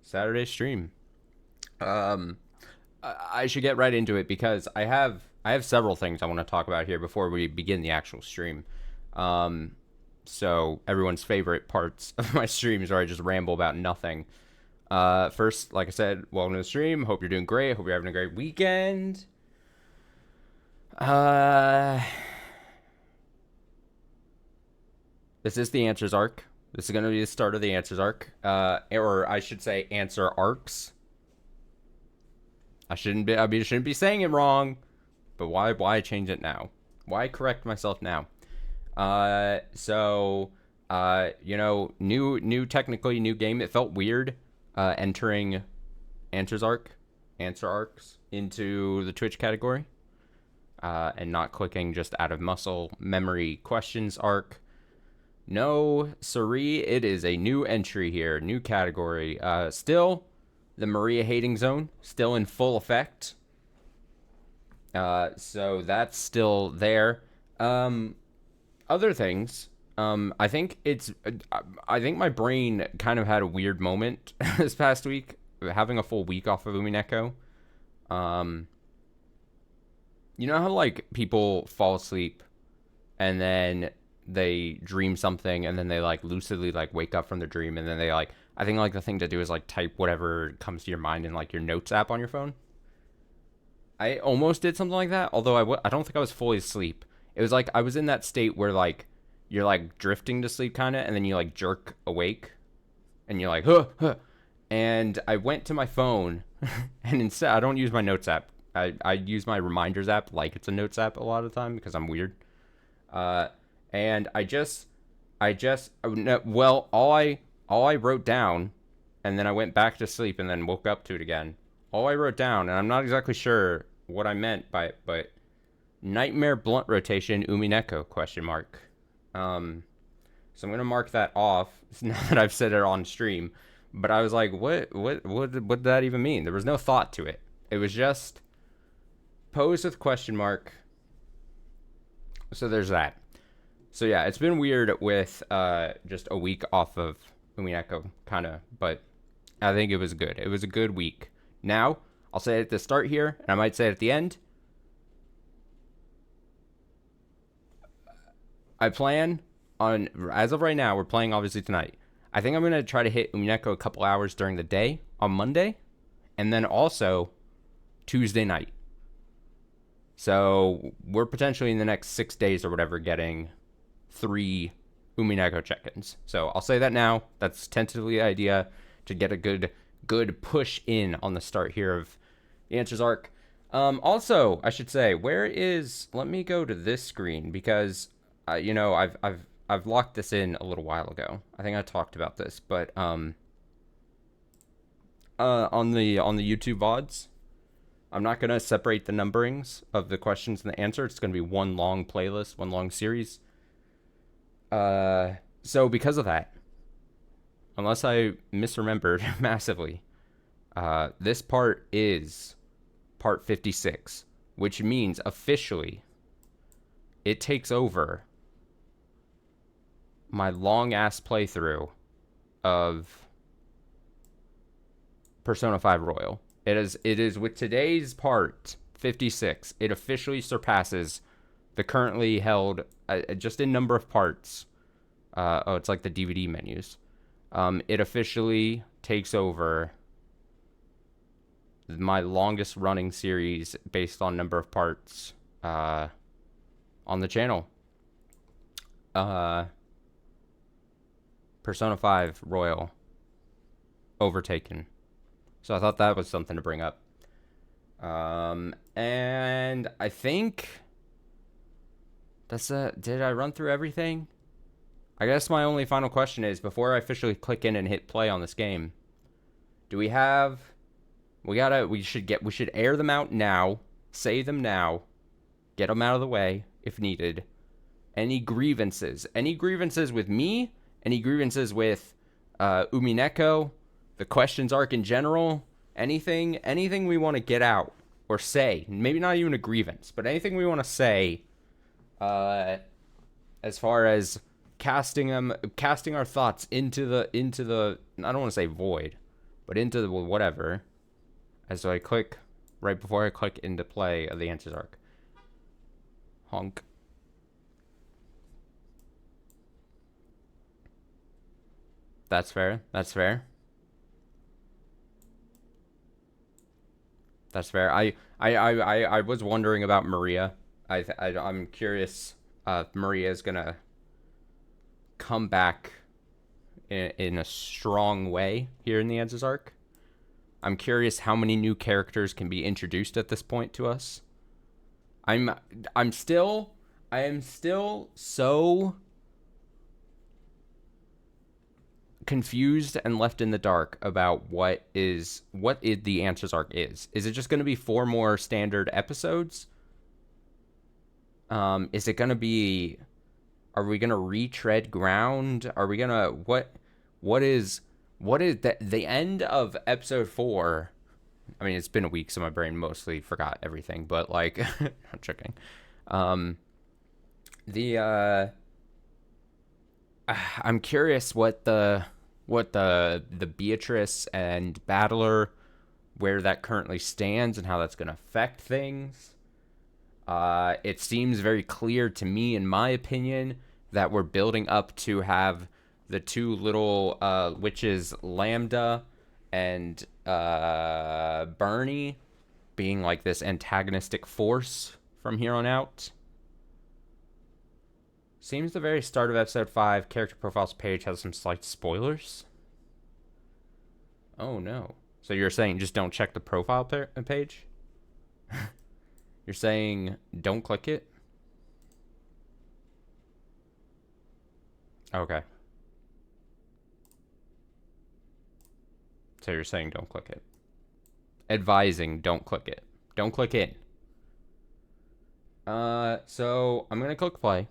Saturday stream. I should get right into it because I have several things I want to talk about here before we begin the actual stream. Um, so everyone's favorite parts of my streams where I just ramble about nothing. First, like I said, welcome to the stream. Hope you're doing great. Hope you're having a great weekend. Uh, this is the answers arc. This is going to be the start of the answers arc. Or I should say answer arcs. I shouldn't be saying it wrong, but why change it now? Why correct myself now? Technically new game. It felt weird, entering answers arc, answer arcs into the Twitch category, and not clicking just out of muscle memory questions arc. No, siree, it is a new entry here, new category. Still, the Maria hating zone, still in full effect. So that's still there. Other things. I think my brain kind of had a weird moment this past week, having a full week off of Umineko. You know how like people fall asleep and then they dream something and then they like lucidly like wake up from the dream and then they like, I think like the thing to do is like type whatever comes to your mind in like your notes app on your phone. I almost did something like that, although I don't think I was fully asleep. It was like I was in that state where like you're like drifting to sleep kind of, and then you like jerk awake and you're like, huh, huh. And I went to my phone and instead I don't use my notes app. I use my reminders app like it's a notes app a lot of the time because I'm weird. And all I wrote down, and then I went back to sleep and then woke up to it again. All I wrote down, and I'm not exactly sure what I meant by it, but nightmare blunt rotation Umineko question mark. So I'm gonna mark that off now that I've said it on stream. But I was like, what did that even mean? There was no thought to it. It was just pose with question mark. So there's that. So yeah, it's been weird with just a week off of Umineko, kind of, but I think it was good. It was a good week. Now, I'll say it at the start here, and I might say it at the end. I plan on, as of right now, we're playing obviously tonight. I think I'm going to try to hit Umineko a couple hours during the day on Monday, and then also Tuesday night. So we're potentially in the next 6 days or whatever getting 3 Umineko check-ins. So I'll say that now. That's tentatively the idea to get a good push in on the start here of the answers arc. Also, I should say, let me go to this screen because I've locked this in a little while ago. I think I talked about this, but on the YouTube VODs, I'm not going to separate the numberings of the questions and the answer. It's going to be one long playlist, one long series. So because of that, unless I misremembered massively, this part is part 56, which means officially it takes over my long-ass playthrough of Persona 5 Royal. It is with today's part 56, it officially surpasses the currently held, just in number of parts. It's like the DVD menus. It officially takes over my longest running series based on number of parts on the channel. Persona 5 Royal overtaken. So I thought that was something to bring up. And I think did I run through everything? I guess my only final question is, before I officially click in and hit play on this game, we should air them out now, say them now, get them out of the way if needed. Any grievances with me, any grievances with Umineko, the questions arc in general, anything we want to get out or say, maybe not even a grievance, but anything we want to say, as far as casting our thoughts into the I don't want to say void, but into the whatever. As I click, right before I click into play of the Answers arc. Honk. That's fair. That's fair. That's fair. I was wondering about Maria. I'm curious if Maria's gonna come back in a strong way here in the Answers arc. I'm curious how many new characters can be introduced at this point to us. I am still so confused and left in the dark about what the Answers arc is. Is it just going to be 4 more standard episodes? Is it going to be? Are we going to retread ground? Are we going to what is the end of episode 4? I mean, it's been a week, so my brain mostly forgot everything. But like, I'm joking. I'm curious what the Beatrice and Battler, where that currently stands and how that's going to affect things. It seems very clear to me, in my opinion, that we're building up to have the 2 little witches, Lambda and Bernie, being like this antagonistic force from here on out. Seems the very start of episode 5 character profiles page has some slight spoilers. Oh no. So you're saying just don't check the profile page? You're saying don't click it? Okay. So you're saying don't click it. Advising don't click it. Don't click in. So I'm gonna click play.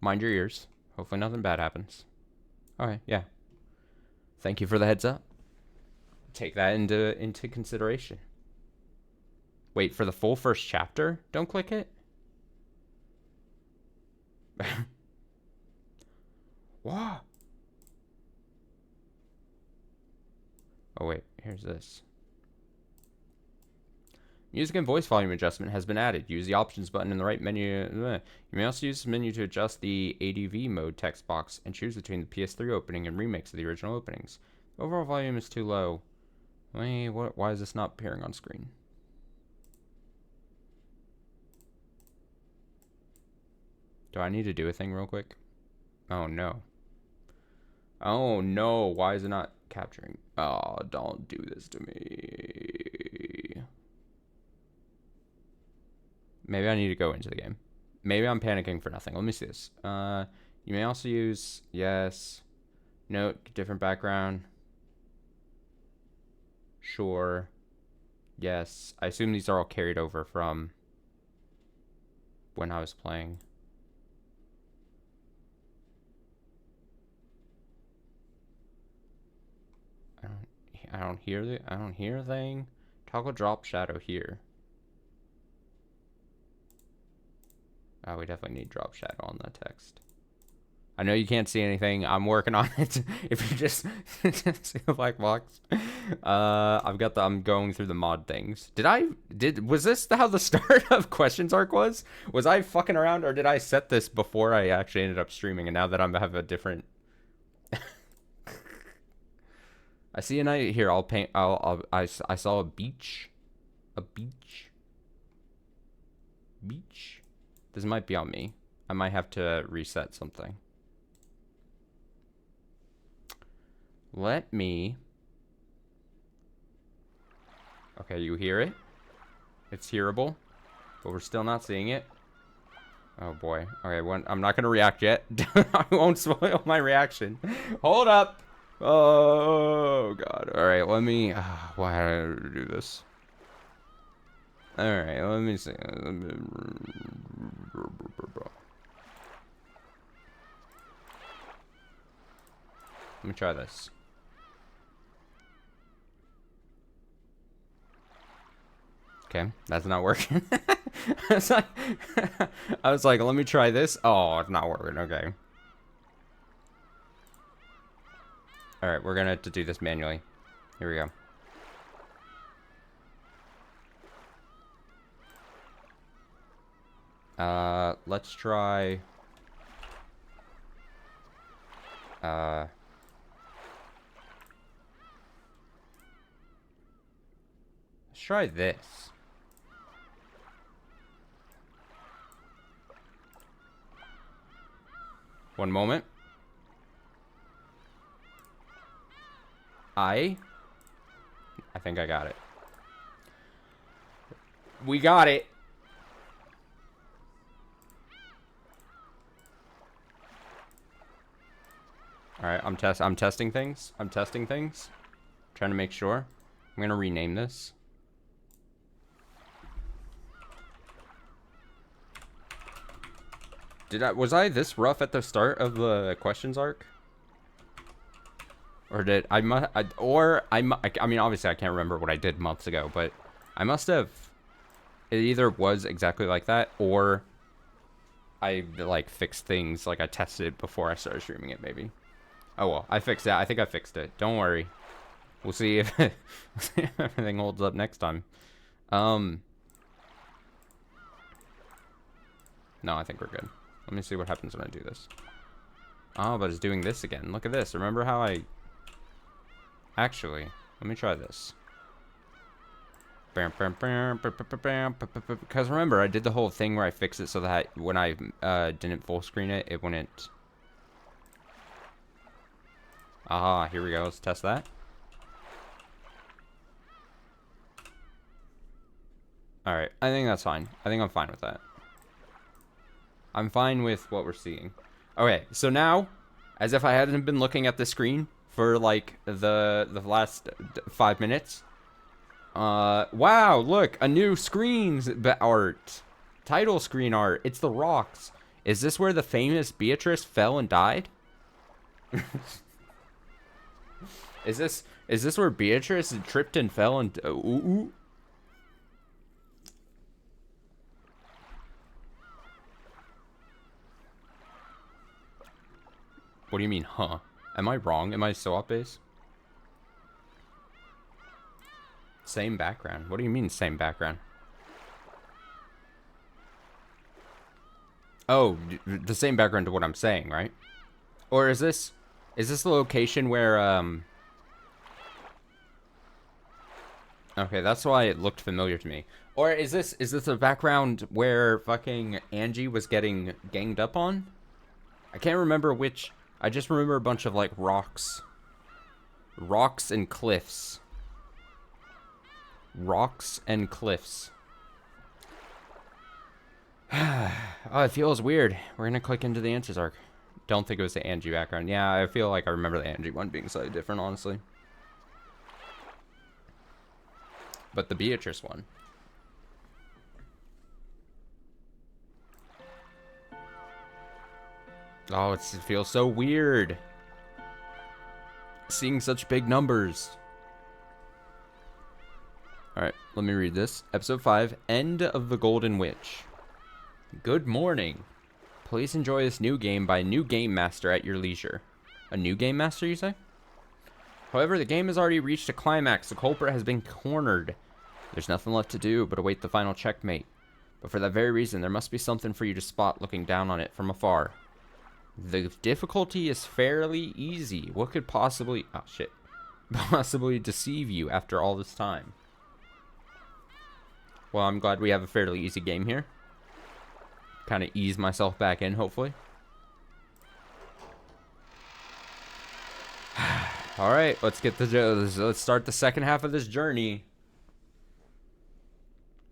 Mind your ears. Hopefully nothing bad happens. Alright, yeah. Thank you for the heads up. Take that into consideration. Wait, for the full first chapter? Don't click it? What? Oh wait, here's this. Music and voice volume adjustment has been added. Use the options button in the right menu. You may also use this menu to adjust the ADV mode text box and choose between the PS3 opening and remakes of the original openings. The overall volume is too low. Wait, why is this not appearing on screen? Do I need to do a thing real quick? Oh no. Oh no, why is it not capturing? Oh, don't do this to me. Maybe I need to go into the game. Maybe I'm panicking for nothing. Let me see this. You may also use, yes. Note, different background. Sure. Yes. I assume these are all carried over from when I was playing. I don't hear a thing. Toggle drop shadow here. Oh, we definitely need drop shadow on that text. I know you can't see anything. I'm working on it. If you just see the black box. I'm going through the mod things. Was this how the start of Questions arc was? Was I fucking around, or did I set this before I actually ended up streaming, and now that I have a different I see a night here. I'll paint. I saw a beach. A beach. Beach. This might be on me. I might have to reset something. Let me. Okay, you hear it? It's hearable, but we're still not seeing it. Oh boy. Okay, I'm not gonna react yet. I won't spoil my reaction. Hold up. Oh god. All right, let me. Why did I do this? All right, let me see. Let me try this. Okay, that's not working. I was like, let me try this. Oh, it's not working. Okay. All right, we're gonna have to do this manually. Here we go. Let's try... let's try this. One moment. I think I got it. We got it. All right, I'm testing things. Trying to make sure. I'm gonna rename this. Was I this rough at the start of the questions arc? Or I mean, obviously I can't remember what I did months ago, but I must have. It either was exactly like that, or I like fixed things, like I tested it before I started streaming it, maybe. Oh well, I fixed that. I think I fixed it. Don't worry. We'll see if, everything holds up next time. No, I think we're good. Let me see what happens when I do this. Oh, but it's doing this again. Look at this. Remember how I... Actually, let me try this. Because remember, I did the whole thing where I fixed it so that when I didn't full screen it, it wouldn't... Ah, here we go. Let's test that. Alright, I think that's fine. I think I'm fine with that. I'm fine with what we're seeing. Okay, so now, as if I hadn't been looking at the screen for like the last 5 minutes. Wow, look, a new screen art. Title screen art. It's the rocks. Is this where the famous Beatrice fell and died? Is this where Beatrice tripped and fell and ooh? What do you mean, huh? Am I wrong? Am I so off base? Same background. What do you mean, same background? Oh, the same background to what I'm saying, right? Or is this the location where, Okay, that's why it looked familiar to me. Or is this the background where fucking Angie was getting ganged up on? I can't remember which... I just remember a bunch of, like, rocks. Rocks and cliffs. Rocks and cliffs. Oh, it feels weird. We're gonna click into the answers arc. Don't think it was the Angie background. Yeah, I feel like I remember the Angie one being slightly different, honestly. But the Beatrice one. Oh, it feels so weird. Seeing such big numbers. Alright, let me read this. Episode 5, End of the Golden Witch. Good morning. Please enjoy this new game by a new game master at your leisure. A new game master, you say? However, the game has already reached a climax. The culprit has been cornered. There's nothing left to do but await the final checkmate. But for that very reason, there must be something for you to spot looking down on it from afar. The difficulty is fairly easy. What could possibly... Oh, shit. Possibly deceive you after all this time? Well, I'm glad we have a fairly easy game here. Kind of ease myself back in, hopefully. Alright, let's start the second half of this journey.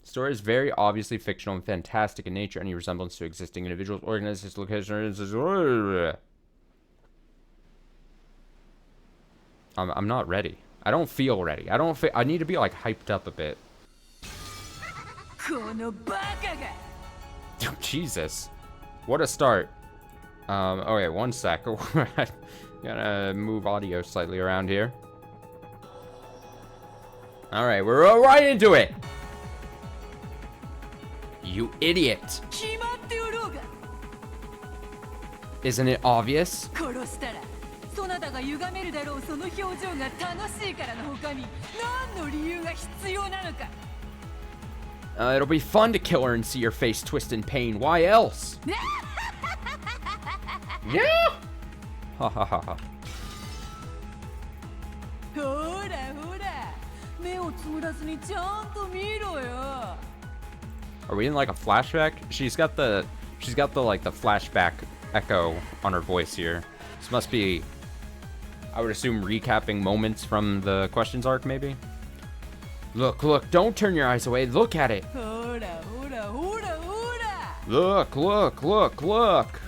The story is very obviously fictional and fantastic in nature. Any resemblance to existing individuals, organizations, locations... I'm not ready. I don't feel ready. I need to be, like, hyped up a bit. Oh, Jesus. What a start. Okay, one sec. Gotta move audio slightly around here. Alright, we're right into it! You idiot! Isn't it obvious? It'll be fun to kill her and see your face twist in pain. Why else? Yeah! Ha ha ha ha. Are we in like a flashback? She's got the like the flashback echo on her voice here. This must be, I would assume, recapping moments from the questions arc, maybe? Look, look, don't turn your eyes away. Look at it. Look, look, look, look.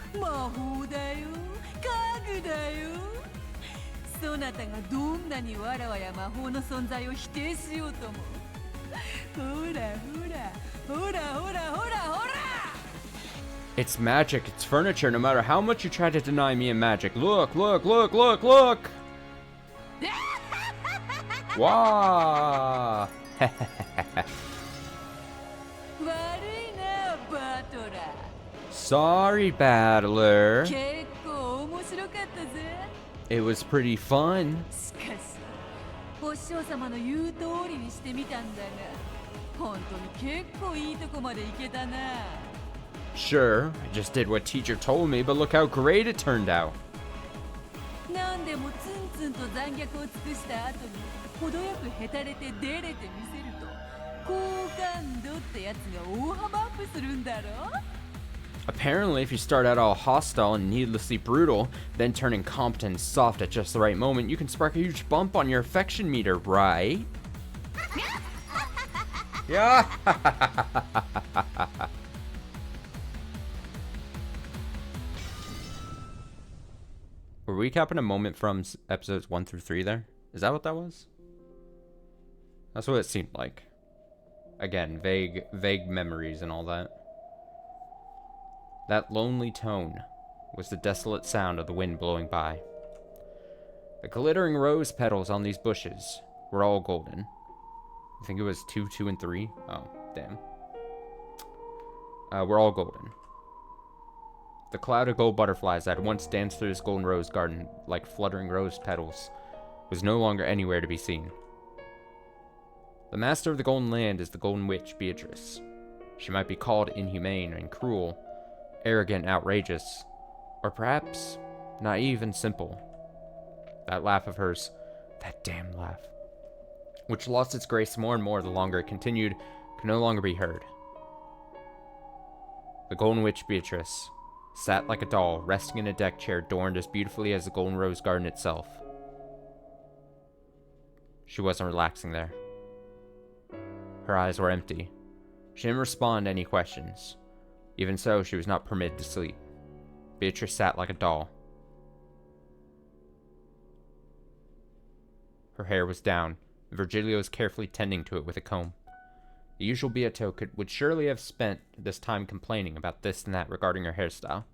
It's magic, it's furniture, no matter how much you try to deny me in magic. Look, look, look, look, look! Wow! Sorry, battler. It was pretty fun. Sure, I just did what teacher told me, but look how great it turned out. Apparently, if you start out all hostile and needlessly brutal, then turn incompetent and soft at just the right moment, you can spark a huge bump on your affection meter, right? Yeah. Were we recapping a moment from episodes 1 through 3 there? Is that what that was? That's what it seemed like. Again, vague memories and all that. That lonely tone was the desolate sound of the wind blowing by. The glittering rose petals on these bushes were all golden. I think it was 2, 2, and 3. Oh, damn. Were all golden. The cloud of gold butterflies that had once danced through this golden rose garden like fluttering rose petals was no longer anywhere to be seen. The master of the Golden Land is the Golden Witch, Beatrice. She might be called inhumane and cruel, arrogant and outrageous, or perhaps naive and simple. That laugh of hers, that damn laugh, which lost its grace more and more the longer it continued, could no longer be heard. The Golden Witch, Beatrice, sat like a doll, resting in a deck chair adorned as beautifully as the Golden Rose Garden itself. She wasn't relaxing there. Her eyes were empty. She didn't respond to any questions. Even so, she was not permitted to sleep. Beatrice sat like a doll. Her hair was down, and Virgilio was carefully tending to it with a comb. The usual Beato would surely have spent this time complaining about this and that regarding her hairstyle.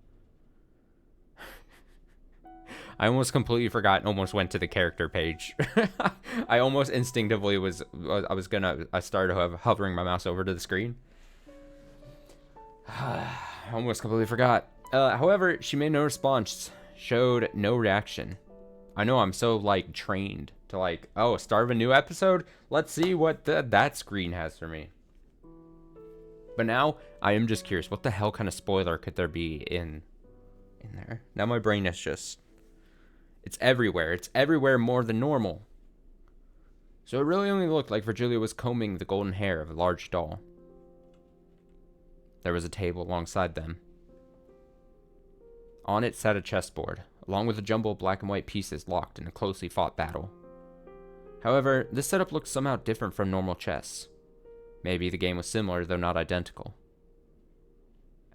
I almost completely forgot and almost went to the character page. I almost instinctively I started hovering my mouse over to the screen. I almost completely forgot. However, she made no response, showed no reaction. I know I'm so, like, trained to, like, oh, start of a new episode? Let's see what that screen has for me. But now, I am just curious, what the hell kind of spoiler could there be in there? Now my brain is just, it's everywhere. It's everywhere more than normal. So it really only looked like Virgilia was combing the golden hair of a large doll. There was a table alongside them. On it sat a chessboard, along with a jumble of black and white pieces locked in a closely fought battle. However, this setup looked somehow different from normal chess. Maybe the game was similar, though not identical.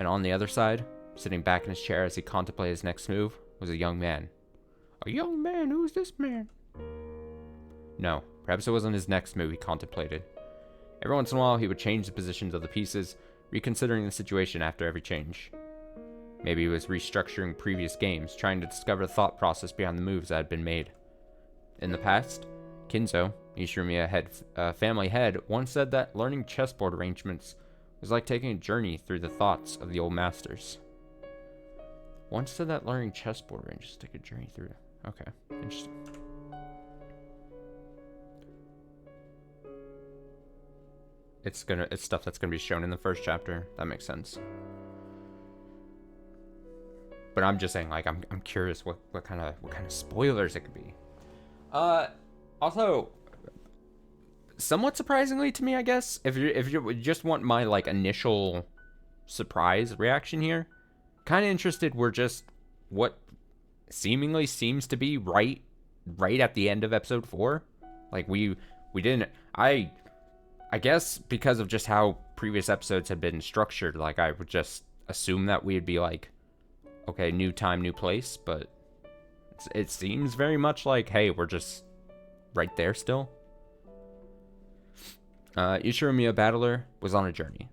And on the other side, sitting back in his chair as he contemplated his next move, was a young man. A young man? Who's this man? No, perhaps it wasn't his next move he contemplated. Every once in a while, he would change the positions of the pieces, reconsidering the situation after every change. Maybe he was restructuring previous games, trying to discover the thought process behind the moves that had been made. In the past, Kinzo, Ishinomiya family head, once said that learning chessboard arrangements was like taking a journey through the thoughts of the old masters. Once said that learning chessboard arrangements take a journey through. Okay, interesting. it's stuff that's gonna be shown in the first chapter. That makes sense. But I'm just saying, like, I'm curious what kind of spoilers it could be. Also, somewhat surprisingly to me, I guess, if you just want my like initial surprise reaction here, kind of interested were just what seemingly seems to be right at the end of episode 4. Like we didn't, I guess because of just how previous episodes had been structured, like I would just assume that we'd be like, okay, new time, new place, but it seems very much like, hey, we're just right there still. Ichiromiya Battler was on a journey.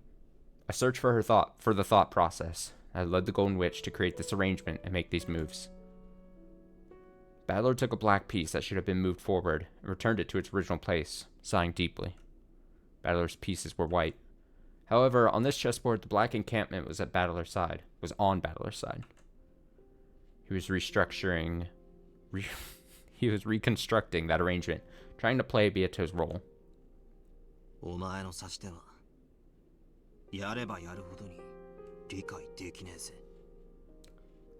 A search for the thought process had led the Golden Witch to create this arrangement and make these moves. Battler took a black piece that should have been moved forward and returned it to its original place, sighing deeply. Battler's pieces were white. However, on this chessboard, the black encampment was on Battler's side. He was he was reconstructing that arrangement, trying to play Biyato's role. The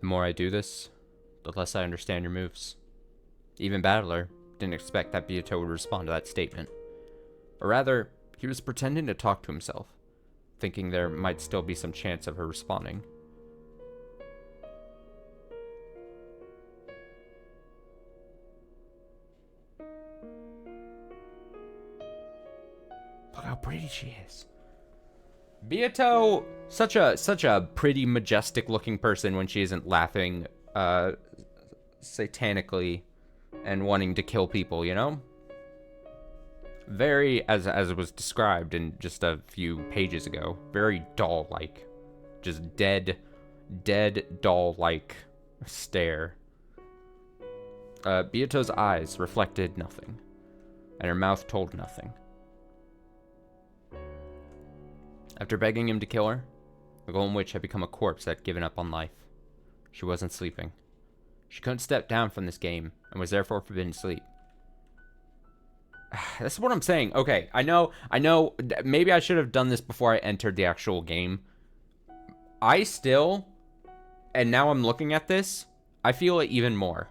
more I do this, the less I understand your moves. Even Battler didn't expect that Biyato would respond to that statement. Or rather, he was pretending to talk to himself, thinking there might still be some chance of her responding. Look how pretty she is. Biyato, such a pretty majestic looking person when she isn't laughing satanically and wanting to kill people, you know? Very, as it was described in just a few pages ago, very doll-like. Just dead doll-like stare. Biyato's eyes reflected nothing, and her mouth told nothing. After begging him to kill her, the Golden Witch had become a corpse that had given up on life. She wasn't sleeping. She couldn't step down from this game, and was therefore forbidden sleep. That's what I'm saying. Okay, I know, maybe I should have done this before I entered the actual game. I still, and now I'm looking at this, I feel it even more.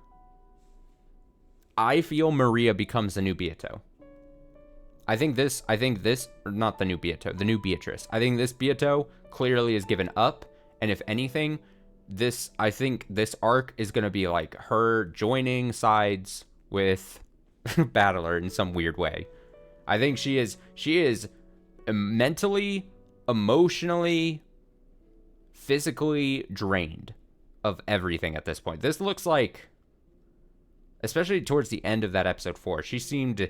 I feel Maria becomes the new Biyato. I think this, or not the new Biyato, the new Beatrice. I think this Biyato clearly is given up, and if anything, I think this arc is going to be like her joining sides with Battler in some weird way. I think she is mentally, emotionally, physically drained of everything at this point. This looks like, especially towards the end of that episode 4, she seemed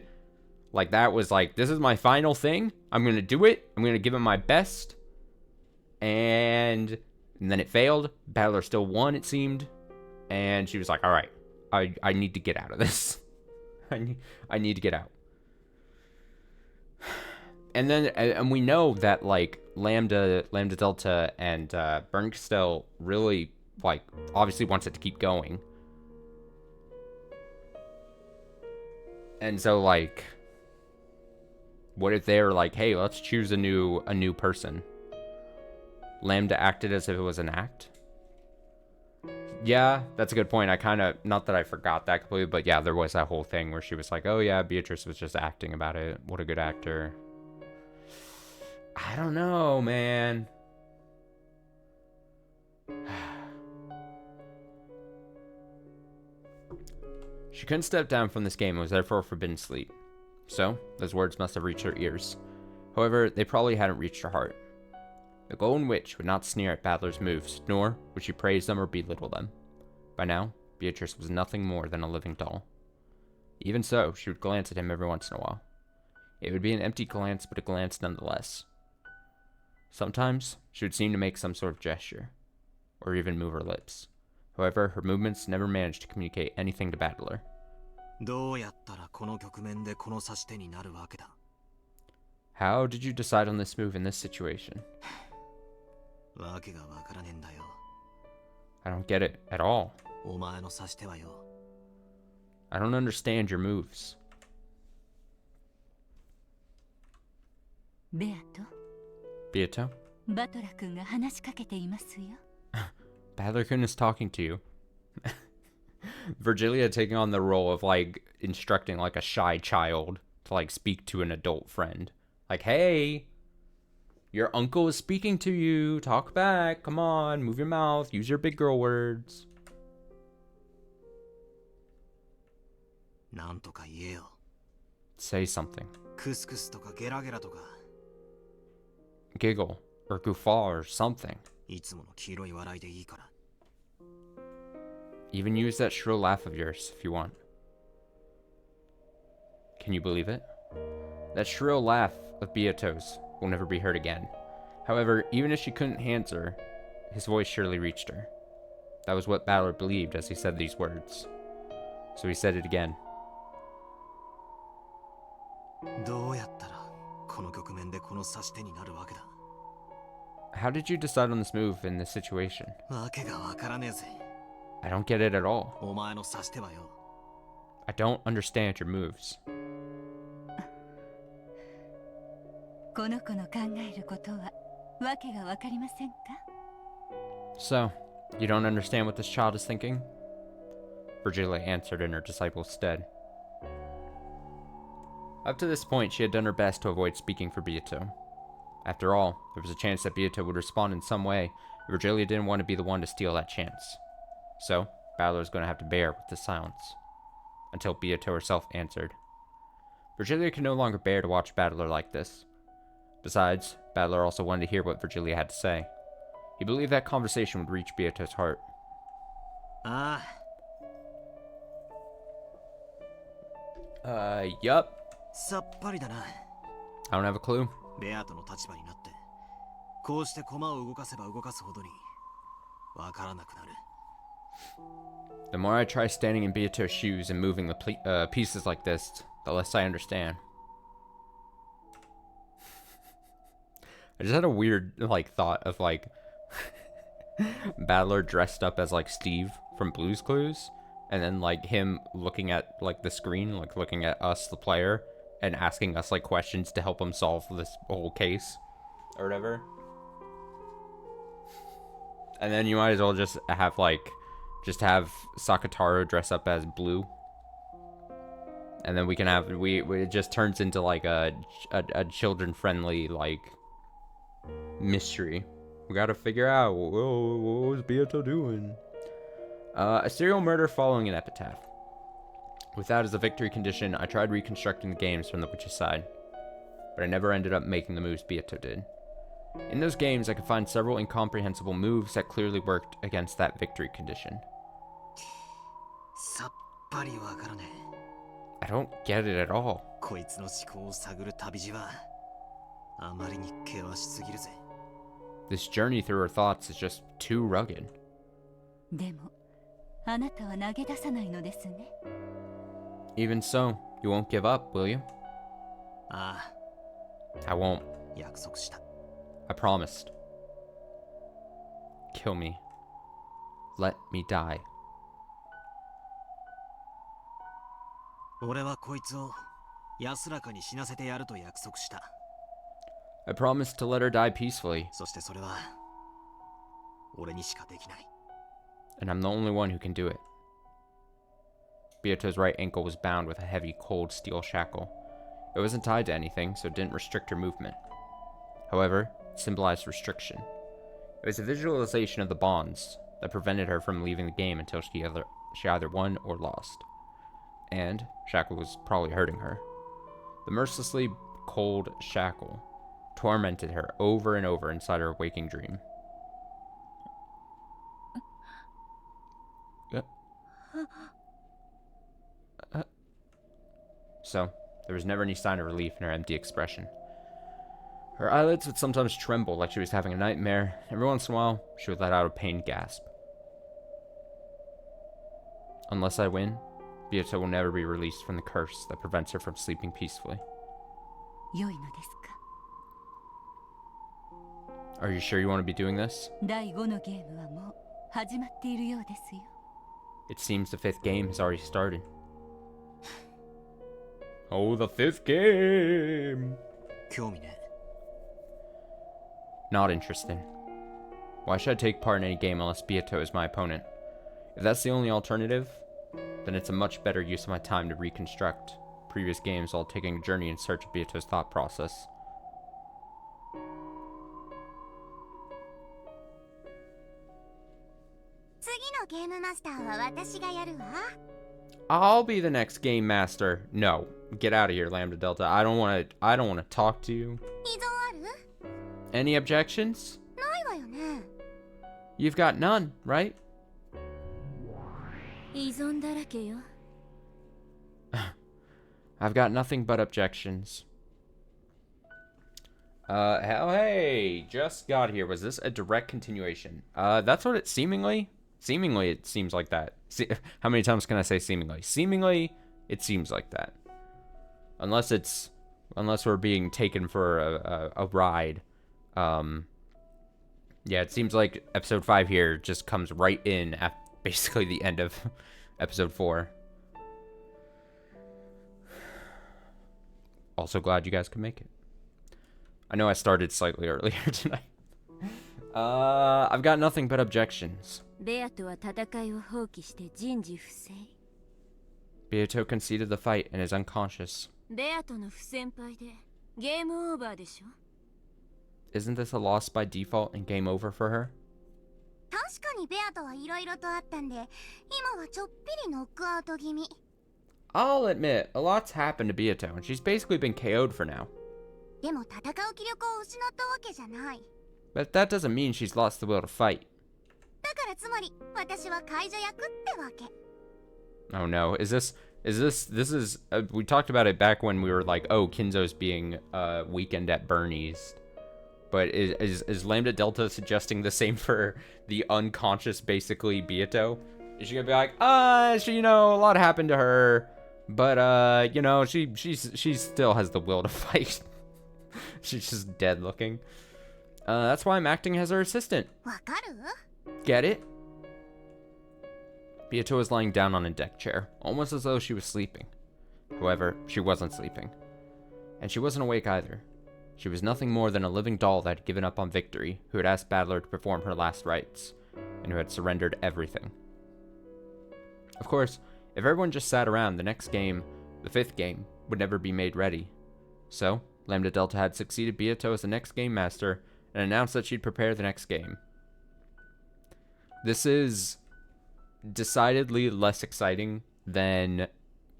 like that was like, this is my final thing. I'm going to do it. I'm going to give it my best. And then it failed. Battler still won, it seemed. And she was like, all right, I need to get out of this. I need to get out. And then, and we know that like Lambda Delta and Bernkastel really like obviously wants it to keep going. And so like, what if they're like, hey, let's choose a new person? Lambda acted as if it was an act. Yeah, that's a good point. I kind of, not that I forgot that completely, but yeah, there was that whole thing where she was like, oh yeah, Beatrice was just acting about it. What a good actor. I don't know, man. She couldn't step down from this game and was therefore forbidden sleep. So, those words must have reached her ears. However, they probably hadn't reached her heart. The Golden Witch would not sneer at Battler's moves, nor would she praise them or belittle them. By now, Beatrice was nothing more than a living doll. Even so, she would glance at him every once in a while. It would be an empty glance, but a glance nonetheless. Sometimes, she would seem to make some sort of gesture, or even move her lips. However, her movements never managed to communicate anything to Battler. How did you decide on this move in this situation? I don't get it at all. I don't understand your moves. ベアと Beato? バトラ君が話しかけていますよ。Badler-kun is talking to you. Virgilia taking on the role of, like, instructing, like, a shy child to, like, speak to an adult friend. Like, hey, your uncle is speaking to you. Talk back. Come on. Move your mouth. Use your big girl words. なんとか言えよ。 Say something. クスクスとかゲラゲラとか。 Giggle or guffaw or something. いつもの黄色い笑いでいいから。 Even use that shrill laugh of yours if you want. Can you believe it? That shrill laugh of Beato's will never be heard again. However, even if she couldn't answer, his voice surely reached her. That was what Battler believed as he said these words. So he said it again. どうやったらこの局面でこの指し手になるわけだ。 How did you decide on this move in this situation? わけがわからねえぜ。 I don't get it at all. お前の指し手はよ。 I don't understand your moves. この子の考えることはわけがわかりませんか？ So, you don't understand what this child is thinking? Virgilia answered in her disciple's stead. Up to this point, she had done her best to avoid speaking for Beato. After all, there was a chance that Beato would respond in some way, and Virgilia didn't want to be the one to steal that chance. So, Battler was going to have to bear with the silence. Until Beato herself answered. Virgilia could no longer bear to watch Battler like this. Besides, Battler also wanted to hear what Virgilia had to say. He believed that conversation would reach Beato's heart. ああ。 Yup. さっぱりだな。 I don't have a clue. ベアとの立場になって、こうして駒を動かせば動かすほどにわからなくなる。 The more I try standing in Beato's shoes and moving the pieces like this, the less I understand. I just had a weird, like, thought of, like, Battler dressed up as, like, Steve from Blue's Clues, and then, like, him looking at, like, the screen, like, looking at us, the player, and asking us, like, questions to help him solve this whole case, or whatever. And then you might as well just have, like, have Sakataro dress up as Blue. And then we can have, it just turns into, like, a children-friendly, like, mystery. We gotta figure out, what was Beato doing? A serial murder following an epitaph. With that as a victory condition, I tried reconstructing the games from the witch's side, but I never ended up making the moves Beato did. In those games, I could find several incomprehensible moves that clearly worked against that victory condition. さっぱりわからねえ。 I don't get it at all. こいつの思考を探る旅路はあまりに険しすぎるぜ。 This journey through her thoughts is just too rugged. でもあなたは投げ出さないのですね。 Even so, you won't give up, will you? ああ。 I won't. 約束した。 I promised. Kill me. Let me die. 俺はこいつを安らかに死なせてやると約束した。 I promised to let her die peacefully. そしてそれは俺にしかできない。 And I'm the only one who can do it. Beato's right ankle was bound with a heavy, cold steel shackle. It wasn't tied to anything, so it didn't restrict her movement. However, it symbolized restriction. It was a visualization of the bonds that prevented her from leaving the game until she either won or lost. And shackle was probably hurting her. The mercilessly cold shackle tormented her over and over inside her waking dream. So, there was never any sign of relief in her empty expression. Her eyelids would sometimes tremble like she was having a nightmare. Every once in a while, she would let out a pained gasp. Unless I win, Beato will never be released from the curse that prevents her from sleeping peacefully. 良いのですか？ Are you sure you want to be doing this? 第5のゲームはもう始まっているようですよ。 It seems the 5th game has already started. Oh, the 5th game! 興味ね。Not interested. Why should I take part in any game unless Beato is my opponent? If that's the only alternative, then it's a much better use of my time to reconstruct previous games while taking a journey in search of Beato's thought process. I'll be the next game master. No, get out of here, Lambda Delta. I don't want to talk to you. Any objections? You've got none, right? I've got nothing but objections. Hell, hey, just got here. Was this a direct continuation? That's what it seemingly it seems like that. How many times can I say seemingly? Seemingly, it seems like that. Unless we're being taken for a ride. Yeah, it seems like episode 5 here just comes right in at basically the end of episode 4. Also glad you guys could make it. I know I started slightly earlier tonight. I've got nothing but objections. Beato conceded the fight and is unconscious. Isn't this a loss by default and game over for her? I'll admit, a lot's happened to Beato, and she's basically been KO'd for now. But that doesn't mean she's lost the will to fight. Oh no, this is, we talked about it back when we were like, oh, Kinzo's being weakened at Bernie's. But is Lambda Delta suggesting the same for the unconscious, basically, Beato? Is she gonna be like, a lot happened to her, but she still has the will to fight. She's just dead looking. That's why I'm acting as her assistant. Get it? Beato was lying down on a deck chair, almost as though she was sleeping. However, she wasn't sleeping. And she wasn't awake either. She was nothing more than a living doll that had given up on victory, who had asked Battler to perform her last rites, and who had surrendered everything. Of course, if everyone just sat around, the next game, the 5th game, would never be made ready. So, Lambda Delta had succeeded Beato as the next game master, and announced that she'd prepare the next game. This is decidedly less exciting than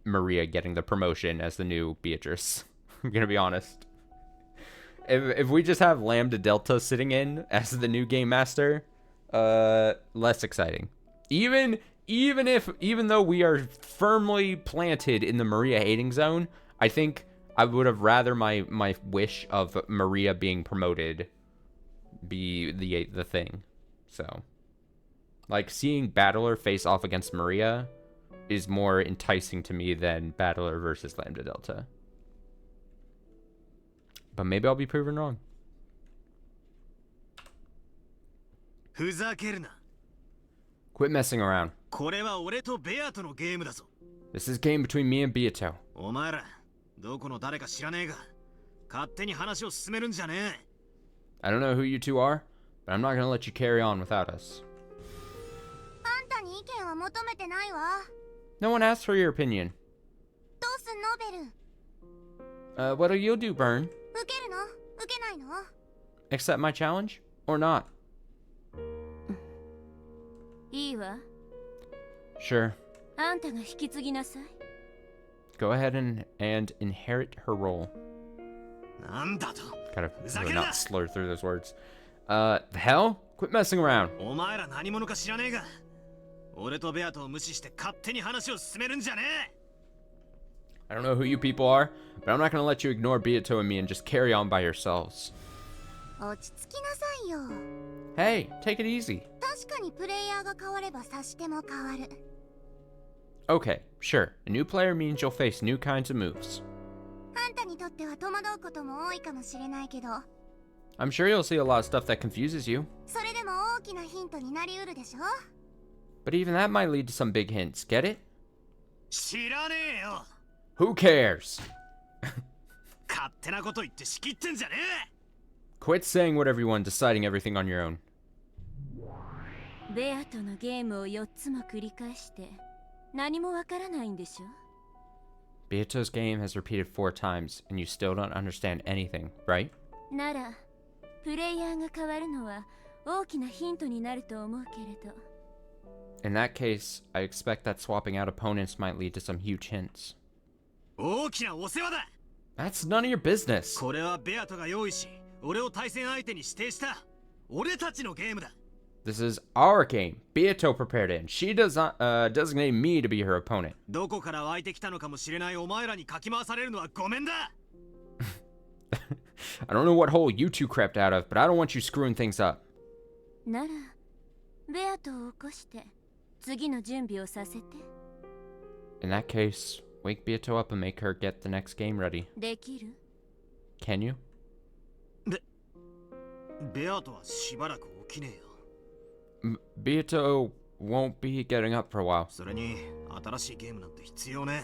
Maria getting the promotion as the new Beatrice. I'm gonna be honest. If we just have Lambda Delta sitting in as the new game master, less exciting. Even though we are firmly planted in the Maria hating zone, I think I would have rather my wish of Maria being promoted be the thing. So, like, seeing Battler face off against Maria is more enticing to me than Battler versus Lambda Delta. But maybe I'll be proven wrong. Quit messing around. This is a game between me and Beato. I don't know who you two are, but I'm not going to let you carry on without us. No one asked for your opinion. What'll you do, Burn? Accept my challenge? Or not? Sure. Go ahead and inherit her role. Gotta really not slur through those words. The hell? Quit messing around. I don't know who you people are, but I'm not gonna let you ignore Beato and me and just carry on by yourselves. Hey, take it easy. Okay, sure. A new player means you'll face new kinds of moves. I'm sure you'll see a lot of stuff that confuses you. But even that might lead to some big hints, get it? Who cares? Quit saying whatever you want, deciding everything on your own. ベアとのゲームを4つも繰り返して何もわからないんでしょ Beato's game has repeated 4 times, and you still don't understand anything, right? ならプレイヤーが変わるのは大きなヒントになると思うけれど In that case, I expect that swapping out opponents might lead to some huge hints. 大きなお世話だ。 That's none of your business. これはベアトが用意し、俺を対戦相手に指定した俺たちのゲームだ。 This is our game. Beato prepared it, and she does not designate me to be her opponent. どこから湧いてきたのかもしれないお前らにかき回されるのはごめんだ。 I don't know what hole you two crept out of, but I don't want you screwing things up. ならベアトを起こして次の準備をさせて In that case, wake Beato up and make her get the next game ready. できる Can you? ベアトはしばらく起きねえよ。 Beato won't be getting up for a while. それに新しいゲームなんて必要ね。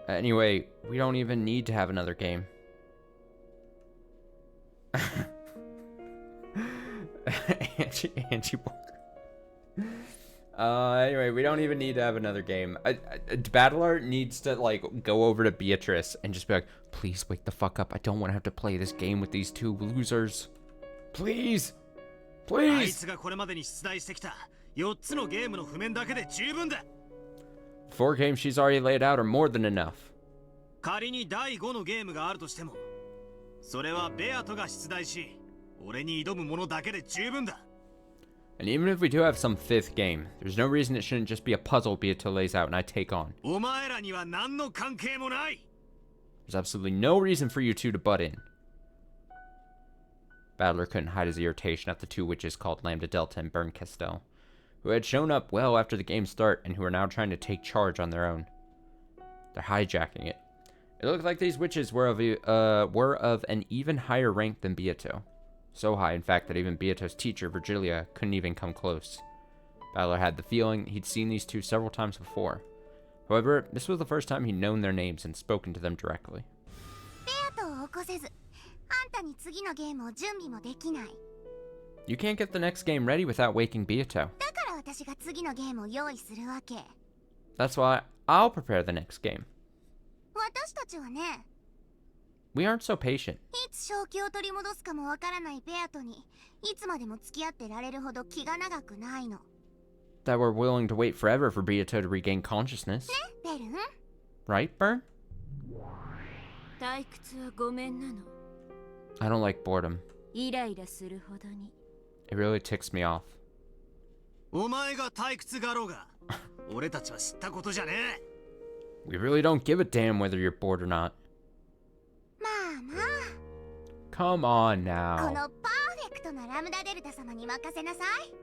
Anyway, we don't even need to have another game. Angie Walker. Anyway, we don't even need to have another game. Battler needs to like go over to Beatrice and just be like, please wake the fuck up. I don't want to have to play this game with these 2 losers. Please. あい Please. つがこれまでに出題してきた4つのゲームの譜面だけで十分だ。 4 games she's already laid out are more than enough. 仮に第5のゲームがあるとしても、それはベアトが出題し、俺に挑むものだけで十分だ。 And even if we do have some 5th game, there's no reason it shouldn't just be a puzzle Beato lays out and I take on. お前らには何の関係もない。 There's absolutely no reason for you two to butt in. Battler couldn't hide his irritation at the 2 witches called Lambda Delta and Burn Castell, who had shown up well after the game's start and who are now trying to take charge on their own. They're hijacking it. It looked like these witches were of an even higher rank than Beato. So high, in fact, that even Beato's teacher, Virgilia, couldn't even come close. Battler had the feeling he'd seen these 2 several times before. However, this was the first time he'd known their names and spoken to them directly. ベアトを起こせず、あんたに次のゲームを準備もできない。 You can't get the next game ready without waking Beato. だから私が次のゲームを用意するわけ。 That's why I'll prepare the next game. 私たちはね、 We aren't so patient. いつ正気を取り戻すかもわからないベアトにいつまでも付き合ってられるほど気が長くないの。 That we're willing to wait forever for Beato to regain consciousness. ベルン、 Right, Burn? 退屈はごめんなの I don't like boredom. イライラするほどに It really ticks me off. お前が退屈がろうが、俺たちは知ったことじゃねえ。 We really don't give a damn whether you're bored or not. まあまあ、 Come on こ now. のパーフェクトなラムダデルタ様に任せなさい。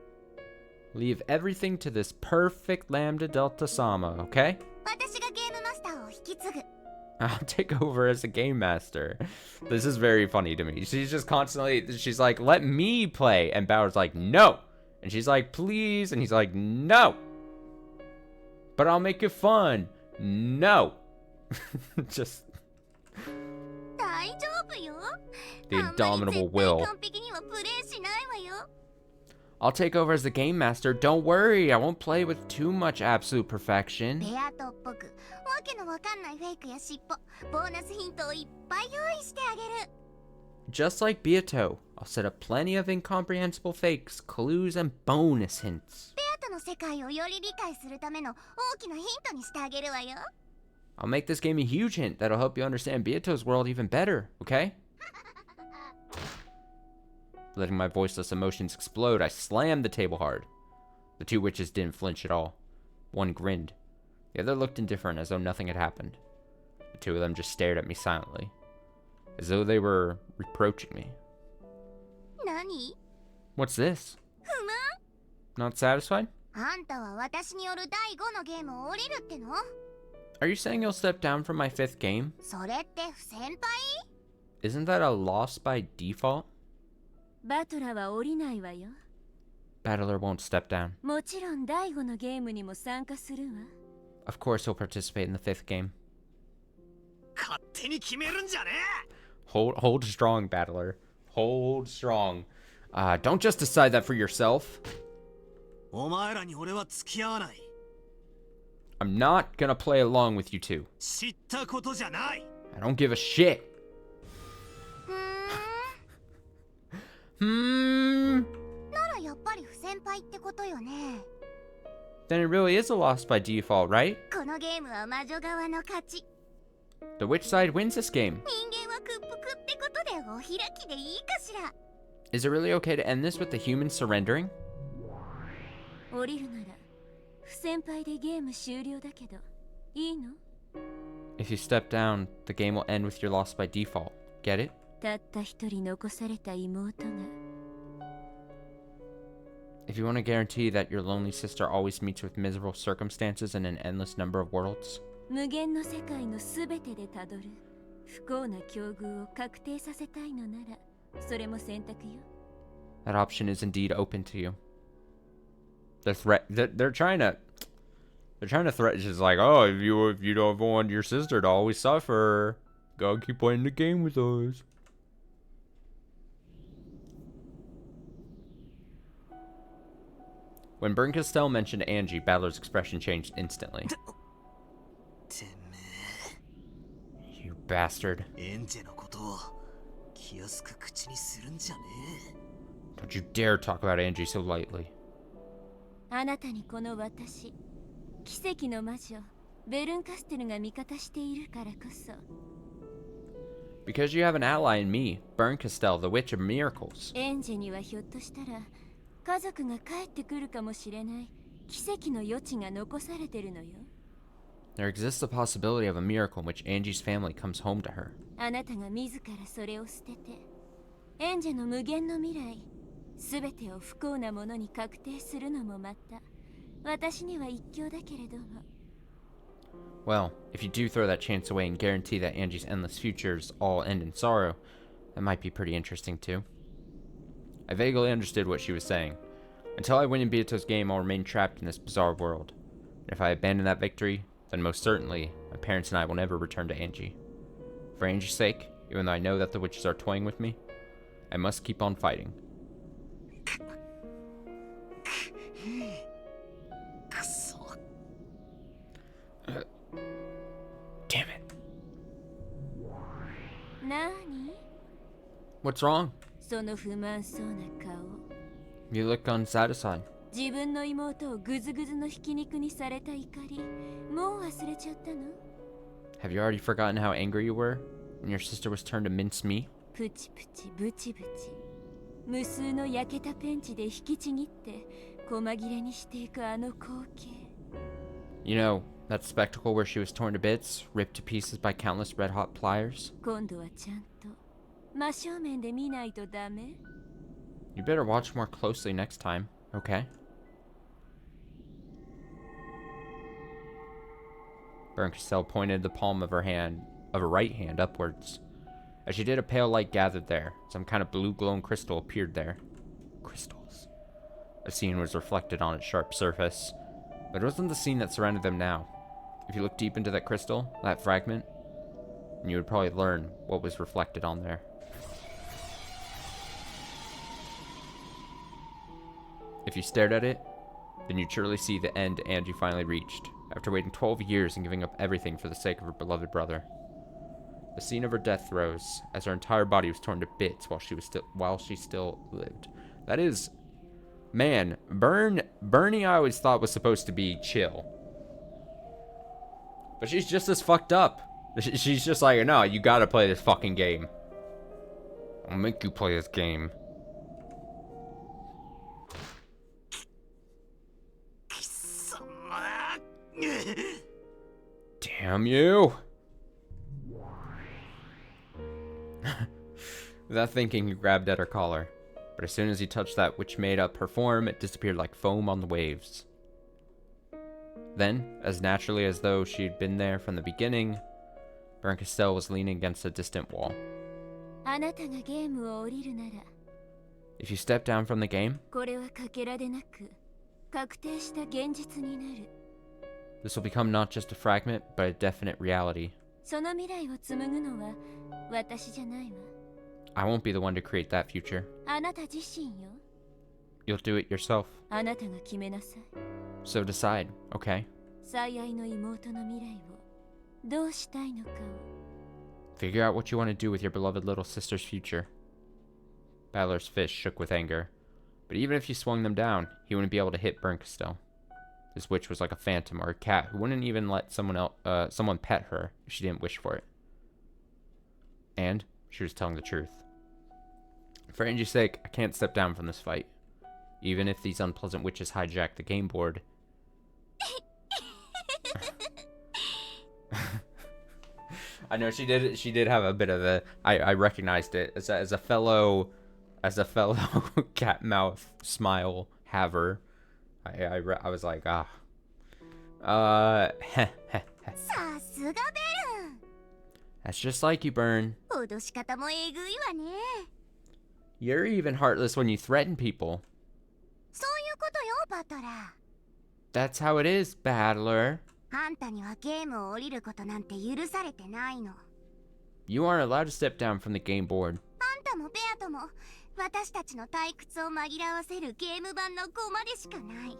Leave everything to this perfect Lambda Delta Sama, okay? 私がゲームマスターを引き継ぐ。 I'll take over as a game master. This is very funny to me. She's just constantly, she's like, let me play. And Bauer's like, no. And she's like, please. And he's like, no. But I'll make it fun. No. Just 大丈夫よ。 the あんまり indomitable 絶対 will. 完璧にはプレイしないわよ。 I'll take over as the game master. Don't worry. I won't play with too much absolute perfection. ベアトっぽく、わけのわかんないフェイクや尻尾、ボーナスヒントをいっぱい用意してあげる。 Just like Beato, I'll set up plenty of incomprehensible fakes, clues, and bonus hints. ベアトの世界をより理解するための大きなヒントにしてあげるわよ。 I'll make this game a huge hint that'll help you understand Beato's world even better, okay? Letting my voiceless emotions explode, I slammed the table hard. The 2 witches didn't flinch at all. One grinned. The other looked indifferent, as though nothing had happened. The 2 of them just stared at me silently, as though they were reproaching me. 何？ What's this? 不満？ Not satisfied? あんたは私による第5のゲームを降りるっての？ Are you saying you'll step down from my 5th game? それって不先輩？ Isn't that a loss by default? バトラは降りないわよ Battler won't step down. もちろん第5のゲームにも参加するわ Of course he'll participate in the 5th game. 勝手に決めるんじゃねえ。 Hold strong, Battler. Hold strong. Don't just decide that for yourself. お前らに俺は付き合わない。 I'm not gonna play along with you two. 知ったことじゃない。 I don't give a shit. ならやっぱり不先輩ってことよね。 Then it really is a loss by default, right? このゲームは魔女側の勝ち。 The witch side wins this game. 人間は屈服ってことでお開きでいいかしら。 Is it really okay to end this with the humans surrendering? 降りるなら不先輩でゲーム終了だけどいいの？ If you step down, the game will end with your loss by default. Get it? たった一人残された妹が If you want to guarantee that your lonely sister always meets with miserable circumstances in an endless number of worlds, 無限の世界のすべてでたどる不幸な境遇を確定させたいのならそれも選択よ。 that option is indeed open to you. They're trying to threaten. It's like, oh, if you don't want your sister to always suffer, go keep playing the game with us. When Bernkastel mentioned Angie, Battler's expression changed instantly. てめ You bastard. え、エンジェのことを気安く口にするんじゃね Don't you dare talk about Angie so lightly. あなたにこの私奇跡の魔女ベルンカステルが味方しているからこそ Because you have an ally in me, Bernkastel, the Witch of Miracles. エンジェにはひょっとしたら家族が帰ってくるかもしれない奇跡の余地が残されてるのよ。 There exists the possibility of a miracle in which Angie's family comes home to her. あなたが自らそれを捨ててエンジェの無限の未来すべてを不幸なものに確定するのもまた私には一興だけれども Well, if you do throw that chance away and guarantee that Angie's endless futures all end in sorrow, that might be pretty interesting too. I vaguely understood what she was saying. Until I win in Beato's game, I'll remain trapped in this bizarre world. And if I abandon that victory, then most certainly, my parents and I will never return to Angie. For Angie's sake, even though I know that the witches are toying with me, I must keep on fighting. くそ Damn it. なーに What's wrong? その不満そうな顔 You look unsatisfied. 自分の妹をグズグズのひき肉にされた怒りもう忘れちゃったの Have you already forgotten how angry you were when your sister was turned to mince meat? プチプチブチブチ無数の焼けたペンチで引きちぎって細切れにしていくあの光景 You know, that spectacle where she was torn to bits, ripped to pieces by countless red-hot pliers? 今度はちゃんと真正面で見ないとダメ You better watch more closely next time, okay? Bernkastel pointed the palm of her right hand upwards. As she did, a pale light gathered there. Some kind of blue glowing crystal appeared there. Crystals. A scene was reflected on its sharp surface, but it wasn't the scene that surrounded them now. If you look deep into that crystal, that fragment, you would probably learn what was reflected on there. If you stared at it, then you'd surely see the end Angie finally reached, after waiting 12 years and giving up everything for the sake of her beloved brother. The scene of her death throes, as her entire body was torn to bits while she still lived. That is, man, Bernie I always thought was supposed to be chill. But she's just as fucked up. She's just like, no, you gotta play this fucking game. I'll make you play this game. Damn you! Without thinking, he grabbed at her collar. But as soon as he touched that which made up her form, it disappeared like foam on the waves. Then, as naturally as though she'd been there from the beginning, Bernkastel was leaning against a distant wall. あなたがゲームを降りるなら If you step down from the game, これはかけらでなく確定した現実になる this will become not just a fragment, but a definite reality. その未来を紡ぐのは私じゃないわ I won't be the one to create that future. あなた自身よ。 You'll do it yourself. あなたが決めなさい。 So decide, okay? 最愛の妹の未来をどうしたいのかを。 Figure out what you want to do with your beloved little sister's future. Balor's fist shook with anger. But even if you swung them down, he wouldn't be able to hit Bernkastel. This witch was like a phantom or a cat who wouldn't even let someone pet her if she didn't wish for it. And she was telling the truth. For Angie's sake, I can't step down from this fight. Even if these unpleasant witches hijack the game board. I know she did have a bit of a I recognized it as a fellow cat mouth smile haver. I was like, ah. さすがベルン。 That's just like you, Burn. 脅し方もえぐいわね。 You're even heartless when you threaten people. そういうことよ、バトラ That's how it is, Battler. ー。あんたにはゲームを降りることなんて許されてないの。 You aren't allowed to step down from the game board. あんたもベアとも私たちの退屈を紛らわせるゲーム版のコマでしかない。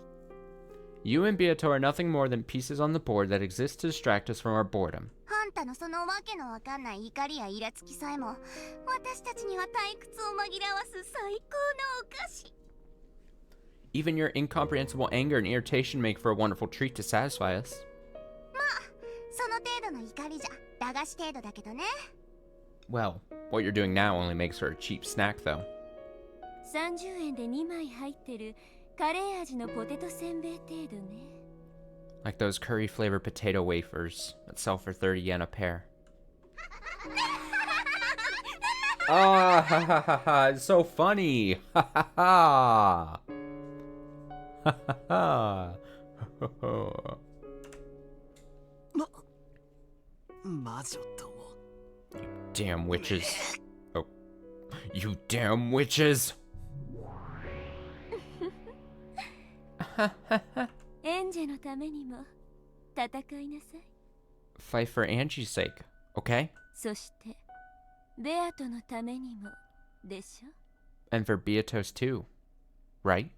You and Beato are nothing more than pieces on the board that exist to distract us from our boredom. あんたのそのわけのわかんない怒りやイラつきさえも私たちには退屈を紛らわす最高のお菓子。 Even your incomprehensible anger and irritation make for a wonderful treat to satisfy us. まあその程度の怒りじゃ駄菓子程度だけどね。 Well, what you're doing now only makes for a cheap snack, though. 30円で2枚入ってるカレー味のポテトせんべい程度ね。 Like those curry-flavored potato wafers that sell for 30 yen a pair. Ah, ha ha ha ha, it's so funny. Ha ha ha. Ha ha ha. 魔女とも Damn witches. Oh. You damn witches. エンジェのためにも戦いなさい。 Fight for Angie's sake, okay? そしてベアトのためにもでしょ。 And for Beatos too, right?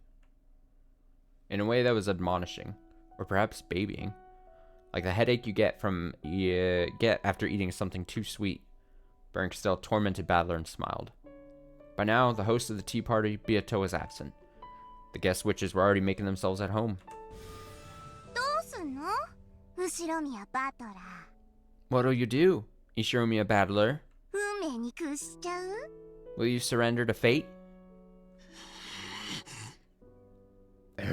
In a way that was admonishing, or perhaps babying. Like the headache you get after eating something too sweet. Bernkastel tormented Battler and smiled. By now, the host of the tea party, Beato, was absent. The guest witches were already making themselves at home. どうすんの後ろ宮バトラー。 What'll you do, Ishiromiya Battler? 運命に屈しちゃう Will you surrender to fate? 降り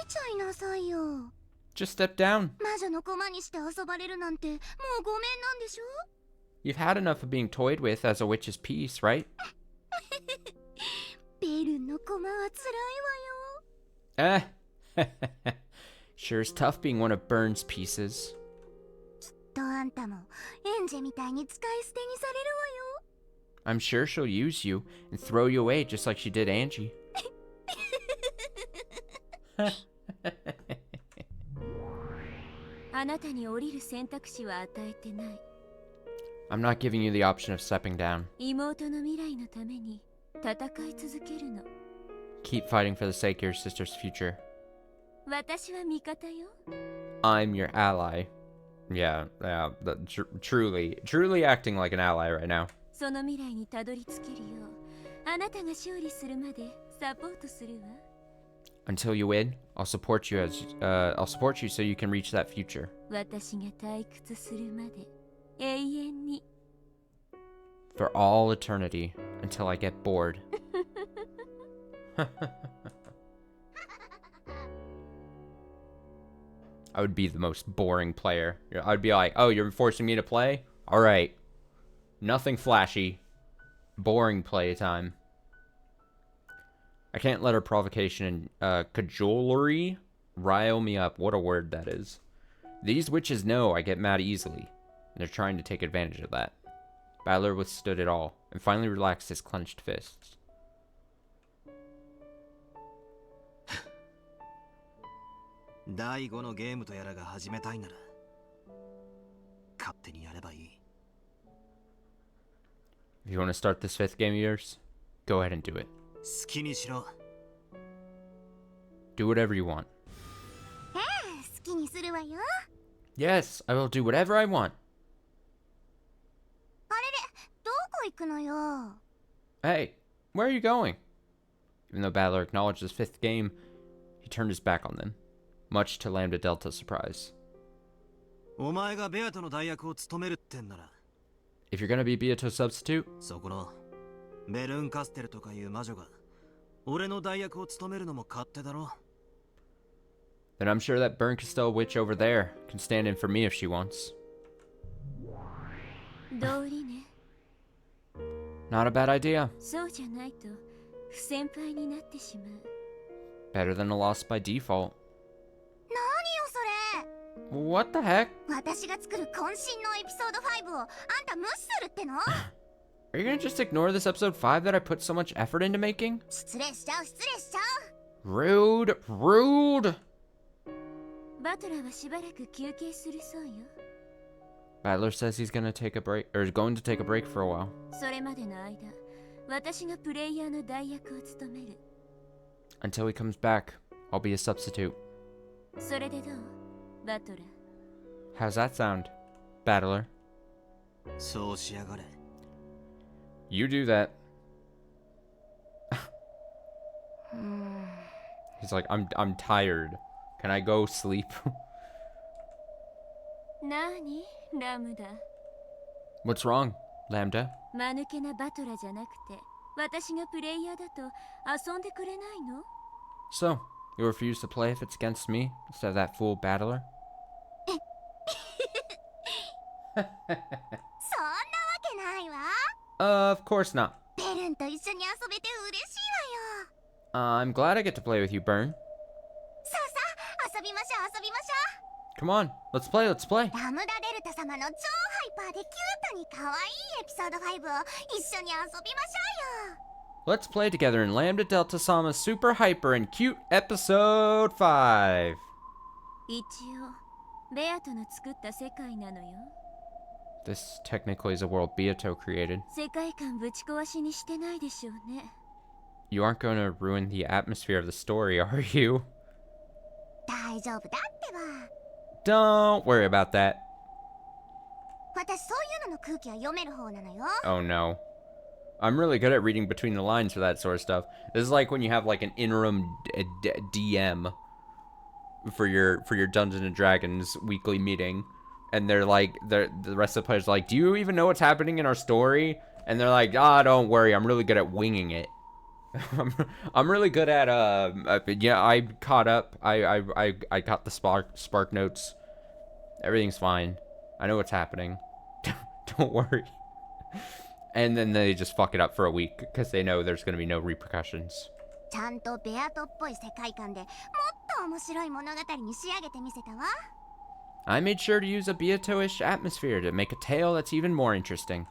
ちゃいなさいよ。 Just step down. 魔女の駒にして遊ばれるなんてもうごめんなんでしょ You've had enough of being toyed with as a witch's piece, right? ベルンの駒は辛いわよ。 Sure is tough being one of Burn's pieces. とあんたもエンジェみたいに使い捨てにされるわよ。 I'm sure she'll use you and throw you away just like she did Angie. あなたに降りる選択肢は与えてない。 I'm not giving you the option of stepping down. 妹の未来のために戦い続けるの。 Keep fighting for the sake of your sister's future. 私は味方よ。 I'm your ally. Yeah, truly acting like an ally right now. その未来にたどり着けるよう、あなたが勝利するまでサポートするわ。 Until you win, I'll support you so you can reach that future. 私が退屈するまで永遠に。 For all eternity, until I get bored. I would be the most boring player. I'd be like, oh, you're forcing me to play? Alright. Nothing flashy. Boring playtime. I can't let her provocation and cajolery rile me up. What a word that is. These witches know I get mad easily, and they're trying to take advantage of that. Battler withstood it all, and finally relaxed his clenched fists. 第5のゲームとやらが始めたいなら勝手にやればいい。You want to start this 5th game of yours? Go ahead and do it. 好きにしろ。 Do whatever you want. 好きにするわよ。 Yes, I will do whatever I want. あれれ、どこ行くのよ。 Hey, where are you going? Even though Battler acknowledged his 5th game, he turned his back on them, much to Lambda Delta's surprise. お前がベアとの代役を務めるってんなら、 If you're gonna be Beato's substitute, そこのベルンカステルとかいう魔女が俺の代役を務めるのも勝手だろ。 then I'm sure that Bernkastel witch over there can stand in for me if she wants. 道理ね。 Not a bad idea. そうじゃないと不先輩になってしまう。 Better than a loss by default. 何よそれ。 What the heck? 私が作る渾身のエピソード5をあんた無視するっての？ Are you gonna just ignore this episode 5 that I put so much effort into making? 失礼しちゃう失礼しちゃう。 Rude, rude! バトラーはしばらく休憩するそうよ。 Battler says he's gonna take a break, or is going to take a break for a while. それまでの間、私がプレイヤーの代役を務める。 Until he comes back, I'll be a substitute. それでどうバトラー。 How's that sound, Battler? そうしやがれ。 You do that. He's like, I'm tired. Can I go sleep? なにラムダ。 What's wrong, Lambda? 間抜けなバトラーじゃなくて、私がプレイヤーだと遊んでくれないの？ So, you refuse to play if it's against me instead of that fool Battler? そんなわけないわ。 Of course not. ベルンと一緒に遊べて嬉しいわよ。 I'm glad I get to play with you, Bern. さあさあ遊びましょう遊びましょ Come on, let's play, let's play. う。ラムダデルタ様の超ハイパーでキュートに可愛いエピソード5を一緒に遊びましょうよ。 Let's play together in Lambda Delta Sama's super hyper and cute episode 5. 一応、ベアトの作った世界なのよ。 This technically is a world Beato created. 世界観ぶち壊しにしてないでしょうね。 You aren't going to ruin the atmosphere of the story, are you? 大丈夫だってば。 Don't worry about that. 私そういうのの空気は読める方なのよ。 Oh no. I'm really good at reading between the lines for that sort of stuff. This is like when you have like an interim DM for your Dungeons and Dragons weekly meeting, and they're like, the rest of the players are like, do you even know what's happening in our story? And they're like, don't worry, I'm really good at winging it. I'm really good at yeah, I caught up. I got the spark notes. Everything's fine. I know what's happening. Don't worry. And then they just fuck it up for a week because they know there's going to be no repercussions. ちゃんとベアトっぽい世界観でもっと面白い物語に仕上げてみせたわ。 I made sure to use a Beato-ish atmosphere to make a tale that's even more interesting.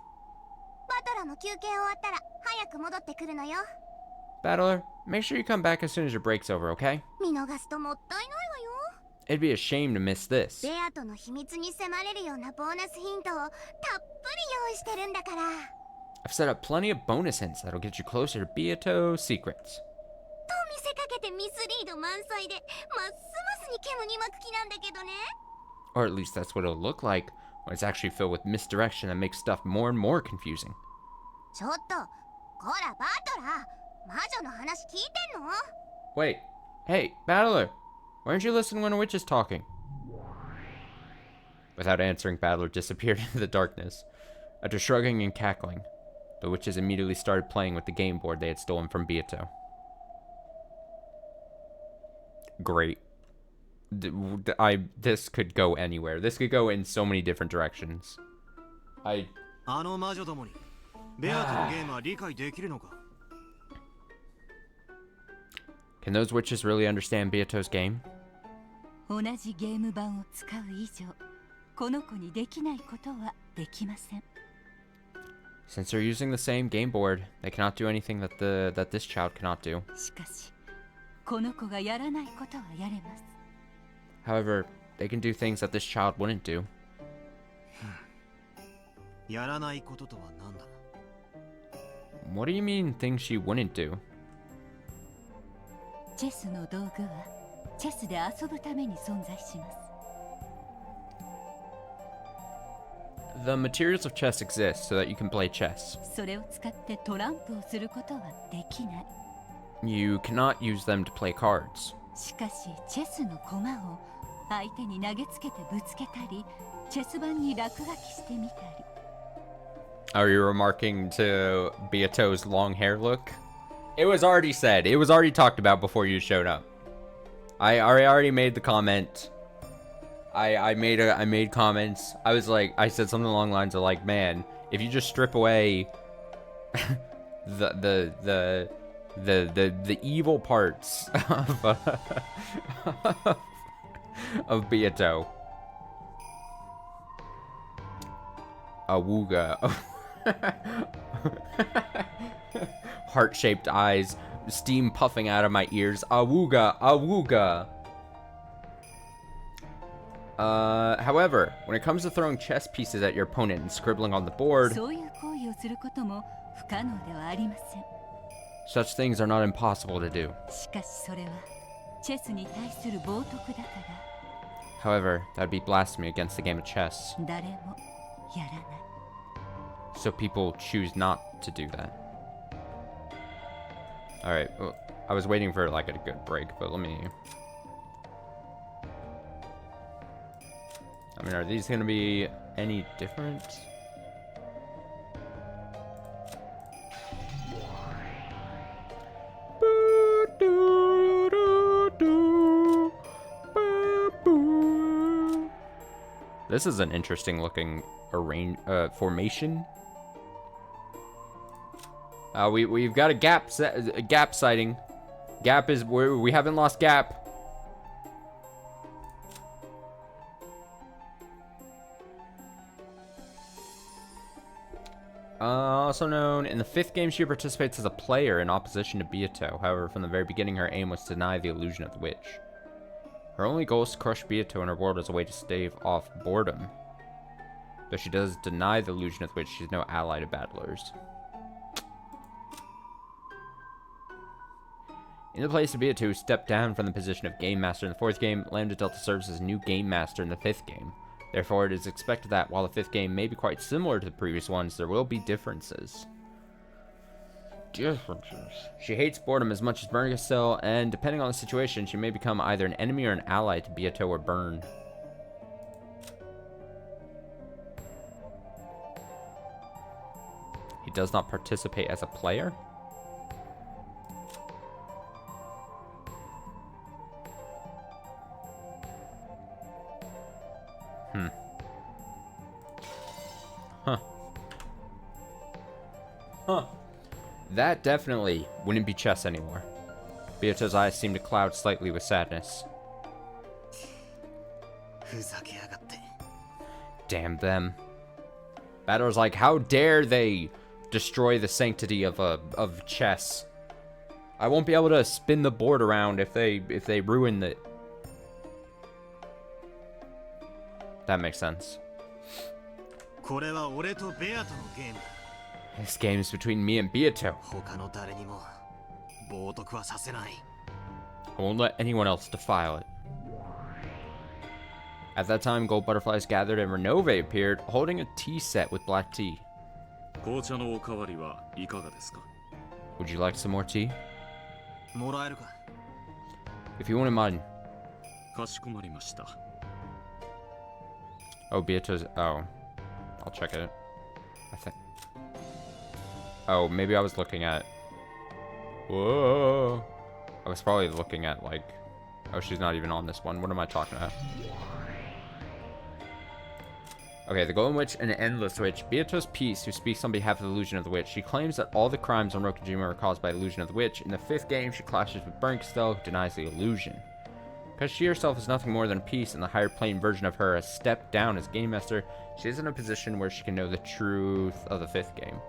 バトラも休憩終わったら早く戻ってくるのよ。 Battler, make sure you come back as soon as your break's over, okay? 見逃すともったいないわよ。 It'd be a shame to miss this. ベアトの秘密に迫れるようなボーナスヒントをたっぷり用意してるんだから。 I've set up plenty of bonus hints that'll get you closer to Beato's secrets. と見せかけてミスリード満載でますますに煙に巻く気なんだけどね。 Or at least that's what it'll look like when it's actually filled with misdirection that makes stuff more and more confusing. ちょっと、こらバトラー、魔女の話聞いてんの？ Wait, hey, Battler, why aren't you listening when a witch is talking? Without answering, Battler disappeared into the darkness. After shrugging and cackling, the witches immediately started playing with the game board they had stolen from Beato. Great. This could go anywhere. This could go in so many different directions. あの魔女どもにベアとのゲームは理解できるのか？ Can those witches really understand Beato's game? 同じゲーム版を使う以上、この子にできないことはできません。 Since they're using the same game board, they cannot do anything that this child cannot do. しかし、この子がやらないことはやれます。 However, they can do things that this child wouldn't do. やらないこととは何だ？ What do you mean things she wouldn't do? チェスの道具はチェスで遊ぶために存在します。 The materials of chess exist so that you can play chess. それを使ってトランプをすることはできない。 You cannot use them to play cards. しかしチェスの駒を相手に投げつけてぶつけたり、チェス盤に落書きしてみたり。 Are you remarking to Beato's long hair look? It was already said. It was already talked about before you showed up. I already made the comment. I made comments. I was like, I said something along the lines of like, man, if you just strip away the evil parts of Beato. Awooga. Heart-shaped eyes, steam puffing out of my ears. Awooga, awooga. However, when it comes to throwing chess pieces at your opponent and scribbling on the board, そういう行為をすることも不可能ではありません。 such things are not impossible to do. しかしそれはチェスに対する冒涜だか However, that would be blasphemy against the game of chess. ら誰もやらない。 So people choose not to do that. Alright, well, I was waiting for like a good break, but let me... I mean, are these gonna be any different? This is an interesting looking formation. We've got a gap sighting. Gap is we haven't lost gap. Also known in the 5th game, she participates as a player in opposition to Beato. However, from the very beginning, her aim was to deny the illusion of the witch. Her only goal is to crush Beato in her world as a way to stave off boredom. Though she does deny the illusion of the witch, she's no ally to battlers. In the place of Beato, who stepped down from the position of Game Master in the 4th game, Lambda Delta serves as new Game Master in the 5th game. Therefore, it is expected that, while the 5th game may be quite similar to the previous ones, there will be differences. She hates boredom as much as Burnigasil, and depending on the situation, she may become either an enemy or an ally to Beato or Burn. He does not participate as a player? Huh. That definitely wouldn't be chess anymore. Beato's eyes seem to cloud slightly with sadness. Damn them. Battler's like, how dare they destroy the sanctity of chess? I won't be able to spin the board around if they ruin it. That makes sense. This game is between me and Beato. I won't let anyone else defile it. At that time, gold butterflies gathered and Renove appeared, holding a tea set with black tea. Would you like some more tea? If you wouldn't mind. Oh, Beato's... Oh. I'll check it. I think... Oh, maybe I was looking at... Whoa! I was probably looking at, like... Oh, she's not even on this one. What am I talking about? Okay, the Golden Witch and the Endless Witch. Beato's Peace, who speaks on behalf of the Illusion of the Witch. She claims that all the crimes on Rokujima were caused by the Illusion of the Witch. In the 5th game, she clashes with Burnkstell, who denies the illusion. Because she herself is nothing more than a piece, and the higher plane version of her has stepped down as Game Master, she is in a position where she can know the truth of the 5th game.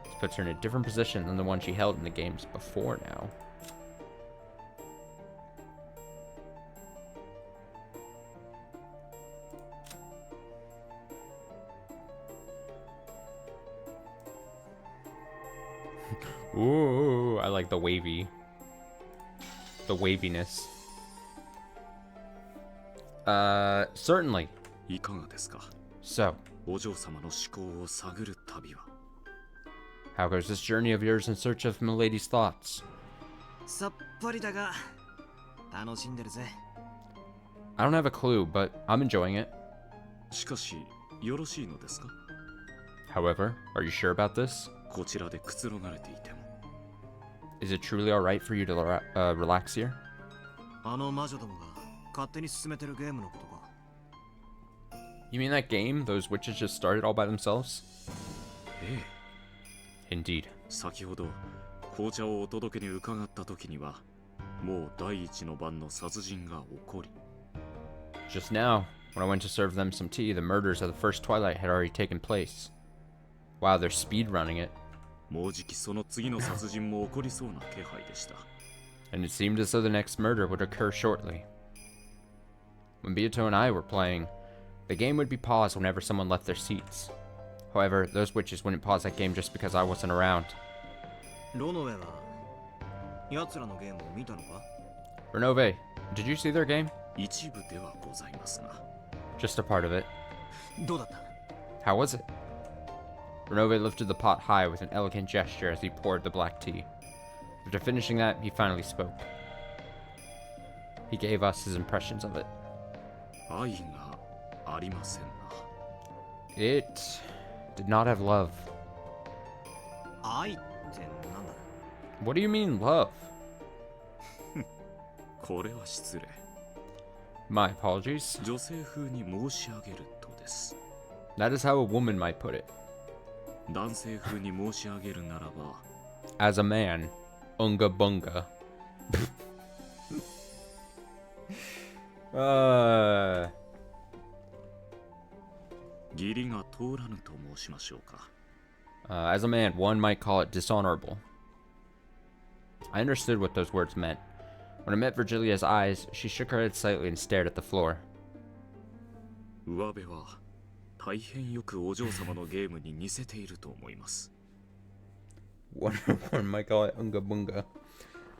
This puts her in a different position than the one she held in the games before now. Ooh, I like the waviness. Certainly. いかがですか So, お嬢様の思考を探る旅は how goes this journey of yours in search of Milady's thoughts? さっぱりだが楽しんでるぜ I don't have a clue, but I'm enjoying it. しかしよろしいのですか However, are you sure about this? こちらでくつろがれていても Is it truly alright for you to relax here? あの魔女どもが勝手に進めてるゲームのことか You mean that game those witches just started all by themselves? ええ Indeed. 先ほど紅茶をお届けに伺った時にはもう第一の番の殺人が起こり Just now, when I went to serve them some tea, the murders of the first twilight had already taken place. Wow, they're speedrunning it. もうじきその次の殺人も起こりそうな気配でした And it seemed as though the next murder would occur shortly. When Beato and I were playing, the game would be paused whenever someone left their seats. However, those witches wouldn't pause that game just because I wasn't around. ロノウェは奴らのゲームを見たのか Renove, did you see their game? 一部ではございますが Just a part of it. どうだった How was it? Renove lifted the pot high with an elegant gesture as he poured the black tea. After finishing that, he finally spoke. He gave us his impressions of it. 愛がありませんな It did not have love. 愛ってなんだ What do you mean, love? これは失礼 My apologies. 女性風に申し上げるとです That is how a woman might put it. 男性風に申し上げるならば As a man, unga bunga. uh, 義理が通らぬと申しましょうか as a man, one might call it dishonorable. I understood what those words meant. When I met Virgilia's eyes, she shook her head slightly and stared at the floor. 上辺は大変よくお嬢様のゲームに似せていると思います One might call it unga bunga.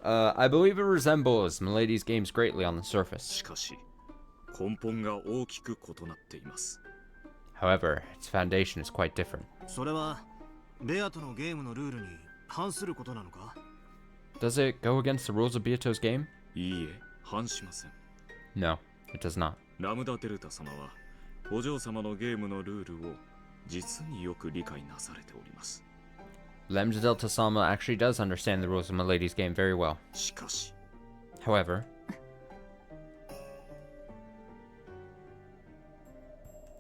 I believe it resembles Milady's games greatly on the surface. しかし根本が大きく異なっています However, its foundation is quite different. それはベアとのゲームのルールに反することなのか Does it go against the rules of Beato's game? いいえ反しません No, it does not. ラムダデルタ様はお嬢様のゲームのルールを実によく理解なされております Lem's Delta Sama actually does understand the rules of Milady's game very well. しかし However,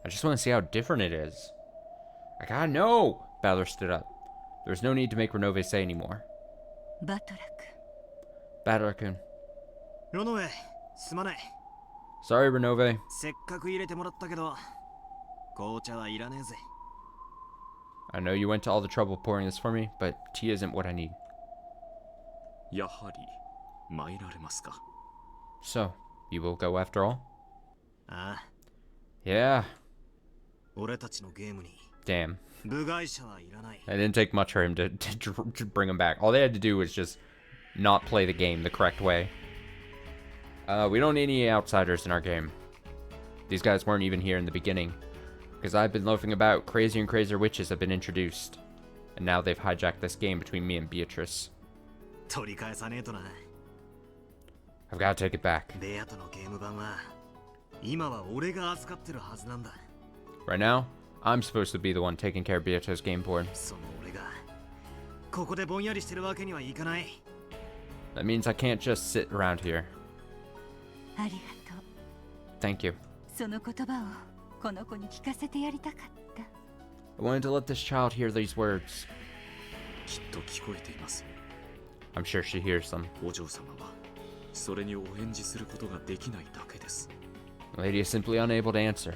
I just want to see how different it is. I gotta know! Balor stood up. There was no need to make Renove say anymore. バトラク Balor-kun. ロノウェすまない Sorry, Renove. せっかく入れてもらったけど紅茶はいらねえぜ I know you went to all the trouble pouring this for me, but tea isn't what I need. やはり参られますか So, you will go after all? ああ Yeah. 俺たちのゲームに Damn. 部外者はいらない It didn't take much for him to bring him back. All they had to do was just not play the game the correct way. We don't need any outsiders in our game. These guys weren't even here in the beginning. Because I've been loafing about, crazier and crazier witches have been introduced. And now they've hijacked this game between me and Beatrice. 取り返さねえとな I've got to take it back. ベアとのゲーム版は今は俺が預かってるはずなんだ Right now, I'm supposed to be the one taking care of Beatrice's game board. その俺がここでぼんやりしてるわけにはいかない That means I can't just sit around here. ありがとう Thank you. その言葉をこの子に聞かせてやりたかった I wanted to let this child hear these words. きっと聞こえています I'm sure she hears them. お嬢様はそれにお返事することができないだけです The lady is simply unable to answer.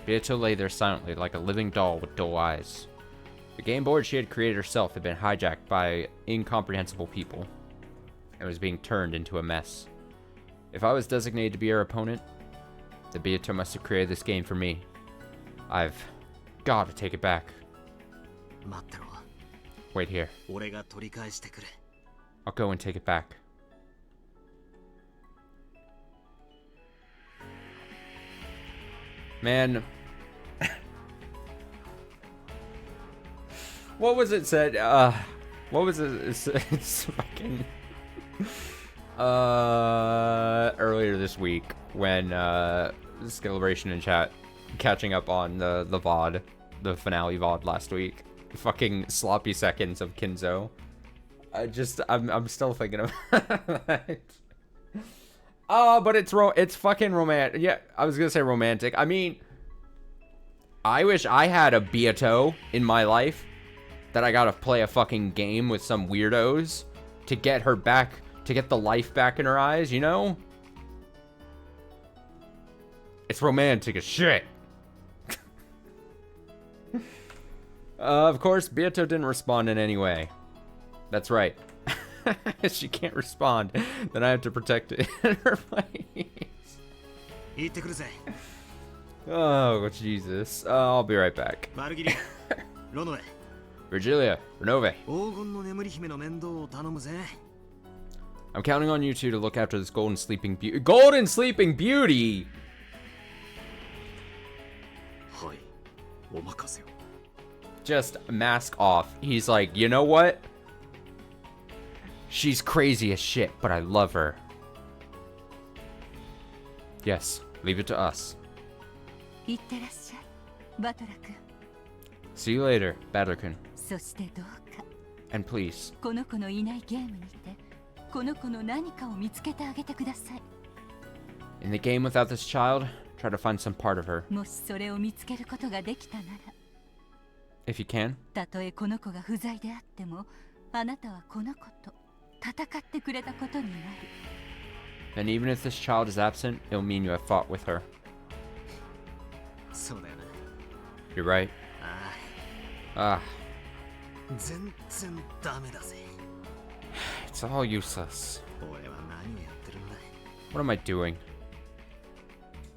Beato lay there silently like a living doll with dull eyes. The game board she had created herself had been hijacked by incomprehensible people and was being turned into a mess. If I was designated to be her opponent, then Beato must have created this game for me. I've got to take it back. 待ってろ。 Wait here. 俺が取り返してくれ。 I'll go and take it back. Man. What was it said? What was it? It's fucking... earlier this week when, Skillabration in chat catching up on the VOD, the finale VOD last week. Fucking sloppy seconds of Kinzo. I'm still thinking of that. Oh, but it's fucking romantic. Yeah, I was gonna say romantic. I mean, I wish I had a Beato in my life that I gotta play a fucking game with some weirdos to get her back, to get the life back in her eyes, you know? It's romantic as shit. Of course, Beato didn't respond in any way. That's right. She can't respond. Then I have to protect it in her place. 行ってくるぜ。 Oh, Jesus. I'll be right back. マルギリア、ロノエ、 Virgilia, Renove. 黄金の眠り姫の面倒を頼むぜ。 I'm counting on you two to look after this golden sleeping beauty. Golden sleeping beauty! はい、お任せを。 Just mask off. He's like, you know what? She's crazy as shit, but I love her. Yes, leave it to us. いってらっしゃいバトラ君。 See you later, Badler-kun. そしてどうか And please, この子のいないゲームにてこの子の何かを見つけてあげてください。 in the game without this child, try to find some part of her. もしそれを見つけることができたなら、 If you can. たとえこの子が不在であっても、あなたはこの子と戦ってくれたことになる。 And even if this child is absent, it'll mean you have fought with her. そうだよな。 You're right. あ Ah, あ、全然ダメだぜ。 it's all useless. 俺は何をやってるんだ。 What am I doing?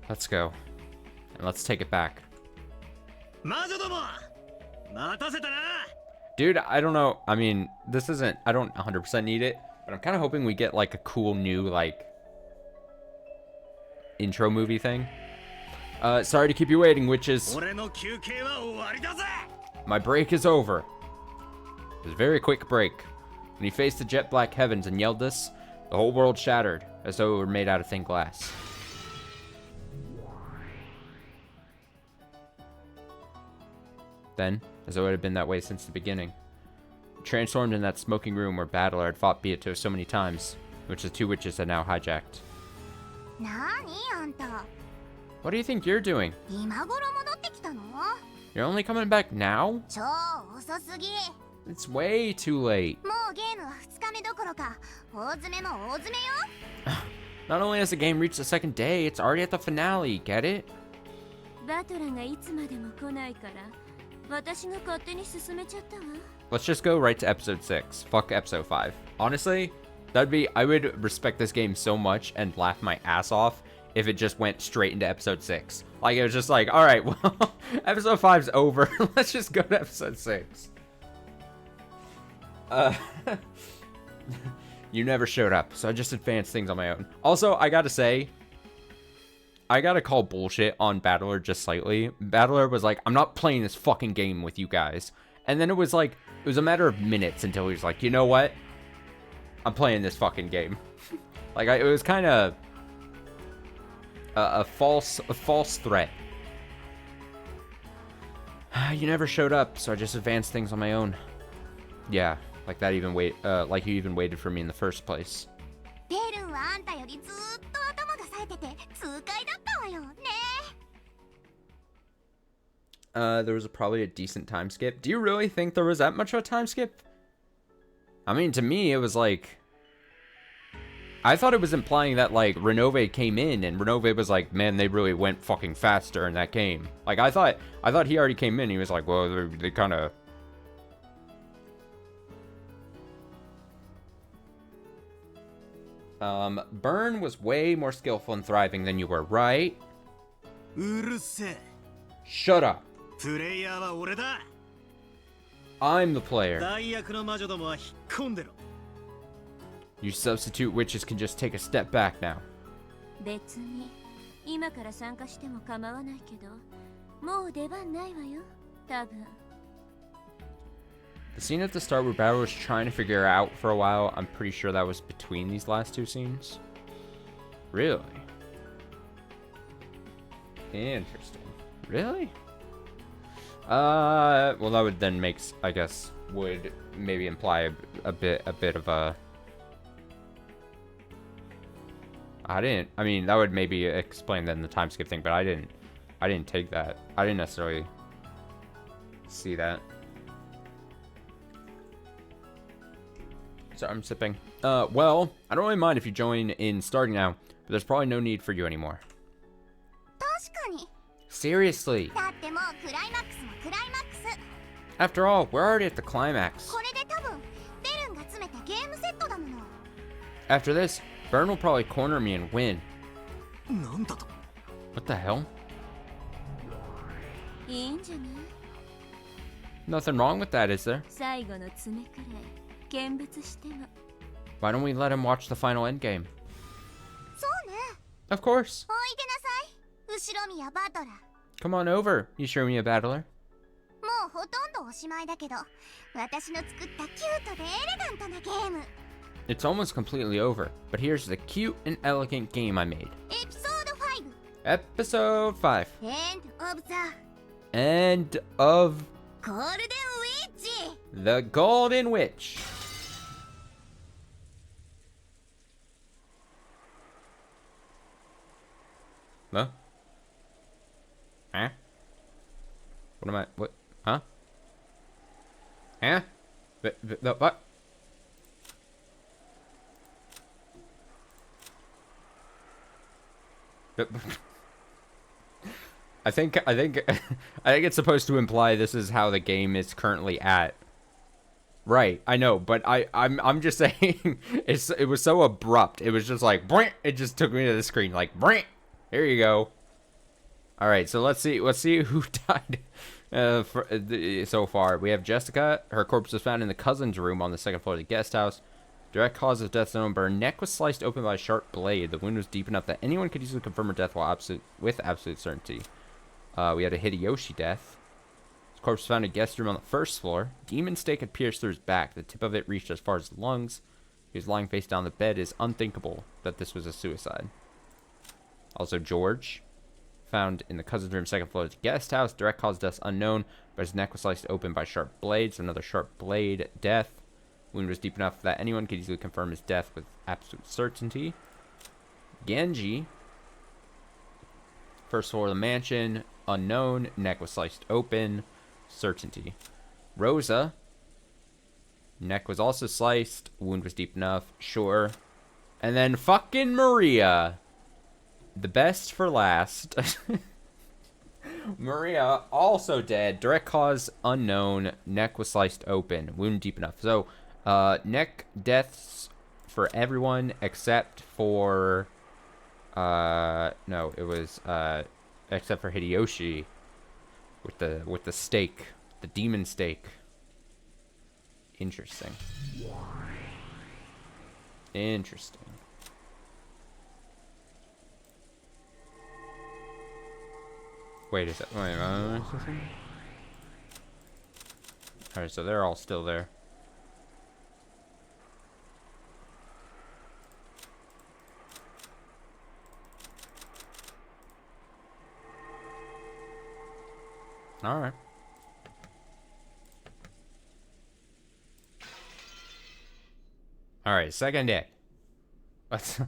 Let's go. And let's take it back. 魔女ども、待たせたな。 Dude, I don't know. I mean, this isn't... I don't 100% need it. But I'm kind of hoping we get, like, a cool new, like... intro movie thing. Sorry to keep you waiting, witches. 俺の休憩は終わりだぜ。 My break is over. It was a very quick break. When he faced the jet black heavens and yelled this, the whole world shattered, as though it were made out of thin glass. Then, as though it had been that way since the beginning, he transformed in that smoking room where Battler had fought Beato so many times, which the two witches had now hijacked. なにあんた What do you think you're doing? 今頃戻ってきたの You're only coming back now? 超遅すぎ It's way too late. もうゲームは2日目どころか大詰めも大詰めよ Not only has the game reached the second day, it's already at the finale, get it? バトラがいつまでも来ないから私が勝手に進めちゃったわ。 Let's just go right to episode 6. Fuck episode 5. Honestly, I would respect this game so much and laugh my ass off if it just went straight into episode 6. Like, it was just like, alright, well, episode 5's over. Let's just go to episode 6. You never showed up, so I just advanced things on my own. Also, I gotta say, I gotta call bullshit on Battler just slightly. Battler was like, I'm not playing this fucking game with you guys. And then it was like, it was a matter of minutes until he was like, you know what? I'm playing this fucking game. Like, it was kind of a false threat. You never showed up, so I just advanced things on my own. Yeah, like that even like you even waited for me in the first place. ベルンはあんたよりずーっと頭が冴えてて痛快だったわよね There was probably a decent time skip. Do you really think there was that much of a time skip? I mean, to me, it was like... I thought it was implying that, like, Renove came in, and Renove was like, man, they really went fucking faster in that game. Like, I thought he already came in. He was like, well, they kind of... Burn was way more skillful and thriving than you were, right? うるせえ。 Shut up. プレイヤーは俺だ。I'm the player. 代役の魔女どもは引っ込んでろ。 You substitute witches can just take a step back now. 別に今から参加しても構わないけど、もう出番ないわよ、多分。 The scene at the start where Battle was trying to figure out for a while, I'm pretty sure that was between these last two scenes. Really? Interesting. Really? Well, that would then make, I guess, would maybe imply a bit of a. I mean, that would maybe explain then the time skip thing, but I didn't take that. I didn't necessarily see that. So I'm sipping. Well, I don't really mind if you join in starting now, but there's probably no need for you anymore. 確かに。 Seriously. だってもうクライマックスもクライマックス。 After all, we're already at the climax. これで多分ベルンが詰めたゲームセットだもの。 After this, Byrne will probably corner me and win. なんだと。 What the hell? いいんじゃない？ Nothing wrong with that, is there? 最後の詰めくらい見物しても。 Why don't we let him watch the final endgame? そうね。 Of course. おいでなさい。後ろ宮バトラー。 Come on over, you show me a battler. もうほとんどおしまいだけど、私の作ったキュートでエレガントなゲーム。 It's almost completely over, but here's the cute and elegant game I made. エピソード5。 Episode 5. End of the End of Golden Witch. the Golden Witch. Huh? Huh? What am I? What? Huh? Huh? What? I think it's supposed to imply this is how the game is currently at. Right, I know, but I'm just saying it was so abrupt. It was just like brink, it just took me to the screen like brink. Here you go. All right, so let's see who died so far. We have Jessica. Her corpse was found in the cousin's room on the second floor of the guest house. Direct cause of death known, but her neck was sliced open by a sharp blade. The wound was deep enough that anyone could easily confirm her death with absolute certainty. We had a Hideyoshi death. His corpse was found in a guest room on the first floor. Demon stake had pierced through his back. The tip of it reached as far as the lungs. He was lying face down on the bed. It is unthinkable that this was a suicide. Also, George, found in the cousin's room, second floor of the guest house. Direct cause of death unknown, but his neck was sliced open by sharp blades. Another sharp blade death. Wound was deep enough that anyone could easily confirm his death with absolute certainty. Genji, first floor of the mansion, unknown, neck was sliced open, certainty. Rosa, neck was also sliced, wound was deep enough, sure. And then fucking Maria, the best for last. Maria, also dead, direct cause unknown, neck was sliced open, wound deep enough. So, neck deaths for everyone except for, no, it was, except for Hideyoshi with the stake, the demon stake. Interesting. Interesting. Wait a sec. Wait, alright, so they're all still there. Alright. Alright, second day. Let's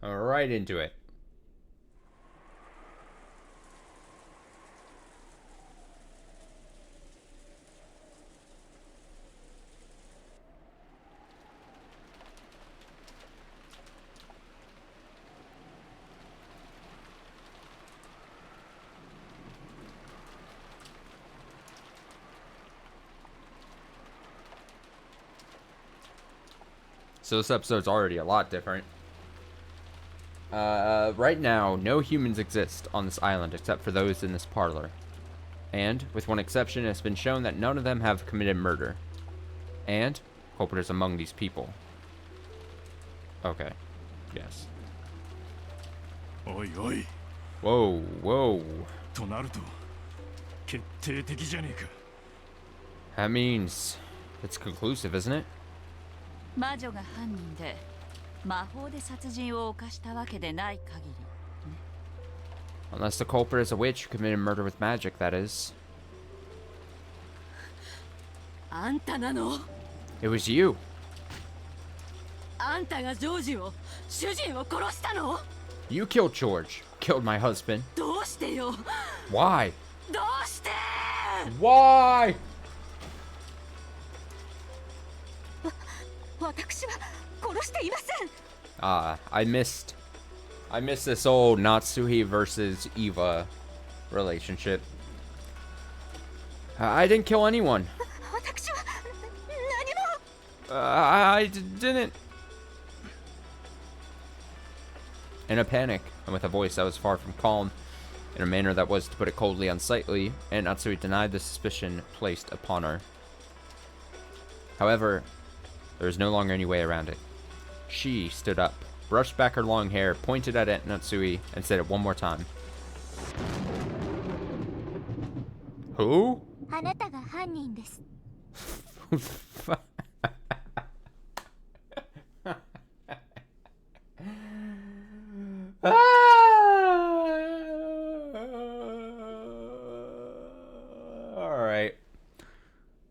right into it. So this episode's already a lot different. Right now, no humans exist on this island except for those in this parlor. And, with one exception, it has been shown that none of them have committed murder. And, culprit is among these people. Okay. Yes. おいおい Whoa, whoa. となると決定的じゃねえか That means it's conclusive, isn't it? 魔女が犯人で魔法で殺人を犯したわけでない限り Unless the culprit is a witch who committed murder with magic, that is. あんたなの It was you. あんたがジョージを主人を殺したの You killed George. Killed my husband. どうしてよ Why? どうして Why? 私は殺していません I missed this old Natsuhi versus Eva relationship. I didn't kill anyone. 私は何も I didn't. In a panic, and with a voice that was far from calm, in a manner that was, to put it coldly, unsightly, Aunt Natsui denied the suspicion placed upon her. However, there was no longer any way around it. She stood up, brushed back her long hair, pointed at Aunt Natsui, and said it one more time. Who? あなたが犯人です。 Alright.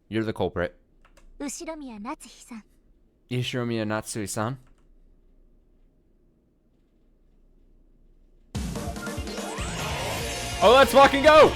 You're the culprit. 後宮夏日さん。 Yoshiromiya Natsui-san. Oh, let's fucking go!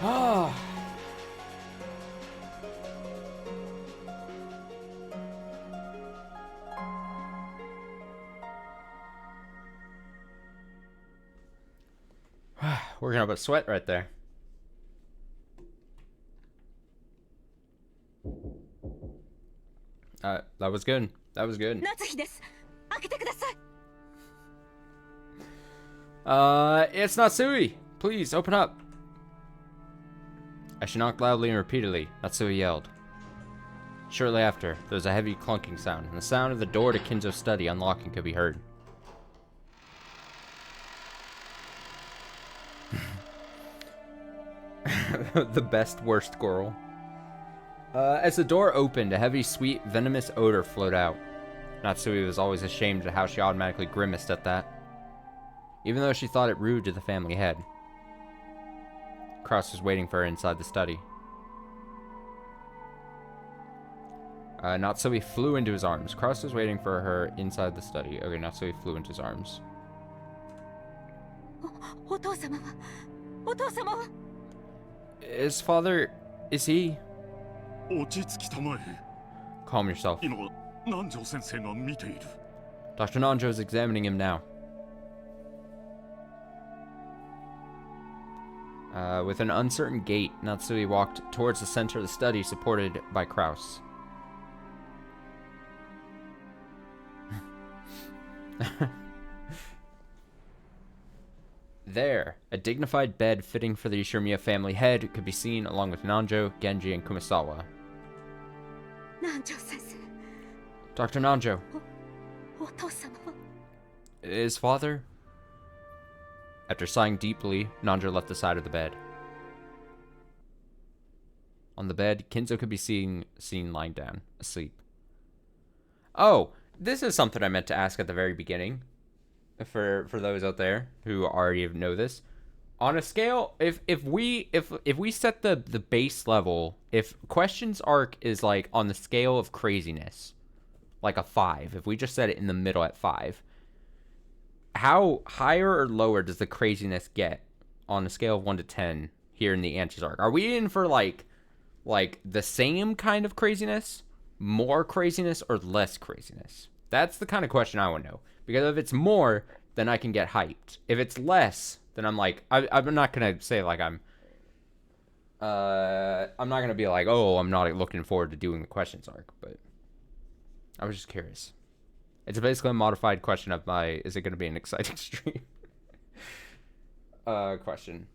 Ah. Working up a sweat right there. That was good. That was good. 夏日です開けてください It's Natsui. Please open up. As she knocked loudly and repeatedly, Natsui yelled. Shortly after, there was a heavy clunking sound, and the sound of the door to Kinzo's study unlocking could be heard. The best worst girl. As the door opened, a heavy, sweet, venomous odor flowed out. Natsui was always ashamed at how she automatically grimaced at that, even though she thought it rude to the family head. Cross was waiting for her inside the study. Natsui flew into his arms. Cross was waiting for her inside the study. Okay, Natsui flew into his arms. お父様はお父様は His father, is he? 落ち着きたまえ Calm calm yourself. 今南條先生が見ている。 Dr. Nanjo is examining him now. With an uncertain gait, Natsui walked towards the center of the study, supported by Kraus. There, a dignified bed fitting for the Ishimiya family head could be seen along with Nanjo, Genji, and Kumasawa. 南條先生、 Dr. Nanjo, お父様は his father? After sighing deeply, Nanjo left the side of the bed. On the bed, Kinzo could be seen lying down, asleep. Oh, this is something I meant to ask at the very beginning. For those out there who already know this. On a scale, if we set the base level, if questions arc is like on the scale of craziness, like a 5, if we just set it in the middle at 5, how higher or lower does the craziness get on a scale of 1 to 10 here in the Answers arc? Are we in for like the same kind of craziness, more craziness, or less craziness? That's the kind of question I want to know. Because if it's more, then I can get hyped. If it's less, then I'm like, I'm not gonna say like I'm not gonna be like, oh, I'm not looking forward to doing the questions arc, but I was just curious. It's basically a modified question of my, is it gonna be an exciting stream? Question.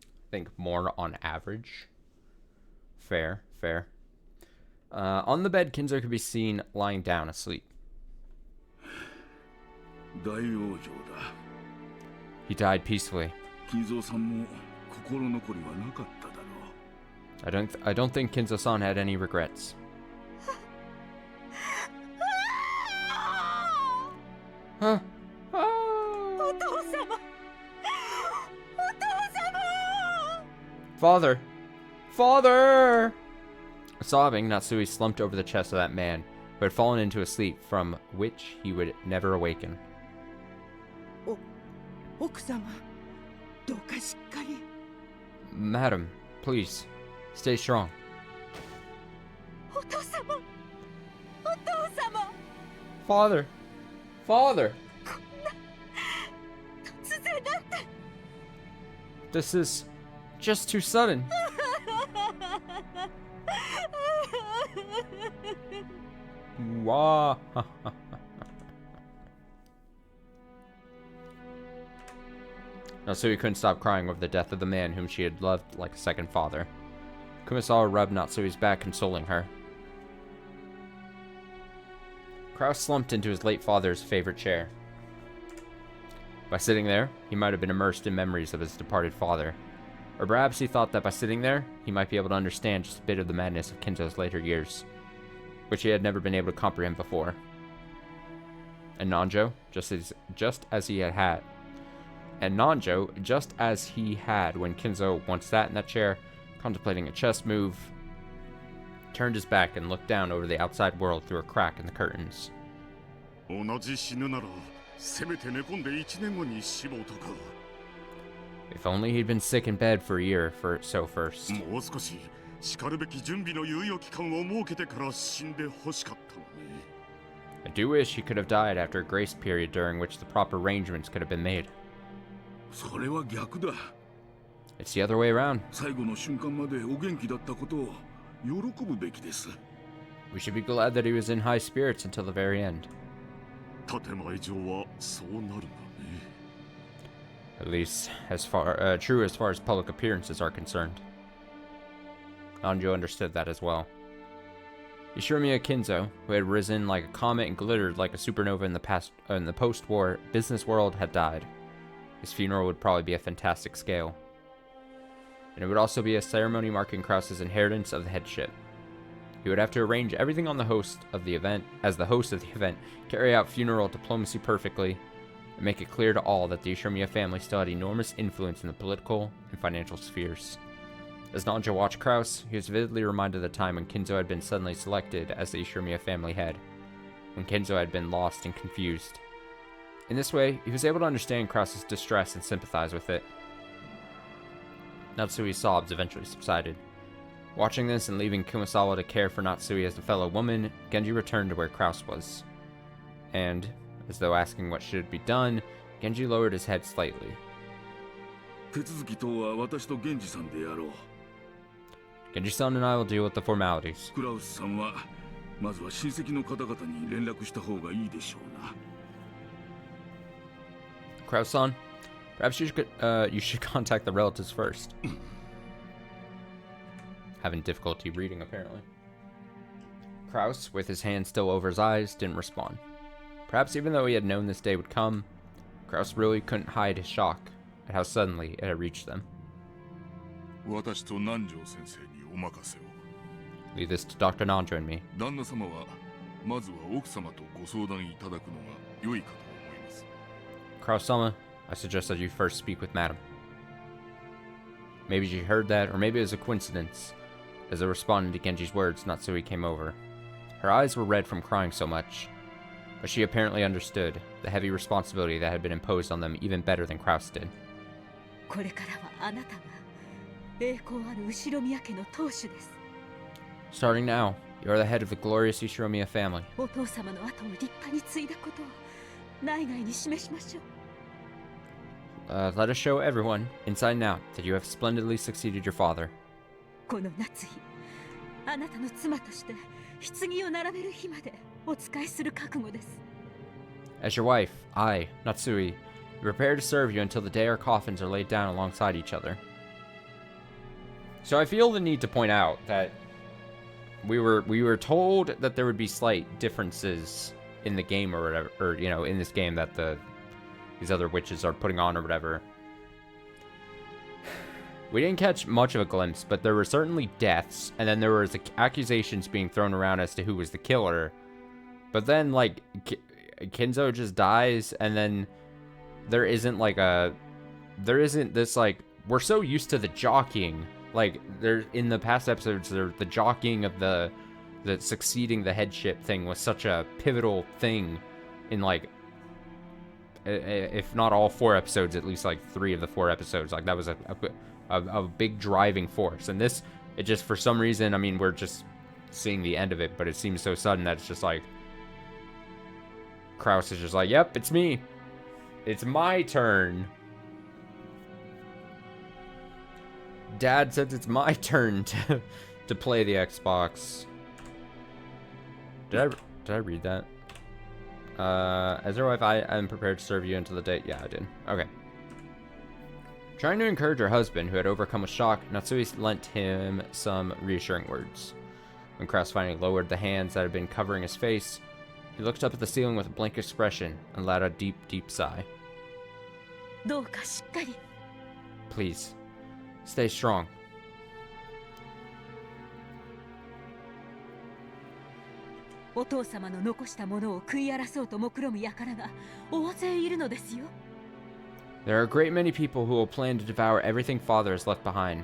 I think more on average. Fair. On the bed, Kinzo could be seen lying down asleep. He died peacefully. I don't think Kinzo-san had any regrets. Huh? お父様、 Father! Father! Sobbing, Natsui slumped over the chest of that man, who had fallen into a sleep from which he would never awaken. 奥様、どうかしっかり。 Madam, please, stay strong. お父様、お父様、 Father! Father! 突然だって。 This is just too sudden. Wah. Natsui couldn't stop crying over the death of the man whom she had loved like a second father. Kumasawa rubbed Natsui's back, consoling her. Kraus slumped into his late father's favorite chair. By sitting there, he might have been immersed in memories of his departed father. Or perhaps he thought that by sitting there, he might be able to understand just a bit of the madness of Kinzo's later years, which he had never been able to comprehend before. And Nanjo, just as he had when Kinzo once sat in that chair, contemplating a chess move, turned his back and looked down over the outside world through a crack in the curtains. 同じ死ぬならせめて寝込んで1年後に死亡とか。 If only he'd been sick in bed for a year first. もう少ししかるべき準備の猶予期間を設けてから死んで欲しかったのに。 I do wish he could have died after a grace period during which the proper arrangements could have been made. それは逆だ。 It's the other way around. 最後の瞬間までお元気だったことを喜ぶべきです。 We should be glad that he was in high spirits until the very end. 建前上はそうなるがね。 At least, true as far as public appearances are concerned. Nanjo understood that as well. Ishimiya Kinzo, who had risen like a comet and glittered like a supernova in the post-war business world, had died. His funeral would probably be a fantastic scale. And it would also be a ceremony marking Kraus's inheritance of the headship. He would have to arrange everything on the host of the event, carry out funeral diplomacy perfectly, and make it clear to all that the Ishimiya family still had enormous influence in the political and financial spheres. As Nanjo watched Kraus, he was vividly reminded of the time when Kinzo had been suddenly selected as the Ishimiya family head, when Kinzo had been lost and confused. In this way, he was able to understand Kraus's distress and sympathize with it. Natsui's sobs eventually subsided. Watching this and leaving Kumasawa to care for Natsui as a fellow woman, Genji returned to where Kraus was. And, as though asking what should be done, Genji lowered his head slightly. 手続き等は私と源氏さんでやろう。 Genji-san and I will deal with the formalities. クラウスさんはまずは親戚の方々に連絡した方がいいでしょうな。 Kraus-san, perhaps you should contact the relatives first. Having difficulty reading, apparently. Kraus, with his hand still over his eyes, didn't respond. Perhaps even though he had known this day would come, Kraus really couldn't hide his shock at how suddenly it had reached them. 私と南條先生にお任せを。 Leave this to Dr. Nanjo and me. 旦那様はまずは奥様とご相談いただくのが良いかと思います。 Kraus-sama, I suggest that you first speak with Madam. Maybe she heard that, or maybe it was a coincidence. As I responded to Genji's words, Natsui came over. Her eyes were red from crying so much, but she apparently understood the heavy responsibility that had been imposed on them even better than Kraus did. これからはあなたが栄光ある後宮家の当主です。 Starting now, you are the head of the glorious Ishiromiya family. お父様の後を立派に継いだことを内外に示しましょう。Let us show everyone, inside and out, that you have splendidly succeeded your father. この夏日、あなたの妻として棺を並べる日までお仕えする覚悟です。 As your wife, I, Natsui, prepare to serve you until the day our coffins are laid down alongside each other. So I feel the need to point out that we were told that there would be slight differences in the game or whatever, or you know, in this game that these other witches are putting on or whatever. We didn't catch much of a glimpse, but there were certainly deaths, and then there was accusations being thrown around as to who was the killer. But then, like, Kinzo just dies, and then there isn't this, like, we're so used to the jockeying. Like, there in the past episodes, the jockeying of the succeeding the headship thing was such a pivotal thing in, like, if not all 4 episodes, at least, like, 3 of the 4 episodes. Like, that was a big driving force. And this, it just, for some reason, I mean, we're just seeing the end of it, but it seems so sudden that it's just like, Kraus is just like, yep, it's me. It's my turn. Dad says it's my turn to play the Xbox. Did I read that? As your wife, I am prepared to serve you until the day. Yeah, I did. Okay. Trying to encourage her husband, who had overcome a shock, Natsui lent him some reassuring words. When Kraus finally lowered the hands that had been covering his face, he looked up at the ceiling with a blank expression and let out a deep, deep sigh. どうかしっかり。 Please, stay strong. お父様の残したものを食い荒らそうと目論む輩が大勢いるのですよ。 There are a great many people who will plan to devour everything father has left behind.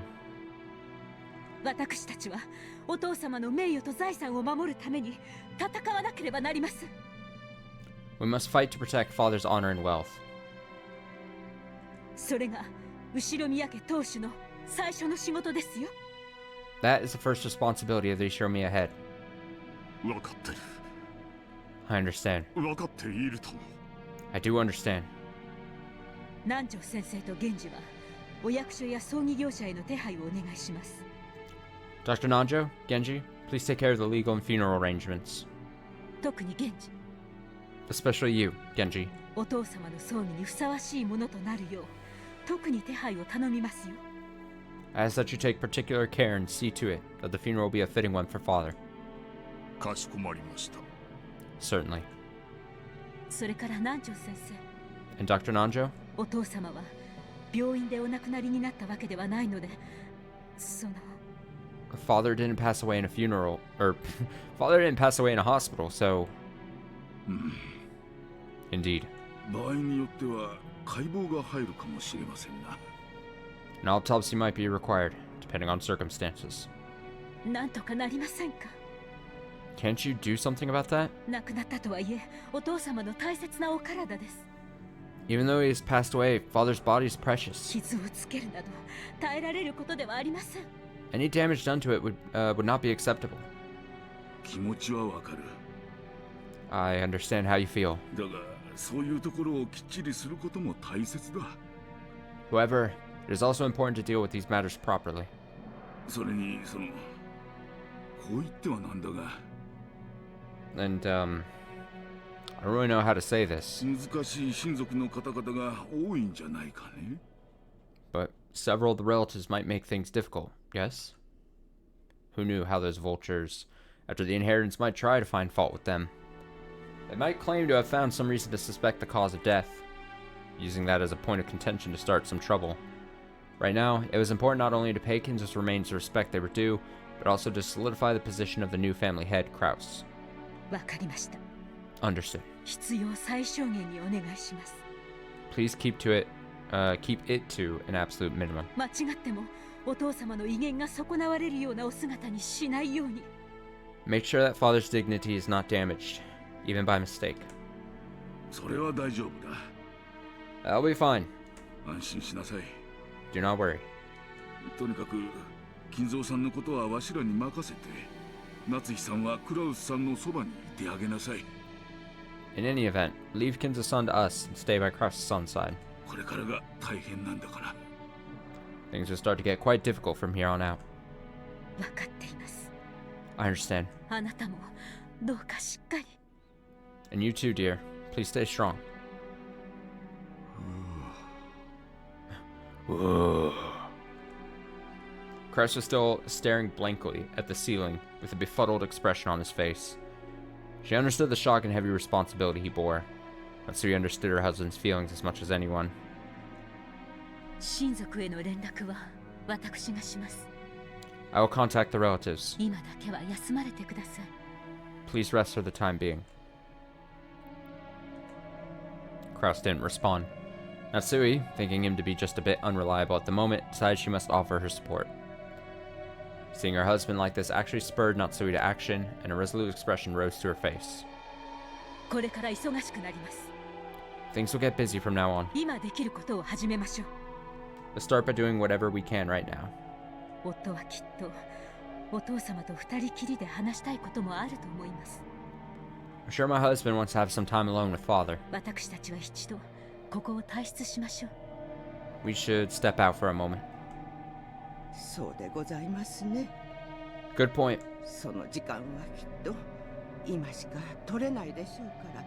私たちはお父様の名誉と財産を守るために戦わなければなります。 We must fight to protect father's honor and wealth. それが後宮家当主の最初の仕事ですよ。 That is the first responsibility of the Ishiromiya head. 分かってる。 I understand. 分かっているとも。 I do understand. 南條先生と源氏はお役所や葬儀業者への手配をお願いします。 Dr. Nanjo, Genji, please take care of the legal and funeral arrangements. 特に源氏、 Especially you, Genji. お父様の葬儀にふさわしいものとなるよう特に手配を頼みますよ。 I ask that you take particular care and see to it that the funeral will be a fitting one for father. かしこまりました。 Certainly. それから南條先生、 And Dr. Nanjo? お父様は病院でお亡くなりになったわけではないので、その Father didn't pass away in a funeral, or father didn't pass away in a hospital, so... Indeed. 場合によっては解剖が入るかもしれませんな。An autopsy might be required, depending on circumstances. なんとかなりませんか。 Can't you do something about that? 亡くなったとはいえ、お父様の大切なお体です。 Even though he has passed away, father's body is precious. 傷をつけるなど耐えられることではありません。Any damage done to it would not be acceptable. 気持ちはわかる。 I understand how you feel. だが、そういうところをきっちりすることも大切だ。 However, it is also important to deal with these matters properly. それに、こう言ってはなんだが。 And, I don't really know how to say this, 難しい親族の方々が多いんじゃないかね。 but several of the relatives might make things difficult, yes? Who knew how those vultures, after the inheritance, might try to find fault with them? They might claim to have found some reason to suspect the cause of death, using that as a point of contention to start some trouble. Right now, it was important not only to pay Kinzo's remains the respect they were due, but also to solidify the position of the new family head, Kraus. わかりました。 Understood. 必要最小限にお願いします。 Please keep it to an absolute minimum. 間違ってもお父様の威厳が損なわれるようなお姿にしないように。 Make sure that father's dignity is not damaged, even by mistake. それは大丈夫だ。 I'll be fine. 安心しなさい。 Do not worry. とにかく、金蔵さんのことはわしらに任せて、夏日さんはクラウスさんのそばにいてあげなさい。 In any event, leave Kinzo-san to us and stay by Kraus-san's side. これからが大変なんだから。 Things will start to get quite difficult from here on out. わかっています。 I understand. あなたもどうかしっかり。 And you too, dear. Please stay strong. Kraus was still staring blankly at the ceiling with a befuddled expression on his face. She understood the shock and heavy responsibility he bore. Matsuri understood her husband's feelings as much as anyone. 親族への連絡は私がします。 I will contact the relatives. 今だけは休まれてください。 Please rest for the time being. Kraus didn't respond. Natsui, thinking him to be just a bit unreliable at the moment, decided she must offer her support. Seeing her husband like this actually spurred Natsui to action, and a resolute expression rose to her face. これから忙しくなります。 Things will get busy from now on. 今できることを始めましょう。 Let's start by doing whatever we can right now. 夫はきっとお父様と二人きりで話したいこともあると思います。 I'm sure my husband wants to have some time alone with father. 私たちは一度ここを退出しましょう。 We should step out for a moment. そうでございますね。 Good point. その時間はきっと今しか取れないでしょうか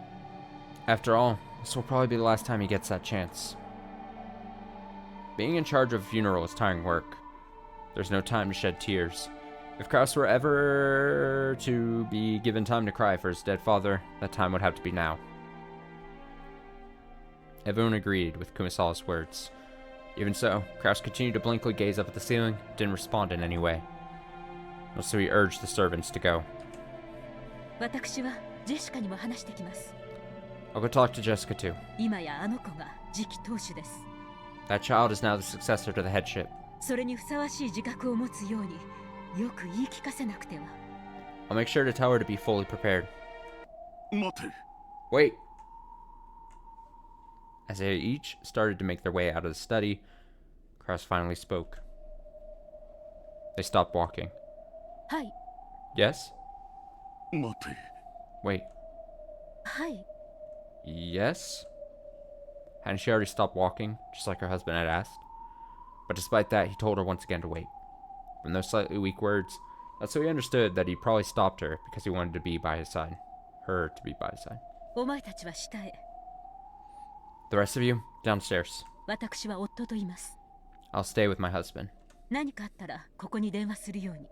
ら。 After all, this will probably be the last time he gets that chance. Being in charge of a funeral is tiring work. There's no time to shed tears. If Kraus were ever to be given time to cry for his dead father, that time would have to be now. Everyone agreed with Kumasawa's words. Even so, Kraus continued to blankly gaze up at the ceiling, didn't respond in any way. So he urged the servants to go. 私はジェシカにも話してきます。 I'll go talk to Jessica too. 今やあの子が次期当主です。 That child is now the successor to the headship. それにふさわしい自覚を持つようによく言い聞かせなくては。 I'll make sure to tell her to be fully prepared. 待て。 Wait! As they each started to make their way out of the study, Kraus finally spoke. They stopped walking. はい。 Yes? 待て。 Wait. はい。 Yes? Hadn't she already stopped walking, just like her husband had asked? But despite that, he told her once again to wait. From those slightly weak words, that's so he understood that he probably stopped her because he wanted to be by his side. Her to be by his side. お前たちは下へ。 The rest of you, downstairs. 私は夫と言います。 I'll stay with my husband. 何かあったらここに電話するように。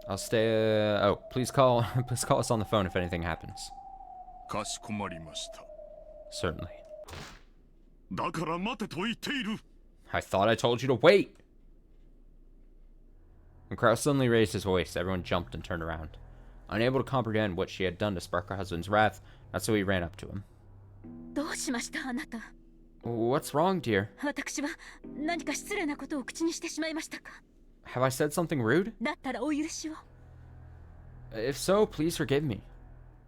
I'll stay, please call us on the phone if anything happens. かしこまりました。 Certainly. だから待てと言っている。 I thought I told you to wait! When Kraus suddenly raised his voice, everyone jumped and turned around. Unable to comprehend what she had done to spark her husband's wrath, Natsui ran up to him. どうしましたあなた。 What's wrong, dear? 私は何か失礼なことを口にしてしまいましたか。 Have I said something rude? だったらお許しを。 If so, please forgive me.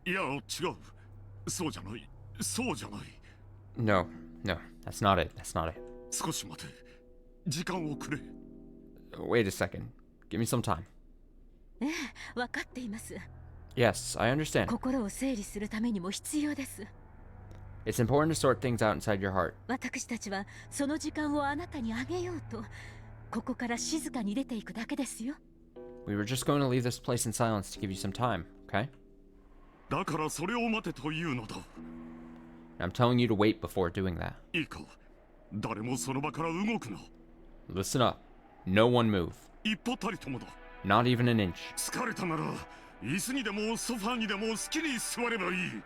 いや、違う。そうじゃない。そうじゃない。No, that's not it. That's not it. 少し待て。時間をくれ。Wait a second. Give me some time. 分かっています。 Yes, I understand. 心を整理するためにも必要です。 It's important to sort things out inside your heart. 私たちはその時間をあなたにあげようと、ここから静かに出ていくだけですよ。 We were just going to leave this place in silence to give you some time, okay? だからそれを待てというのだ。 I'm telling you to wait before doing that. いいか、誰もその場から動くな。 Listen up. No one move. 一歩たりともだ。 Not even an inch. 疲れたなら、椅子にでもソファーにでも好きに座ればいい。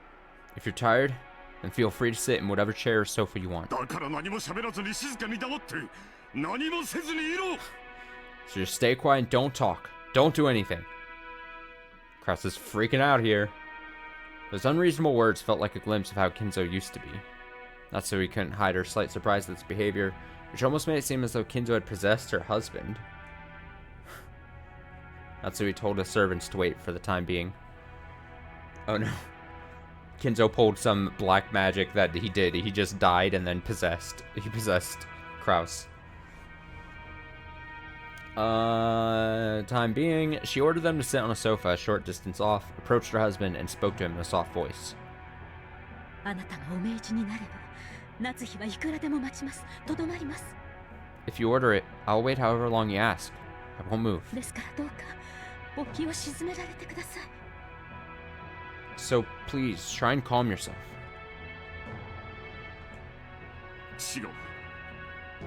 If you're tired, then feel free to sit in whatever chair or sofa you want. だから何も喋らずに静かに黙って、何もせずにいろ。 So just stay quiet and don't talk. Don't do anything. Kraus is freaking out here. Those unreasonable words felt like a glimpse of how Kinzo used to be. Natsui couldn't hide her slight surprise at this behavior, which almost made it seem as though Kinzo had possessed her husband. Natsui told his servants to wait for the time being. Oh no. Kinzo pulled some black magic that he did. He just died and then possessed. He possessed Kraus. Time being, she ordered them to sit on a sofa a short distance off, approached her husband, and spoke to him in a soft voice. あなたがお命じになれば、夏日はいくらでも待ちます。とどまります。 If you order it, I'll wait however long you ask. I won't move. ですからどうか、お気を鎮められてください。 So please, try and calm yourself. 違う。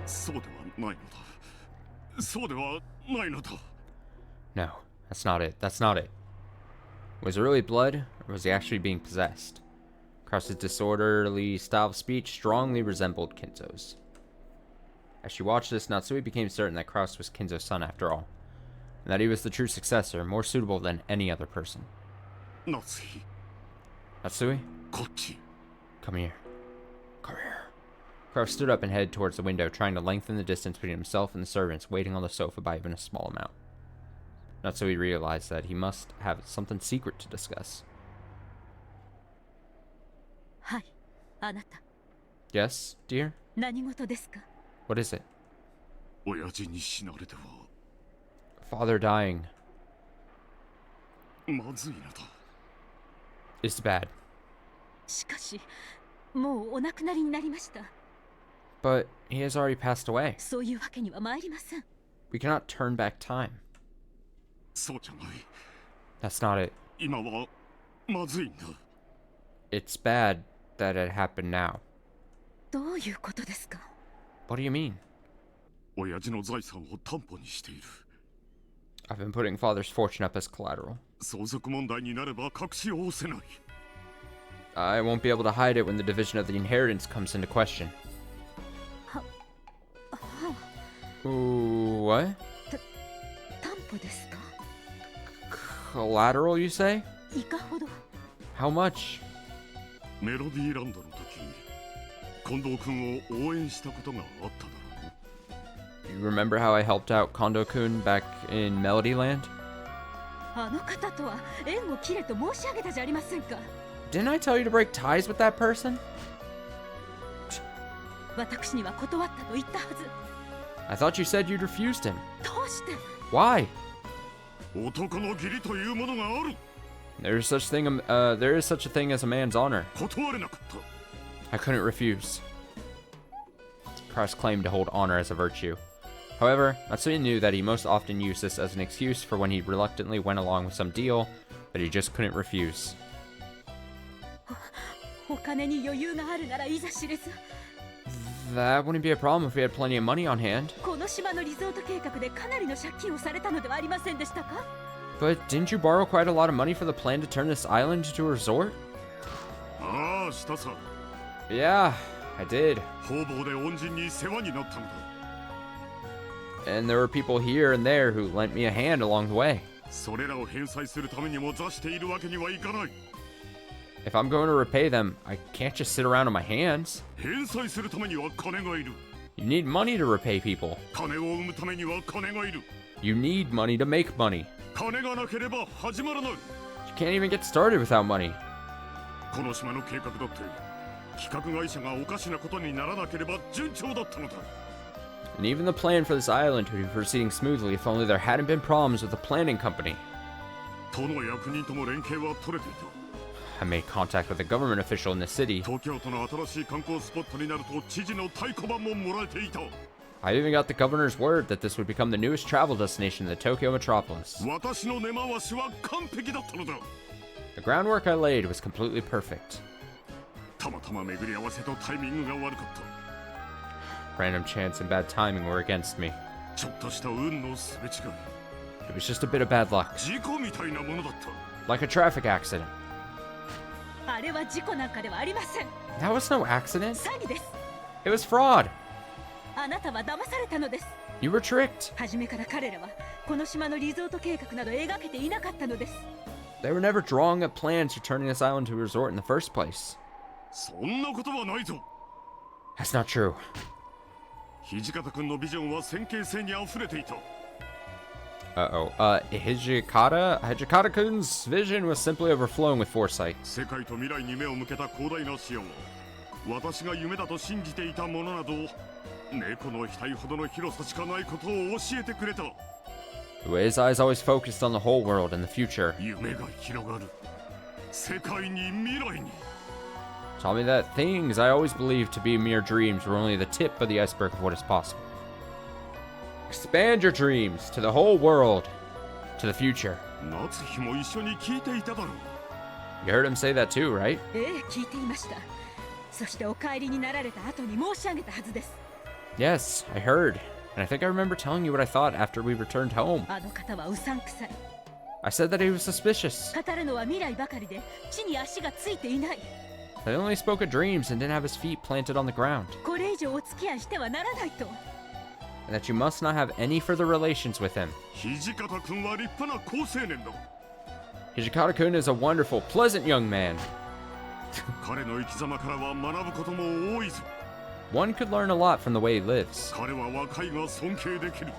そうではないのだ。そうではないのだ。 No, that's not it. That's not it. Was it really blood, or was he actually being possessed? Kraus's disorderly style of speech strongly resembled Kinzo's. As she watched this, Natsui became certain that Kraus was Kinzo's son after all, and that he was the true successor, more suitable than any other person. 夏日、 Natsui, こっち。 come here. Come here. Kraus stood up and headed towards the window, trying to lengthen the distance between himself and the servants waiting on the sofa by even a small amount. Natsui realized that he must have something secret to discuss. はい、あなた。 Yes, dear? 何事ですか？ What is it? 親父に死なれては Father dying まずいのだ。 is bad. しかし、もうお亡くなりになりました。 But he has already passed away. そういうわけには参りません。 We cannot turn back time. そうじゃない。 That's not it. 今はまずいんだ。 It's bad that it happened now. どういうことですか？ What do you mean? 親父の財産を担保にしている。 I've been putting father's fortune up as collateral. 相続問題になれば隠し下ろせない。 I won't be able to hide it when the division of the inheritance comes into question. Ooh, what? 担保ですか？ Collateral, you say? いかほど？ How much? メロディーランドの時、近藤君を応援したことがあっただろう。 You remember how I helped out Kondo-kun back in Melodyland? あの方とは縁を切れと申し上げたじゃありませんか。 Didn't I tell you to break ties with that person? 私には断ったと言ったはず。 I thought you said you'd refused him. どうして？ Why? 男の義理というものがある。 There is such a thing as a man's honor. 断れなかった。 I couldn't refuse. Kraus claimed to hold honor as a virtue. However, Matsui knew that he most often used this as an excuse for when he reluctantly went along with some deal that he just couldn't refuse. お金に余裕があるならいざ知れず。 That wouldn't be a problem if we had plenty of money on hand. この島のリゾート計画でかなりの借金をされたのではありませんでしたか？ But didn't you borrow quite a lot of money for the plan to turn this island into a resort? ああ、したさ。 Yeah, I did. 方々で恩人に世話になったのだ。 And there were people here and there who lent me a hand along the way. それらを返済するためにも座しているわけにはいかない。 If I'm going to repay them, I can't just sit around on my hands. 返済するためには金がいる。 You need money to repay people. 金を生むためには金がいる。 You need money to make money. 金がなければ始まらない。 You can't even get started without money. この島の計画だって企画会社がおかしなことにならなければ順調だったのだ。And even the plan for this island would be proceeding smoothly if only there hadn't been problems with the planning company. 都の役人とも連携は取れていた。 I made contact with a government official in the city. 東京都の新しい観光スポットになると知事の太鼓判ももらえていた。 I even got the governor's word that this would become the newest travel destination in the Tokyo metropolis. 私の根回しは完璧だったのだ。 The groundwork I laid was completely perfect. たまたま巡り合わせとタイミングが悪かった。 Random chance and bad timing were against me. ちょっとした運のすれ違い。 It was just a bit of bad luck, 事故みたいなものだった。 like a traffic accident. あれは事故なんかではありません。 That was no accident. 詐欺です。 It was fraud. あなたは騙されたのです。 You were tricked. 初めから彼らはこの島のリゾート計画など描けていなかったのです。 They were never drawing up plans for turning this island to a resort in the first place. そんなことはないぞ。 That's not true. 土方君のビジョンは先見性にあふれていた。 Uh-oh. Hijikata-kun's vision was simply overflowing with foresight. 世界と未来に目を向けた広大な視野は、私が夢だと信じていたものなど、猫の額ほどの広さしかないことを教えてくれた。 The way his eyes always focused on the whole world and the future. 夢が広がる。世界に未来に。 Taught me that things I always believed to be mere dreams were only the tip of the iceberg of what is possible. Expand your dreams to the whole world, to the future. 夏日も一緒に聞いていただろう。 You heard him say that too, right? ええ、聞いていました。そしてお帰りになられた後に申し上げたはずです。 Yes, I heard. And I think I remember telling you what I thought after we returned home. あの方はうさんくさい。 I said that he was suspicious. 語るのは未来ばかりで地に足がついていない。 They only spoke of dreams and didn't have his feet planted on the ground. これ以上お付き合いしてはならないと。 And that you must not have any further relations with him. 土方君は立派な好青年だ。 Hijikata-kun is a wonderful, pleasant young man. 彼の生き様からは学ぶことも多いぞ。 One could learn a lot from the way he lives. 彼は若いが尊敬できる。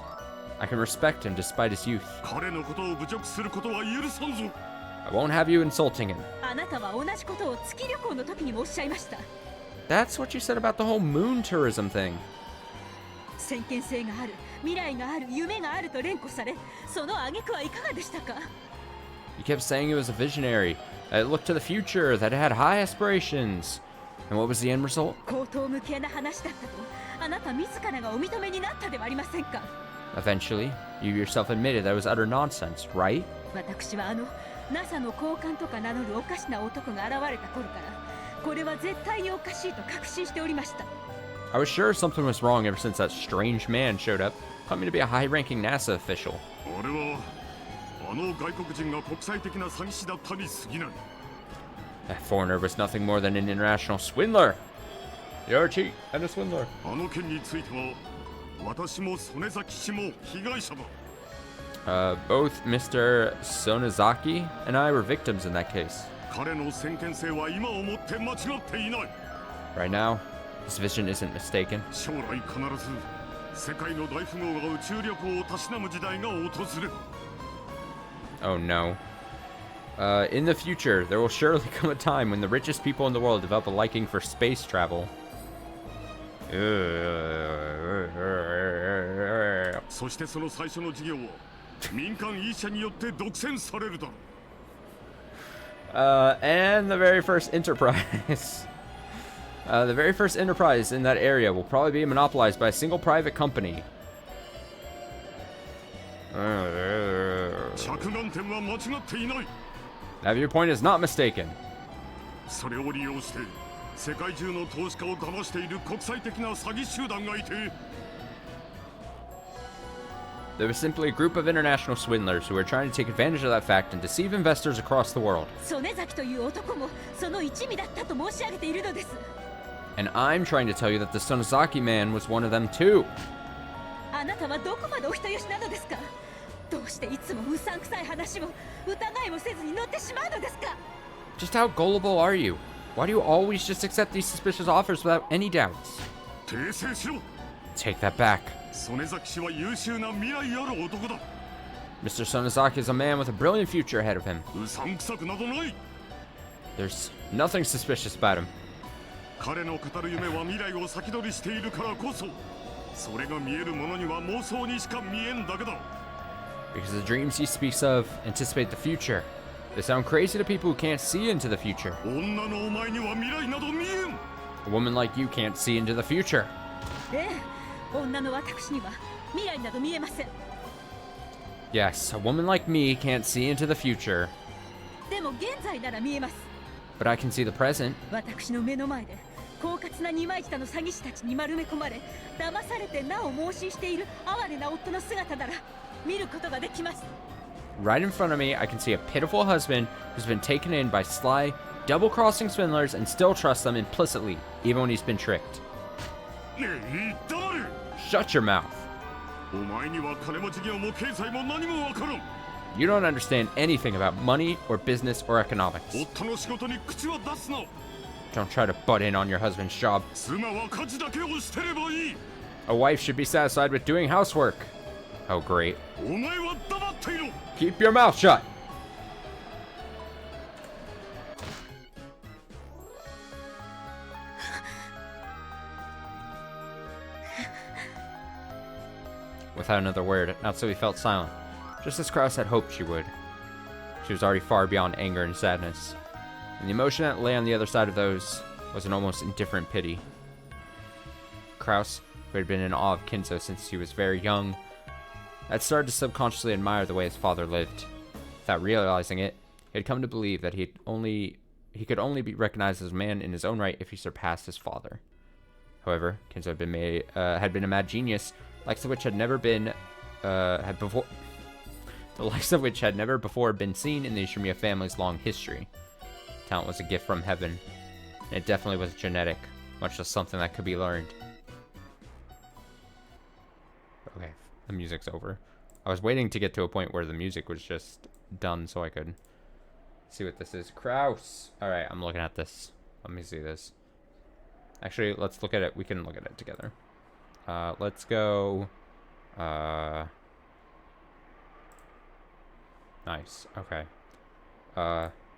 I can respect him despite his youth. 彼のことを侮辱することは許さんぞ。 I won't have you insulting him. あなたは同じことを月旅行の時にもおっしゃいました。 That's what you said about the whole moon tourism thing. 先見性がある、未来がある、夢があると連呼され、その挙句はいかがでしたか？ You kept saying it was a visionary, that it looked to the future, that it had high aspirations. And what was the end result? 口頭無形な話だったと、あなた自らがお認めになったではありませんか？ Eventually, you yourself admitted that it was utter nonsense, right? 私はNASA の高官とか名乗るおかしな男が現れた頃から、これは絶対におかしいと確信しておりました。 I was sure something was wrong ever since that strange man showed up, claiming to be a high-ranking NASA official. あれはあの外国人が国際的な詐欺師だったに過ぎない。 That foreigner was nothing more than an international swindler. You're a cheat and a swindler. あの件については私も曽根崎氏も被害者だ。 Both Mr. Sonozaki and I were victims in that case. 彼の先見性は今をもって間違っていない。 Right now, his vision isn't mistaken. 将来必ず世界の大富豪が宇宙旅行をたしなむ時代が訪れる。 Oh no. In the future, there will surely come a time when the richest people in the world develop a liking for space travel. そしてその最初の事業は民間一社によって独占されるだろう。 And the very first enterprise. The very first enterprise in that area will probably be monopolized by a single private company. 着眼点は間違っていない。 That viewpoint is not mistaken. それを利用して世界中の投資家を騙している国際的な詐欺集団がいて、 There was simply a group of international swindlers who were trying to take advantage of that fact and deceive investors across the world. 曽根崎という男もその一味だったと申し上げているのです。 And I'm trying to tell you that the Sonozaki man was one of them too. あなたはどこまでお人よしなのですか？どうしていつもうさんくさい話を疑いもせずに乗ってしまうのですか？ Just how gullible are you? Why do you always just accept these suspicious offers without any doubts? 訂正しろ。 Take that back. 曽根崎氏は優秀な未来ある男だ。 Mr. Sonozaki is a man with a brilliant future ahead of him. うさんくさくなどない。 There's nothing suspicious about him. 彼の語る夢は未来を先取りしているからこそそれが見えるものには妄想にしか見えんだけど。 Because the dreams he speaks of anticipate the future. They sound crazy to people who can't see into the future. 女のお前には未来など見えん。 A woman like you can't see into the future. ええ、女の私には未来など見えません。 Yes, a woman like me can't see into the future. でも現在なら見えます。 But I can see the present. 私の目の前で狡猾な二枚舌の詐欺師たちに丸め込まれ、騙されてなお妄信している哀れな夫の姿なら見ることができます。 Right in front of me, I can see a pitiful husband who's been taken in by sly, double-crossing swindlers and still trusts them implicitly, even when he's been tricked. ねえ、黙れ。 Shut your mouth. お前には金持ち業も経済も何もわからん。 You don't understand anything about money or business or economics. 夫の仕事に口は出すな。 Don't try to butt in on your husband's job. 妻は家事だけをしてればいい。 A wife should be satisfied with doing housework. Oh, great. お前は黙っていろ。 Keep your mouth shut. Without another word, Natsui felt silent, just as Kraus had hoped she would. She was already far beyond anger and sadness, and the emotion that lay on the other side of those was an almost indifferent pity. Kraus, who had been in awe of Kinzo since he was very young, had started to subconsciously admire the way his father lived. Without realizing it, he had come to believe that he could only be recognized as a man in his own right if he surpassed his father. However, Kinzo had been a mad genius, the likes of which had never before been seen in the Ishimiya family's long history. Talent was a gift from heaven, and it definitely was genetic, much less something that could be learned. Okay, the music's over. I was waiting to get to a point where the music was just done so I could see what this is. Kraus! Alright, I'm looking at this. Let me see this. Actually, let's look at it. We can look at it together. Let's go... Nice. Okay.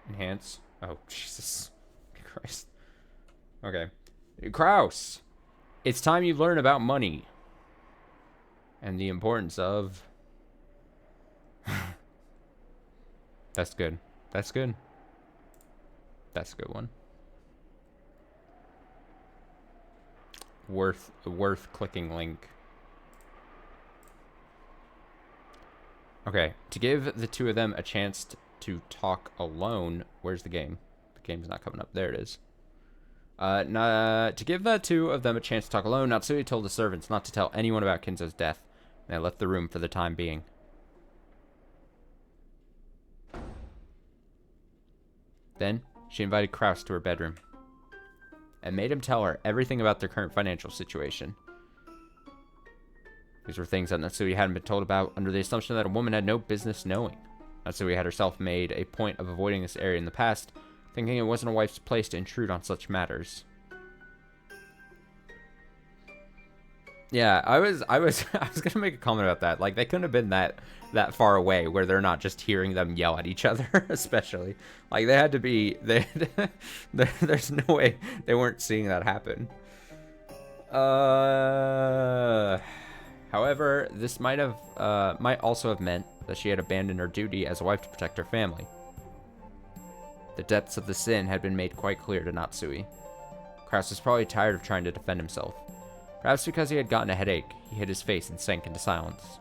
Enhance. Oh, Jesus Christ. Okay. Kraus! It's time you learn about money. And the importance of... That's good. That's good. That's a good one. Worth clicking link. Okay, to give the two of them a chance to talk alone. Where's the game? The game's not coming up. There it is. To give the two of them a chance to talk alone, Natsui told the servants not to tell anyone about Kinzo's death, and they left the room for the time being. Then, she invited Kraus to her bedroom, and made him tell her everything about their current financial situation. These were things that Natsui hadn't been told about, under the assumption that a woman had no business knowing. Natsui had herself made a point of avoiding this area in the past, thinking it wasn't a wife's place to intrude on such matters. Yeah, I was gonna make a comment about that. Like, they couldn't have been that far away where they're not just hearing them yell at each other, especially. Like, they had to be, there's no way they weren't seeing that happen. However, this might also have meant that she had abandoned her duty as a wife to protect her family. The depths of the sin had been made quite clear to Natsui. Kraus was probably tired of trying to defend himself. Perhaps because he had gotten a headache, he hid his face and sank into silence.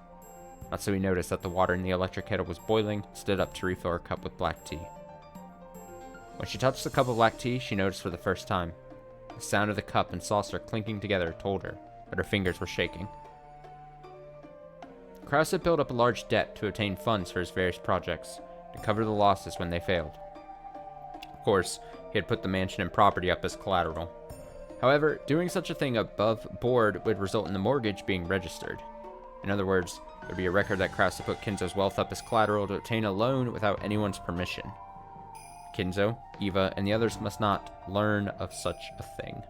Natsui noticed that the water in the electric kettle was boiling, stood up to refill her cup with black tea. When she touched the cup of black tea, she noticed for the first time. The sound of the cup and saucer clinking together told her that her fingers were shaking. Kraus had built up a large debt to obtain funds for his various projects, to cover the losses when they failed. Of course, he had put the mansion and property up as collateral. However, doing such a thing above board would result in the mortgage being registered. In other words, there would be a record that Kraus had put Kinzo's wealth up as collateral to obtain a loan without anyone's permission. Kinzo, Eva, and the others must not learn of such a thing.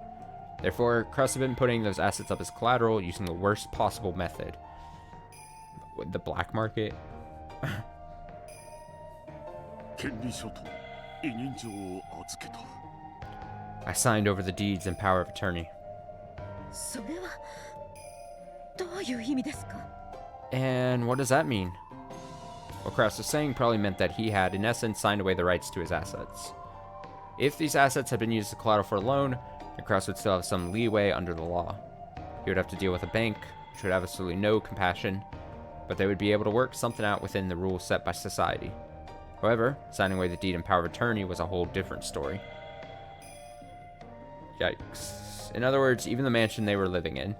Therefore, Kraus had been putting those assets up as collateral using the worst possible method. The black market? I signed over the deeds and power of attorney. どういう意味ですか? And what does that mean? What Kraus was saying probably meant that he had, in essence, signed away the rights to his assets. If these assets had been used as collateral for a loan, then Kraus would still have some leeway under the law. He would have to deal with a bank, which would have absolutely no compassion, but they would be able to work something out within the rules set by society. However, signing away the deed and power of attorney was a whole different story. Yikes. In other words, even the mansion they were living in,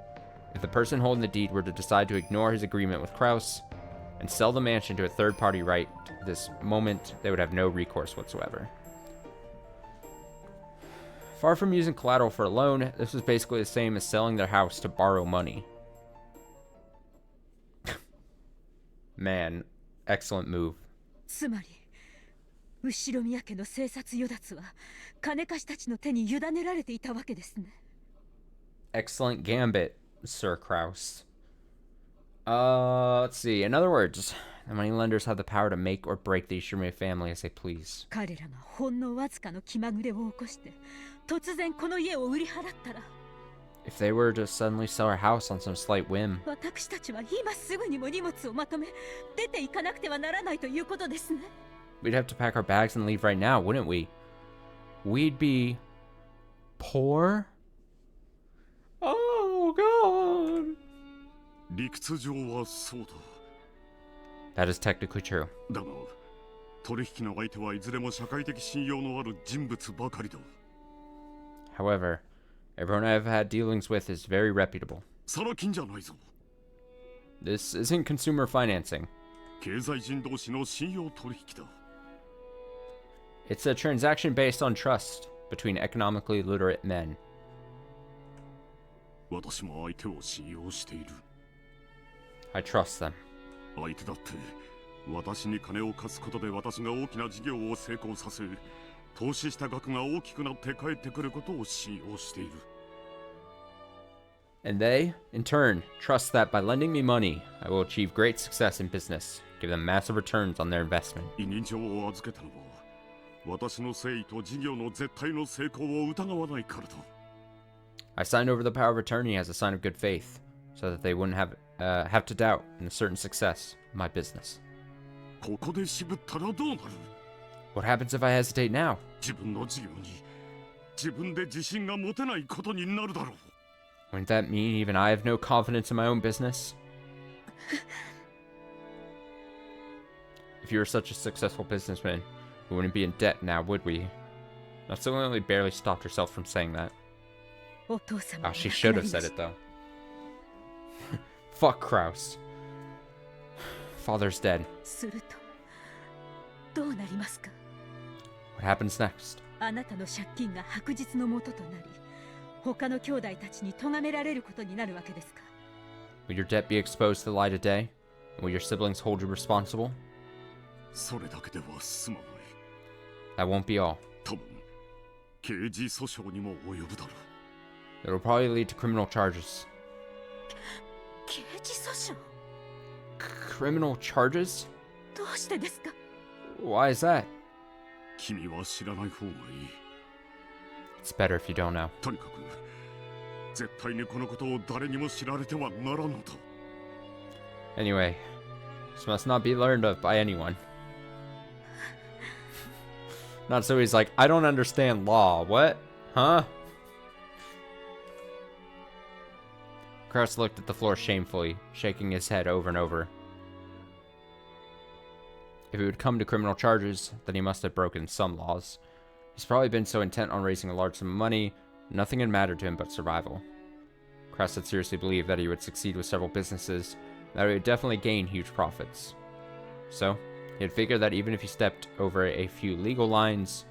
if the person holding the deed were to decide to ignore his agreement with Kraus and sell the mansion to a third-party right at this moment, they would have no recourse whatsoever. Far from using collateral for a loan, this was basically the same as selling their house to borrow money. Man, excellent move. つまり後宮家の生殺与奪は金貸したちの手に委ねられていたわけですね。 Excellent gambit, Sir Kraus. Let's see. In other words, the moneylenders have the power to make or break the Ishimura family as they please. 彼らがほんのわずかの気まぐれを起こして突然この家を売り払ったら If they were to suddenly sell our house on some slight whim, 私たちは今すぐにも荷物をまとめ出て行かなくてはならないということですね。 we'd have to pack our bags and leave right now, wouldn't we? We'd be poor? Oh, God. 理屈上はそうだ。 That is technically true. だが、取引の相手はいずれも社会的信用のある人物ばかりだ。 However, everyone I've had dealings with is very reputable. サラ金じゃないぞ。 This isn't consumer financing. 経済人同士の信用取引だ。 It's a transaction based on trust between economically literate men. 私も相手を信用している。 I trust them. 相手だって私に金を貸すことで私が大きな事業を成功させ、投資した額が大きくなって帰ってくることを信用している。 And they, in turn, trust that by lending me money, I will achieve great success in business, give them massive returns on their investment. 委任状を預けたのは私の誠意と事業の絶対の成功を疑わないからだ。 I signed over the power of attorney as a sign of good faith, so that they wouldn't have to doubt in the certain success of my business. ここで渋ったらどうなる？ What happens if I hesitate now? 自分の事業に自分で自信が持てないことになるだろう。 Wouldn't that mean even I have no confidence in my own business? If you were such a successful businessman, we wouldn't be in debt now, would we? Natsume only barely stopped herself from saying that. お父様 Oh, she should have said it though. Fuck Kraus. Father's dead. するとどうなりますか? What happens next? あなたの借金が白日のもととなり他の兄弟たちに咎められることになるわけですか? Will your debt be exposed to the light of day? And will your siblings hold you responsible? それだけでは済まない。 That won't be all. 多分刑事訴訟にも及ぶだろう。 It will probably lead to criminal charges. 刑事訴訟? Criminal charges? どうしてですか? Why is that? 君は知らない方がいい。 It's better if you don't know. とにかく絶対にこのことを誰にも知られてはならぬのだ。 Anyway, this must not be learned of by anyone. Not so he's like, I don't understand law. What? Huh? Kraus looked at the floor shamefully, shaking his head over and over. If it would come to criminal charges, then he must have broken some laws. He's probably been so intent on raising a large sum of money, nothing had mattered to him but survival. Kraus had seriously believed that he would succeed with several businesses, that he would definitely gain huge profits. So, he had figured that even if he stepped over a few legal lines,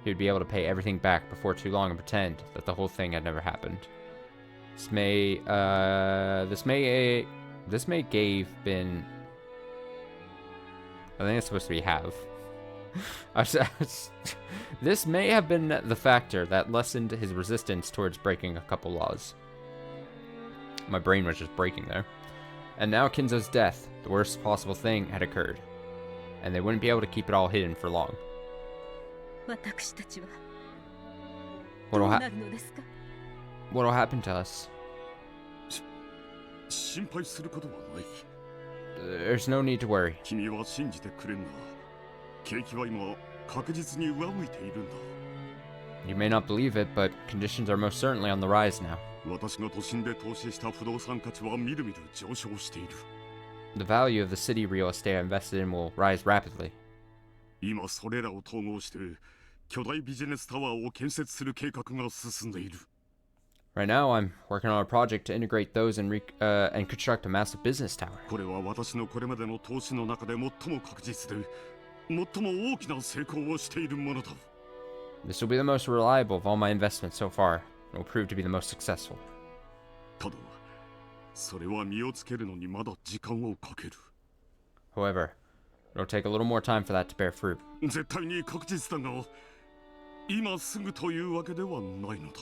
he would be able to pay everything back before too long and pretend that the whole thing had never happened. This may gave been... I think it's supposed to be have. This may have been the factor that lessened his resistance towards breaking a couple laws. My brain was just breaking there. And now Kinzo's death, the worst possible thing, had occurred. And they wouldn't be able to keep it all hidden for long. 私たちは What'll どうなるのですか? What'll happen to us? 死心配することはない。 There's no need to worry. 君は信じてくれんな。景気は今確実に上向いているんだ。 You may not believe it, but conditions are most certainly on the rise now. 私が都心で投資した不動産価値はみるみる上昇している。 The value of the city real estate I invested in will rise rapidly. 今それらを統合して巨大ビジネスタワーを建設する計画が進んでいる。 Right now, I'm working on a project to integrate those and construct a massive business tower. これは私のこれまでの投資の中で最も確実で最も大きな成功をしているものだ。 This will be the most reliable of all my investments so far, and will prove to be the most successful. ただそれは実をつけるのにまだ時間をかける。 However, it'll take a little more time for that to bear fruit. 絶対に確実だが今すぐというわけではないのだ。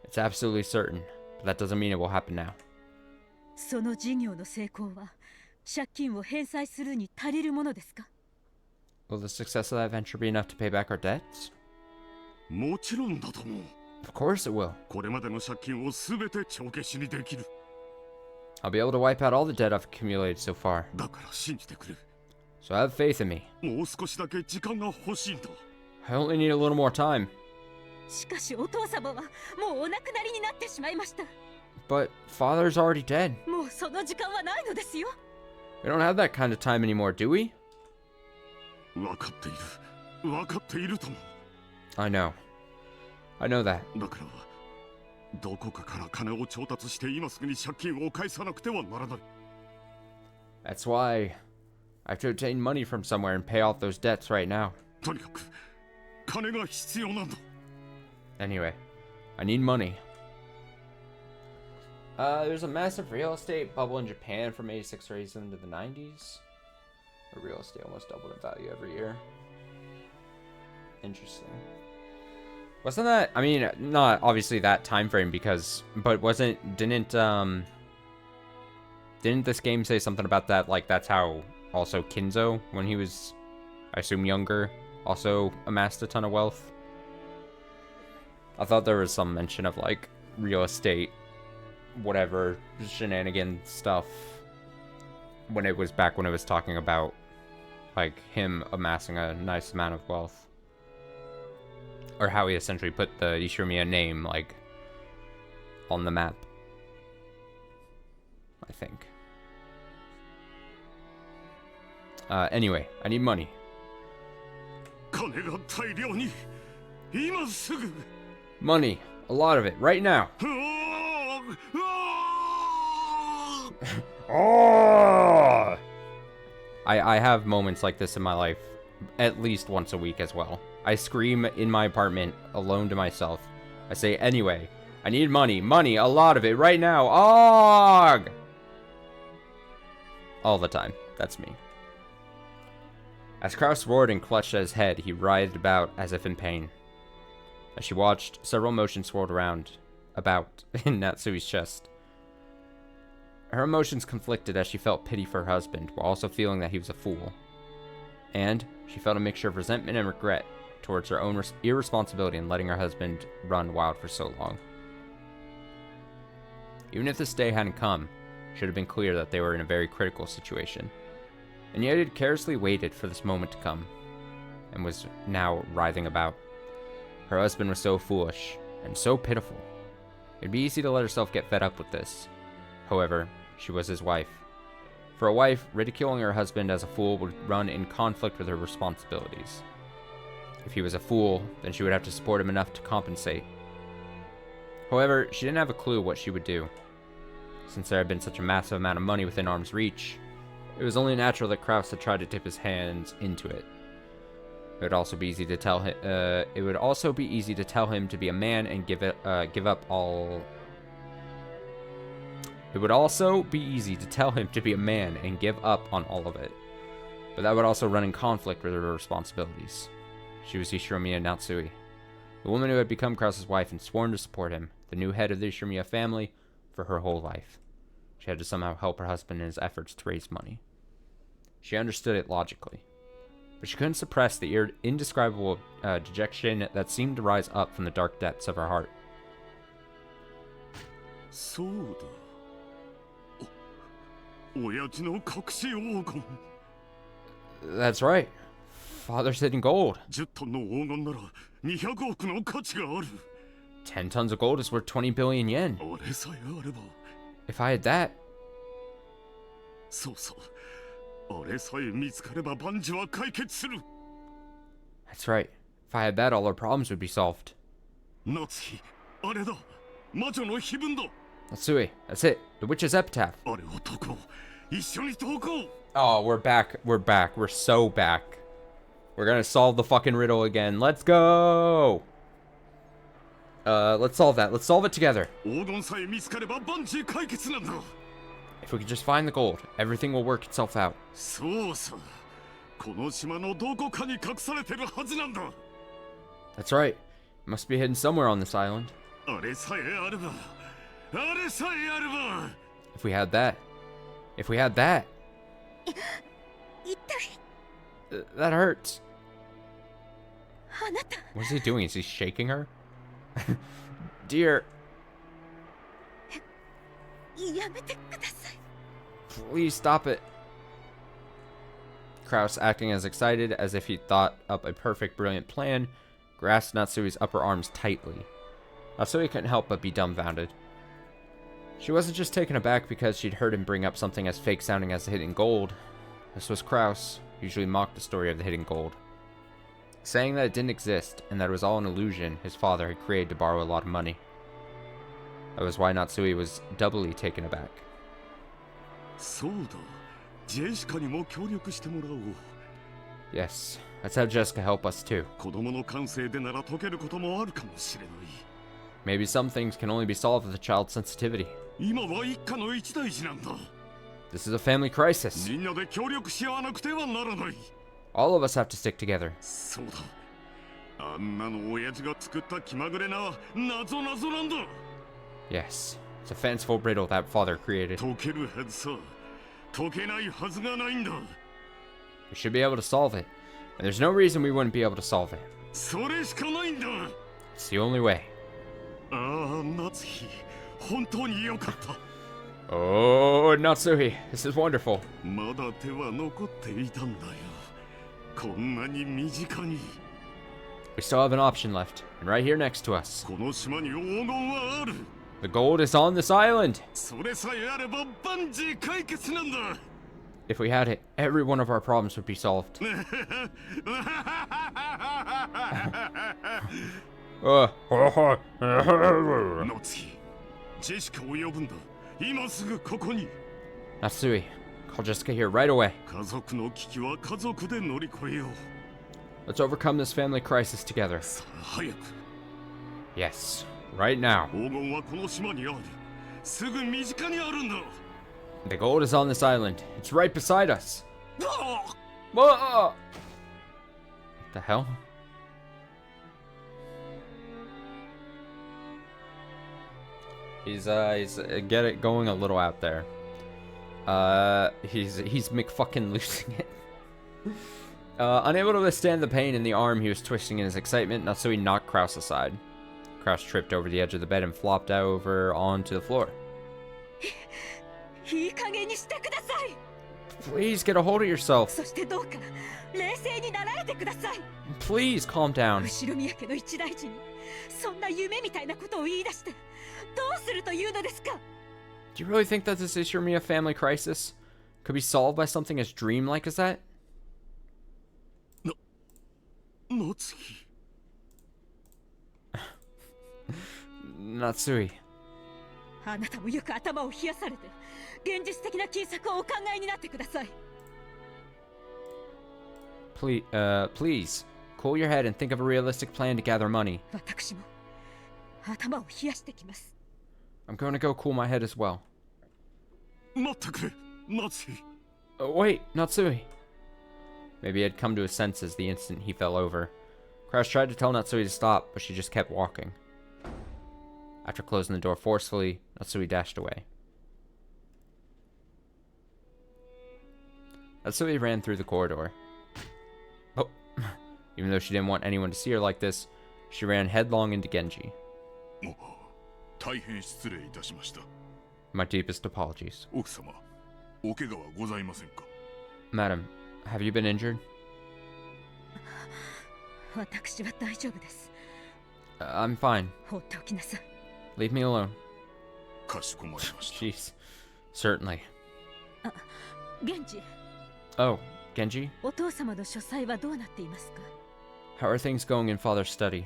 It's absolutely certain, but that doesn't mean it will happen now. その事業の成功は借金を返済するに足りるものですか？ Will the success of that venture be enough to pay back our debts? もちろんだと思う。 Of course it will. これまでの借金をすべて帳消しにできる。 I'll be able to wipe out all the debt I've accumulated so far. だから信じてくれ。 So have faith in me. もう少しだけ時間が欲しいんだ。 I only need a little more time. しかしお父様はもうお亡くなりになってしまいました。 But father's already dead. もうその時間はないのですよ。 We don't have that kind of time anymore, do we? 分かっている。分かっているとも。 I know. I know that. だからどこかから金を調達して今すぐに借金を返さなくてはならない。 That's why I have to obtain money from somewhere and pay off those debts right now. とにかく金が必要なんだ。 Anyway, I need money. There's a massive real estate bubble in Japan from 86 raised into the 90s. Where real estate almost doubled in value every year. Interesting. Wasn't that, I mean, not obviously that time frame because, but didn't this game say something about that? Like that's how also Kinzo, when he was, I assume younger, also amassed a ton of wealth. I thought there was some mention of like real estate, whatever shenanigan stuff when it was back when it was talking about like him amassing a nice amount of wealth. Or how he essentially put the Ishinomiya name, like, on the map. I think. Anyway, I need money. 金が大量に今すぐ。 Money. A lot of it. Right now. うわー Oh! I have moments like this in my life at least once a week as well. I scream in my apartment alone to myself. I say, anyway, I need money. Money, a lot of it, right now. Og! All the time. That's me. As Kraus roared and clutched at his head, he writhed about as if in pain. As she watched, several emotions swirled about in Natsui's chest. Her emotions conflicted as she felt pity for her husband, while also feeling that he was a fool. And she felt a mixture of resentment and regret towards her own irresponsibility in letting her husband run wild for so long. Even if this day hadn't come, it should have been clear that they were in a very critical situation. And yet it had carelessly waited for this moment to come, and was now writhing about. Her husband was so foolish, and so pitiful. It'd be easy to let herself get fed up with this. However, she was his wife. For a wife, ridiculing her husband as a fool would run in conflict with her responsibilities. If he was a fool, then she would have to support him enough to compensate. However, she didn't have a clue what she would do. Since there had been such a massive amount of money within arm's reach, it was only natural that Kraus had tried to dip his hands into it. It would also be easy to tell him. To be a man and give up all. It would also be easy to tell him to be a man and give up on all of it, but that would also run in conflict with her responsibilities. She was Ishinomiya Natsui, the woman who had become Kraus's wife and sworn to support him, the new head of the Ishinomiya family, for her whole life. She had to somehow help her husband in his efforts to raise money. She understood it logically, but she couldn't suppress the indescribable dejection that seemed to rise up from the dark depths of her heart. そうだ。親父の隠し黄金。 That's right. Father's hidden gold. 10トンの黄金なら200億の価値がある。 10 tons of gold is worth 20 billion yen. あれさえあれば。 If I had that, そうそう。あれさえ見つかれば万事は解決する。 that's right. If I had that, all our problems would be solved. 夏日、あれだ。魔女の碑文だ。 Natsui, that's it. The witch's epitaph. あれを解こう。一緒に解こう。 Oh, we're back. We're back. We're so back. We're gonna solve the fucking riddle again. Let's go! Let's solve that. Let's solve it together. 黄金さえ見つかれば万事解決なんだ。 If we could just find the gold, everything will work itself out. そうさ。この島のどこかに隠されてるはずなんだ。 That's right. It must be hidden somewhere on this island. あれさえあれば。あれさえあれば。 If we had that. If we had that. 痛い。 That hurts. あなた。 What is he doing? Is he shaking her? Dear, やめてください。 please stop it. Kraus, acting as excited as if he thought up a perfect, brilliant plan, grasped Natsui's upper arms tightly. Natsui couldn't help but be dumbfounded. She wasn't just taken aback because she'd heard him bring up something as fake sounding as the hidden gold. This was Kraus, who usually mocked the story of the hidden gold, saying that it didn't exist and that it was all an illusion his father had created to borrow a lot of money. That was why Natsui was doubly taken aback. そうだ。ジェシカにも協力してもらおう。 Yes, let's have Jessica help us too. 子供の感性でなら解けることもあるかもしれない。 Maybe some things can only be solved with a child's sensitivity. 今は一家の一大事なんだ。 This is a family crisis. みんなで協力し合わなくてはならない。 All of us have to stick together. そうだ。あんなの親父が作った気まぐれな謎なんだ。 Yes, it's a fanciful riddle that father created. 解けるはずさ。解けないはずがないんだ。 We should be able to solve it. And there's no reason we wouldn't be able to solve it. それしかないんだ。 It's the only way. ああ、夏日。本当に良かった。 Oh, Natsuhi, this is wonderful. まだ手は残っていたんだよ。こんなに身近に。 We still have an option left, and right here next to us. この島に黄金はある。 The gold is on this island. それさえあれば万事解決なんだ。 If we had it, every one of our problems would be solved. 夏日、ジェシカを呼ぶんだ。今すぐここに。 Natsui, call Jessica here right away. 家族の危機は家族で乗り越えよう。 Let's overcome this family crisis together. さあ早く。 Yes, right now. 黄金はこの島にある。すぐ身近にあるんだ。 The gold is on this island. It's right beside us. ああ Whoa! What the hell? He's get it going a little out there. He's McFucking losing it. Unable to withstand the pain in the arm he was twisting in his excitement, Natsui knocked Kraus aside. Kraus tripped over the edge of the bed and flopped over onto the floor. いい加減にしてください。 Please get a hold of yourself. そしてどうか冷静になられてください。 Please calm down. 後ろ宮家の一大事にそんな夢みたいなことを言い出してどうするというのですか。 Do you really think that this Ishimiya family crisis could be solved by something as dreamlike as that? 夏日。 Natsui, あなたもよく頭を冷やされて現実的な金策をお考えになってください。 please, cool your head and think of a realistic plan to gather money. 私も頭を冷やしてきます。 I'm going to go cool my head as well. 待ってくれ、夏日。 Wait, Natsui. Maybe he had come to his senses the instant he fell over. Kraus tried to tell Natsui to stop, but she just kept walking. After closing the door forcefully, Natsui dashed away. Natsui ran through the corridor. Oh, even though she didn't want anyone to see her like this, she ran headlong into Genji. 大変失礼いたしました。 My deepest apologies. 奥様、お怪我はございませんか？ Madam, have you been injured? 私は大丈夫です。I'm fine. 放っておきなさい。Leave me alone. かしこまりました。 Jeez. Certainly. 源氏、 Oh, Genji? お父様の書斎はどうなっていますか？ How are things going in Father's study?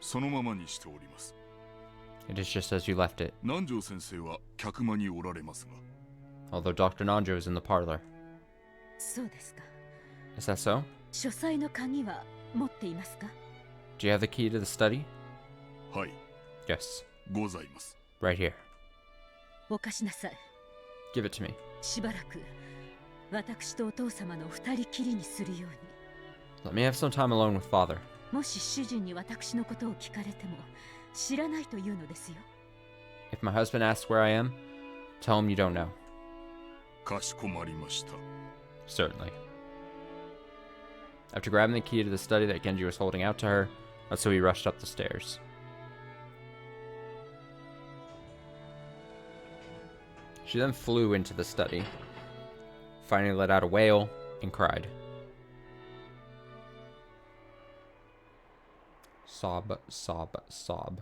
そのままにしております。 It is just as you left it, 南條先生は客間におられますが、 although Dr. Nanjo is in the parlor. そうですか。 Is that so? 書斎の鍵は持っていますか？ Do you have the key to the study? はい、 Yes. ございます。 Right here. お貸しなさい。 Give it to me. しばらく私とお父様の二人きりにするよう Let me have some time alone with Father. に。もし主人に私のことを聞かれても知らないというのですよ。 If my husband asks where I am, tell him you don't know. かしこまりました。 Certainly. After grabbing the key to the study that Genji was holding out to her, Natsui rushed up the stairs. She then flew into the study, finally let out a wail, and cried. Sob, sob, sob.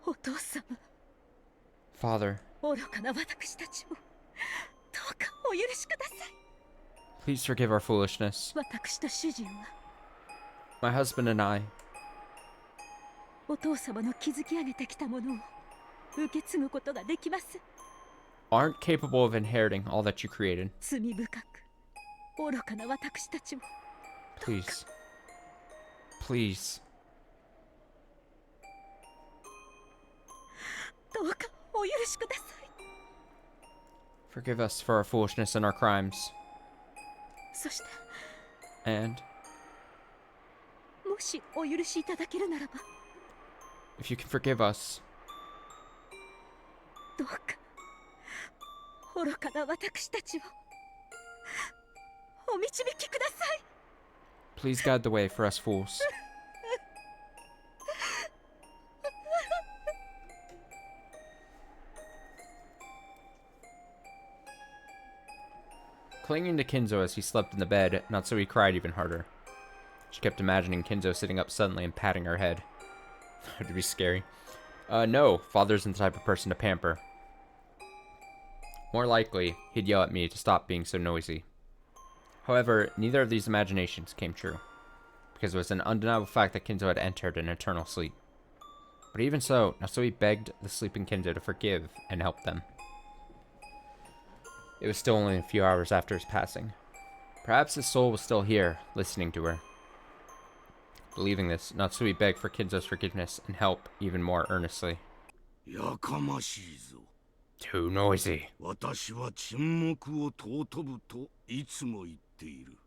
お父様、 Father, 愚かな私たちをどうかお許しください。 please forgive our foolishness. 私と主人は My husband and I, お父様の築き上げてきたものを受け継ぐことができます。 aren't capable of inheriting all that you created. 罪深く愚かな私たちを Please. Please. どうかお許しください。 Forgive us for our foolishness and our crimes. そして And もしお許しいただけるならば if you can forgive us, どうか愚かな私たちをお導きください。 please guide the way for us fools. Clinging to Kinzo as he slept in the bed, Natsui cried even harder. She kept imagining Kinzo sitting up suddenly and patting her head. That would be scary. No, Father isn't the type of person to pamper. More likely, he'd yell at me to stop being so noisy. However, neither of these imaginations came true, because it was an undeniable fact that Kinzo had entered an eternal sleep. But even so, Natsui begged the sleeping Kinzo to forgive and help them. It was still only a few hours after his passing. Perhaps his soul was still here, listening to her. Believing this, Natsui begged for Kinzo's forgiveness and help even more earnestly. やかましいぞ。 Too noisy. 私は沈黙を尊ぶといつも言っている。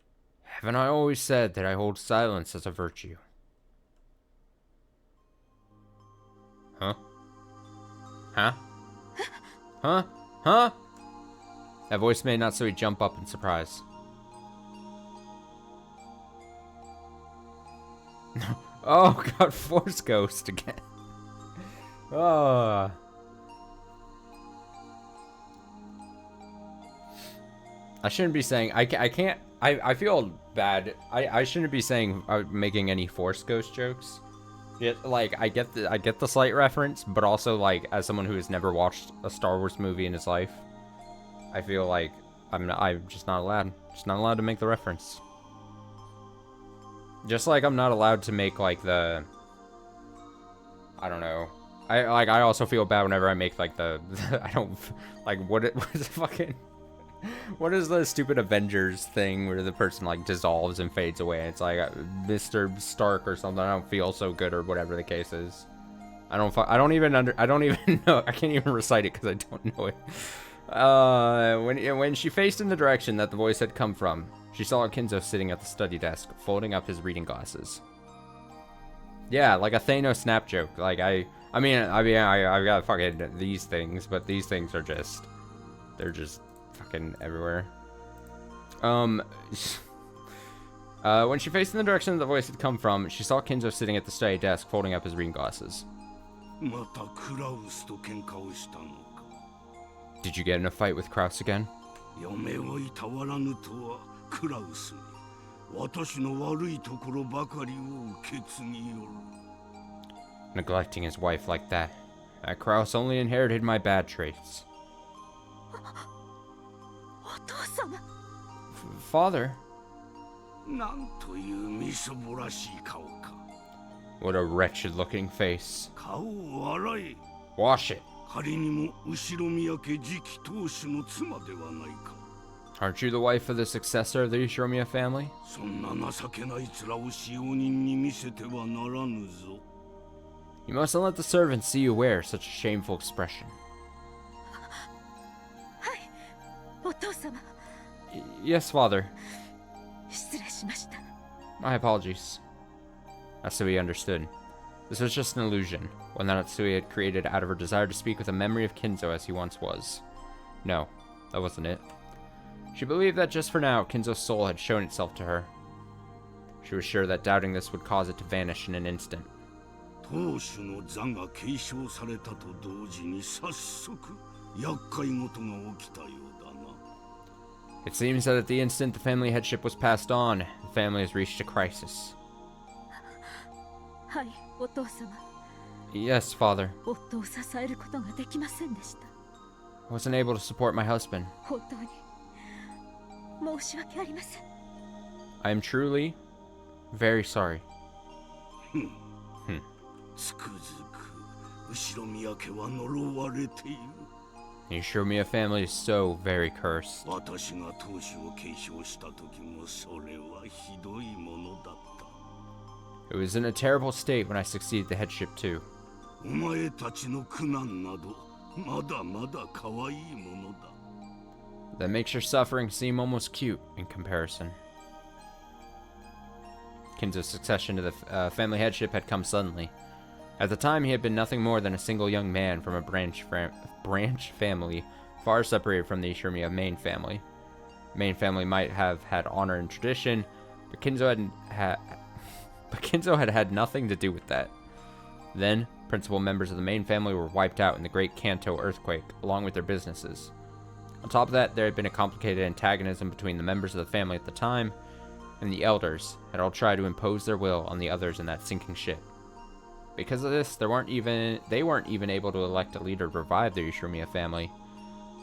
Haven't I always said that I hold silence as a virtue? Huh? Huh? Huh? Huh? That voice made Natsui jump up in surprise. Oh god, Force Ghost again. Oh. I shouldn't be saying, I can't, I feel bad. I shouldn't be saying, making any Force Ghost jokes. Like, I get the slight reference, but also, like, as someone who has never watched a Star Wars movie in his life, I feel like I'm just not allowed. Just not allowed to make the reference. Just like I'm not allowed to make, like, the... I don't know. I also feel bad whenever I make, like, the I don't... Like, what is the fucking... What is the stupid Avengers thing where the person, like, dissolves and fades away? It's like Mr. Stark or something. I don't feel so good or whatever the case is. I don't even know. I can't even recite it because I don't know it. When she faced in the direction that the voice had come from, she saw Kinzo sitting at the study desk, folding up his reading glasses. Yeah, like a Thanos snap joke. Like I got fucking these things, but these things are just, they're just fucking everywhere. When she faced in the direction that the voice had come from, she saw Kinzo sitting at the study desk, folding up his reading glasses. Did you get in a fight with Kraus again? 嫁をいたわらぬとはクラウスに私の悪いところばかりを受け継ぎよる。 Neglecting his wife like that. That Kraus only inherited my bad traits. お父様。 Father? なんというみそぼらしい顔か。 What a wretched looking face. 顔を洗え。 Wash it. 仮にも後ろ宮家次期当主の妻ではないか。 Aren't you the wife of the successor of the Ishromiya family? そんな情けない面を使用人に見せてはならぬぞ。 You mustn't let the servants see you wear such a shameful expression. はい、お父様。 Yes, father. 失礼しました。 My apologies. Natsui understood. This was just an illusion, one that Natsui had created out of her desire to speak with a memory of Kinzo as he once was. No, that wasn't it. She believed that just for now, Kinzo's soul had shown itself to her. She was sure that doubting this would cause it to vanish in an instant. 当主の座が継承されたと同時に早速厄介事が起きたようだな。 It seems that at the instant the family headship was passed on, the family has reached a crisis. はい、お父様。 Yes, father. 夫を支えることができませんでした。 I wasn't able to support my husband. 本当に申し訳ありません。 I am truly very sorry. つくづく後ろ宮家は呪われている。 The Ishromiya family is so very cursed. 私が当主を継承した時もそれはひどいものだった。 It was in a terrible state when I succeeded the headship too. お前たちの苦難などまだまだ可愛いものだ。 That makes your suffering seem almost cute in comparison. Kinzo's succession to the family headship had come suddenly. At the time, he had been nothing more than a single young man from a branch family far separated from the Ishromiya main family. The main family might have had honor and tradition, but Kinzo had had nothing to do with that. Then, principal members of the main family were wiped out in the Great Kanto earthquake, along with their businesses. On top of that, there had been a complicated antagonism between the members of the family at the time, and the elders had all tried to impose their will on the others in that sinking ship. Because of this, they weren't even able to elect a leader to revive the Ishromiya family.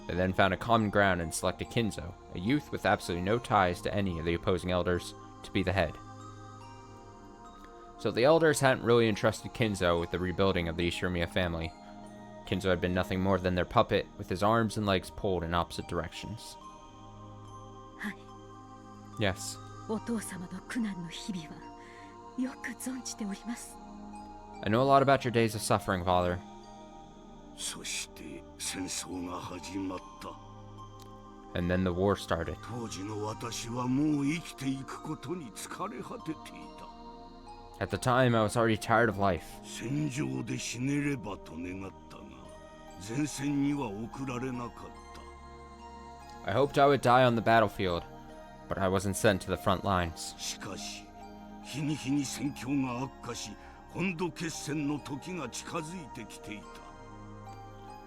They then found a common ground and selected Kinzo, a youth with absolutely no ties to any of the opposing elders, to be the head. So the elders hadn't really entrusted Kinzo with the rebuilding of the Ishromiya family. Kinzo had been nothing more than their puppet, with his arms and legs pulled in opposite directions. はい。 Yes. お父様の苦難の日々はよく存じております。 I know a lot about your days of suffering, father. そして戦争が始まった。 And then the war started. 当時の私はもう生きていくことに疲れ果てていた。 At the time, I was already tired of life. 戦場で死ねればと願ったが、前線には送られなかった。 I hoped I would die on the battlefield, but I wasn't sent to the front lines. しかし、日に日に戦況が悪化し、本土決戦の時が近づいてきていた。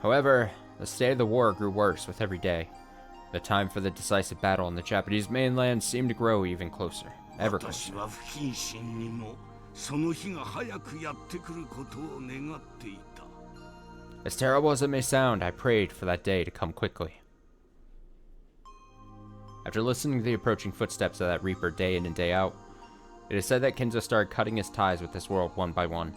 However, the state of the war grew worse with every day. The time for the decisive battle on the Japanese mainland seemed to grow even closer, ever 私 closer. は不謹慎にも、その日が早くやってくることを願っていた。 As terrible as it may sound, I prayed for that day to come quickly. After listening to the approaching footsteps of that Reaper day in and day out, it is said that Kinzo started cutting his ties with this world one by one.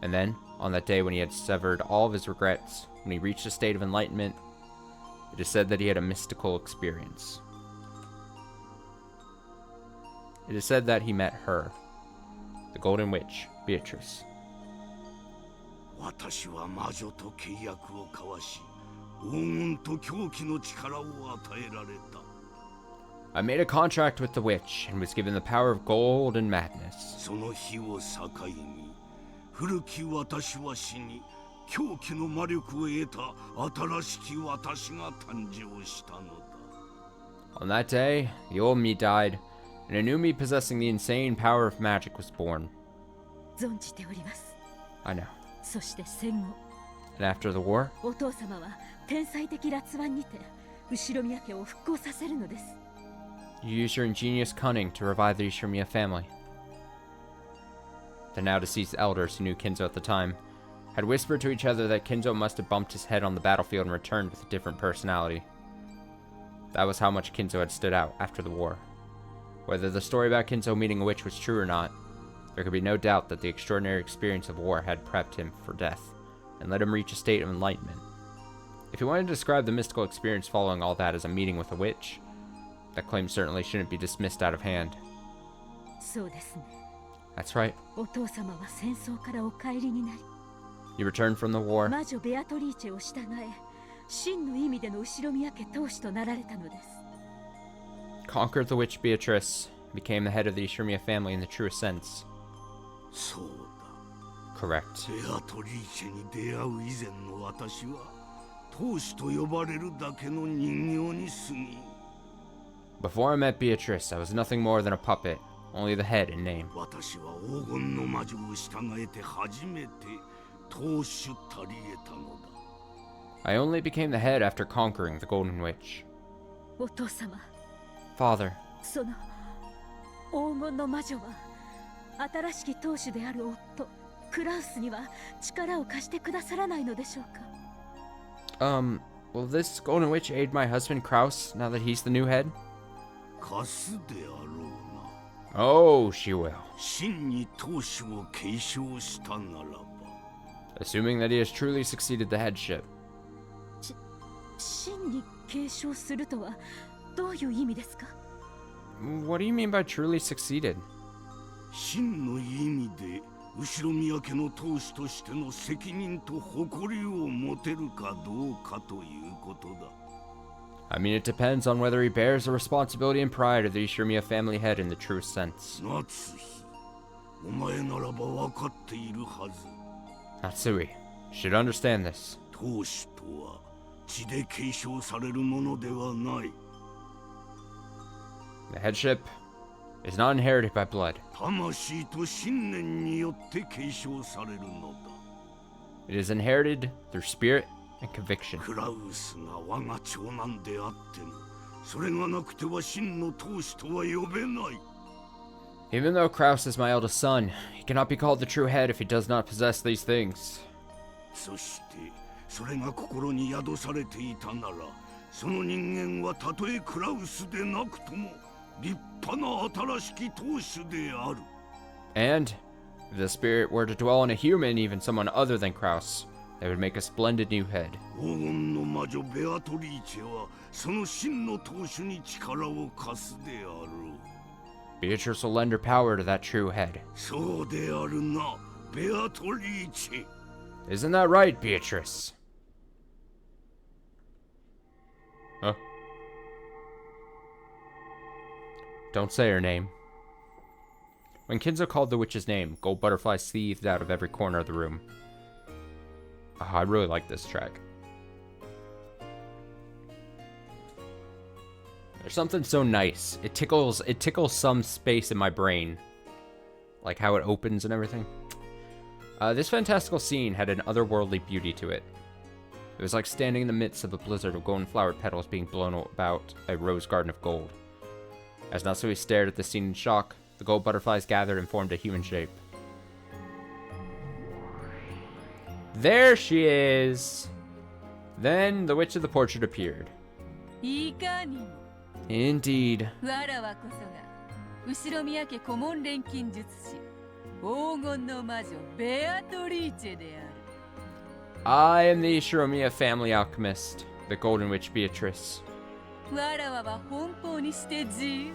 And then, on that day when he had severed all of his regrets, when he reached a state of enlightenment, it is said that he had a mystical experience. It is said that he met her, the Golden Witch, Beatrice. 私は魔女と契約を交わし、黄金と狂気の力を与えられた。 I made a contract with the witch and was given the power of gold and madness. その日を境に、古き私は死に、狂気の魔力を得た新しき私が誕生したのだ。 On that day, the old me died, and a new me possessing the insane power of magic was born. 存じております。 I know. そして戦後、And after the war, お父様は天才的辣腕にて後宮家を復興させるのです。 you use your ingenious cunning to revive the Ishimiya family. The now deceased elders who knew Kinzo at the time had whispered to each other that Kinzo must have bumped his head on the battlefield and returned with a different personality. That was how much Kinzo had stood out after the war. Whether the story about Kinzo meeting a witch was true or not, there could be no doubt that the extraordinary experience of war had prepped him for death and let him reach a state of enlightenment. If you wanted to describe the mystical experience following all that as a meeting with a witch, that claim certainly shouldn't be dismissed out of hand. そうですね。 That's right. お父様は戦争からお帰りになり、 You returned from the war, 魔女ベアトリーチェを従え、真の意味での後宮家当主となられたのです。 conquered the witch Beatrice, became the head of the Ishimiya family in the truest sense. そうだ。 Correct. ベアトリーチェに出会う以前の私は当主と呼ばれるだけの人形に過ぎ。 Before I met Beatrice, I was nothing more than a puppet, only the head in name. 私は黄金の魔女を従えて初めて当主たり得たのだ。 I only became the head after conquering the Golden Witch. お父様、 Father, その黄金の魔女は新しき当主である夫クラウスには力を貸してくださらないのでしょうか。 will this Golden Witch aid my husband Kraus now that he's the new head? 貸すであろうな。 Oh, she will. 真に当主を継承したならば。 Assuming that he has truly succeeded the headship. 真に継承するとはどういう意味ですか？ What do you mean by truly succeeded? 真の意味で後宮家の当主としての責任と誇りを持てるかどうかということだ。 I mean, it depends on whether he bears the responsibility and pride of the Ishimiya family head in the truest sense. 夏日、お前ならば分かっているはず。 Natsui, you should understand this. 当主とは血で継承されるものではない。 The headship is not inherited by blood. 魂と信念によって継承されるのだ。 It is inherited through spirit and conviction. クラウスが我が長男であっても、それがなくては真の当主とは呼べない。 Even though Kraus is my eldest son, he cannot be called the true head if he does not possess these things. そしてそれが心に宿されていたなら、その人間はたとえクラウスでなくとも立派な新しき当主である。 And if the spirit were to dwell in a human, even someone other than Kraus, they would make a splendid new head. 黄金の魔女ベアトリーチェはその真の当主に力を貸すであろう。 Beatrice will lend her power to that true head. そうであるな、ベアトリーチェ。 Isn't that right, Beatrice? Huh? Don't say her name. When Kinzo called the witch's name, gold butterflies seethed out of every corner of the room. Oh, I really like this track. There's something so nice. It tickles some space in my brain. Like how it opens and everything. This fantastical scene had an otherworldly beauty to it. It was like standing in the midst of a blizzard of golden flowered petals being blown about a rose garden of gold. As Natsui stared at the scene in shock, the gold butterflies gathered and formed a human shape. There she is! Then the witch of the portrait appeared. いかにも Indeed. わらわこそが後宮家顧問錬金術師黄金の魔女ベアトリーチェである。 I am the Shiromiya family alchemist, the golden witch Beatrice. わらわは奔放にして自由。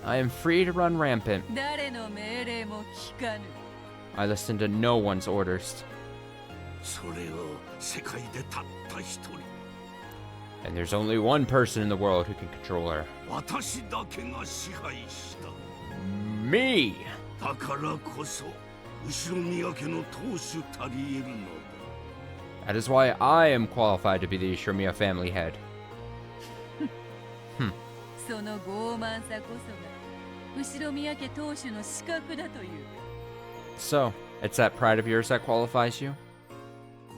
I am free to run rampant. 誰の命令も聞かぬ。 I listen to no one's orders. それは世界でたった一人。 And there's only one person in the world who can control her. 私だけが支配した。 Me! だからこそ後宮家の当主たり得るのだ。 That is why I am qualified to be the Shiromiya family head. その傲慢さこそが後宮家当主の資格だという。 So, it's that pride of yours that qualifies you?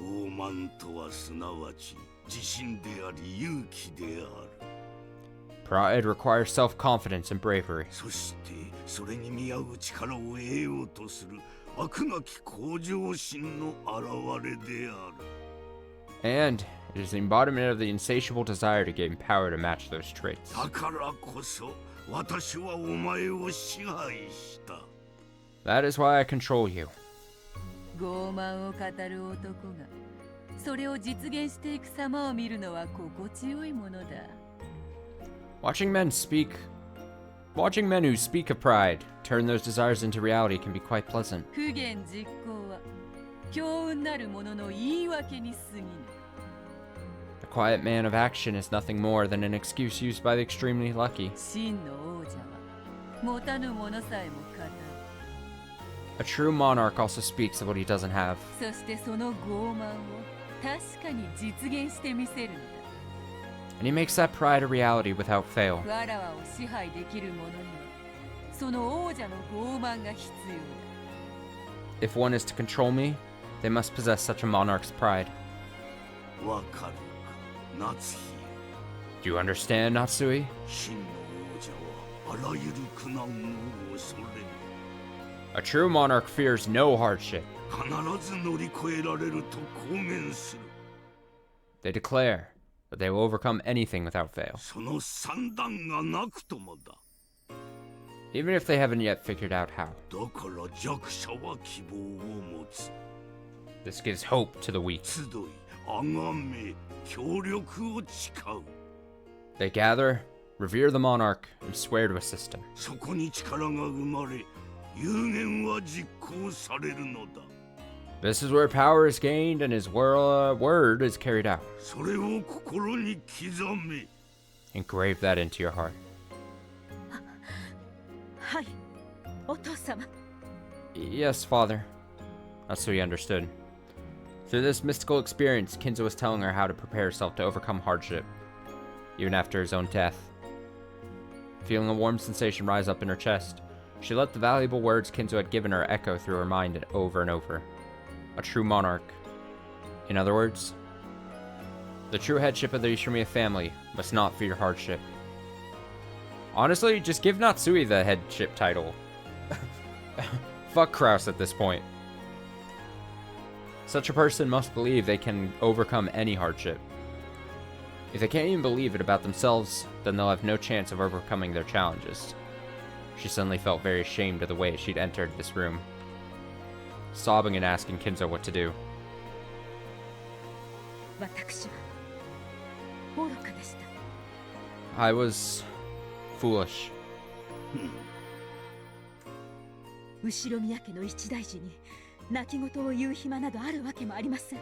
傲慢慢とはすなわち自信であり勇気である。 Pride requires self-confidence and bravery. そしてそれに見合う力を得ようとする飽なき向上心の表れである。 And it is the embodiment of the insatiable desire to gain power to match those traits. だからこそ私はお前を支配した。 That is why I control you. 傲慢を語る男がそれを実現していく様を見るのは心地よいものだ。 Watching men who speak of pride turn those desires into reality can be quite pleasant. 不言実行は強運なる者の言い訳に過ぎぬ。 The quiet man of action is nothing more than an excuse used by the extremely lucky. 真の王者は持たぬ者さえも語る。 A true monarch also speaks of what he doesn't have. そしてその傲慢を確かに実現してみせるのだ。 And he makes that pride a reality without fail. わらわを支配できる者にはその王者の傲慢が必要だ。 If one is to control me, they must possess such a monarch's pride. わかるか、夏日。 Do you understand, Natsui? 真の王者はあらゆる苦難を恐れぬ。 A true monarch fears no hardship. 必ず乗り越えられると公言する。 They declare that they will overcome anything without fail. その算段がなくともだ。 Even if they haven't yet figured out how. だから弱者は希望を持つ。 This gives hope to the weak. 集い、あがめ、協力を誓う。 They gather, revere the monarch, and swear to assist him. そこに力が生まれ、有言は実行されるのだ。 This is where power is gained and his word is carried out. それを心に刻め。 Engrave that into your heart. はい、お父様。 Yes, father. Natsui understood. Through this mystical experience, Kinzo was telling her how to prepare herself to overcome hardship, even after his own death. Feeling a warm sensation rise up in her chest, she let the valuable words Kinzo had given her echo through her mind over and over. A true monarch. In other words, the true headship of the Ishimiya family must not fear hardship. Honestly, just give Natsui the headship title. Fuck Kraus at this point. Such a person must believe they can overcome any hardship. If they can't even believe it about themselves, then they'll have no chance of overcoming their challenges. She suddenly felt very ashamed of the way she'd entered this room, sobbing and asking Kinzo what to do. 私は愚かでした。 I was foolish. 後宮家の一大事に泣き言を言う暇などあるわけもありません。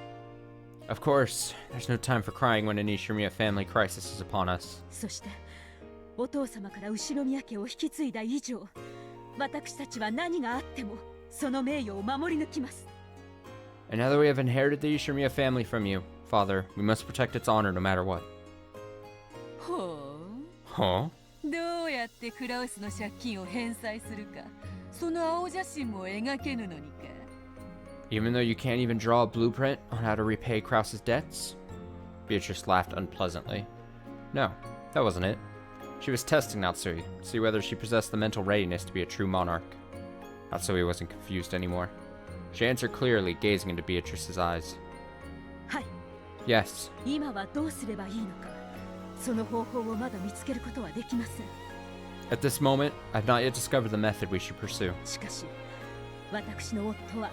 Of course, there's no time for crying when an Ishimiya family crisis is upon us. そしてお父様から後宮家を引き継いだ以上、私たちは何があってもその名誉を守り抜きます。 And now that we have inherited the Ishimiya family from you, father, we must protect its honor no matter what. ほ Huh? う、どうやってクラウスの借金を返済するか、その青写真も描けぬのにか。 Even though you can't even draw a blueprint on how to repay Kraus's debts? Beatrice laughed unpleasantly. No, that wasn't it. She was testing Natsui to see whether she possessed the mental readiness to be a true monarch. Natsui wasn't confused anymore. She answered clearly, gazing into Beatrice's eyes. はい、 Yes. 今はどうすればいいのか、その方法をまだ見つけることはできません。 At this moment, I've not yet discovered the method we should pursue. しかし、私の夫は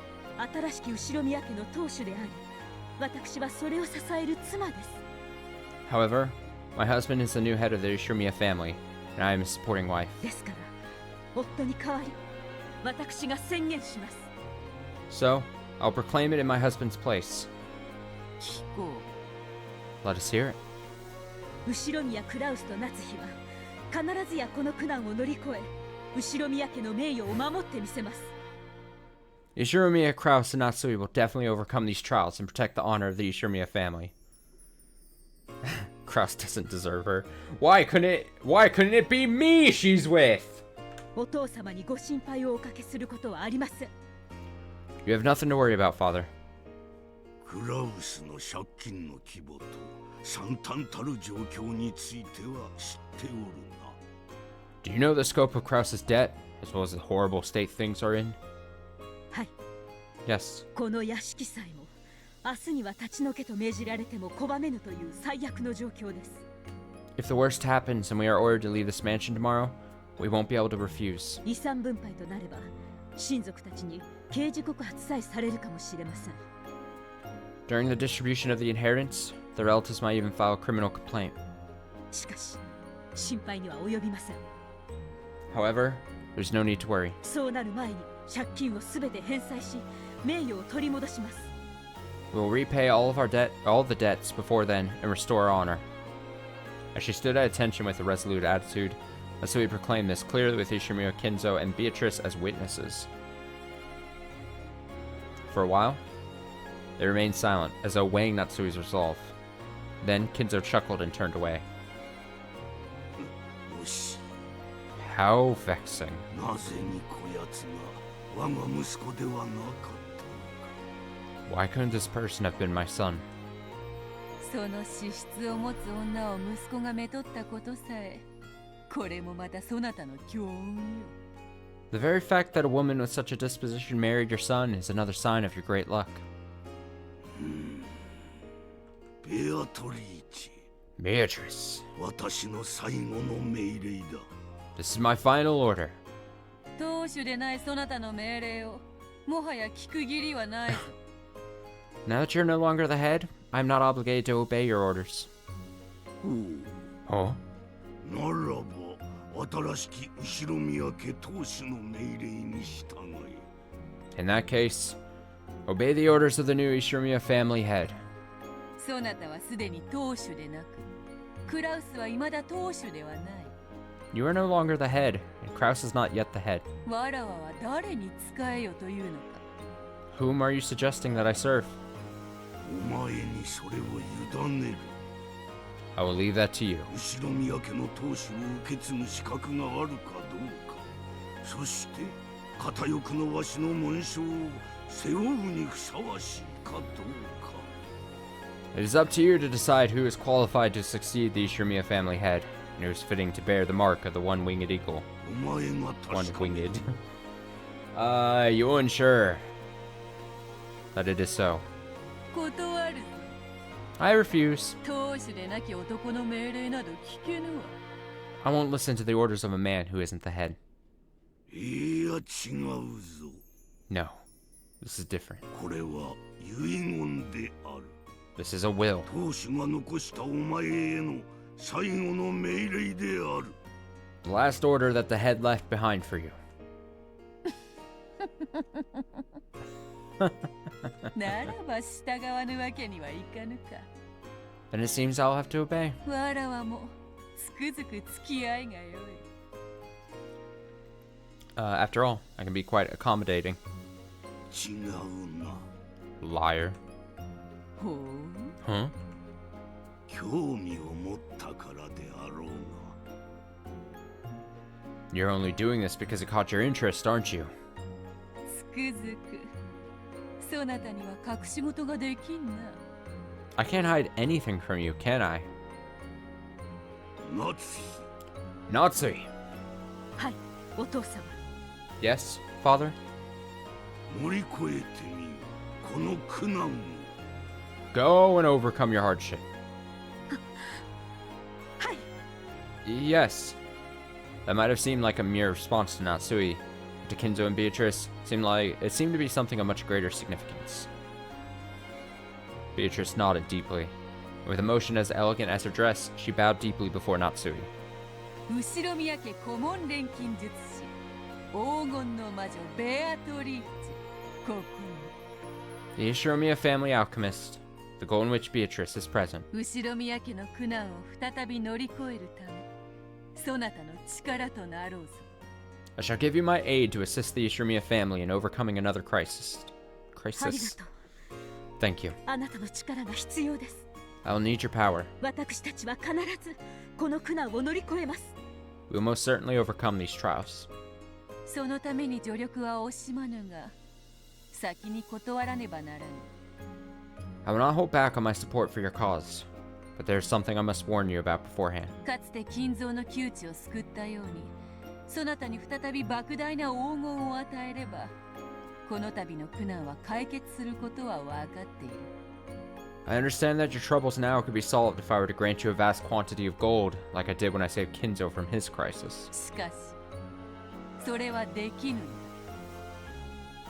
新しき後宮家の当主であり、私はそれを支える妻です。 However, my husband is the new head of the Ishimiya family, and I am his supporting wife. ですから、夫に代わり、私が宣言します。 So, I'll proclaim it in my husband's place. 聞こう。 Let us hear it. 後宮クラウスと夏日は必ずやこの苦難を乗り越え、後宮家の名誉を守ってみせます。 Ishimiya, Kraus, and Natsui will definitely overcome these trials and protect the honor of the Ishimiya family. Kraus doesn't deserve her. Why couldn't it be me she's with? お父様にご心配をおかけすることはありません。 You have nothing to worry about, father. クラウスの借金の規模と惨憺たる状況については知っておるな。 Do you know the scope of Krause's debt, as well as the horrible state things are in? はい。 Yes. この屋敷さえも明日には立ち退けと命じられても拒めぬという最悪の状況です。 If the worst happens and we are ordered to leave this mansion tomorrow, we won't be able to refuse. 遺産分配となれば親族たちに刑事告発さえされるかもしれません。 During the distribution of the inheritance, the relatives might even file a criminal complaint. しかし心配には及びません。 However, there's no need to worry. そうなる前に借金をすべて返済し名誉を取り戻します。 We will repay all the debts before then, and restore our honor. As she stood at attention with a resolute attitude, Matsui proclaimed this clearly with Ishimura, Kinzo, and Beatrice as witnesses. For a while, they remained silent, as though weighing Natsui's resolve. Then Kinzo chuckled and turned away. よし、 How vexing. なぜにこやつが我が息子ではなかったのか。 Why couldn't this person have been my son? その資質を持つ女を息子がめとったことさえ、これもまたそなたの強運よ。 The very fact that a woman with such a disposition married your son is another sign of your great luck. ベアトリーチ、 Beatrice, 私の最後の命令だ。 this is my final order. 当主でないそなたの命令をもはや聞く義理はないぞ。 Now that you're no longer the head, I'm not obligated to obey your orders. ほう、 Oh? ならば新しき後ろ宮家当主の命令に従え。 In that case, obey the orders of the new Ishimiya family head. そなたはすでに当主でなく、クラウスは未だ当主ではない。 You are no longer the head, and Kraus is not yet the head. わらわは誰に仕えよというのか。 Whom are you suggesting that I serve? お前にそれを委ねる。 I will leave that to you. 後ろ宮家の当主を受け継ぐ資格があるかどうか、そして片翼のわしの紋章を背負うにふさわしいかどうか。 It is up to you to decide who is qualified to succeed the Ishimiya family head, and who is fitting to bear the mark of the one-winged eagle. お前が確かめ One-winged. You ensure that it is so. 断るぞ。 I refuse. 当主でなき男の命令など聞けぬわ。 I won't listen to the orders of a man who isn't the head. いや違うぞ。 No, this is different. これは遺言である。 This is a will. 当主が残したお前への最後の命令である。 The last order that the head left behind for you. ならば従わぬわけにはいかぬか。 Then it seems I'll have to obey. わらわもつくづく付き合いがよい。 After all, I can be quite accommodating. 違うな。 Liar. ほう。 Huh? 興味を持ったからであろうが。 You're only doing this because it caught your interest, aren't you? つくづくそなたには隠し事ができんな。 I can't hide anything from you, can I? ナツ Natsui. はい、お父様。 Yes, father? 乗り越えてみよこの苦難を。 Go and overcome your hardship. はい。 Yes. That might have seemed like a mere response to Natsui. To Kinzo and Beatrice, it seemed to be something of much greater significance. Beatrice nodded deeply. With emotion as elegant as her dress, she bowed deeply before Natsui. 後ろ宮家顧問錬金術師黄金の魔女ベアトリーチ、ここ The Ishiromiya family alchemist, the Golden Witch Beatrice, is present. に後ろ宮家の苦難を再び乗り越えるためそなたの力となろうぞ。 I shall give you my aid to assist the Ishiromiya family in overcoming another crisis. ありが Crisis? とう。 Thank you. あなたの力が必要です。 I will need your power. 私たちは必ずこの苦難を乗り越えます。 We will most certainly overcome these trials. そのために助力は惜しまぬが先に断らねばならぬ。I will not hold back on my support for your cause, but there's something I must warn you about beforehand. かつて金蔵の窮地を救ったように、そなたに再び莫大な黄金を与えれば、この度の苦難は解決することは分かっている。I understand that your troubles now could be solved if I were to grant you a vast quantity of gold, like I did when I saved Kinzo from his crisis. しかし、それはできぬ。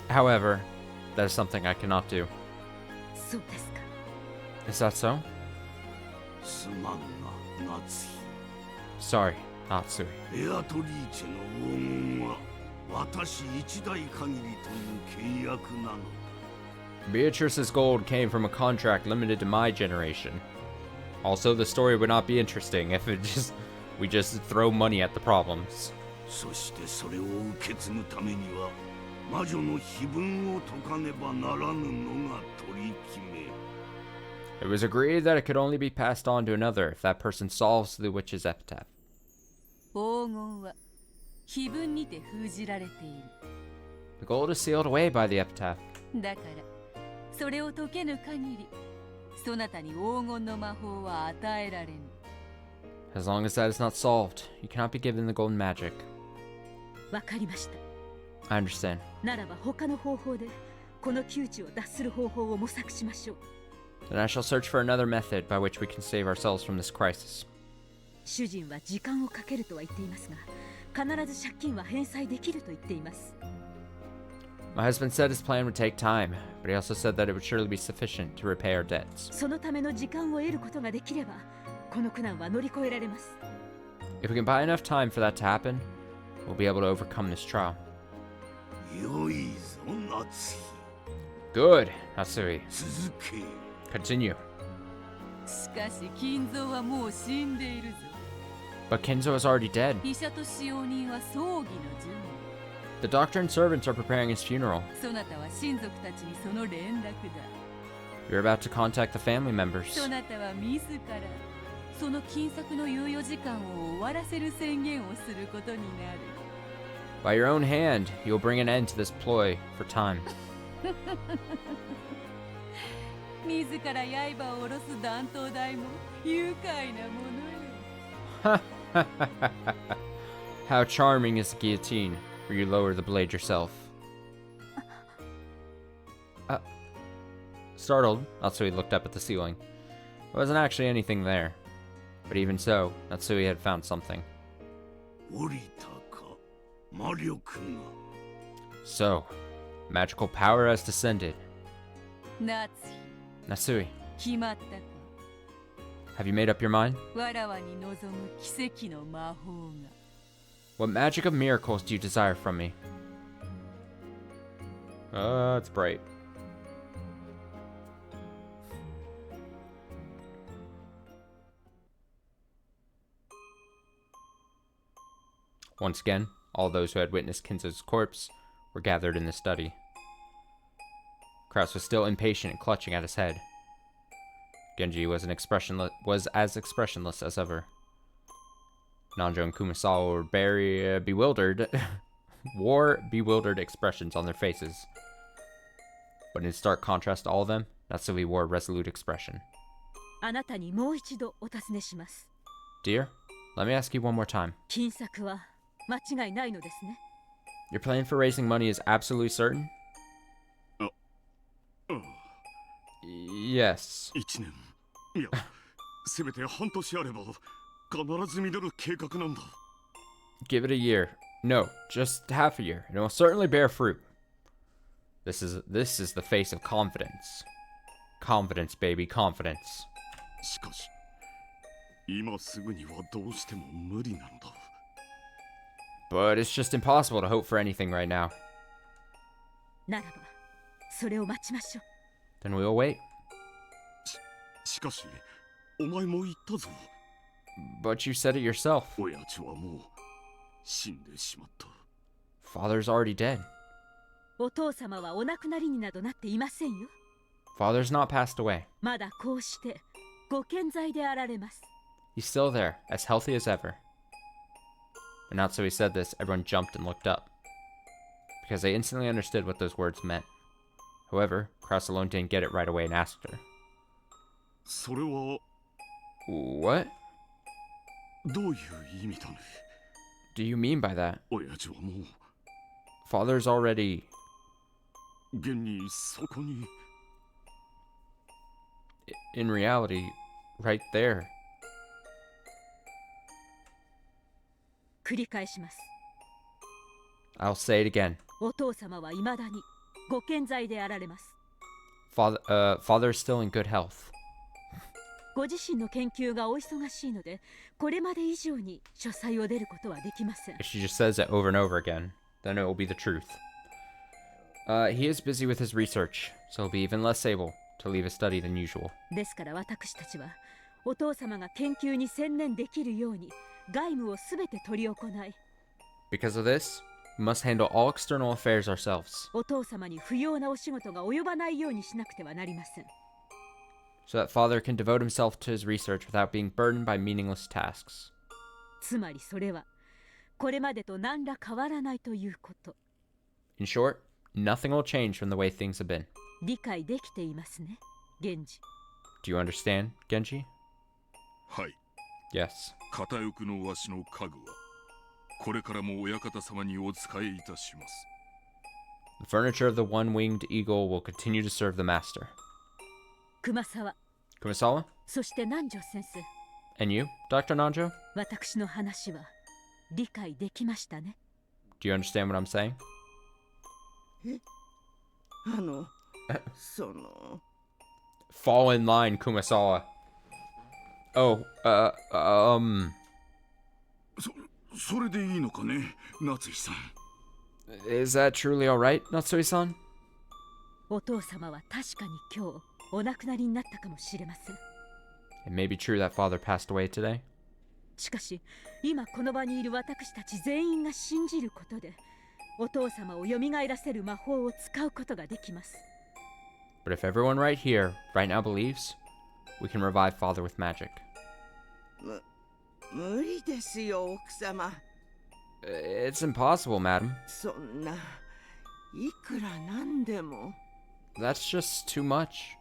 However, that is something I cannot do. そうですか。Is that so? すまんな、夏日。 Sorry, Natsui. ベアトリーチェの黄金は私一代限りという契約なの。Beatrice's gold came from a contract limited to my generation. Also, the story would not be interesting if we just throw money at the problems. そしてそれを受け継ぐためには魔女の碑文を解かねばならぬのが取り決め。It was agreed that it could only be passed on to another if that person solves the witch's epitaph. 黄金は碑文にて封じられている。The gold is sealed away by the epitaph. だからそれを解けぬ限り、そなたに黄金の魔法は与えられぬ。As long as that is not solved, you cannot be given the golden magic. わかりました。 I understand. ならば他の方法でこの窮地を脱する方法を模索しましょう。Then I shall search for another method by which we can save ourselves from this crisis. 主人は時間をかけるとは言っていますが、必ず借金は返済できると言っています。My husband said his plan would take time, but he also said that it would surely be sufficient to repay our debts. そのための時間を得ることができれば、この苦難は乗り越えられます。If we can buy enough time for that to happen, we'll be able to overcome this trial. よいぞ、夏日。 Good, Natsui. 続け。Continue. しかし金蔵はもう死んでいるぞ。 But Kinzo is already dead. 医者と使用人は葬儀の準備。 The doctor and servants are preparing his funeral. そなたは親族たちにその連絡だ。 You're about to contact the family members. そなたは自らその金策の猶予時間を終わらせる宣言をすることになる。 By your own hand, you'll bring an end to this ploy for time. 自ら刃を下ろす断頭台も愉快なものよ。How charming is the guillotine, where you lower the blade yourself. Startled, Natsui looked up at the ceiling. There wasn't actually anything there. But even so, Natsui had found something. 降りたか、魔力が。 So, magical power has descended. 夏 Natsui, 決まったか。 have you made up your mind? わらわに望む奇跡の魔法が。 What magic of miracles do you desire from me? It's bright. Once again, all those who had witnessed Kinzo's corpse were gathered in the study. Kraus was still impatient and clutching at his head. Genji was as expressionless as ever. Nanjo and Kumasawa were very bewildered, wore bewildered expressions on their faces. But in stark contrast to all of them, Natsui wore a resolute expression. あなたにもう一度お尋ねします。 Dear, let me ask you one more time. 金策は間違いないのですね。 Your plan for raising money is absolutely certain? Yes. 1年。いや、せめて半年あれば必ず実る計画なんだ。Give it a year. No, just half a year. It will certainly bear fruit. This is the face of confidence. Confidence, baby, confidence. しかし、今すぐにはどうしても無理なんだ。But it's just impossible to hope for anything right now. ならば、それを待ちましょう。 Then we'll wait. しかし、お前も言ったぞ。 But you said it yourself. 親父はもう死んでしまった。 Father's already dead. お父様はお亡くなりになどなっていませんよ。 Father's not passed away. まだこうしてご健在であられます。 He's still there, as healthy as ever. When Natsui said this, everyone jumped and looked up, because they instantly understood what those words meant. However, Kraus alone didn't get it right away and asked her. それは What どういう意味だね。 do you mean by that? 親父はもう Father's already... 現にそこに。 in reality, right there. 繰り返します。 I'll say it again. お父様は未だにご健在であられます。 Father's still in good health. ご自身の研究がお忙しいので、これまで以上に書斎を出ることはできません。 If she just says it over and over again, then it will be the truth. He is busy with his research, so he'll be even less able to leave his study than usual. ですから私たちはお父様が研究に専念できるように外務をすべて執り行い、 Because of this, we must handle all external affairs ourselves, お父様に不要なお仕事が及ばないようにしなくてはなりません。 so that father can devote himself to his research without being burdened by meaningless tasks. つまりそれはこれまでと何ら変わらないということ。 In short, nothing will change from the way things have been. 理解できていますね、源氏。 Do you understand, Genji? はい。 Yes. 片翼のわしの家具はこれからも親方様にお仕えいたします。 The furniture of the one-winged eagle will continue to serve the master. 熊沢、 Kumasawa? そして南條先生、 And you, Dr. Nanjo? 私の話は理解できましたね。 Do you understand what I'm saying? その Fall in line, Kumasawa. Oh, それでいいのかね、夏井さん。 is that truly alright, Natsui-san? お父様は確かに今日お亡くなりになったかもしれません。 It may be true that father passed away today, しかし今この場にいる私たち全員が信じることでお父様を蘇らせる魔法を使うことができます。 but if everyone right here, right now believes, we can revive father with magic. 無理ですよ、奥様。 It's impossible, madam. そんないくらなんでも。 That's just too much.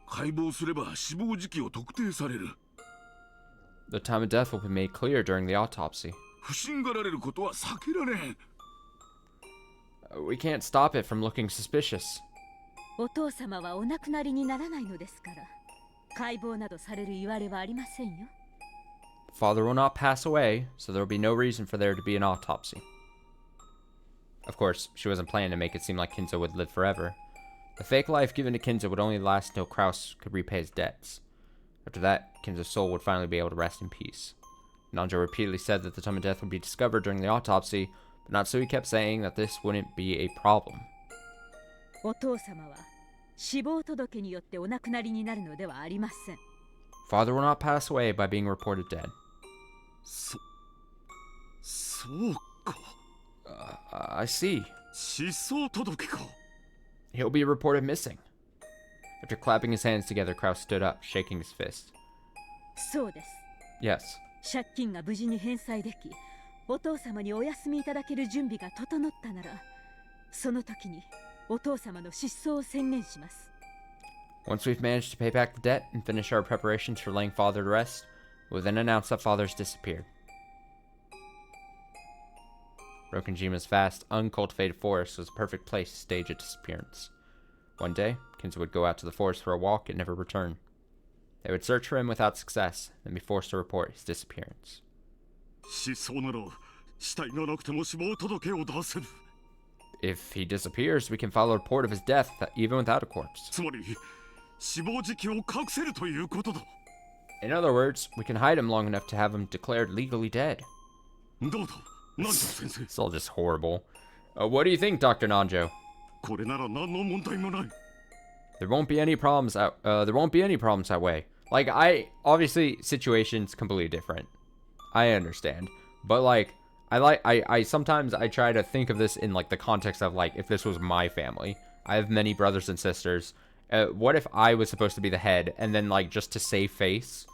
解剖すれば死亡時期を特定される。 The time of death will be made clear during the autopsy. 不審がられることは避けられん。 We can't stop it from looking suspicious. お父様はお亡くなりにならないのですから、解剖などされる言われはありませんよ。 Father will not pass away, so there will be no reason for there to be an autopsy. Of course, she wasn't planning to make it seem like Kinzo would live forever. The fake life given to Kinzo would only last until Kraus could repay his debts. After that, Kinzo's soul would finally be able to rest in peace. Nanjo repeatedly said that the time of death would be discovered during the autopsy, but Natsui kept saying that this wouldn't be a problem. お父様は死亡届によってお亡くなりになるのではありません。 Father will not pass away by being reported dead. そうか。I see. 失踪届か。 He'll be reported missing. After clapping his hands together, Kraus stood up, shaking his fist. そうです。 Yes. 借金が無事に返済でき、お父様にお休みいただける準備が整ったなら、その時にお父様の失踪を宣言します。 Once we've managed to pay back the debt and finish our preparations for laying father to rest, we'll then announce that father's disappeared. Rokenjima's vast, uncultivated forest was a perfect place to stage a disappearance. One day, Kinzo would go out to the forest for a walk and never return. They would search for him without success, and be forced to report his disappearance. 失踪なら死体がなくても死亡届を出せる。 If he disappears, we can file a report of his death, even without a corpse. つまり死亡時期を隠せるということだ。 In other words, we can hide him long enough to have him declared legally dead. どうだ、南條先生。 It's all just horrible. What do you think, Dr. Nanjo? これなら何の問題もない。 There won't be any problems that way. Like, obviously situation's completely different. I understand. But like I sometimes I try to think of this in like the context of like if this was my family. I have many brothers and sisters. What if I was supposed to be the head and then like just to save face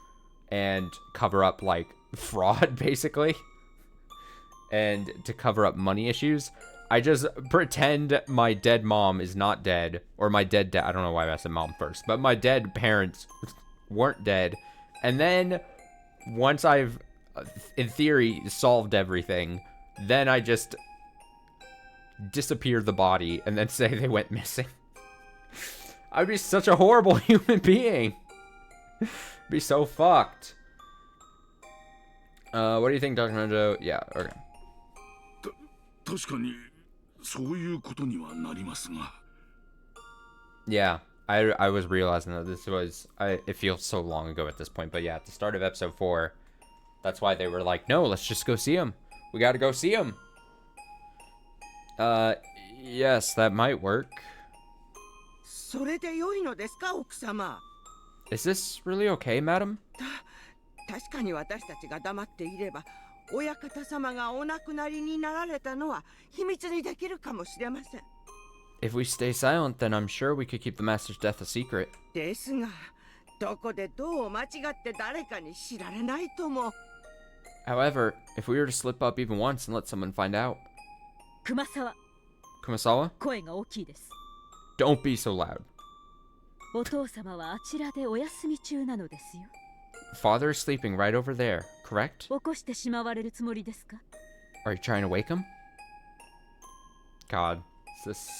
and cover up like fraud basically and to cover up money issues, I just pretend my dead mom is not dead, or my dead dad. I don't know why I said mom first, but my dead parents weren't dead. And then once I've, in theory, solved everything, then I just disappear the body and then say they went missing. I would be such a horrible human being. Be so fucked. What do you think, Dr. Mojo? Yeah, okay. 確かにそういうことにはなりますが。 Yeah, I was realizing that this was, it feels so long ago at this point, but yeah, at the start of episode 4, that's why they were like, no, let's just go see him. We gotta go see him. Yes, that might work. それで良いのですか、奥様。 Is this really okay, madam? 確かに私たちが黙っていれば、親方様がお亡くなりになられたのは秘密にできるかもしれません。 If we stay silent, then I'm sure we could keep the master's death a secret. ですが、どこでどう間違って誰かに知られないとも。 However, if we were to slip up even once and let someone find out. 熊沢、 Kumasawa? 声が大きいです。 Don't be so loud. お父様はあちらでお休み中なのですよ。 Father is sleeping right over there, correct? 起こしてしまわれるつもりですか？ Are you trying to wake him? God, this...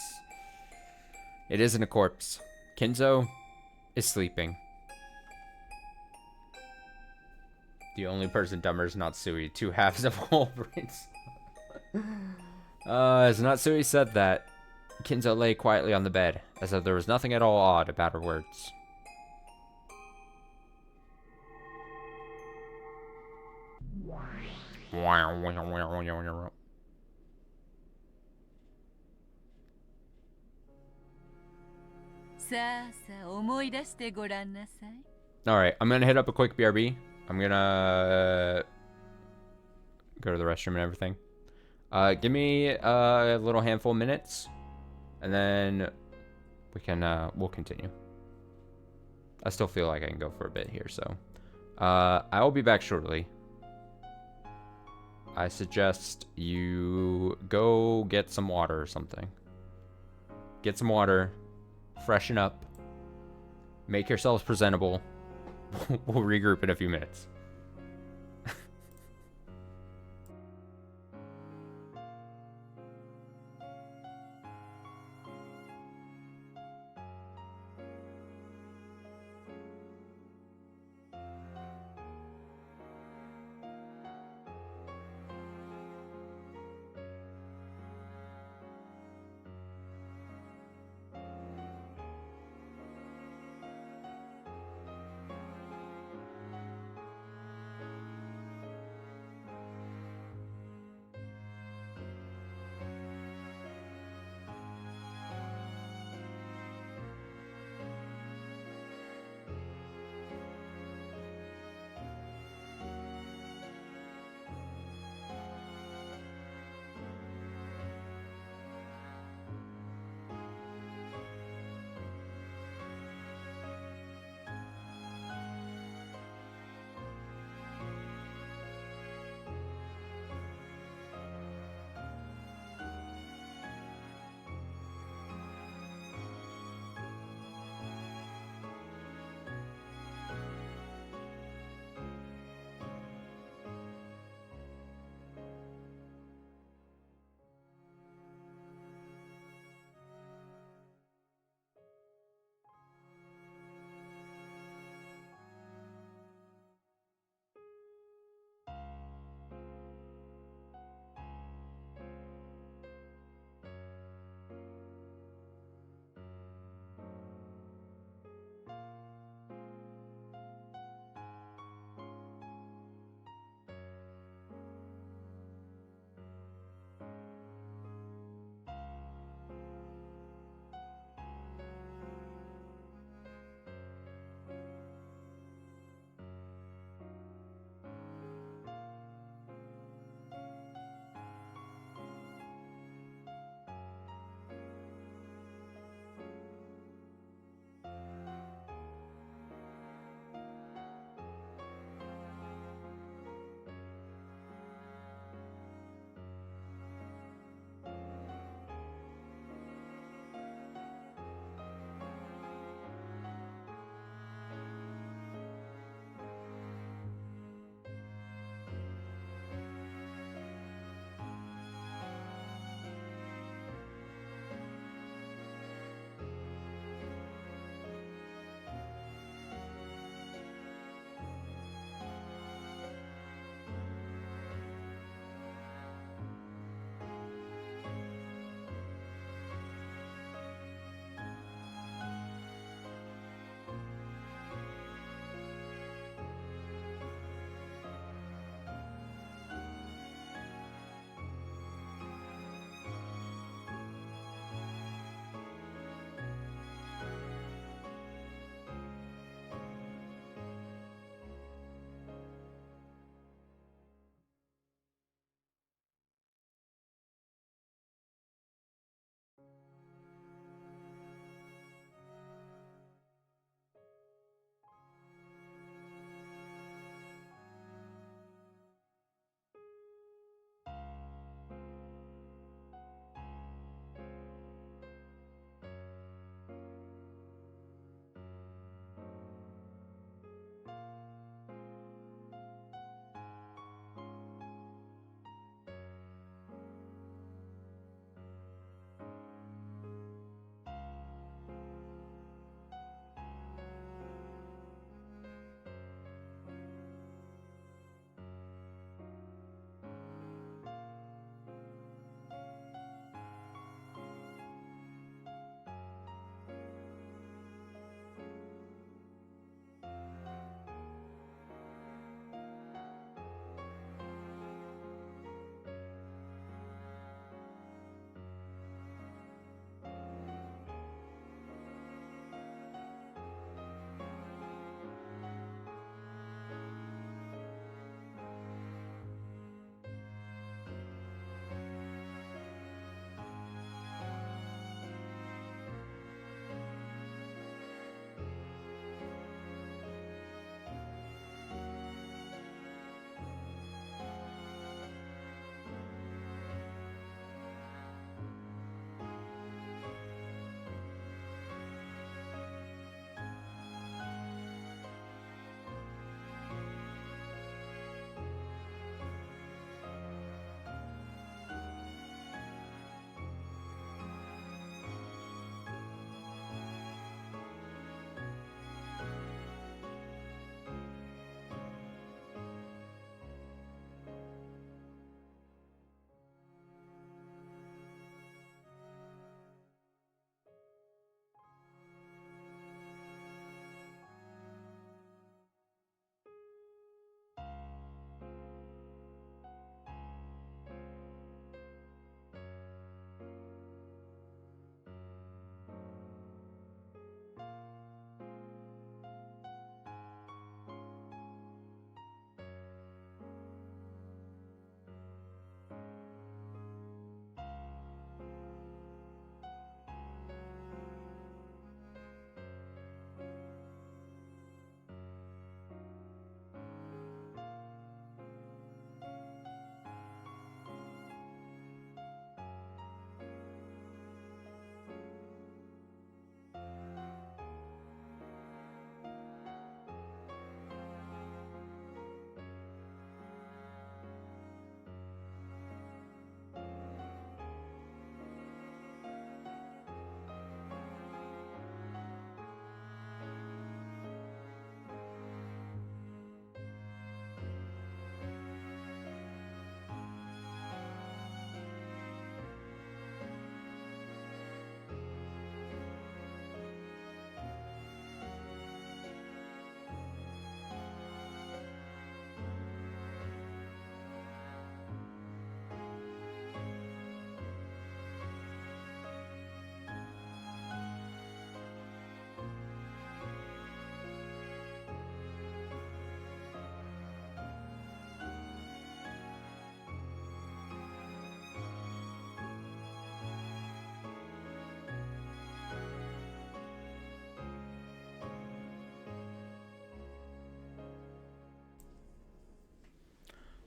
It isn't a corpse. Kinzo is sleeping. The only person dumber is Natsui. 2 halves of Wolverines. As Natsui said that, Kinzo lay quietly on the bed, as though there was nothing at all odd about her words. Alright, I'm gonna hit up a quick BRB. I'm gonna go to the restroom and everything. Give me a little handful of minutes, and then we can we'll continue. I still feel like I can go for a bit here, so I will be back shortly. I suggest you go get some water or something. Get some water, freshen up, make yourselves presentable. We'll regroup in a few minutes.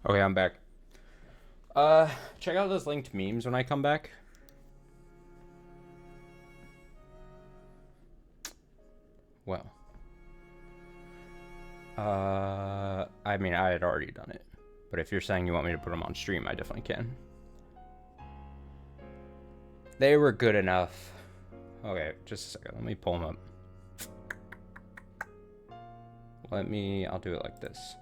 Okay, I'm back. Check out those linked memes when I come back. Well. I mean, I had already done it. But if you're saying you want me to put them on stream, I definitely can. They were good enough. Okay, just a second. Let me pull them up. I'll do it like this.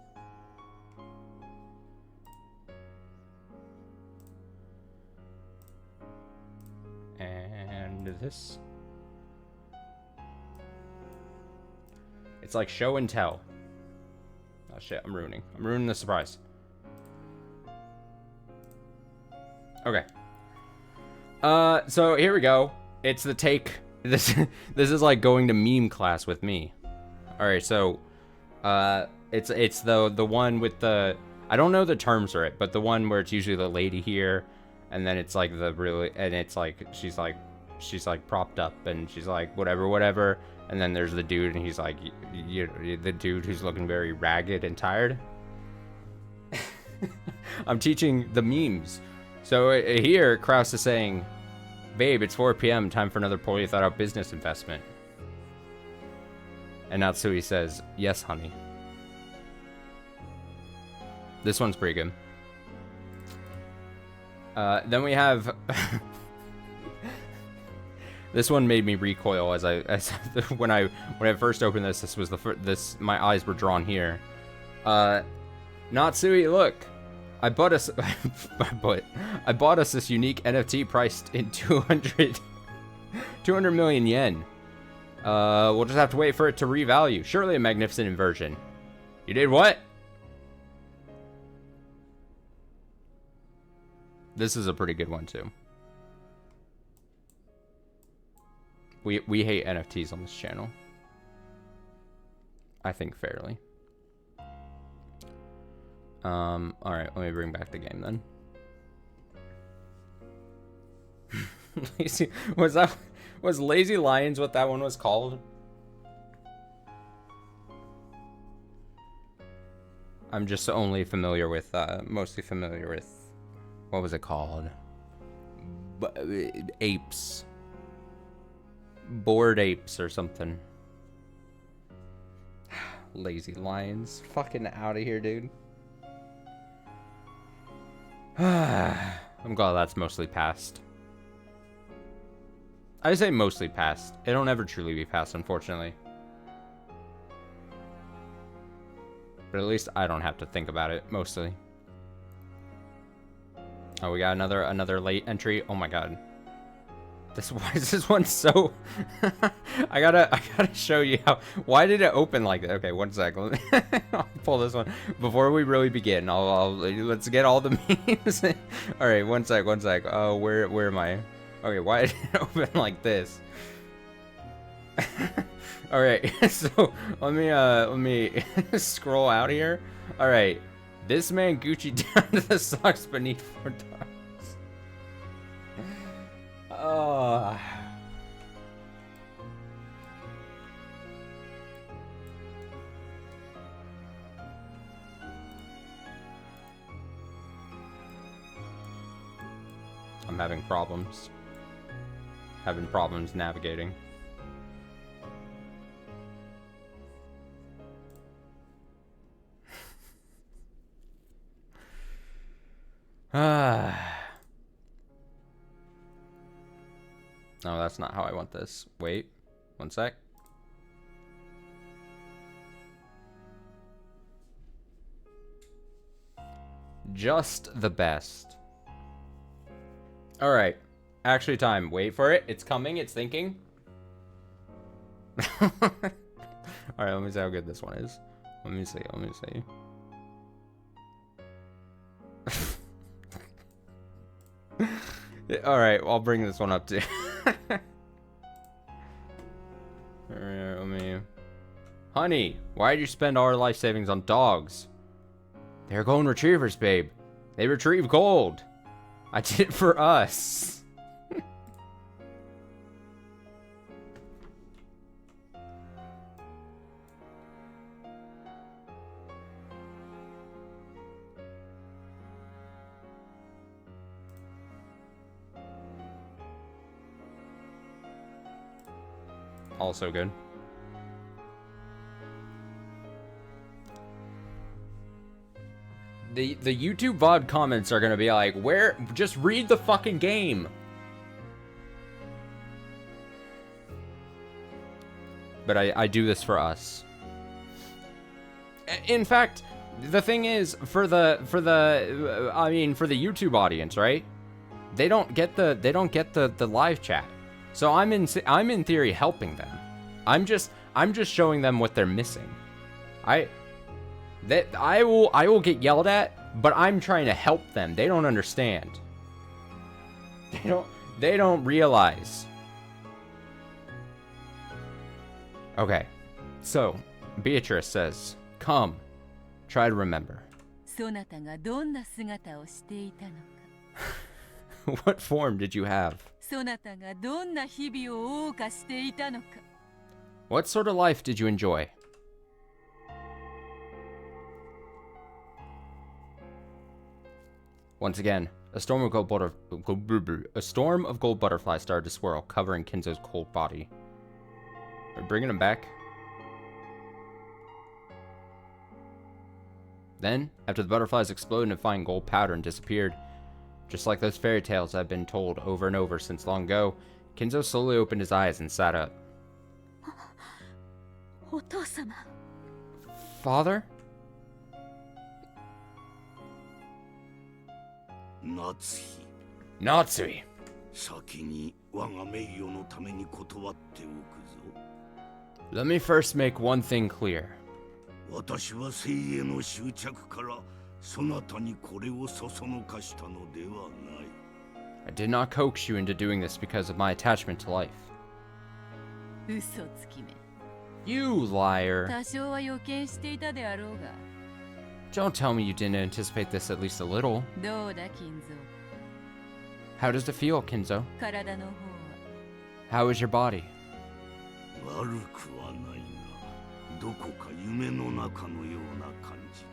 And this. It's like show and tell. Oh shit, I'm ruining the surprise. Okay. So here we go. It's the take. This is like going to meme class with me. All right, so it's the one with the, I don't know the terms for it, but the one where it's usually the lady here, and then it's like the really, and it's like she's like propped up and she's like whatever, and then there's the dude and he's like the dude who's looking very ragged and tired. I'm teaching the memes. So here Kraus is saying, "Babe, it's 4 p.m. Time for another poorly thought out business investment." And Natsui says, "Yes, honey." This one's pretty good. Then we have this one made me recoil as when I first opened this. This was my eyes were drawn here. Natsui, look, I bought us this unique NFT priced in 200 million yen. We'll just have to wait for it to revalue. Surely a magnificent inversion. You did what? This is a pretty good one too. We hate NFTs on this channel. I think fairly. All right, let me bring back the game then. Was Lazy Lions what that one was called? I'm just only familiar with, mostly familiar with, what was it called? Apes. Bored apes or something. Lazy Lions. Fucking out of here, dude. I'm glad that's mostly past. I say mostly past. It'll never truly be past, unfortunately. But at least I don't have to think about it, mostly. Oh, we got another late entry. Oh my god. Why is this one so... I gotta show you how... Why did it open like that? Okay, one sec. I'll pull this one. Before we really begin, let's get all the memes. Alright, one sec. Oh, where am I? Okay, why did it open like this? Alright, so let me scroll out here. Alright. This man Gucci down to the socks beneath $4. Oh. I'm having problems. Having problems navigating. No, that's not how I want this. Wait, one sec. Just the best. All right, actually time. Wait for it. It's coming. It's thinking. All right, let me see how good this one is. Let me see. All right, I'll bring this one up too. Alright, Honey, why'd you spend all our life savings on dogs? They're golden retrievers, babe. They retrieve gold. I did it for us. also good. The YouTube VOD comments are gonna be like, where? Just read the fucking game. But I do this for us. In fact, the thing is, for the YouTube audience, right? They don't get the live chat. So I'm in theory helping them. I'm just showing them what they're missing. I will get yelled at, but I'm trying to help them. They don't understand. They don't realize. Okay. So, Beatrice says, "Come, try to remember." そなたがどんな姿をしていたのか。What form did you have? そなたがどんな日々を謳歌していたのか。What sort of life did you enjoy? Once again, a storm of gold butterflies started to swirl, covering Kinzo's cold body. We're bringing him back. Then, after the butterflies exploded in fine gold powder and disappeared, just like those fairy tales I've been told over and over since long ago, Kinzo slowly opened his eyes and sat up. お父様。 Father? 夏日 Natsui. 先に我が名誉のために断っておくぞ。 Let me first make one thing clear. 私は生への執着からそなたにこれをそそのかしたのではない。 I did not coax you into doing this because of my attachment to life. 嘘つきめ。 You liar. 多少は予見していたであろうが。 Don't tell me you didn't anticipate this at least a little. どうだ、金蔵。 How does it feel, Kinzo? 体の方は。 How is your body? 悪くはないが、どこか夢の中のような感じだ。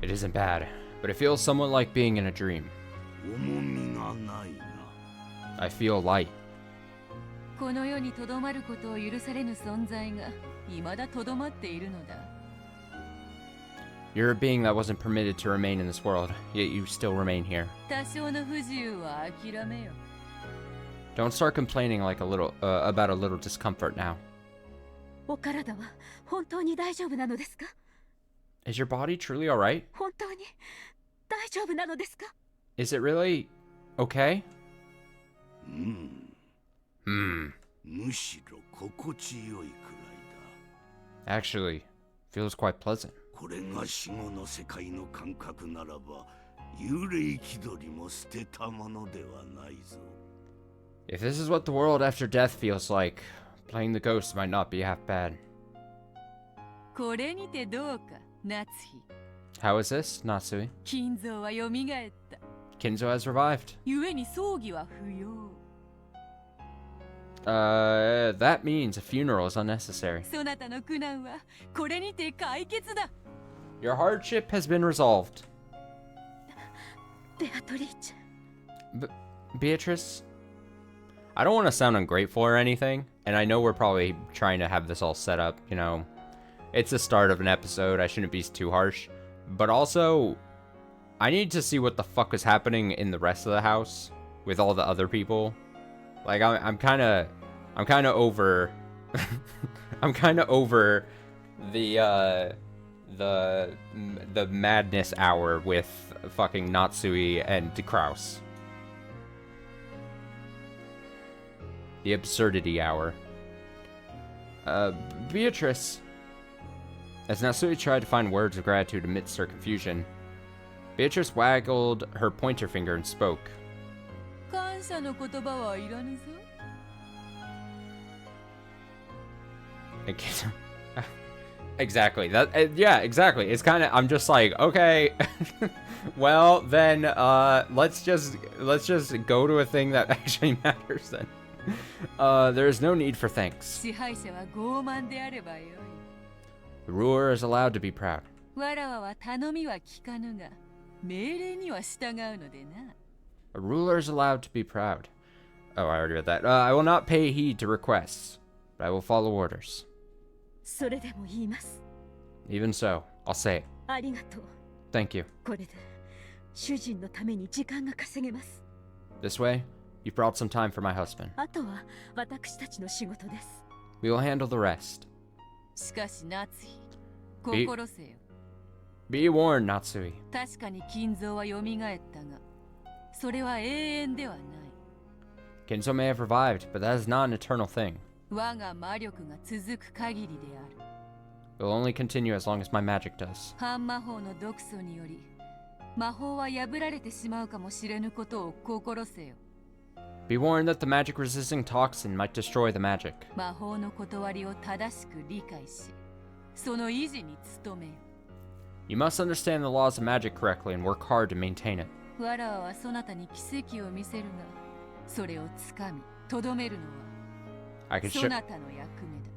It isn't bad, but it feels somewhat like being in a dream. 重みがないな。 I feel light. この世にとどまることを許されぬ存在が未だとどまっているのだ。 You're a being that wasn't permitted to remain in this world, yet you still remain here. 多少の不自由は諦めよ。 Don't start complaining like about a little discomfort now. お体は本当に大丈夫なのですか？ Is your body truly alright? 本当に大丈夫なのですか？ Is it really okay? むしろ心地よいくらいだ。 Actually, feels quite pleasant. これが死後の世界の感覚ならば、幽霊気取りも捨てたものではないぞ。 If this is what the world after death feels like, playing the ghost might not be half bad. これにてどうか、夏日。 How is this, Natsui? 金蔵はよみがえった。 Kinzo has revived. 故に葬儀は不要。 That means a funeral is unnecessary. そなたの苦難はこれにて解決だ。 Your hardship has been resolved. ベアトリーチェ。 Beatrice? I don't want to sound ungrateful or anything, and I know we're probably trying to have this all set up, you know. It's the start of an episode, I shouldn't be too harsh. But also, I need to see what the fuck is happening in the rest of the house with all the other people. Like, I'm kind of over... I'm kind of over the madness hour with fucking Natsui and Kraus. The absurdity hour. Beatrice. As Natsui tried to find words of gratitude amidst her confusion, Beatrice waggled her pointer finger and spoke. 感謝の言葉はいらぬぞ。 Exactly. Yeah, exactly. It's kind of, I'm just like, okay, well then, let's just go to a thing that actually matters then. There's no need for thanks. 支配者は傲慢であればよい。 The ruler is allowed to be proud. わらわは頼みは聞かぬが、命令には従うのでな。 A ruler is allowed to be proud. Oh, I already read that. I will not pay heed to requests, but I will follow orders. それでも言います。 Even so, I'll say it. ありがとう。 Thank you. これで主人のために時間が稼げます。 This way, you've brought some time for my husband. あとは私たちの仕事です。 We will handle the rest. しかし夏日心せよ。 Be warned, Natsui. 確かに金蔵は蘇ったが、それは永遠ではない。 Kinzo may have revived, but that is not an eternal thing. 我が魔力が続く限りである。 It will only continue as long as my magic does. 半魔法の毒素により、魔法は破られてしまうかもしれぬことを心せよ。 Be warned that the magic resisting toxin might destroy the magic. 魔法の断りを正しく理解し、その維持に努めよ。 You must understand the laws of magic correctly and work hard to maintain it. わらわはそなたに奇跡を見せるが、それをつかみ、とどめるの I は can そ show なたの役目だ。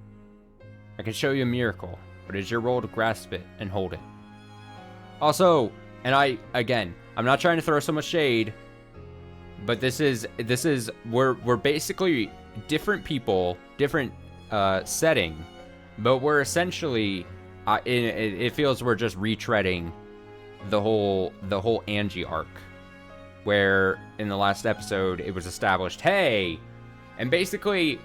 I can show you a miracle, but it is your role to grasp it and hold it. Also, and I'm not trying to throw so much shade, but this is we're basically different people, different setting, but we're essentially it feels we're just retreading the whole Angie arc, where in the last episode it was established, hey, and basically,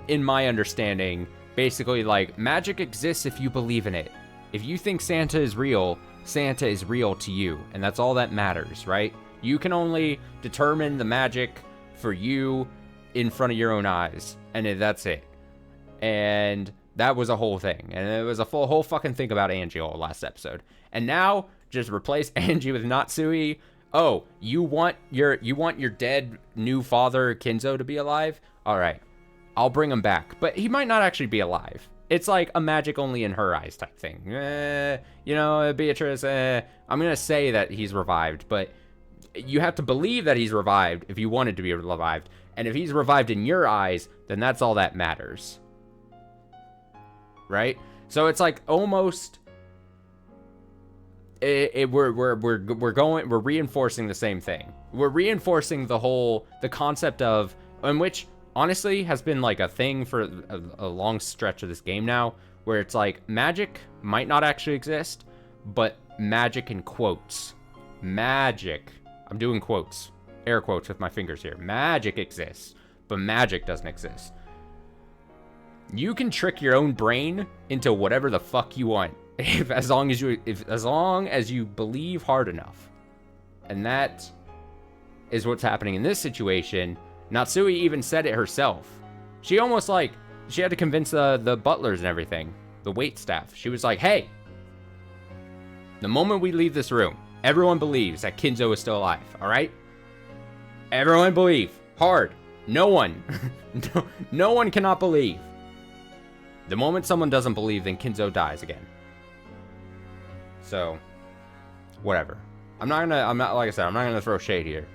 in my understanding, basically like magic exists if you believe in it. If you think Santa is real to you, and that's all that matters, right? You can only determine the magic for you in front of your own eyes, and that's it. And that was a whole thing, and it was a whole fucking thing about Angie all last episode. And now just replace Angie with Natsui. Oh, you want your dead new father Kinzo to be alive? All right, I'll bring him back, but he might not actually be alive. It's like a magic only in her eyes type thing. Beatrice, I'm gonna say that he's revived, but you have to believe that he's revived if you wanted to be revived. And if he's revived in your eyes, then that's all that matters. Right? So it's like almost we're reinforcing the same thing. We're reinforcing the concept of, in which honestly has been like a thing for a long stretch of this game now, where it's like magic might not actually exist, but magic in quotes. Magic. I'm doing quotes. Air quotes with my fingers here. Magic exists, but magic doesn't exist. You can trick your own brain into whatever the fuck you want, as long as you believe hard enough. And that is what's happening in this situation. Natsui even said it herself. She almost she had to convince the butlers and everything, the wait staff. She was like, hey, the moment we leave this room, everyone believes that Kinzo is still alive, all right? Everyone believe. Hard. No one. no one cannot believe. The moment someone doesn't believe, then Kinzo dies again. So, whatever. I'm not like I said, I'm not gonna throw shade here.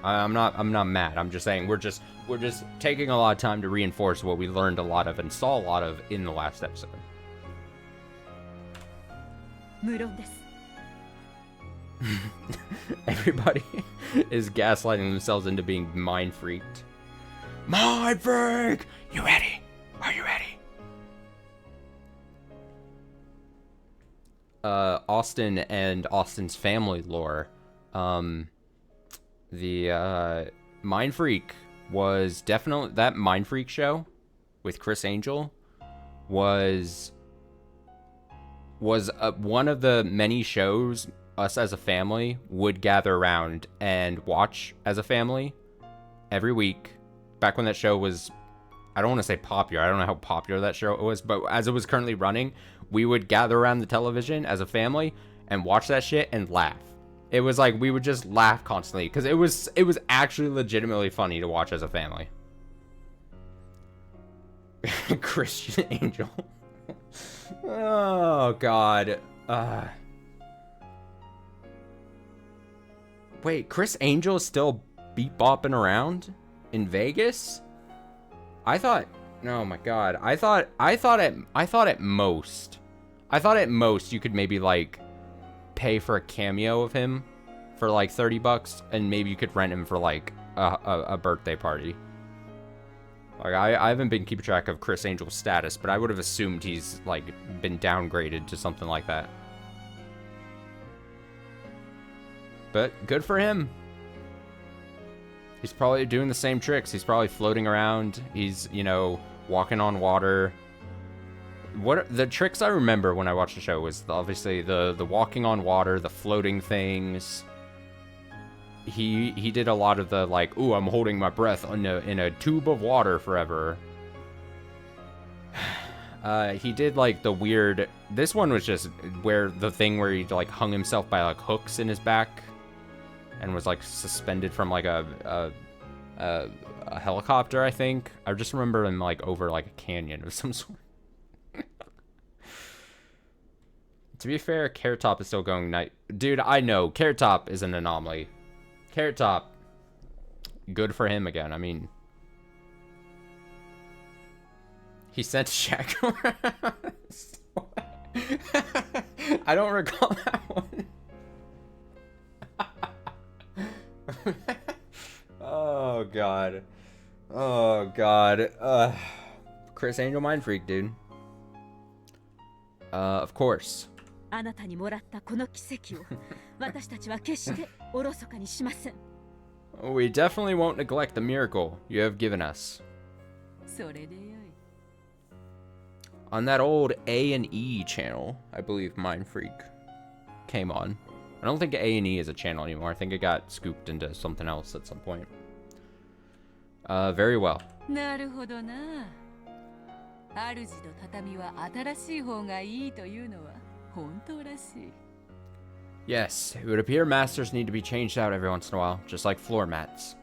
I'm not mad. I'm just saying we're just taking a lot of time to reinforce what we learned a lot of and saw a lot of in the last episode. 無論です。 Everybody is gaslighting themselves into being mind freaked. Mind freak! You ready? Are you ready? Austin and Austin's family lore. The Mind Freak was definitely, that Mind Freak show with Chris Angel was one of the many shows us as a family would gather around and watch as a family every week. Back when that show was, I don't want to say popular, I don't know how popular that show was, but as it was currently running, we would gather around the television as a family and watch that shit and laugh. It was like we would just laugh constantly because it was actually legitimately funny to watch as a family. Christian Angel. Oh god. Wait, Chris Angel is still beat bopping around in Vegas? I thought, oh my god, I thought at most you could maybe like pay for a cameo of him for like $30 and maybe you could rent him for like a birthday party. Like, I haven't been keeping track of Chris Angel's status, but I would have assumed he's, like, been downgraded to something like that. But good for him. He's probably doing the same tricks. He's probably floating around. He's, you know, walking on water. What the tricks I remember when I watched the show was obviously the walking on water, the floating things. He did a lot of the, like, ooh, I'm holding my breath in a tube of water forever. He did, like, the weird... This one was just where the thing where he, like, hung himself by, like, hooks in his back and was, like, suspended from, like, a helicopter, I think. I just remember him, like, over, like, a canyon of some sort. To be fair, Carrot Top is still going night. Dude, I know. Carrot Top is an anomaly. Carrot Top, good for him again. I mean, he sent Shaq around. I don't recall that one. Oh, God. Oh, God. Chris Angel Mind Freak, dude. Of course. あなたにもらったこの奇跡を私たちは決しておろそかにしません。We definitely won't neglect the miracle you have given us. それでよい。On that old A&E channel, I believe Mind Freak came on. I don't think A&E is a channel anymore. I think it got scooped into something else at some point. Very well. なるほどな。主と畳は新しい方がいいというのは本当らしい。Yes, it would appear masters need to be changed out every once in a while, just like floor mats.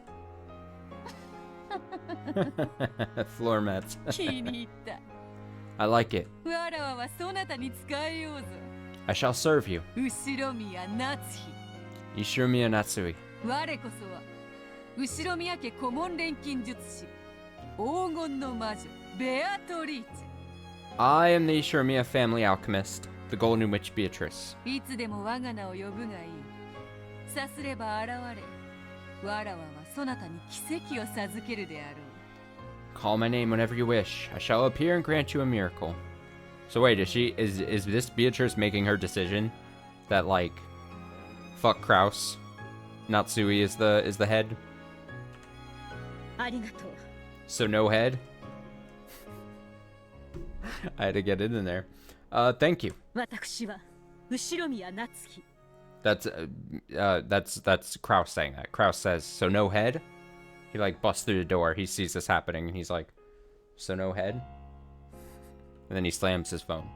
Floor mats. 気に入った。I like it. わらわはそなたに使えようぞ。I shall serve you. 後ろ宮夏日。 Ishiromiya Natsui. 我こそは後ろ宮家顧問錬金術師黄金の魔女ベアトリーチェ。 I am the Ishiromiya family alchemist, the Golden Witch Beatrice. いつでも我が名を呼ぶがいい。さすれば現れ、わらわはそなたに奇跡を授けるであろう。 Call my name whenever you wish. I shall appear and grant you a miracle. So wait, is this Beatrice making her decision that, like, fuck Kraus, Natsui is the head? ありがとう。 So no head? I had to get it in there. Thank you. 私は後ろ宮夏日。 That's Kraus saying that. Kraus says, so no head? He, like, busts through the door. He sees this happening, and he's like, so no head? And then he slams his phone.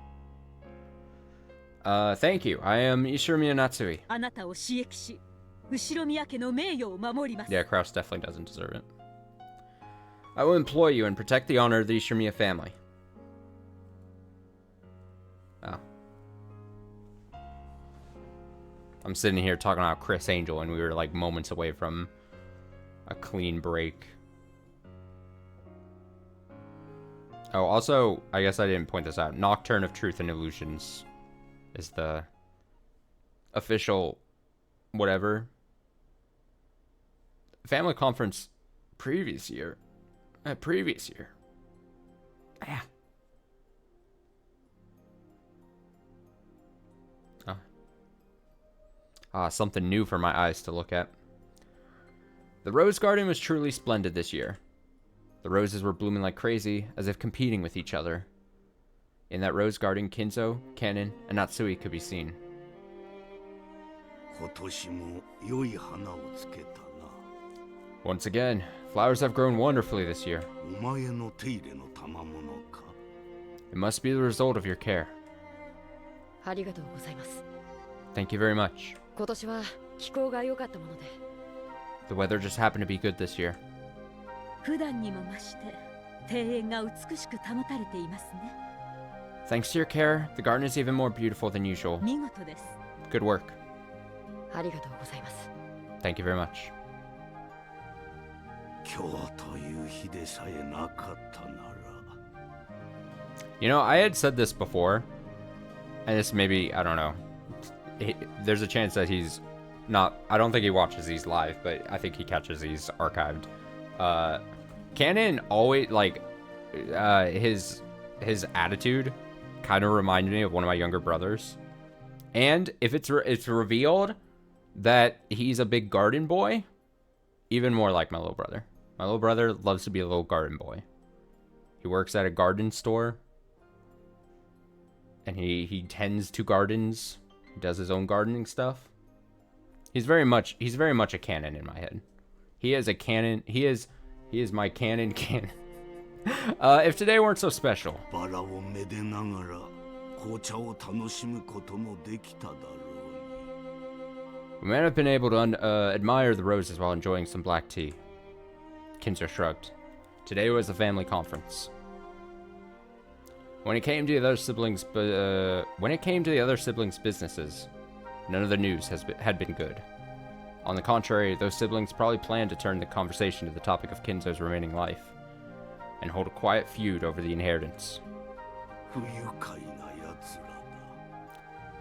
Thank you. I am Ishiromiya Natsui. あなたを刺激し、後ろ宮家の名誉を守ります。 Yeah, Kraus definitely doesn't deserve it. I will employ you and protect the honor of the Ishiromiya family. Oh. I'm sitting here talking about Chris Angel, and we were like moments away from a clean break. Oh, also, I guess I didn't point this out. Nocturne of Truth and Illusions is the official whatever. Family conference previous year. Yeah. Something new for my eyes to look at. The Rose Garden was truly splendid this year. The roses were blooming like crazy, as if competing with each other. In that rose garden, Kinzo, Kanon, and Natsui could be seen. 今年も良い花をつけたな。 Once again, flowers have grown wonderfully this year. お前の手入れの賜物か。 It must be the result of your care. ありがとうございます。 Thank you very much. 今年は気候が良かったもので。 The weather just happened to be good this year. 普段にも増して庭園が美しく保たれていますね。 Thanks to your care, the garden is even more beautiful than usual. 見事です。 Good work. ありがとうございます。 Thank you very much. 今日という日でさえなかったなら。 You know, I had said this before, and this maybe, I don't know. There's a chance that he's not, I don't think he watches these live, but I think he catches these archived. Canon always, like, his attitude kind of reminded me of one of my younger brothers. And if it's revealed that he's a big garden boy, even more like my little brother. My little brother loves to be a little garden boy. He works at a garden store. And he tends to gardens. He does his own gardening stuff. He's very much a canon in my head. He is a canon. He is my canon. If today weren't so special. We might have been able to admire the roses while enjoying some black tea. Kinzo shrugged. Today was a family conference. When it came to the other siblings, businesses, none of the news had been good. On the contrary, those siblings probably planned to turn the conversation to the topic of Kinzo's remaining life, and hold a quiet feud over the inheritance.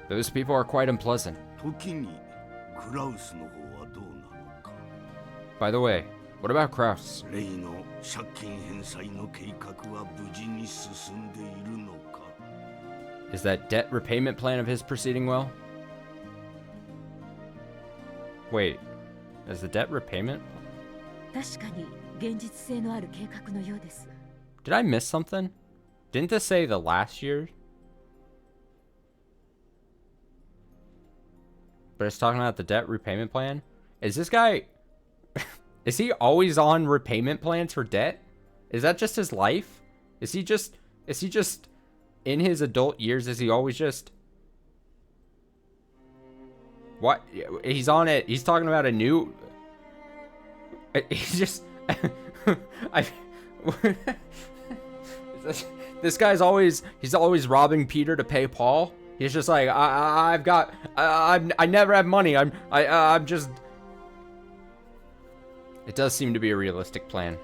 Those people are quite unpleasant. By the way, what about Kraus? Is that debt repayment plan of his proceeding well? Wait, is the debt repayment? Did I miss something? Didn't this say the last year? But it's talking about the debt repayment plan? Is this guy... is he always on repayment plans for debt? Is that just his life? Is he just in his adult years, is he always just... What? He's on it. He's talking about a new... He's just... This guy's always... He's always robbing Peter to pay Paul. He's just like, I never have money. I'm just... It does seem to be a realistic plan.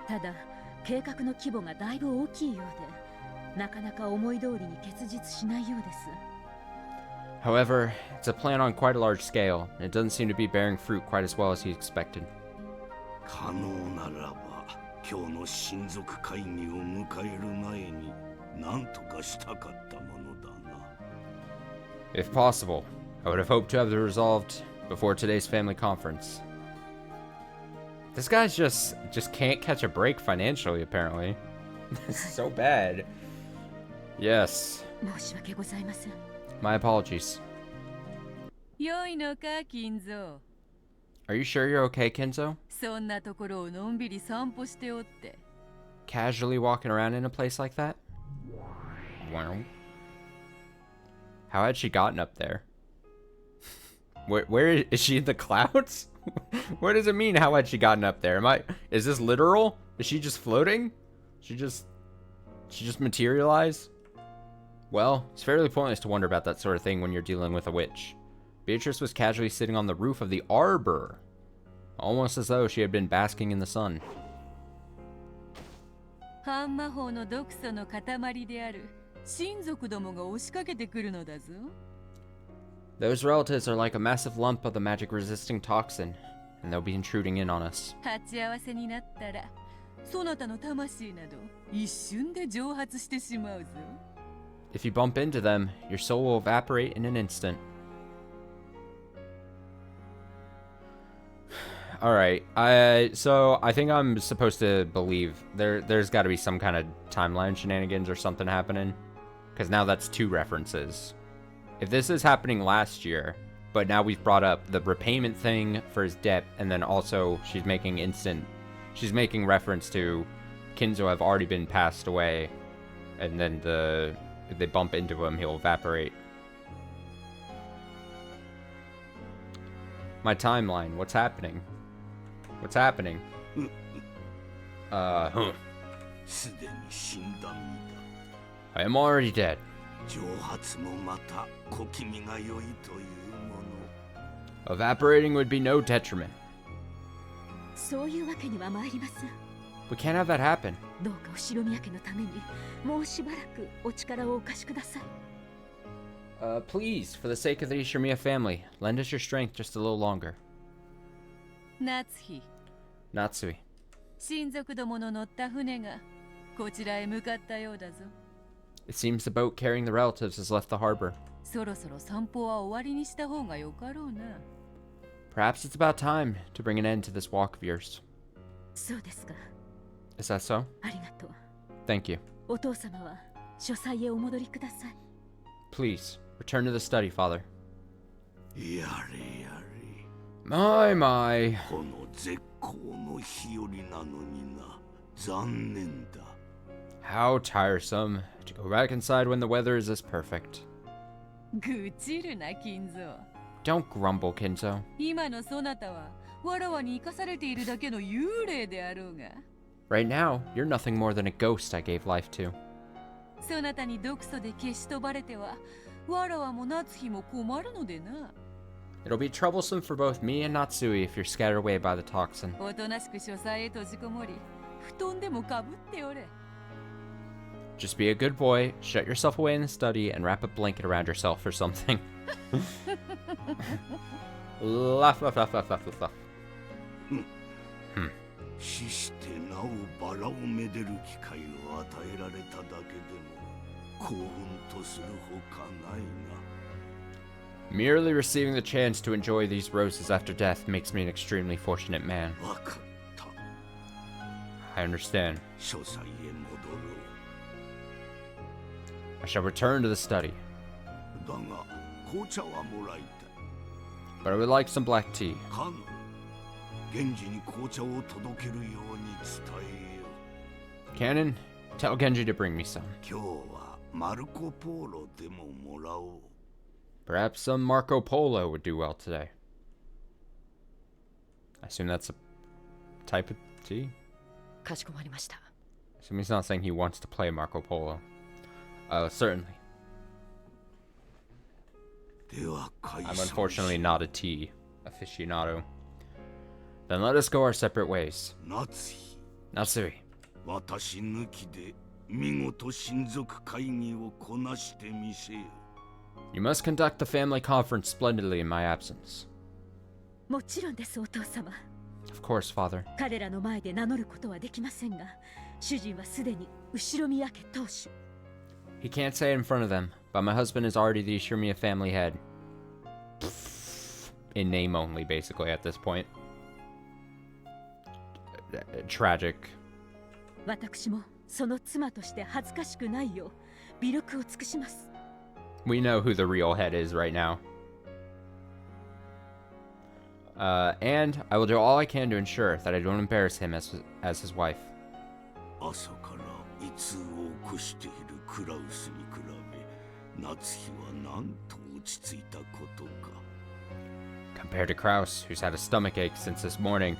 However, it's a plan on quite a large scale, and it doesn't seem to be bearing fruit quite as well as he expected. If possible, I would have hoped to have it resolved before today's family conference. This guy's just can't catch a break financially, apparently. This is so bad. Yes. My apologies. Are you sure you're okay, Kinzo? Casually walking around in a place like that? Wow. How had she gotten up there? Where is she in the clouds? What does it mean, how had she gotten up there? Is this literal? Is she just floating? She just materialized? Well, it's fairly pointless to wonder about that sort of thing when you're dealing with a witch. Beatrice was casually sitting on the roof of the arbor, almost as though she had been basking in the sun. Those relatives are like a massive lump of the magic-resisting toxin, and they'll be intruding in on us. If you bump into them, your soul will evaporate in an instant. Alright, so I think I'm supposed to believe there's got to be some kind of timeline shenanigans or something happening. Because now that's 2 references. If this is happening last year, but now we've brought up the repayment thing for his debt, and then also she's making reference to Kinzo have already been passed away, and then if they bump into him, he'll evaporate. My timeline, what's happening? What's happening? I am already dead. Evaporating would be no detriment. We can't have that happen. Please, for the sake of the Ishimiya family, lend us your strength just a little longer. Natsui. 親族どもの乗った船がこちらへ向かったようだぞ。 It seems the boat carrying the relatives has left the harbor. そろそろ散歩は終わりにした方がよかろうな。 Perhaps it's about time to bring an end to this walk of yours. そうですか。 Is that so? ありがとう。 Thank you. お父様は書斎へお戻りください。 Please, return to the study, Father. やれやれ。 My, my. この絶好の日和なのにな。残念だ。 How tiresome to go back inside when the weather is this perfect. 愚痴るな、金蔵。 Don't grumble, Kinzo. 今のそなたはわらわに生かされているだけの幽霊であろうが。 Right now, you're nothing more than a ghost I gave life to. そなたに毒素で消し飛ばれてはわらわも夏日も困るのでな。 It'll be troublesome for both me and Natsui if you're scared away by the toxin. おとなしく書斎へ閉じこもり、布団でもかぶっておれ。 Just be a good boy, shut yourself away in the study, and wrap a blanket around yourself or something. Laugh, laugh, laugh, laugh, laugh, laugh. 死してなおバラをめでる機会を与えられただけでも幸運とするほかないな。 Merely receiving the chance to enjoy these roses after death makes me an extremely fortunate man. わかった。 I understand. 書斎へ戻ろう。 I shall return to the study, だが紅茶はもらいたい。 but I would like some black tea. カノン、源氏に紅茶を届けるように伝えよう。 Cannon, tell Genji to bring me some. 今日はマルコ・ポーロでももらおう。 Perhaps some Marco Polo would do well today. I assume that's a type of tea? かしこまりました。 I assume he's not saying he wants to play Marco Polo. Certainly. では解 I'm 散 unfortunately not a tea aficionado. Then let us go our separate ways. 夏日、 Natsui, 私抜きで見事親族会議をこなしてみせよ。 you must conduct the family conference splendidly in my absence. もちろんです、お父様。 Of course, father. 彼らの前で名乗ることはできませんが、主人はすでに後宮家当主。 He can't say it in front of them, but my husband is already the Ishimiya family head. In name only, basically, at this point. Tragic. 私もその妻として恥ずかしくないよう微力を尽くします。 We know who the real head is right now. And I will do all I can to ensure that I don't embarrass him as his wife. 朝から胃痛を起こしているクラウスに比べ、夏日はなんと落ち着いたことか。 Compared to Kraus, who's had a stomach ache since this morning,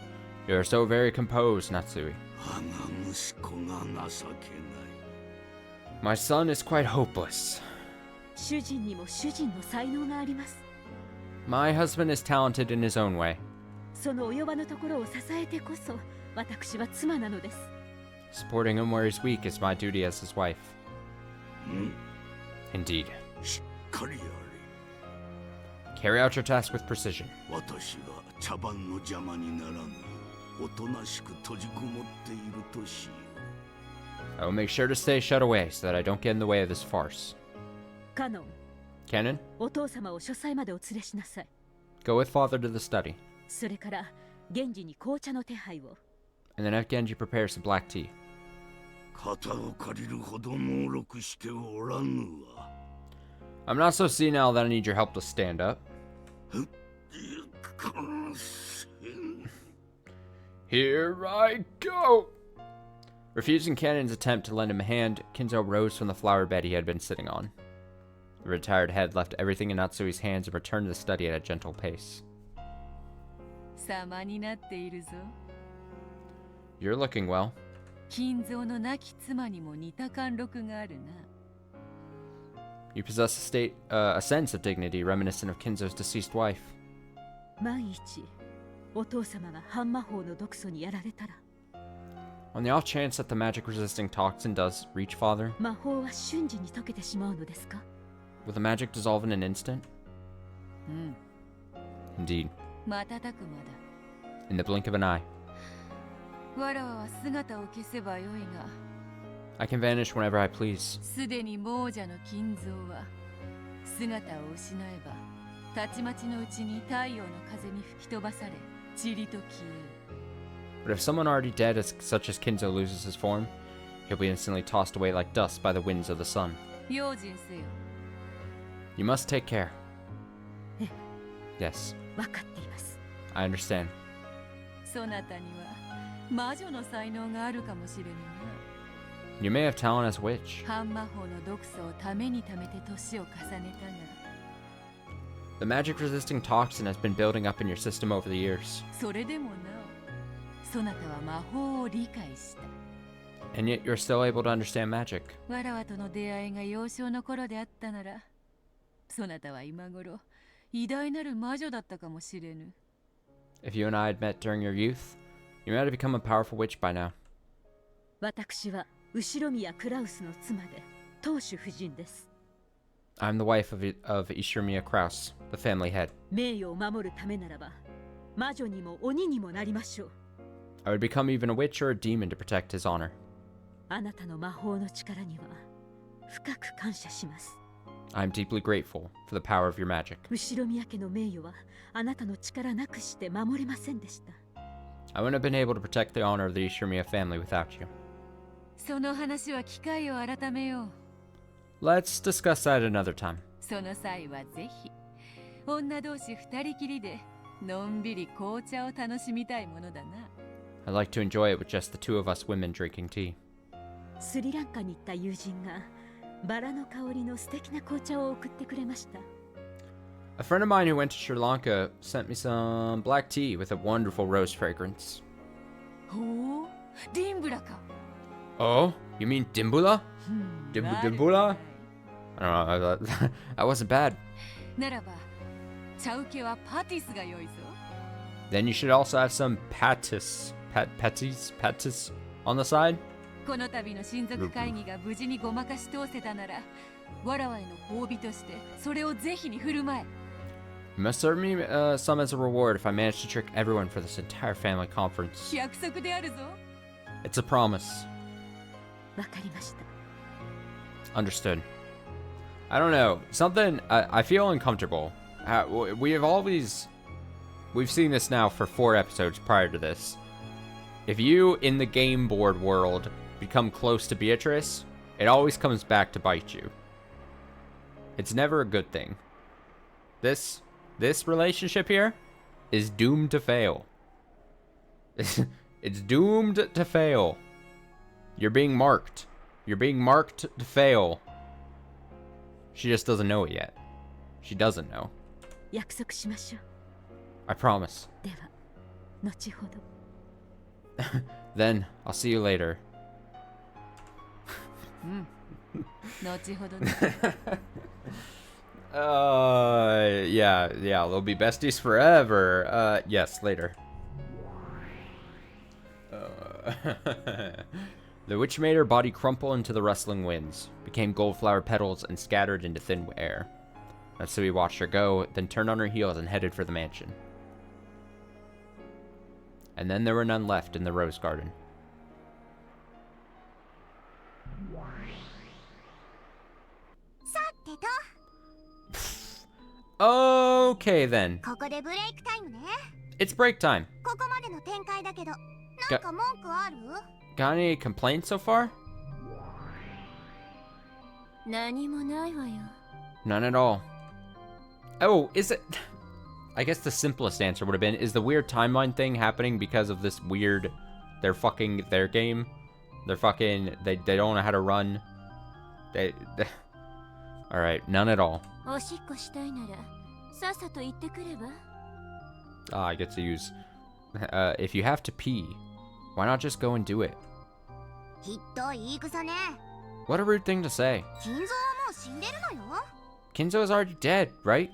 you are so very composed, Natsui. 我が息子が情けない。 My son is quite hopeless. 主人にも主人の才能があります。 My husband is talented in his own way. その及ばぬところを支えてこそ私は妻なのです。 Supporting him where he's weak is my duty as his wife. ん？ Indeed. しっかりやれ。 Carry out your task with precision. 私が茶番の邪魔にならぬよう、おとなしく閉じこもっているとしよう。 I will make sure to stay shut away so that I don't get in the way of this farce. カノン、 Cannon, お父様を書斎までお連れしなさい。 go with father to the study, それから源氏に紅茶の手配を。 and then have Genji prepare some black tea. 肩を借りるほど猛録しておらぬわ。 I'm not so senile that I need your help to stand up. Here I go! Refusing Cannon's attempt to lend him a hand, Kinzo rose from the flower bed he had been sitting on. The retired head left everything in Natsui's hands and returned to the study at a gentle pace. 様になっているぞ。 You're looking well. 金蔵の亡き妻にも似た貫禄があるな。 You possess a sense of dignity reminiscent of Kinzo's deceased wife. 万一お父様が半魔法の毒素にやられたら、 On the off chance that the magic-resisting toxin does reach father, 魔法は瞬時に溶けてしまうのですか？ will the magic dissolve in an instant? うん。 Indeed, 瞬く間だ。 in the blink of an eye. わらわは姿を消せばよいが、 I can vanish whenever I please. すでに亡者の金蔵は姿を失えばたちまちのうちに太陽の風に吹き飛ばされ塵と消える。 But if someone already dead, such as Kinzo, loses his form, he'll be instantly tossed away like dust by the winds of the sun. 用心せよ。 You must take care. ええ。 Yes, 分かっています。 I understand. そなたには魔女の才能があるかもしれぬな。 You may have talent as a witch. 半魔法の毒素をためにためて年を重ねたが、 The magic-resisting toxin has been building up in your system over the years. それでもなおそなたは魔法を理解した。 And yet you're still able to understand magic. わらわとの出会いが幼少の頃であったなら、そなたは今頃偉大なる魔女だったかもしれぬ。 If you and I had met during your youth, you might have become a powerful witch by now. 私は後宮クラウスの妻で当主夫人です。 I'm the wife of Ishirmiya Kraus, the family head. 名誉を守るためならば魔女にも鬼にもなりましょう。 I would become even a witch or a demon to protect his honor. あなたの魔法の力には深く感謝します。 I'm deeply grateful for the power of your magic. 後宮家の名誉はあなたの力なくして守れませんでした。 I wouldn't have been able to protect the honor of the Ishirmiya family without you. その話は機会を改めよう。 Let's discuss that another time. その際はぜひ女同士二人きりでのんびり紅茶を楽しみたいものだな。 I'd like to enjoy it with just the two of us women drinking tea. スリランカに行った友人がバラの香りの素敵な紅茶を送ってくれました。 A friend of mine who went to Sri Lanka sent me some black tea with a wonderful rose fragrance. ほう、ディンブラか。 Oh? You mean Dimbula? 悪くない Dimbula? I don't know. That wasn't bad. ならば茶受けはパティスが良いぞ。 Then you should also have some patis on the side. この度の親族会議が無事にごまかし通せたなら、わらわへの褒美としてそれをぜひに振る舞え。 You must serve me some as a reward if I manage to trick everyone for this entire family conference. 約束であるぞ。 It's a promise. わかりました。 Understood. I don't know. Something, I feel uncomfortable. We've seen this now for 4 episodes prior to this. If you, in the game board world, become close to Beatrice, it always comes back to bite you. It's never a good thing. This relationship here is doomed to fail. It's doomed to fail. You're being marked. You're being marked to fail. She just doesn't know it yet. She doesn't know. 約束しましょう。 I promise. では後ほど。 Then, I'll see you later. 後ほどね。 Yeah, they'll be besties forever. Yes, later. The witch made her body crumple into the rustling winds, became goldflower petals, and scattered into thin air. Natsui watched her go, then turned on her heels and headed for the mansion. And then there were none left in the rose garden. Okay then. ここでブレイクタイムね。 It's break time. ここまでの展開だけど、なんか文句ある？ Got any complaints so far? 何もないわよ。 None at all. Oh, is it... I guess the simplest answer would have been, is the weird timeline thing happening because of this weird... They're fucking their game? They're fucking... They don't know how to run. They Alright, none at all. おしっこしたいならさっさと行ってくれば。 I get to use... if you have to pee, why not just go and do it? ひっどい言い草ね。 What a rude thing to say. 金蔵はもう死んでるのよ。 Kinzo is already dead, right?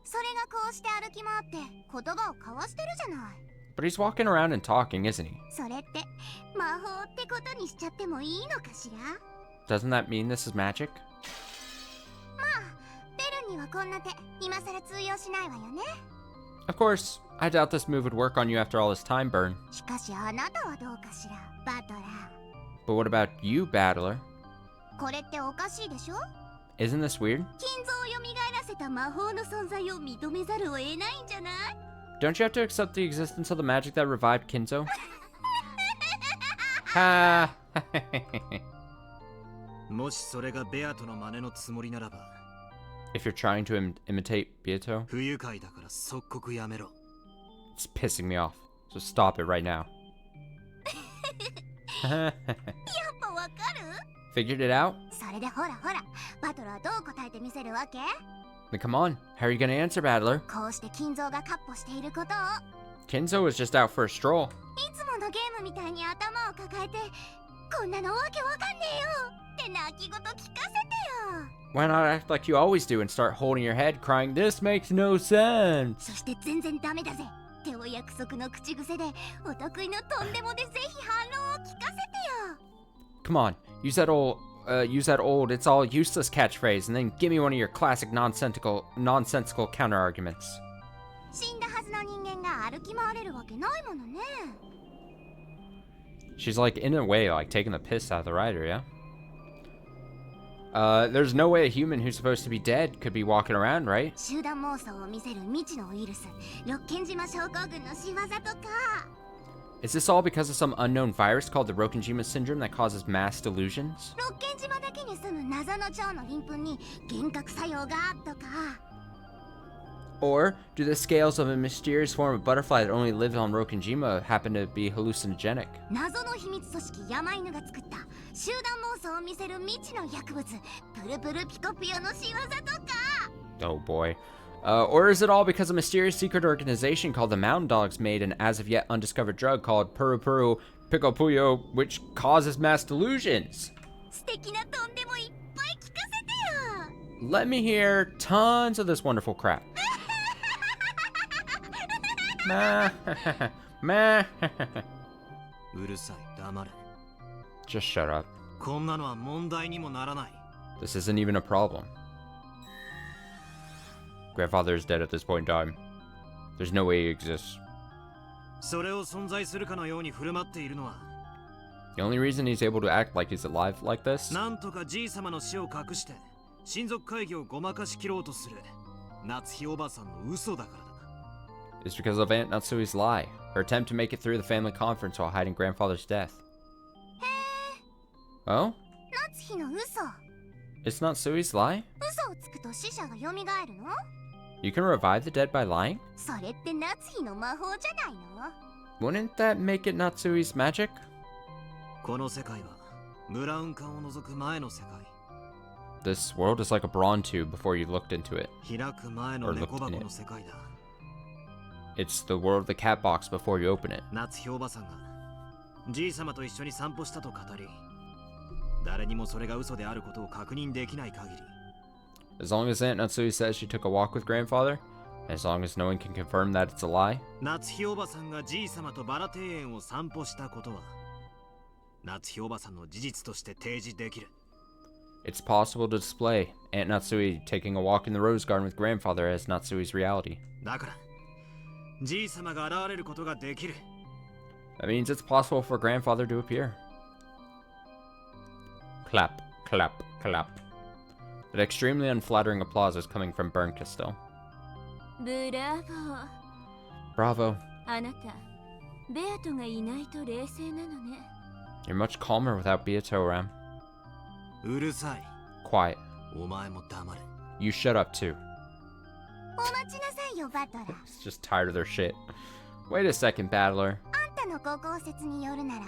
それがこうして歩き回って言葉を交わしてるじゃない。 But he's walking around and talking, isn't he? それって魔法ってことにしちゃってもいいのかしら？ Doesn't that mean this is magic? まあ、ベルンにはこんな手今さら通用しないわよね。Of course, I doubt this move would work on you after all this time, Burn. しかしあなたはどうかしら、バトラー。 But what about you, Battler? これっておかしいでしょ？ Isn't this weird? 金像を蘇らせた魔法の存在を認めざるを得ないんじゃない？ Don't you have to accept the existence of the magic that revived Kinzo? Ha! もしそれがベアトの真似のつもりならば、 If you're trying to imitate Beato, 不愉快だから即刻やめろ。 it's pissing me off. So stop it right now. やっぱわかる？ Figured it out? それでほらほら、バトラーどう答えてみせるわけ？ Then come on. How are you gonna answer, Battler? こうして金像がカッポしていることを、 Kinzo was just out for a stroll. いつものゲームみたいに頭を抱えて、こんなのわけわかんねえよって泣き言聞かせてよ。 Why not act like you always do and start holding your head crying, "This makes no sense"? そして全然ダメだぜってお約束の口癖で、お得意のとんでもでぜひ反論を聞かせてよ。 Come on, use that old, "It's all useless" catchphrase, and then give me one of your classic nonsensical counter arguments. 死んだはずの人間が歩き回れるわけないものね。 She's like, in a way, like taking the piss out of the rider, yeah? There's no way a human who's supposed to be dead could be walking around, right? 集団妄想を見せる未知のウイルス、六軒島症候群の仕業とか。 Is this all because of some unknown virus called the Rokenjima syndrome that causes mass delusions? 六軒島だけに住む謎の蝶の鱗粉に幻覚作用がとか。 Or do the scales of a mysterious form of butterfly that only lives on Rokenjima happen to be hallucinogenic? 謎の秘密組織山犬が作った集団妄想を見せる未知の薬物、プルプルピコピオの仕業とか。 Oh boy. Or is it all because a mysterious secret organization called the Mountain Dogs made an as of yet undiscovered drug called Puru Puru Picopuyo, which causes mass delusions? 素敵なとんでもいっぱい聞かせてよ。 Let me hear tons of this wonderful crap. Meh. Meh. うるさい、黙れ。 Just shut up. こんなのは問題にもならない。 This isn't even a problem. Grandfather is dead at this point in time. There's no way he exists. それを存在するかのように振る舞っているのは、 The only reason he's able to act like he's alive like this なんとかじいさまの死を隠して親族会議をごまかしきろうとする夏日おばさんの嘘だからだ。 is because of Aunt Natsui's lie, her attempt to make it through the family conference while hiding grandfather's death. へ Oh? え、夏日の嘘。 It's Natsui's lie? 嘘をつくと死者が蘇るの？ You can revive the dead by lying? それって夏日の魔法じゃないの？ Wouldn't that make it Natsui's magic? この世界はブラウン管を除く前の世界。 This world is like a brawn tube before you looked into it. 開く前の猫箱の世界だ。 It's the world of the cat box before you open it. 夏日おばさんがじいさまと一緒に散歩したと語り、誰にもそれが嘘であることを確認できない限り、 As long as Aunt Natsui says she took a walk with grandfather, as long as no one can confirm that it's a lie, 夏日おばさんがじいさまとバラ庭園を散歩したことは夏日おばさんの事実として提示できる。 it's possible to display Aunt Natsui taking a walk in the rose garden with grandfather as Natsui's reality. だからじいさまが現れることができる。 That means it's possible for grandfather to appear. Clap, clap, clap. That extremely unflattering applause is coming from Burn Castell. ブラボー。 Bravo. あなた、ベアトがいないと冷静なのね。 You're much calmer without Beato around. うるさい。 Quiet. お前も黙れ。 You shut up too. お待ちなさいよ、バトラー。 It's just tired of their shit. Wait a second, Battler. あんたの高校説によるなら、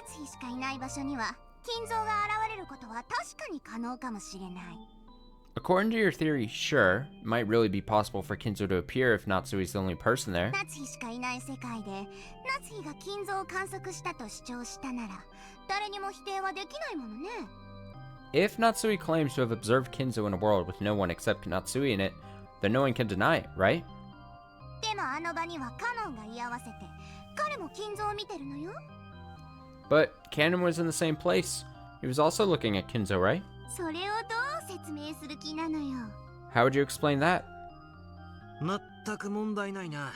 夏日しかいない場所には金像が現れることは確かに可能かもしれない。 According to your theory, sure, it might really be possible for Kinzo to appear if Natsui's the only person there. 夏日しかいない世界で、夏日が金像を観測したと主張したなら、誰にも否定はできないものね。 If Natsui claims to have observed Kinzo in a world with no one except Natsui in it, then no one can deny it, right? でもあの場にはカノンが居合わせて、彼も金像を見てるのよ。 But Canon was in the same place. He was also looking at Kinzo, right? それをどう説明する気なのよ。 How would you explain that? 全く問題ないな。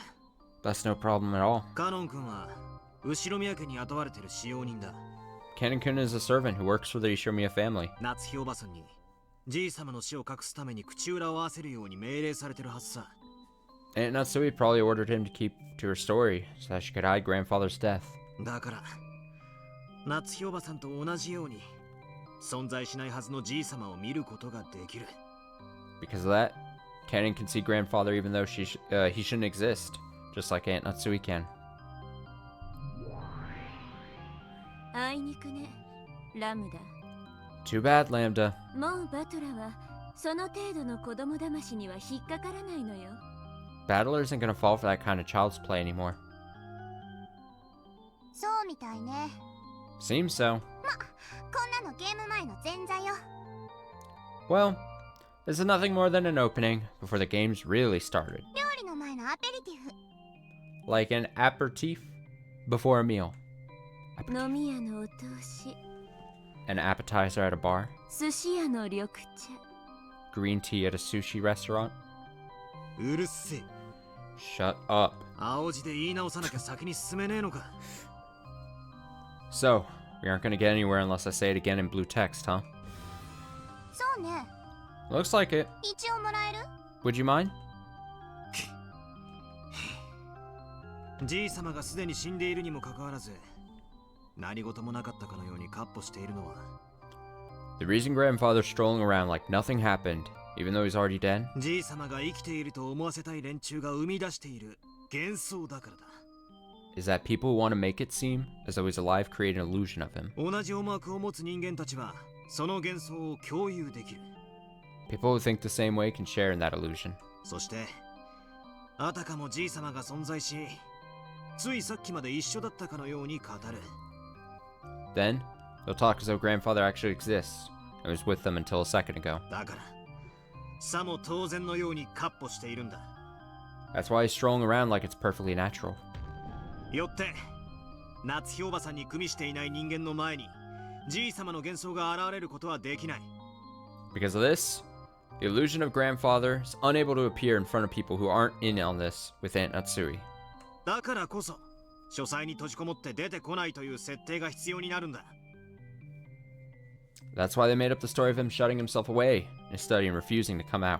That's no problem at all. カノン君は後ろ宮家に雇われてる使用人だ。 Canon-kun is a servant who works for the Ishinomiya family. 夏日おばさんにじい様の死を隠すために口裏を合わせるように命令されてるはずさ。 Aunt Natsui probably ordered him to keep to her story so that she could hide grandfather's death. だから夏日おばさんと同じように存在しないはずのじい様を見ることができる。 Because of that, Canon can see grandfather even though he shouldn't exist, just like Aunt Natsui can. あいにくね、ラムダ。 Too bad, Lambda. もうバトラはその程度の子供騙しには引っかからないのよ。 Battler isn't gonna fall for that kind of child's play anymore. そうみたいね。 Seems so. こんなのゲーム前の前座よ。 Well, this is nothing more than an opening before the games really started. 料理の前のアペリティフ。 Like an aperitif before a meal. 飲み屋のお通し、 An appetizer at a bar. 寿司屋の緑茶。 Green tea at a sushi restaurant. うるせえ。 Shut up. 青字で言い直さなきゃ先に進めねえのか。 So, we aren't gonna get anywhere unless I say it again in blue text, huh? そうね。 Looks like it. 一応もらえる？ Would you mind? じい様がすでに死んでいるにもかかわらず何事もなかったかのように闊歩しているのは The reason grandfather's strolling around like nothing happened, even though he's already dead, じい様が生きていると思わせたい連中が生み出している幻想だからだ。 is that people who want to make it seem as though he's alive create an illusion of him. 同じ思惑を持つ人間たちはその幻想を共有できる。 People who think the same way can share in that illusion. そしてあたかもじい様が存在しついさっきまで一緒だったかのように語る。 Then, they'll talk as though grandfather actually exists and was with them until a second ago. だからさも当然のように闊歩しているんだ。 That's why he's strolling around like it's perfectly natural. よって夏日おばさんに組みしていない人間の前にじい様の幻想が現れることはできない。 Because of this, the illusion of grandfather is unable to appear in front of people who aren't in on this with Aunt Natsui. だからこそ書斎に閉じこもって出てこないという設定が必要になるんだ。 That's why they made up the story of him shutting himself away in his study and refusing to come out.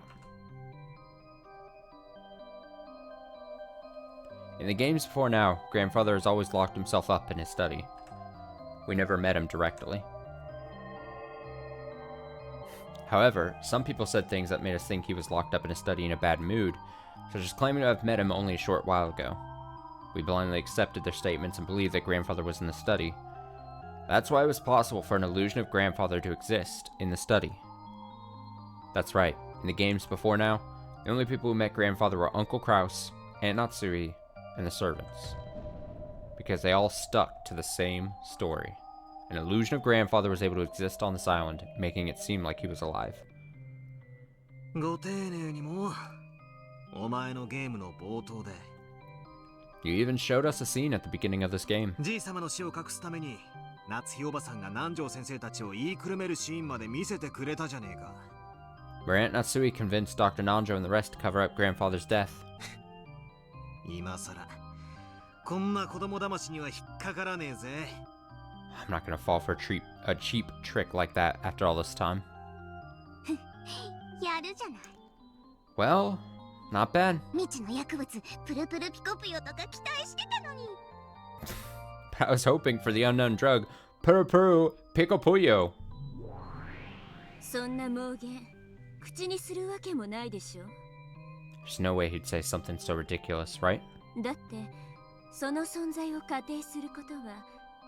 In the games before now, grandfather has always locked himself up in his study. We never met him directly. However, some people said things that made us think he was locked up in his study in a bad mood, such as claiming to have met him only a short while ago. We blindly accepted their statements and believed that grandfather was in the study. That's why it was possible for an illusion of grandfather to exist in the study. That's right, in the games before now, the only people who met grandfather were Uncle Kraus, Aunt Natsui, and the servants. Because they all stuck to the same story. An illusion of grandfather was able to exist on this island, making it seem like he was alive. ご丁寧にもお前のゲームの冒頭で You even showed us a scene at the beginning of this game. じい様の死を隠すために夏日おばさんが南條先生たちを言いくるめるシーンまで見せてくれたじゃねえか。 Where Aunt Natsui convinced Dr. Nanjo and the rest to cover up grandfather's death. 今さらこんな子供騙しには引っかからねえぜ。 I'm not gonna fall for a cheap trick like that after all this time. やるじゃない。 Well, not bad. 未知の薬物プルプルピコピヨとか期待してたのに。 I was hoping for the unknown drug, Puru Puru Pico Puyo. そんな妄言口にするわけもないでしょ。 There's no way he'd say something so ridiculous, right? だってその存在を仮定することは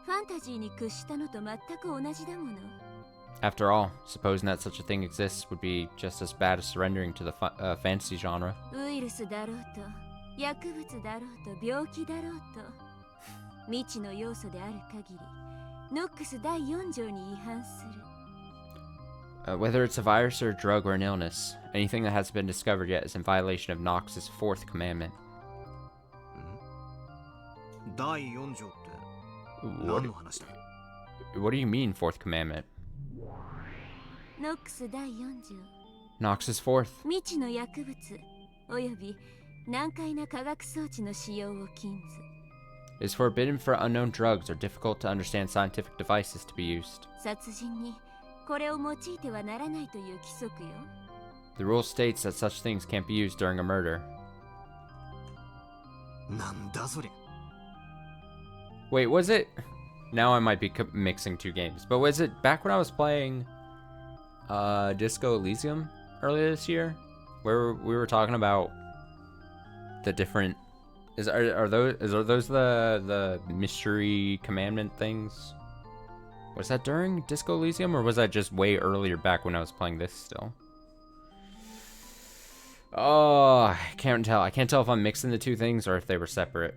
ファンタジーに屈したのと全く同じだもの。 After all, supposing that such a thing exists would be just as bad as surrendering to the fantasy genre. ウイルスだろうと薬物だろうと病気だろうと未知の要素である限りノックス第4条に違反する。 Whether it's a virus or a drug or an illness, anything that hasn't been discovered yet is in violation of Nox's fourth commandment. 第4条って何 What, の話だ。 what do you mean, fourth commandment? ノックス第4条 Nox's fourth. 未知の薬物および難解な科学装置の使用を禁ず。It is forbidden for unknown drugs or difficult to understand scientific devices to be used. 殺人にこれを用いてはならないという規則よ。The rule states that such things can't be used during a murder. なんだそりゃ。 Wait, was it? Now I might be mixing two games, but was it back when I was playing Disco Elysium earlier this year, where we were talking about the different? Are those the mystery commandment things? Was that during Disco Elysium, or was that just way earlier back when I was playing this still? Oh, I can't tell. I can't tell if I'm mixing the two things or if they were separate.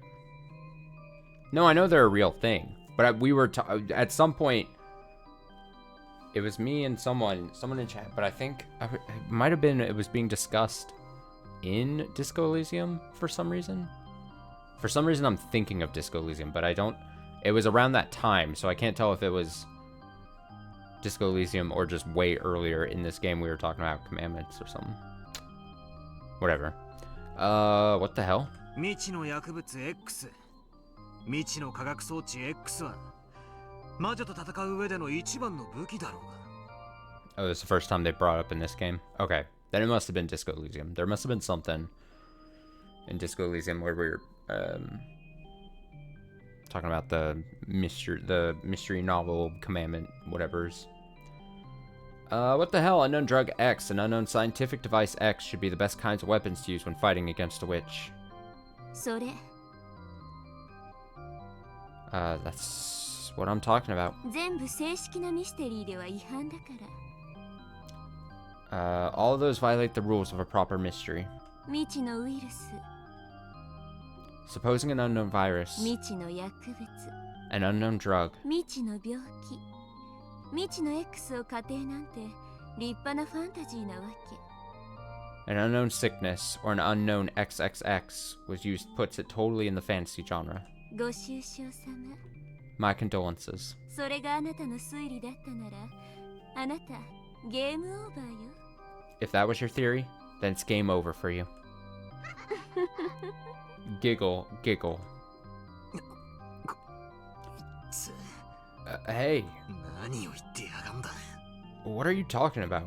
No, I know they're a real thing, but we were at some point. It was me and someone in chat, but I think it might have been it was being discussed in Disco Elysium for some reason. For some reason, I'm thinking of Disco Elysium, but I don't. It was around that time, so I can't tell if it was Disco Elysium or just way earlier in this game we were talking about commandments or something. Whatever. What the hell? 未知の薬物 X。未知の科学装置 X は魔女と戦う上での一番の武器だろうが。 Oh, this is the first time they brought up in this game. Okay, then it must have been Disco Elysium. There must have been something in Disco Elysium where we were talking about the mystery novel commandment whatever's. What the hell? Unknown drug X and unknown scientific device X should be the best kinds of weapons to use when fighting against a witch. それ That's what I'm talking about. 全部正式なミステリーでは違反だか All of those violate the rules of a proper mystery. ら。未知のウイルス、 Supposing an unknown virus, 未知の薬物、 an unknown drug, 未知の病気、未知の X を仮定なんて立派なファンタジーなわけ。 an unknown sickness, or an unknown XXX was used puts it totally in the fantasy genre. ご愁傷様。 My condolences. それがあなたの推理だったなら、あなたゲームオーバーよ。 If that was your theory, then it's game over for you. Giggle, giggle. Hey, 何を言ってやがんだ。 what are you talking about?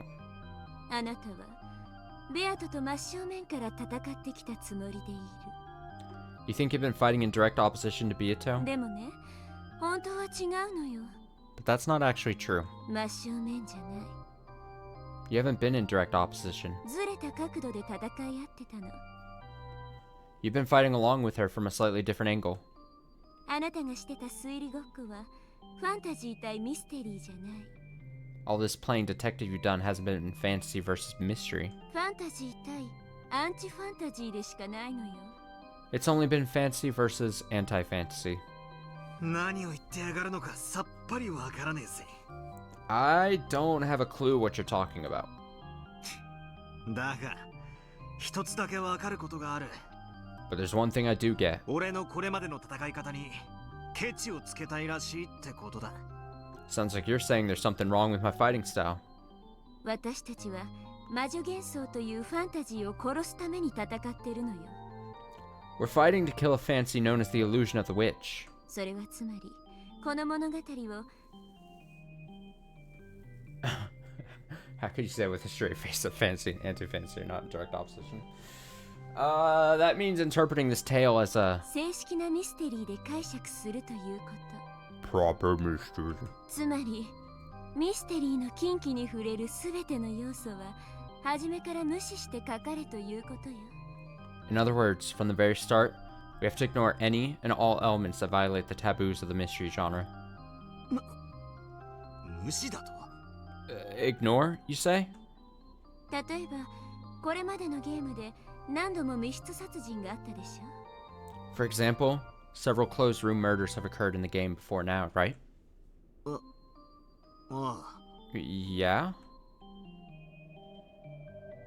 あなたはベアトと真正面から戦ってきたつもりでいる。 You think you've been fighting in direct opposition to Beato? でもね、本当は違うのよ。 But that's not actually true. 真正面じゃない。 You haven't been in direct opposition. ずれた角度で戦い合ってたの。 You've been fighting along with her from a slightly different angle. あなたがしてた推理ごっこはファンタジー対ミステリーじゃない。 All this playing detective you've done hasn't been in fantasy versus mystery. ファンタジー対アンチファンタジーでしかないのよ。 It's only been fantasy versus anti-fantasy. 何を言ってやがるのかさっぱりわからねえぜ。 I don't have a clue what you're talking about. だが一つだけわかることがある。 But there's one thing I do get. 俺のこれまでの戦い方にケチをつけたいらしいってことだ。 Sounds like you're saying there's something wrong with my fighting style. 私たちは魔女幻想というファンタジーを殺すために戦ってるのよ。 We're fighting to kill a fantasy known as the illusion of the witch. それはつまりこの物語を How could you say with a straight face that fantasy and anti-fantasy are not in direct opposition? That means interpreting this tale as a 正式なミステリーで解釈するということ。 proper mystery. つまりミステリーの禁忌に触れるすべての要素は初めから無視して書かれということよ。 In other words, from the very start, we have to ignore any and all elements that violate the taboos of the mystery genre. 無視だと。 Ignore, you say? 例えばこれまでのゲームで何度も密室殺人があったでしょ。 For example, several closed room murders have occurred in the game before now, right? ああ。 Yeah?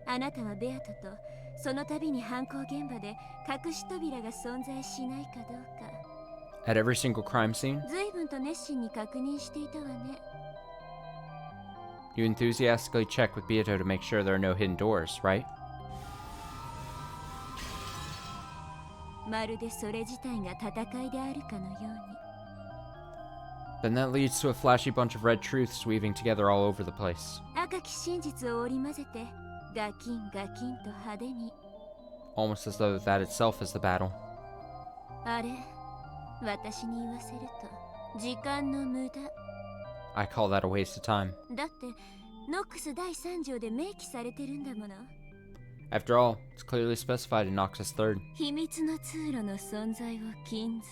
あなたはベアトとその度に犯行現場で隠し扉が存在しないかどうか At every single crime scene, 随分と熱心に確認していたわね。 you enthusiastically check with Beato to make sure there are no hidden doors, right? まるでそれ自体が戦いであるかのように。 Then that leads to a flashy bunch of red truths weaving together all over the place. 赤き真実を織り交ぜてガキンガキンと派手に。 Almost as though that itself is the battle. あれ、私に言わせると時間の無駄。 I call that a waste of time. だってノックス第3条で明記されてるんだもの。 After all, it's clearly specified in Noxus III. 秘密の通路の存在を禁ず。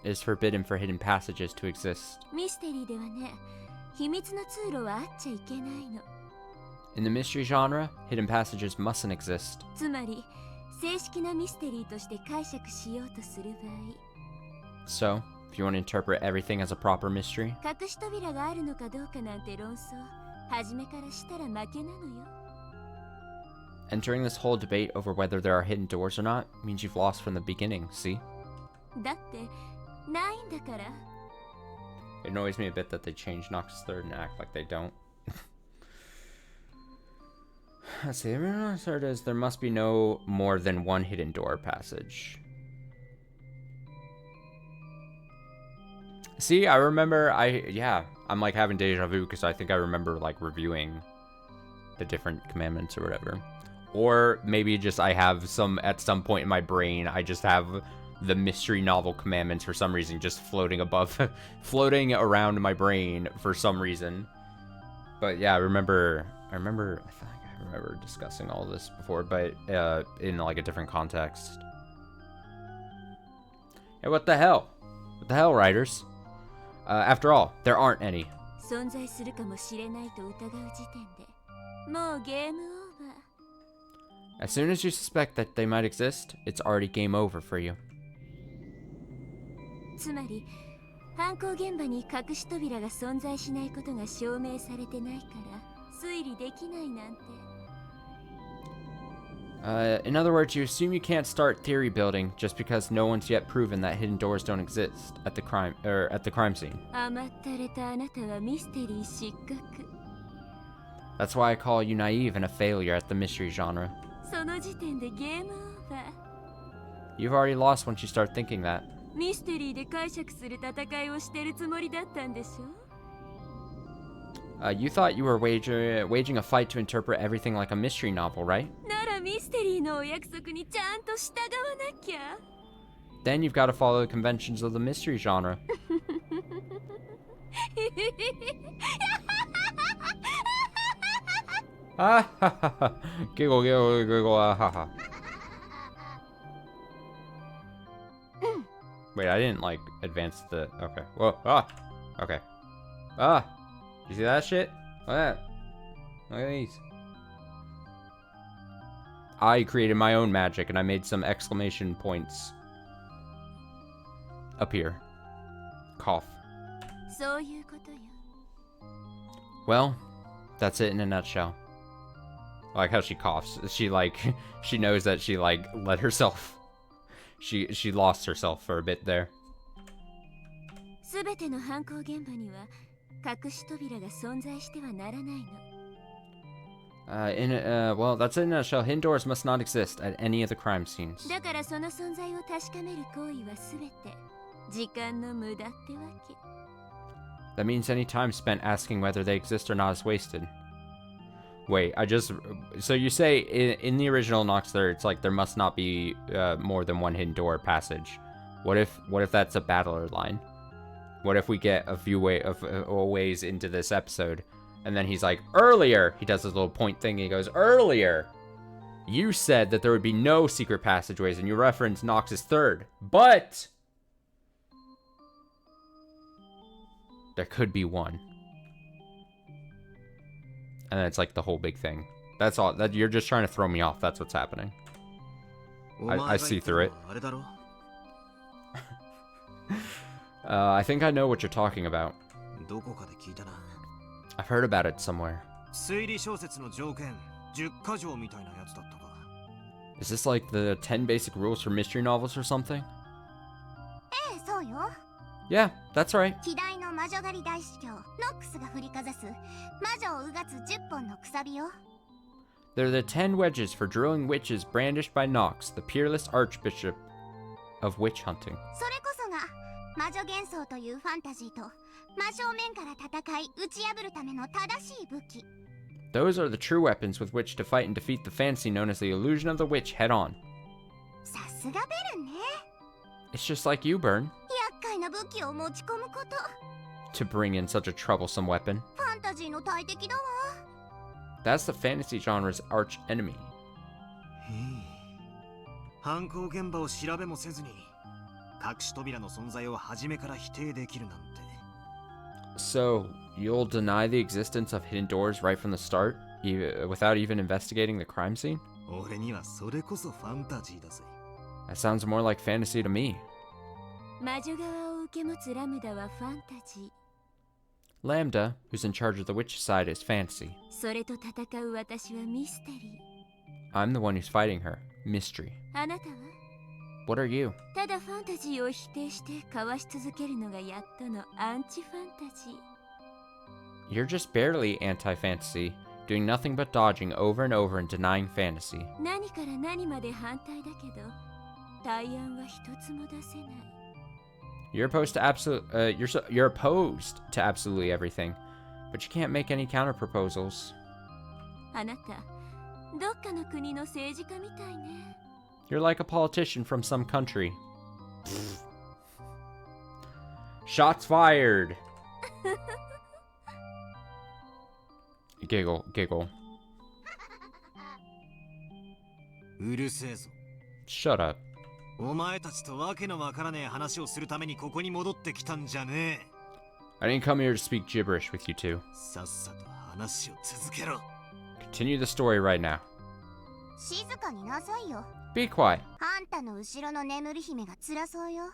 It is forbidden for hidden passages to exist. ミステリーではね、秘密の通路はあっちゃいけないの。 In the mystery genre, hidden passages mustn't exist. つまり正式なミステリーとして解釈しようとする場合、 So, if you want to interpret everything as a proper mystery, 隠し扉があるのかどうかなんて論争、初めからしたら負けなのよ。 entering this whole debate over whether there are hidden doors or not means you've lost from the beginning, see? だってないんだから。 It annoys me a bit that they changed Noxus III and act like they don't. Let's see, the original third is there must be no more than one hidden door passage. See, I remember, I'm like having deja vu because I think I remember like reviewing the different commandments or whatever. Or maybe just I have at some point in my brain, I just have the mystery novel commandments for some reason just floating floating around my brain for some reason. But yeah, I remember discussing all this before, but in like a different context. Hey, what the hell? What the hell, writers? After all, there aren't any. 存在するかもしれないと疑う時点でもうゲームオーバー。 As soon as you suspect that they might exist, it's already game over for you. つまり犯行現場に隠し扉が存在しないことが証明されてないから推理できないなんて。 In other words, you assume you can't start theory building just because no one's yet proven that hidden doors don't exist at the crime scene. 甘ったれたあなたはミステリー失格。 That's why I call you naive and a failure at the mystery genre. その時点でゲームオーバー。 You've already lost once you start thinking that. ミステリーで解釈する戦いをしてるつもりだったんでしょ。 You thought you were waging a fight to interpret everything like a mystery novel, right? ならミステリーのお約束にちゃんと従わなきゃ。 Then you've got to follow the conventions of the mystery genre. Ah ha ha ha. Giggle, giggle, giggle, ah ha ha. Wait, I didn't like advance the. Okay. Whoa. Ah. Okay. Ah. You see that shit? Look at that. Look at these. I created my own magic and I made some exclamation points up here. Cough. そういうことよ。 Well, that's it in a nutshell. I like how she coughs. She knows that she let herself. She lost herself for a bit there. すべての犯行現場には隠し扉が存在してはならないの。 Well, that's it in a nutshell. Hidden doors must not exist at any of the crime scenes. だからその存在を確かめる行為はすべて時間の無駄ってわけ。 That means any time spent asking whether they exist or not is wasted. Wait, so you say in the original Nox there, it's like there must not be more than one hidden door passage. What if that's a battler line? What if we get a few ways into this episode, and then he's like, earlier, he does this little point thing, and he goes, earlier, you said that there would be no secret passageways, and you referenced Nox's third, but there could be one. And then it's like the whole big thing. That's all. That you're just trying to throw me off. That's what's happening. I see through it. I think I know what you're talking about. I've heard about it somewhere. Is this like the 10 basic rules for mystery novels or something? ええ、そうよ。 Yeah, that's right. 希代の魔女狩り大司教ノックスが振りかざす魔女をうがつ10本のくさびよ。 They're the 10 wedges for drilling witches brandished by Nox, the peerless archbishop of witch hunting. それこそが魔女幻想というファンタジーと真正面から戦い打ち破るための正しい武器。 Those are the true weapons with which to fight and defeat the fantasy known as the illusion of the witch head on. さすがベルンね。 It's just like you, Bern, 厄介な武器を持ち込むこと。 to bring in such a troublesome weapon. ファンタジーの大敵だわ。 That's the fantasy genre's arch enemy. 犯行現場を調べもせずに隠し扉の存在を初めから否定できるなんて。 So, you'll deny the existence of hidden doors right from the start, without even investigating the crime scene? 俺にはそれこそファンタジーだぜ。 That sounds more like fantasy to me. 魔女側を受け持つラムダはファンタジ Lambda, who's in charge of the witch side, is fantasy. ー。それと戦う私はミステリ I'm the one who's fighting her. Mystery. ー。あなたは What are you? ただファンタジーを否定してかわし続けるのがやっとのアンチファンタジー。 You're just barely anti-fantasy, doing nothing but dodging over and over and denying fantasy. 何から何まで反対だけど対案は一つも出せない。 You're opposed to you're opposed to absolutely everything, but you can't make any counter proposals. あなたどっかの国の政治家みたいね。 You're like a politician from some country. Shots fired. Giggle, giggle. うるせえぞ。 Shut up. お前たちとわけのわからねえ話をするためにここに戻ってきたんじゃねえ。 I didn't come here to speak gibberish with you two. さっさと話を続けろ。 Continue the story right now. 静かになさいよ。 Be quiet. あんたの後ろの眠り姫が辛そうよ。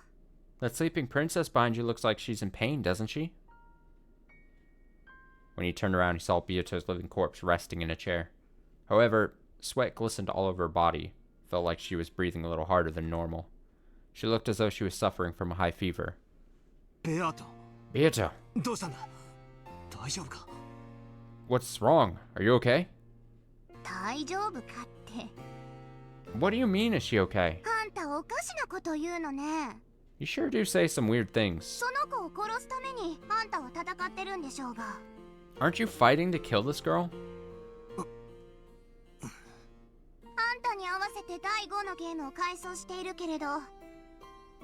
That sleeping princess behind you looks like she's in pain, doesn't she? When he turned around, he saw Beato's living corpse resting in a chair. However, sweat glistened all over her body. Felt like she was breathing a little harder than normal. She looked as though she was suffering from a high fever. ベアト、 Beato, どうしたんだ？大丈夫か？ what's wrong? Are you okay? 大丈夫かって。 What do you mean, is she okay? あんたおかしなこと言うのね。 You sure do say some weird things. その子を殺すためにあんたは戦ってるんでしょうが。 Aren't you fighting to kill this girl? あんたに合わせて第5のゲームを改装しているけれど、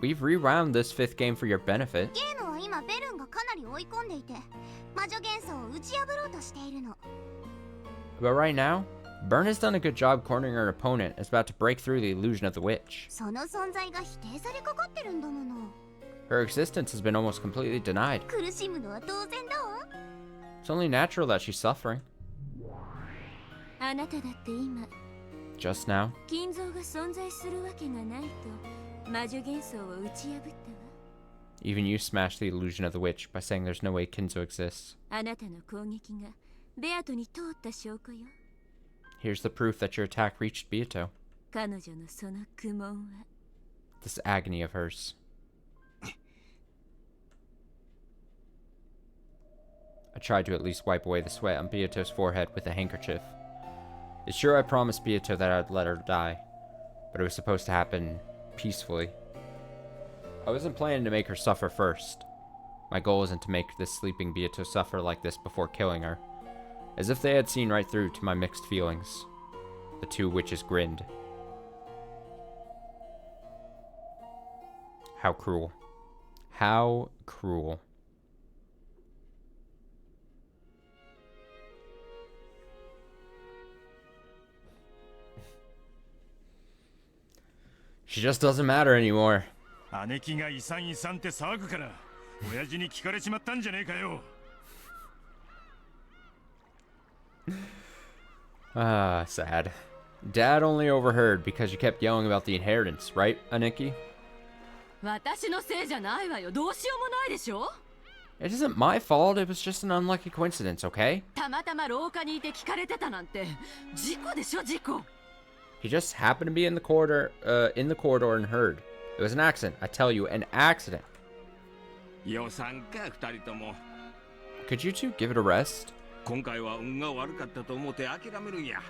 We've rewound this 5th game for your benefit. ゲームは今ベルンがかなり追い込んでいて、魔女幻想を打ち破ろうとしているの。 But right now, Bern has done a good job cornering her opponent and is about to break through the illusion of the witch. その存在が否定されかかってるんだもの。 Her existence has been almost completely denied. 苦しむのは当然だわ。 It's only natural that she's suffering. あなただって今 Just now, 金像が存在するわけがないと魔女幻想を打ち破ったわ。 even you smashed the illusion of the witch by saying there's no way Kinzo exists. あなたの攻撃がベアトに通った証拠よ。 Here's the proof that your attack reached Beato. 彼女のその苦悶は This agony of hers. I tried to at least wipe away the sweat on Beato's forehead with a handkerchief. It's true I promised Beato that I'd let her die, but it was supposed to happen peacefully. I wasn't planning to make her suffer first. My goal isn't to make this sleeping Beato suffer like this before killing her. As if they had seen right through to my mixed feelings. The two witches grinned. How cruel. How cruel. She just doesn't matter anymore. 姉貴が遺産遺産って騒ぐから親父に聞かれちまったんじゃねえかよ。Ah, sad. Dad only overheard because you kept yelling about the inheritance, right, Aniki? 私のせいじゃないわよ。どうしようもないでしょ。 It isn't my fault, it was just an unlucky coincidence, okay? たまたま廊下にいて聞かれてたなんて事故でしょ、事故。 He just happened to be in the corridor and heard. It was an accident, I tell you, an accident. 予算か二人とも。 Could you two give it a rest? 今回は運が悪かったと思って諦めるんや。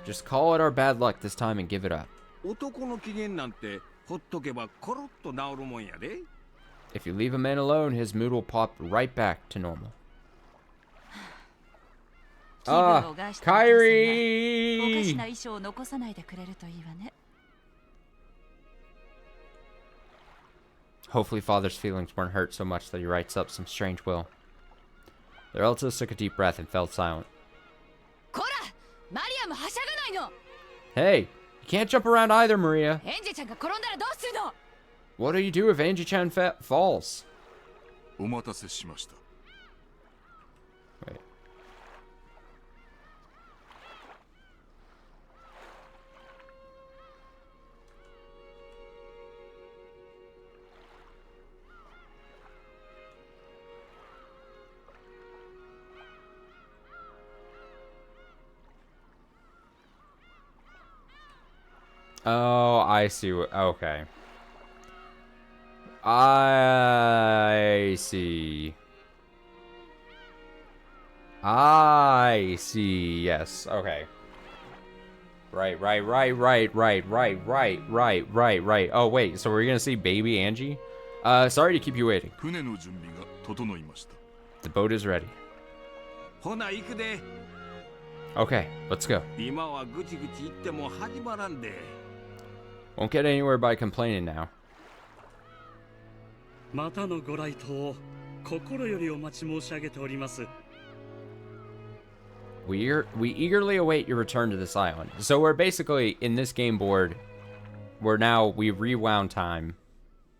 Just call it our bad luck this time and give it up. 男の機嫌なんてほっとけばコロッと治るもんやで。 If you leave a man alone, his mood will pop right back to normal. 気分を害したお父さんがおかし Kyrie! な遺書を残さないでくれるといいわね。 Hopefully father's feelings weren't hurt so much that he writes up some strange will. The relatives took a deep breath and fell silent. こらマリアもはしゃがないの。 Hey, you can't jump around either, Maria. エンジェちゃんが転んだらどうするの。 What do you do if Angie-chan falls? お待たせしました。 Wait. Oh, I see what. Okay. I see. I see. Yes. Okay. Right. Oh, wait. So we're gonna see baby Angie? Sorry to keep you waiting. 船の準備が整いました。 The boat is ready. ほな行くで。 Okay, let's go. 今はぐちぐち言っても始まらんで。 Won't get anywhere by complaining now. またのご来島を心よりお待ち申し上げております。 We eagerly await your return to this island. So we're basically, in this game board, we rewound time.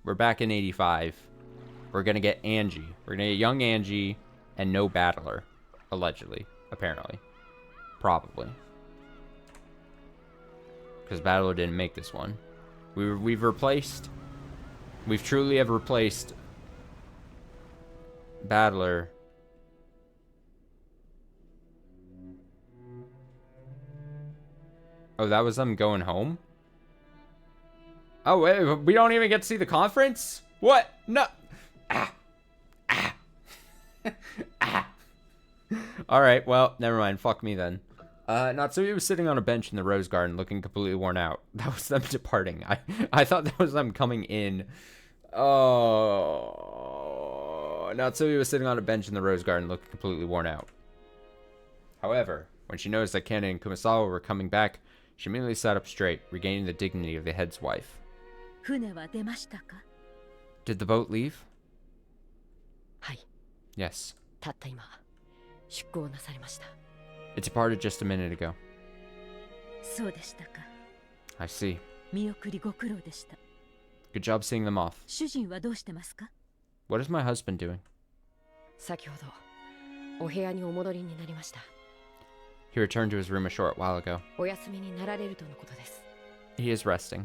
We're back in 85. We're gonna get Angie. We're gonna get young Angie and no battler. Allegedly. Apparently. Probably. Because battler didn't make this one. We've truly have replaced battler. Oh, that was them going home? Oh, wait, we don't even get to see the conference? What? No. Alright, well, never mind. Fuck me then. Natsui was sitting on a bench in the rose garden looking completely worn out. That was them departing. I thought that was them coming in. Oh. Natsui was sitting on a bench in the rose garden looking completely worn out. However, when she noticed that Ken and Kumasawa were coming back, she immediately sat up straight, regaining the dignity of the head's wife. 船は出ましたか? Did the boat leave? はい。 Yes. たった今、出港なされました。 It departed just a minute ago. そうでしたか。 I see. 見送りご苦労でした。 Good job seeing them off. 主人はどうしてますか? What is my husband doing? 先ほど、お部屋にお戻りになりました。 He returned to his room a short while ago. お休みになられるとのことです。 He is resting.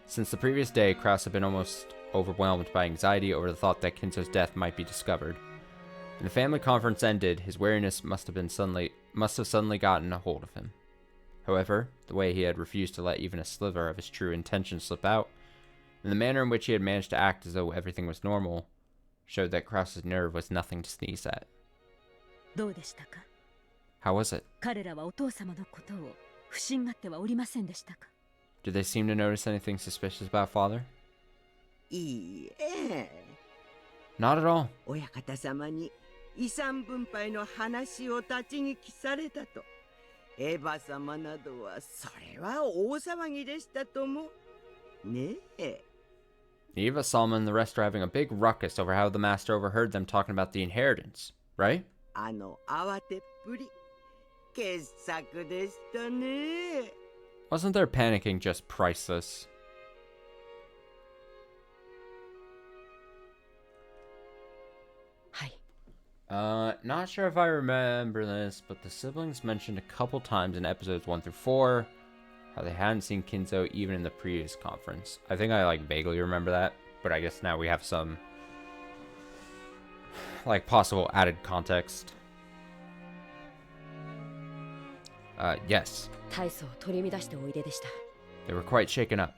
Since the previous day, Krause had been almost overwhelmed by anxiety over the thought that Kinzo's death might be discovered. When the family conference ended, his weariness must have suddenly gotten a hold of him. However, the way he had refused to let even a sliver of his true intentions slip out, and the manner in which he had managed to act as though everything was normal, showed that Krause's nerve was nothing to sneeze at. どうでしたか? How was it? 彼らはお父様のことを不審がってはおりませんでしたか? Did they seem to notice anything suspicious about father? いいえ。 Not at all. 親方様に遺産分配の話を立ち聞きされたと。エヴァ様などはそれは大騒ぎでしたとも。ねえ。Eva, Salma, and the rest are having a big ruckus over how the master overheard them talking about the inheritance, right? あの慌てっぷり、傑作でしたね。 Wasn't their panicking just priceless? Not sure if I remember this, but the siblings mentioned a couple times in episodes 1 through 4 how they hadn't seen Kinzo even in the previous conference. I think I vaguely remember that, but I guess now we have some possible added context. Yes. They were quite shaken up.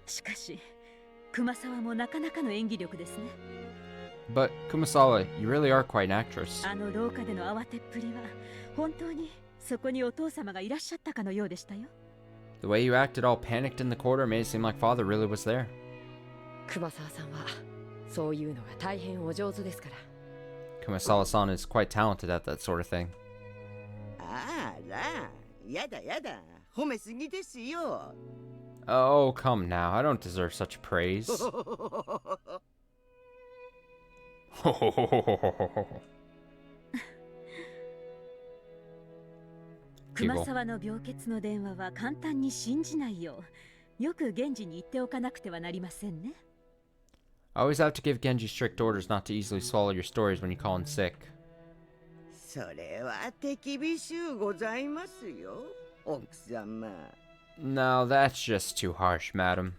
しかし、熊沢もなかなかの演技力ですね。 But Kumasawa, you really are quite an actress. あの廊下での慌てっぷりは本当にそこにお父様がいらっしゃったかのようでしたよ。The way you acted all panicked in the corridor made it seem like father really was there. 熊沢さんはそういうのが大変お上手ですから。 Kumasawa-san is quite talented at that sort of thing. あら、やだやだ、褒めすぎですよ。Oh, come now. I don't deserve such praise. 熊沢の病欠の電話は簡単に信じないよう、よく源氏に言っておかなくてはなりませんね。I always have to give Genji strict orders not to easily swallow your stories when you call in sick. それは手厳しゅうございますよ、奥様。No, that's just too harsh, madam.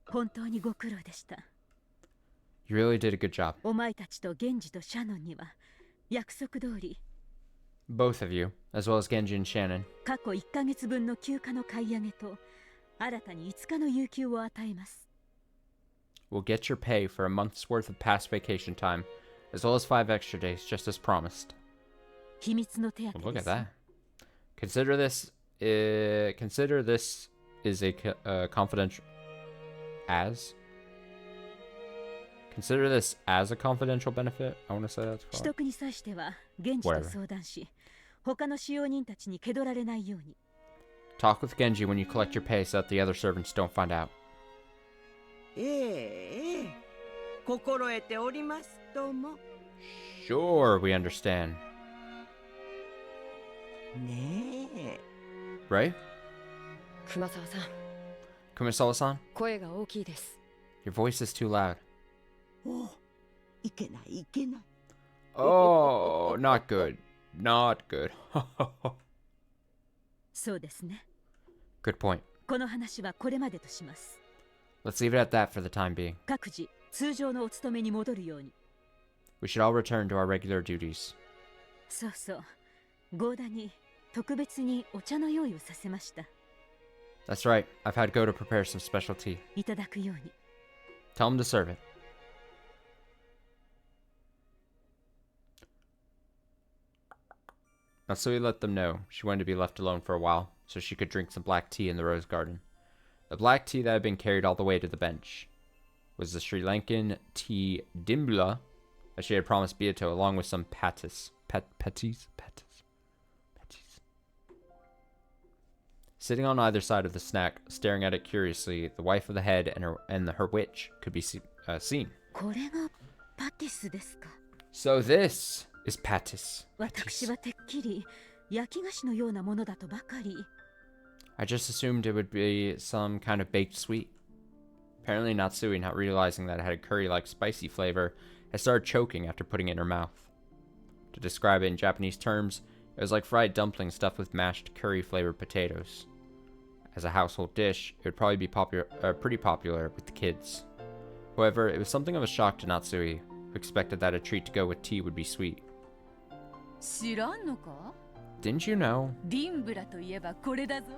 本当にご苦労でした。You really did a good job. お前たちと源氏とシャノンには約束通り Both of you, as well as Genji and Shannon. 過去1ヶ月分の休暇の買い上げと新たに5日の有給を与えます。 We'll get your pay for a month's worth of past vacation time, as well as 5 extra days, just as promised. 秘密の手当 Well, look で at す。 that. Consider this is a confidential as. Consider this as a confidential benefit. I want to say that's 取得に際しては源氏と相談し、他の使用人たちに気取られないように。 Talk with Genji when you collect your pay so that the other servants don't find out. ええ、心得ておりますとも。 Sure, we understand. ねえ。 Right? 熊沢さん、 Kumasawa-san, 声が大きいです。 your voice is too loud. お、いけないいけない。Oh, not good. Not good. そうですね。 Good point. この話はこれまでとします。 Let's leave it at that for the time being. 各自通常のお勤めに戻るように。 We should all return to our regular duties. そうそう。ゴーダに特別にお茶の用意をさせました。 That's right. I've had Go to prepare some special tea. いただくように。 Tell him to serve it. Natsui let them know she wanted to be left alone for a while, so she could drink some black tea in the rose garden. The black tea that had been carried all the way to the bench was the Sri Lankan tea dimbla that she had promised Beato, along with some patties. Patties. Sitting on either side of the snack, staring at it curiously, the wife of the head and her witch could be seen. これがパティスですか。 So this is pattis. 私はてっきり焼き菓子のようなものだとばかり。 I just assumed it would be some kind of baked sweet. Apparently Natsui, not realizing that it had a curry-like spicy flavor, had started choking after putting it in her mouth. To describe it in Japanese terms, it was like fried dumplings stuffed with mashed curry-flavored potatoes. As a household dish, it would probably be pretty popular with the kids. However, it was something of a shock to Natsui, who expected that a treat to go with tea would be sweet. 知らんのか？ Didn't you know? ディンブラといえばこれだぞ。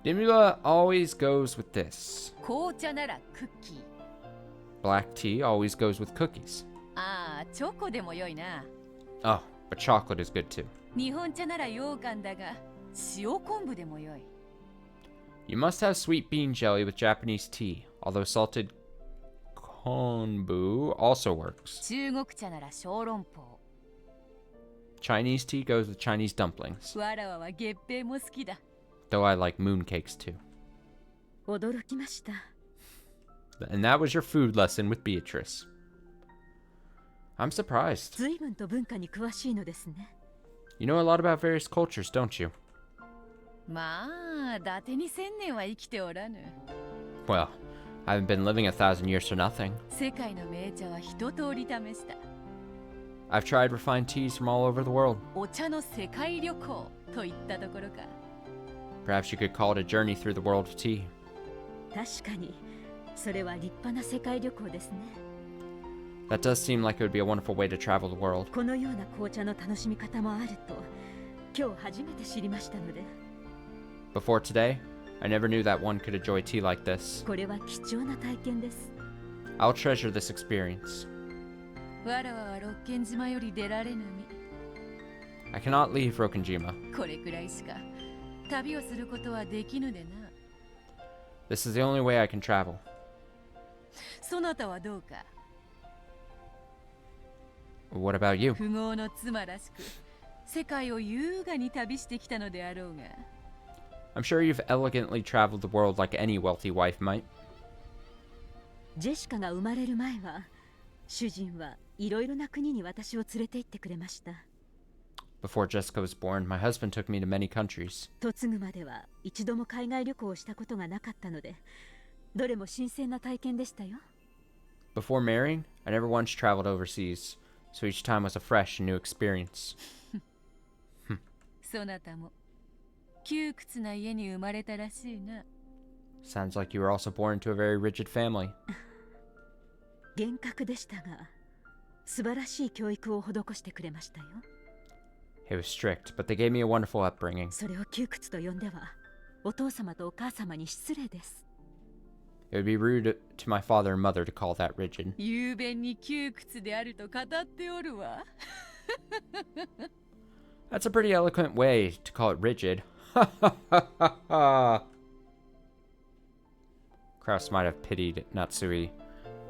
Dimula always goes with this. 紅茶ならクッキー。 Black tea always goes with cookies. ああ、チョコでも良いな。 Oh, but chocolate is good too. 日本茶なら羊羹だが、塩昆布でも良い。 You must have sweet bean jelly with Japanese tea, although salted konbu also works. 中国茶なら小籠包。 Chinese tea goes with Chinese dumplings, わらわは月餅も好きだ。 though I like mooncakes too. 驚きました。 And that was your food lesson with Beatrice. I'm surprised. 随分と文化に詳しいのですね。 You know a lot about various cultures, don't you? まあ、伊達に1000年は生きておらぬ。 Well, I haven't been living 1,000 years for nothing. 世界の名茶は一通り試した。 I've tried refined teas from all over the world. お茶の世界旅行といったところか。 Perhaps you could call it a journey through the world of tea. 確かに、それは立派な世界旅行ですね。 That does seem like it would be a wonderful way to travel the world. このような紅茶の楽しみ方もあると、今日初めて知りましたので。 Before today, I never knew that one could enjoy tea like this. これは貴重な体験です。 I'll treasure this experience. わらわは六軒島より出られぬ身。I cannot leave Rokunjima. これくらいしか旅をすることはできぬでな。 This is the only way I can travel. そなたはどうか。 What about you? 富豪の妻らしく世界を優雅に旅してきたのであろうが。 I'm sure you've elegantly traveled the world like any wealthy wife might. ジェシカが生まれる前は主人はいろいろな国に私を連れて行ってくれました。 Before Jessica was born, my husband took me to many countries. 嫁ぐまでは一度も海外旅行をしたことがなかったので、どれも新鮮な体験でしたよ。 Before marrying, I never once traveled overseas, so each time was a fresh and new experience. そなたも窮屈な家に生まれたらしいな。 Sounds like you were also born into a very rigid family. 厳格でしたが、素晴らしい教育を施してくれましたよ。 It was strict, but they gave me a wonderful upbringing. それを窮屈と呼んでは、お父様とお母様に失礼です。 It would be rude to my father and mother to call that rigid. 雄弁に窮屈であると語っておるわ。 That's a pretty eloquent way to call it rigid. Kraus might have pitied Natsui.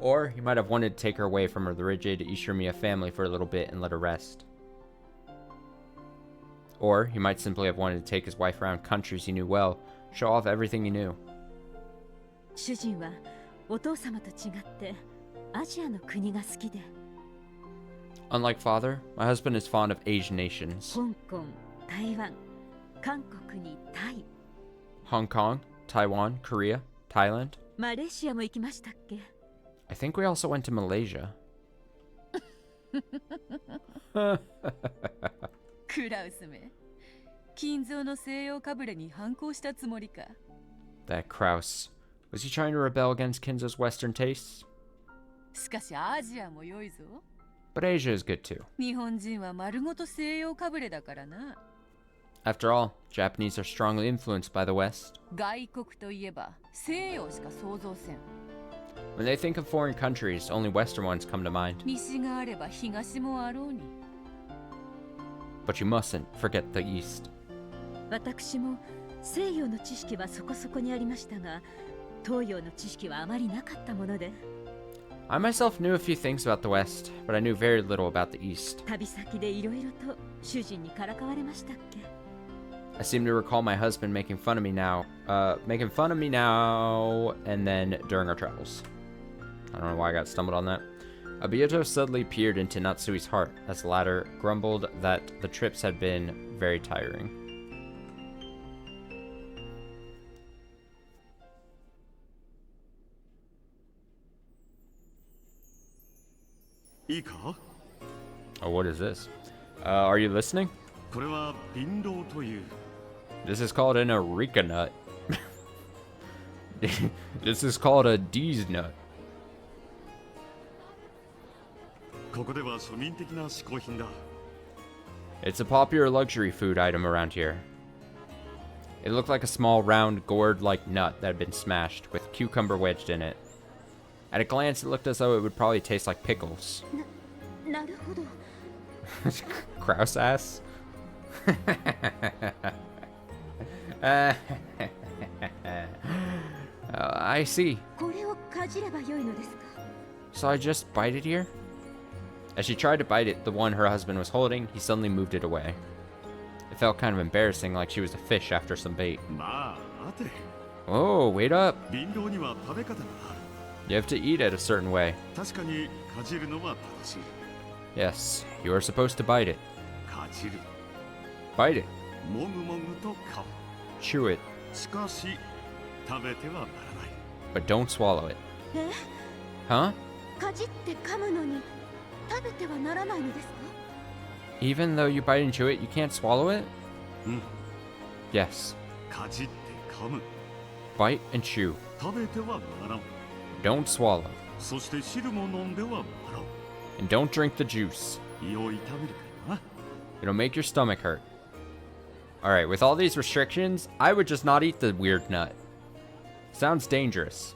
Or he might have wanted to take her away from the rigid Ishimiya family for a little bit and let her rest. Or he might simply have wanted to take his wife around countries he knew well, show off everything he knew. 主人はお父様と違ってアジアの国が好きで、 Unlike father, my husband is fond of Asian nations. 香港、台湾、韓国にタイ、 Hong Kong, Taiwan, Korea, Thailand. マレーシアも行きましたっけ？ I think we also went to Malaysia. クラウスめ、金蔵の西洋かぶれに反抗したつもりか。 That Kraus. Was he trying to rebel against Kinzo's Western tastes? しかしアジアも良いぞ。 But Asia is good too. 日本人は丸ごと西洋かぶれだからな。 After all, Japanese are strongly influenced by the West. 外国といえば西洋しか想像せん。 When they think of foreign countries, only Western ones come to mind. 西があれば東もあろうに。 But you mustn't forget the East. 私も西洋の知識はそこそこにありましたが、東洋の知識はあまりなかったもので、 I myself knew a few things about the West, but I knew very little about the East. 旅先でいろいろと主人にからかわれましたっけ？ I seem to recall my husband making fun of me now, and then during our travels. I don't know why I got stumbled on that. A Byoto suddenly peered into Natsui's heart as the latter grumbled that the trips had been very tiring. いいか？ Oh, what is this? Are you listening? これは瓶ロという。 This is called an Areca nut. This is called a D's nut. ここでは庶民的な嗜好品だ。 It's a popular luxury food item around here. It looked like a small, round, gourd-like nut that had been smashed, with cucumber wedged in it. At a glance, it looked as though it would probably taste like pickles. なるほど。Kraus ass? I see. これをかじればよいのですか？ So I just bite it here? As she tried to bite it, the one her husband was holding, he suddenly moved it away. It felt kind of embarrassing, like she was a fish after some bait. まあ、待て。 Oh, wait up. 瓶ロには食べ方がある。 You have to eat it a certain way. 確かにかじるのは正しい。 Yes, you are supposed to bite it. かじる。 Bite it. もぐもぐと噛む。 Chew it. しかし、食べてはならない。 But don't swallow it. え？ Huh? かじって噛むのに食べてはならないのですか？ Even though you bite and chew it, you can't swallow it? うん。 Yes. かじって噛む。 Bite and chew. 食べてはならん。 Don't swallow. そして汁も飲んではならん。 And don't drink the juice. 胃を痛めるからな。 It'll make your stomach hurt. Alright, with all these restrictions, I would just not eat the weird nut. Sounds dangerous.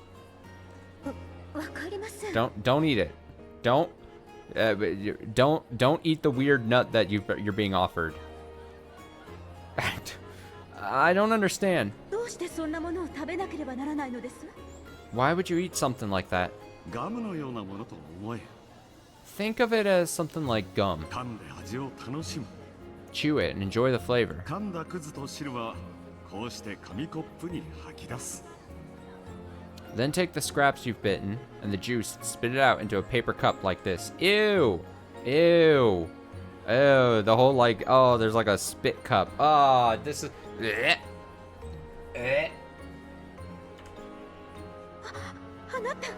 わかりません。 Don't eat it. Don't eat the weird nut that you're being offered. I don't understand. どうしてそんなものを食べなければならないのです？ Why would you eat something like that? ガムのようなものと思え。 Think of it as something like gum. 噛んで味を楽しむ。 Chew it and enjoy the flavor. 噛んだくずと汁はこうして紙コップに吐き出す。 Then take the scraps you've bitten and the juice and spit it out into a paper cup like this. Ew! Ew! Ew, the whole like, oh, there's like a spit cup. Oh, this is... Bleh. Eh. あなた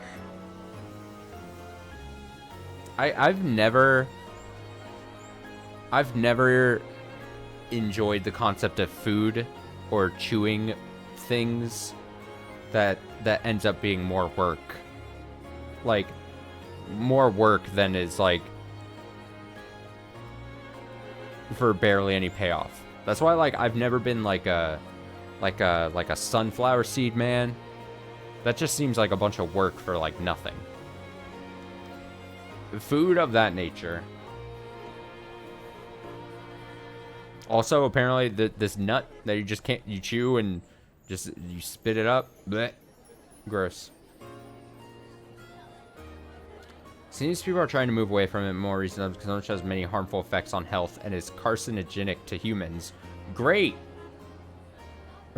I've never enjoyed the concept of food or chewing things that ends up being more work. Like more work than is like for barely any payoff. That's why like I've never been like a sunflower seed man. That just seems like a bunch of work for like nothing. Food of that nature. Also, apparently, this nut that you just can't, you chew and just, you spit it up. Blech. Gross. Seems people are trying to move away from it more recently because it has many harmful effects on health and is carcinogenic to humans. Great!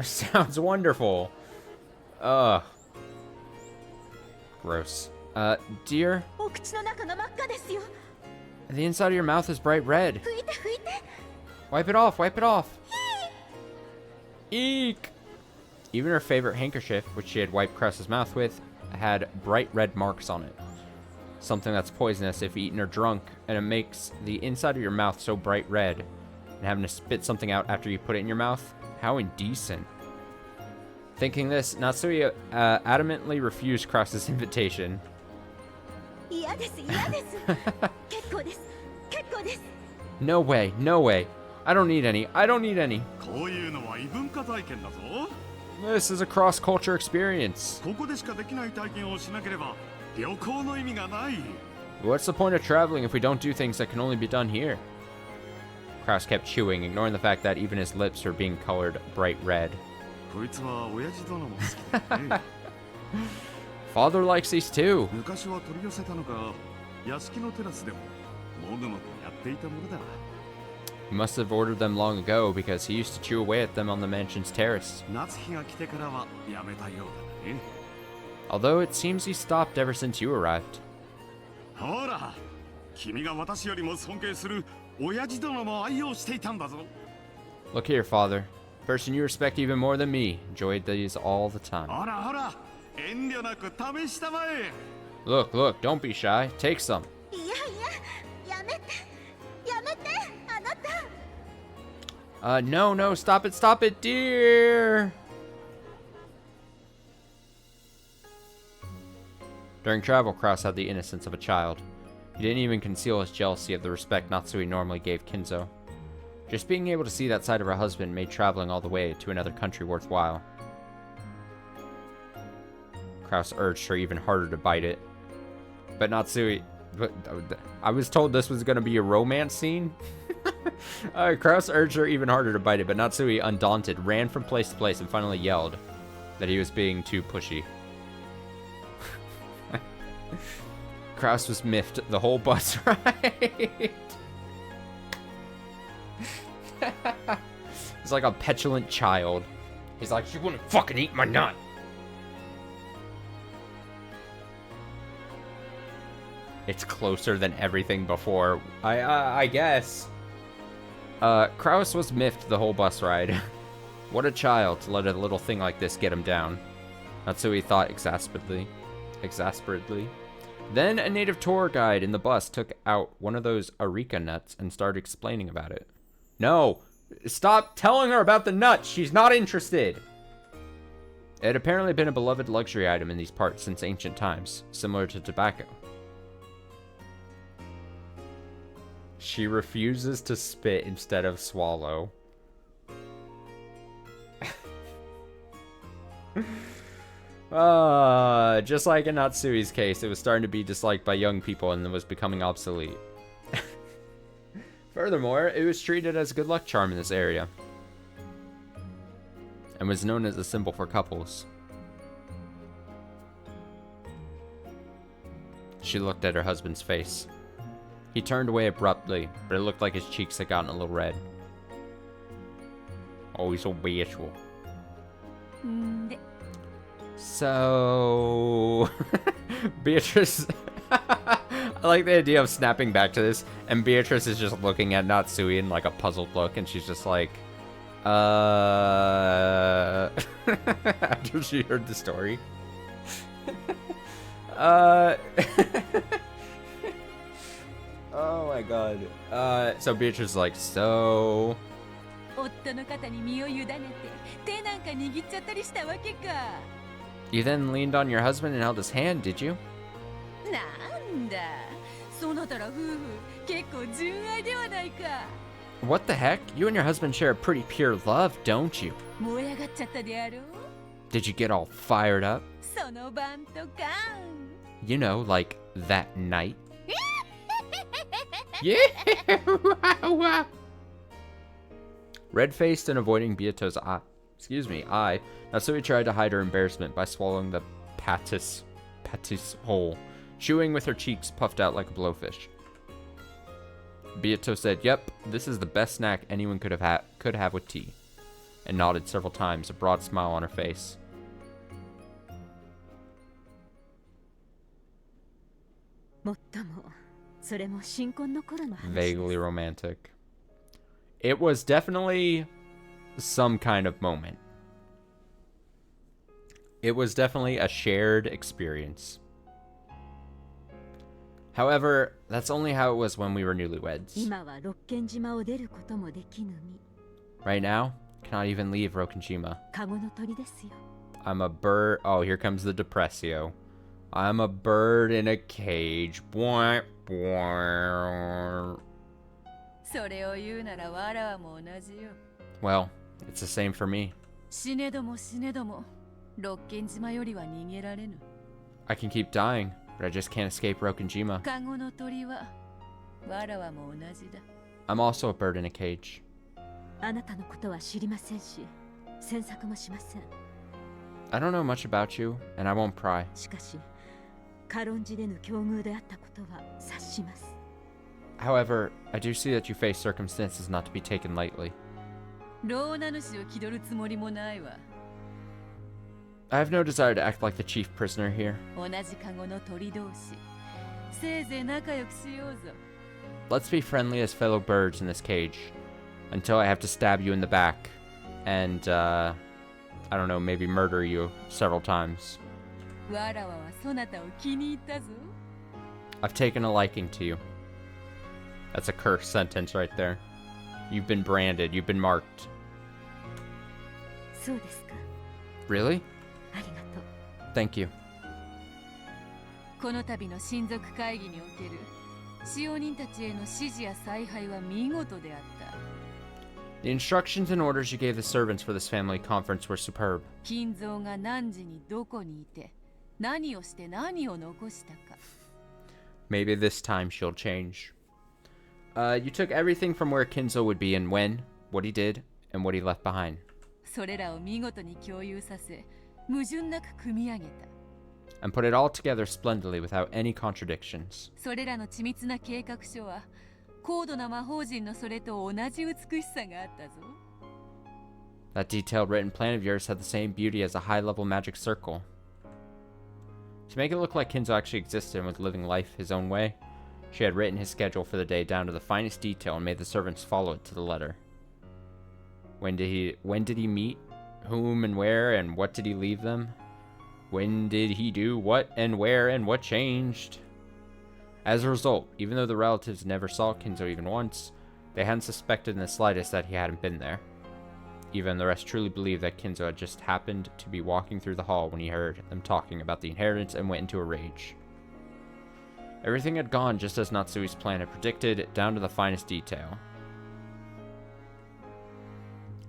Sounds wonderful. Ugh. Gross. Dear? お口の中が真っ赤ですよ。 The inside of your mouth is bright red. 拭いて拭いて。 Wipe it off, wipe it off. Eek! Even her favorite handkerchief, which she had wiped Krause's mouth with, had bright red marks on it. Something that's poisonous if eaten or drunk, and it makes the inside of your mouth so bright red. And having to spit something out after you put it in your mouth? How indecent. Thinking this, Natsui adamantly refused Krause's invitation. 嫌です嫌です。結構です結構です。 No way, no way. I don't need any. I don't need any. こういうのは異文化体験だぞ。 This is a cross-culture experience. ここでしかできない体験をしなければ旅行の意味がない。 What's the point of traveling if we don't do things that can only be done here? Krause kept chewing, ignoring the fact that even his lips were being colored bright red. こいつは親父殿も好きだね。 Father likes these too. 昔は取り寄せたのか、屋敷のテラスでももぐもぐやっていたものだ。 He must have ordered them long ago because he used to chew away at them on the mansion's terrace. 夏日が来てからはやめたようだね。 Although it seems he stopped ever since you arrived. ほら、君が私よりも尊敬する親父殿も愛用していたんだぞ。 Look here, Father. Person you respect even more than me enjoyed these all the time. ほらほら、遠慮なく試したまえ。 Look, look, don't be shy. Take some. いやいややめてやめてあなた。 No, no, stop it, dear! During travel, Krause had the innocence of a child. He didn't even conceal his jealousy of the respect Natsui normally gave Kinzo. Just being able to see that side of her husband made traveling all the way to another country worthwhile. Krause urged her even harder to bite it. But Natsui... I was told this was going to be a romance scene. Krause urged her even harder to bite it, but Natsui, undaunted, ran from place to place and finally yelled that he was being too pushy. Krause was miffed the whole bus ride. He's like a petulant child. He's like, you wouldn't fucking eat my nut. It's closer than everything before. I guess. Krause was miffed the whole bus ride. What a child to let a little thing like this get him down. Natsui thought exasperately. Then a native tour guide in the bus took out one of those areca nuts and started explaining about it. No! Stop telling her about the nuts! She's not interested! It had apparently been a beloved luxury item in these parts since ancient times, similar to tobacco. She refuses to spit instead of swallow. Just like in Natsui's case, it was starting to be disliked by young people and was becoming obsolete. Furthermore, it was treated as a good luck charm in this area. and was known as a symbol for couples. She looked at her husband's face. He turned away abruptly, but it looked like his cheeks had gotten a little red. Oh, he's so bashful. So... Beatrice... I like the idea of snapping back to this, and Beatrice is just looking at Natsui in like a puzzled look, and she's just like, after she heard the story. Oh my god. So Beatrice is like, so... 夫の肩に身を委ねて手なんか握っちゃったりしたわけか。 You then leaned on your husband and held his hand, did you? なんだ、そなたら夫婦結構純愛ではないか。 What the heck? You and your husband share a pretty pure love, don't you? 燃え上がっちゃったであろう。 Did you get all fired up? その晩とか。 You know, like that night? Yeah! Red-faced and avoiding Beato's eye, Natsui tried to hide her embarrassment by swallowing the patis whole, chewing with her cheeks puffed out like a blowfish. Beato said, "Yep, this is the best snack anyone could have with tea," and nodded several times, a broad smile on her face. Vaguely romantic. It was definitely some kind of moment. It was definitely a shared experience. However, that's only how it was when we were newlyweds. Right now, cannot even leave Rokkenjima. I'm a bird. Oh, here comes the depressio. I'm a bird in a cage. Boing, boing. Well, it's the same for me. I can keep dying, but I just can't escape Rokkenjima. I'm also a bird in a cage. I don't know much about you, and I won't pry. However, I do see that you face circumstances not to be taken lightly. I have no desire to act like the chief prisoner here. Let's be friendly as fellow birds in this cage, until I have to stab you in the back, and, I don't know, maybe murder you several times. I've taken a liking to you. That's a cursed sentence right there. You've been branded, you've been marked. Really? Thank you. The instructions and orders you gave the servants for this family conference were superb. Maybe this time she'll change. You took everything from where Kinzo would be and when, what he did, and what he left behind. And put it all together splendidly without any contradictions. That detailed written plan of yours had the same beauty as a high-level magic circle. To make it look like Kinzo actually existed and was living life his own way, she had written his schedule for the day down to the finest detail and made the servants follow it to the letter. When did he meet? Whom and where, and what did he leave them? When did he do what and where, and what changed? As a result, even though the relatives never saw Kinzo even once, they hadn't suspected in the slightest that he hadn't been there. Even the rest truly believed that Kinzo had just happened to be walking through the hall when he heard them talking about the inheritance and went into a rage. Everything had gone just as Natsui's plan had predicted, down to the finest detail.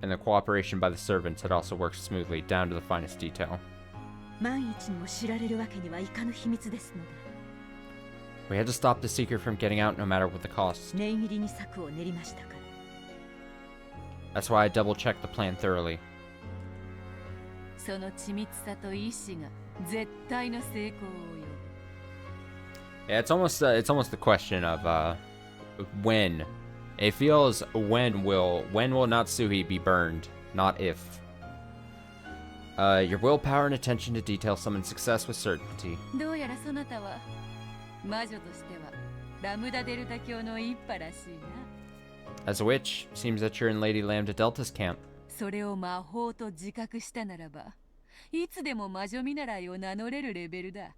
And the cooperation by the servants had also worked smoothly, down to the finest detail. We had to stop the secret from getting out no matter what the cost. That's why I double-checked the plan thoroughly. その緻密さと意志が絶対の成功を呼ぶ。 Yeah, it's almost the question of when. It feels when will Natsuhi be burned, not if. Your willpower and attention to detail summon success with certainty. どうやらそなたは魔女としてはラムダデルタ教の一派らしいな。 As a witch, seems that you're in Lady Lambda Delta's camp. それを魔法と自覚したならば、いつでも魔女見習いを名乗れるレベルだ。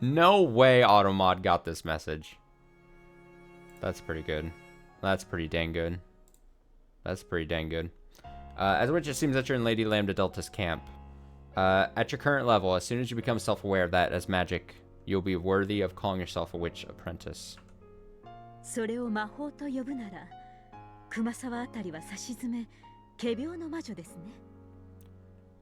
No way Automod got this message. That's pretty good. That's pretty dang good. That's pretty dang good. As a witch, it seems that you're in Lady Lambda Delta's camp. At your current level, as soon as you become self-aware of that as magic, you'll be worthy of calling yourself a witch apprentice. それを魔法と呼ぶなら、熊沢あたりは差し詰め、仮病の魔女ですね。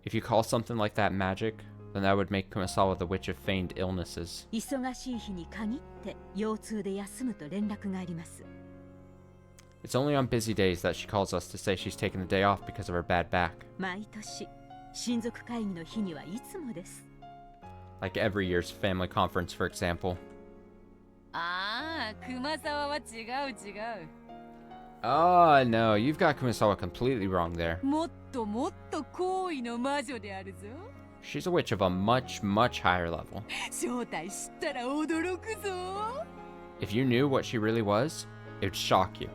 If you call something like that magic, then that would make Kumasawa the witch of feigned illnesses. 忙しい日に限って腰痛で休むと連絡があります。 It's only on busy days that she calls us to say she's taken the day off because of her bad back. 毎年、親族会議の日にはいつもです。 Like every year's family conference, for example. ああ、熊沢は違う違う。 Oh, no, you've got Kumasawa completely wrong there. もっともっと高位の魔女であるぞ。 She's a witch of a much, much higher level. 正体知ったら驚くぞ。 If you knew what she really was, it would shock you.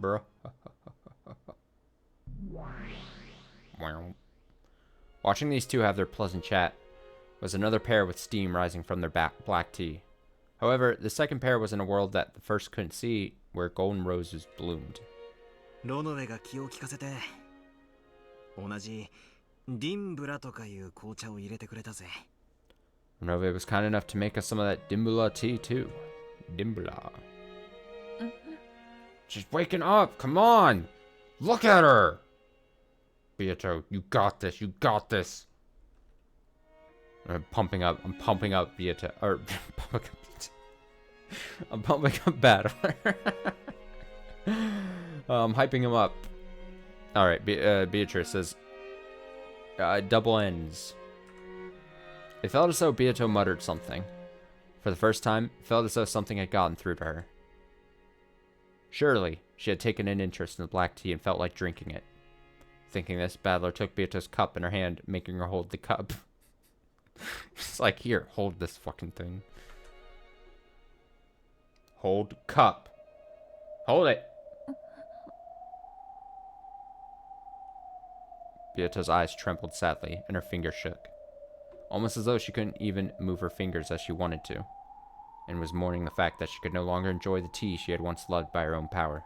Bro. Watching these two have their pleasant chat was another pair with steam rising from their black tea. However, the second pair was in a world that the first couldn't see, where golden roses bloomed. ロノベが気を利かせて同じディンブラとかいう紅茶を入れてくれたぜ。 Renove was kind enough to make us some of that Dimbula tea too. Dimbula. She's waking up! Come on! Look at her! Beato, you got this, you got this. I'm pumping up Beato, or I'm pumping up Battler. I'm hyping him up. Alright, Beatrice says, double ends. It felt as though Beato muttered something. For the first time, it felt as though something had gotten through to her. Surely, she had taken an interest in the black tea and felt like drinking it. Thinking this, Battler took Beato's cup in her hand, making her hold the cup. It's like, here, hold this fucking thing. Hold cup. Hold it. Beato's eyes trembled sadly, and her fingers shook. Almost as though she couldn't even move her fingers as she wanted to, and was mourning the fact that she could no longer enjoy the tea she had once loved by her own power.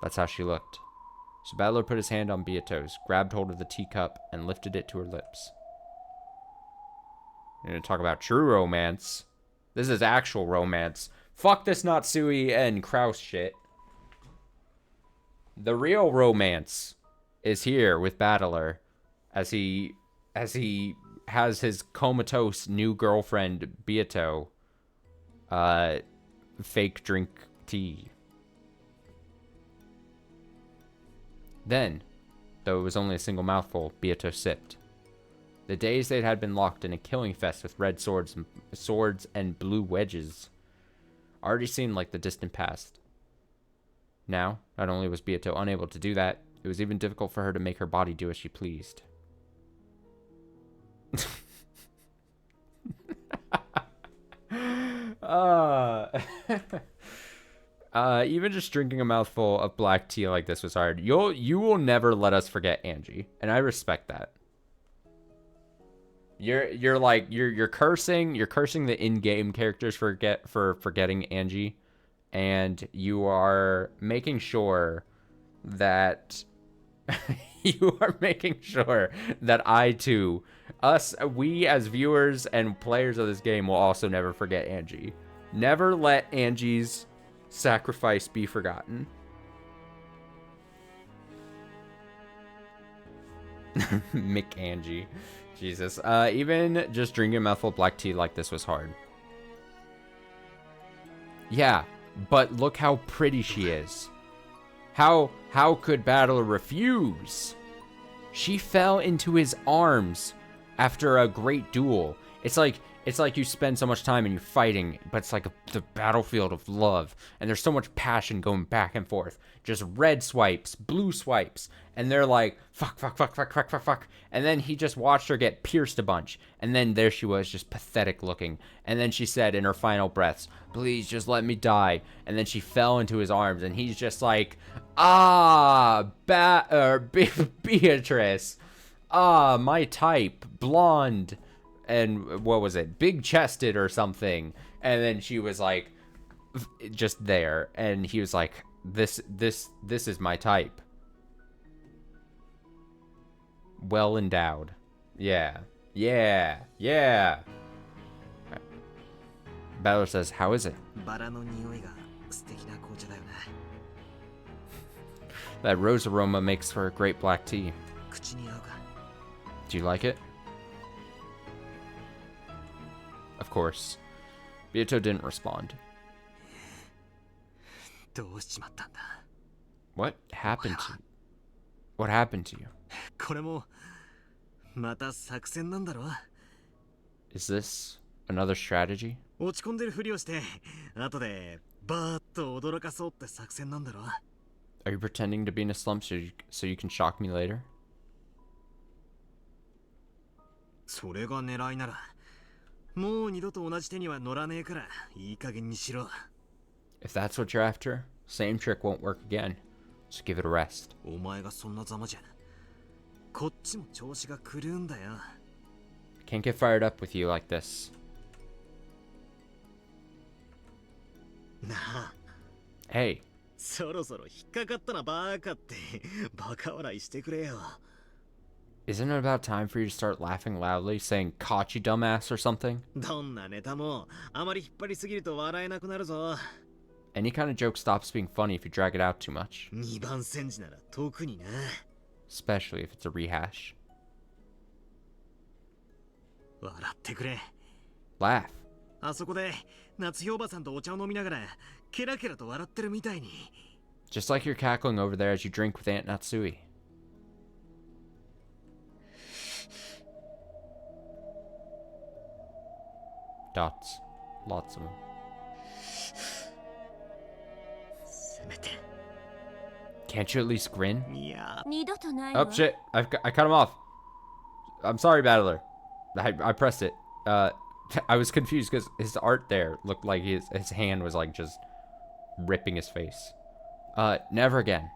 That's how she looked. So Battler put his hand on Beato's, grabbed hold of the teacup, and lifted it to her lips. You're gonna talk about true romance. This is actual romance. Fuck this Natsui and Kraus shit. The real romance is here with Battler as he has his comatose new girlfriend Beato fake drink tea. Then, though it was only a single mouthful, Beato sipped. The days they had been locked in a killing fest with red swords and blue wedges already seemed like the distant past. Now, not only was Beato unable to do that, it was even difficult for her to make her body do as she pleased. Even just drinking a mouthful of black tea like this was hard. You will never let us forget Angie, and I respect that. You're cursing the in-game characters for forgetting Angie, and you are making sure that I too, we as viewers and players of this game will also never forget Angie. Never let Angie's sacrifice be forgotten. Mick Angie. Jesus. Even just drinking a mouthful of black tea like this was hard. Yeah, but look how pretty she is. How could Battler refuse? She fell into his arms after a great duel. It's like you spend so much time and you're fighting, but it's like the battlefield of love, and there's so much passion going back and forth. Just red swipes, blue swipes, and they're like fuck, and then he just watched her get pierced a bunch, and then there she was, just pathetic looking, and then she said in her final breaths, "Please just let me die," and then she fell into his arms, and he's just like, Beatrice, my type, blonde. And what was it? Big chested or something. And then she was like, just there. And he was like, this is my type. Well endowed. Yeah. Battler says, how is it? That rose aroma makes for a great black tea. Do you like it? Of course. Byato didn't respond. What happened to you? What happened to you? Is this another strategy? Are you pretending to be in a slump so you can shock me later? If that's what you're after, same trick won't work again. So give it a rest. Can't get fired up with you like this. Hey. Isn't it about time for you to start laughing loudly, saying "caught you dumbass" or something? Any kind of joke stops being funny if you drag it out too much. Especially if it's a rehash. Laugh. Just like you're cackling over there as you drink with Aunt Natsui. Dots. Lots of them. Can't you at least grin? Oh shit, I cut him off. I'm sorry, Battler. I pressed it. I was confused because his art there looked like his hand was like just ripping his face. Never again.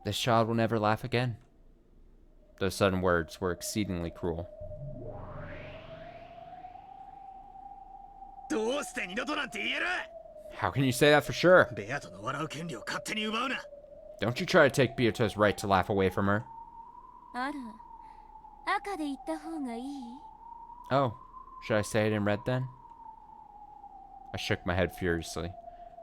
This child will never laugh again. Those sudden words were exceedingly cruel. How can you say that for sure? Don't you try to take Beato's right to laugh away from her. Oh, should I say it in red then? I shook my head furiously.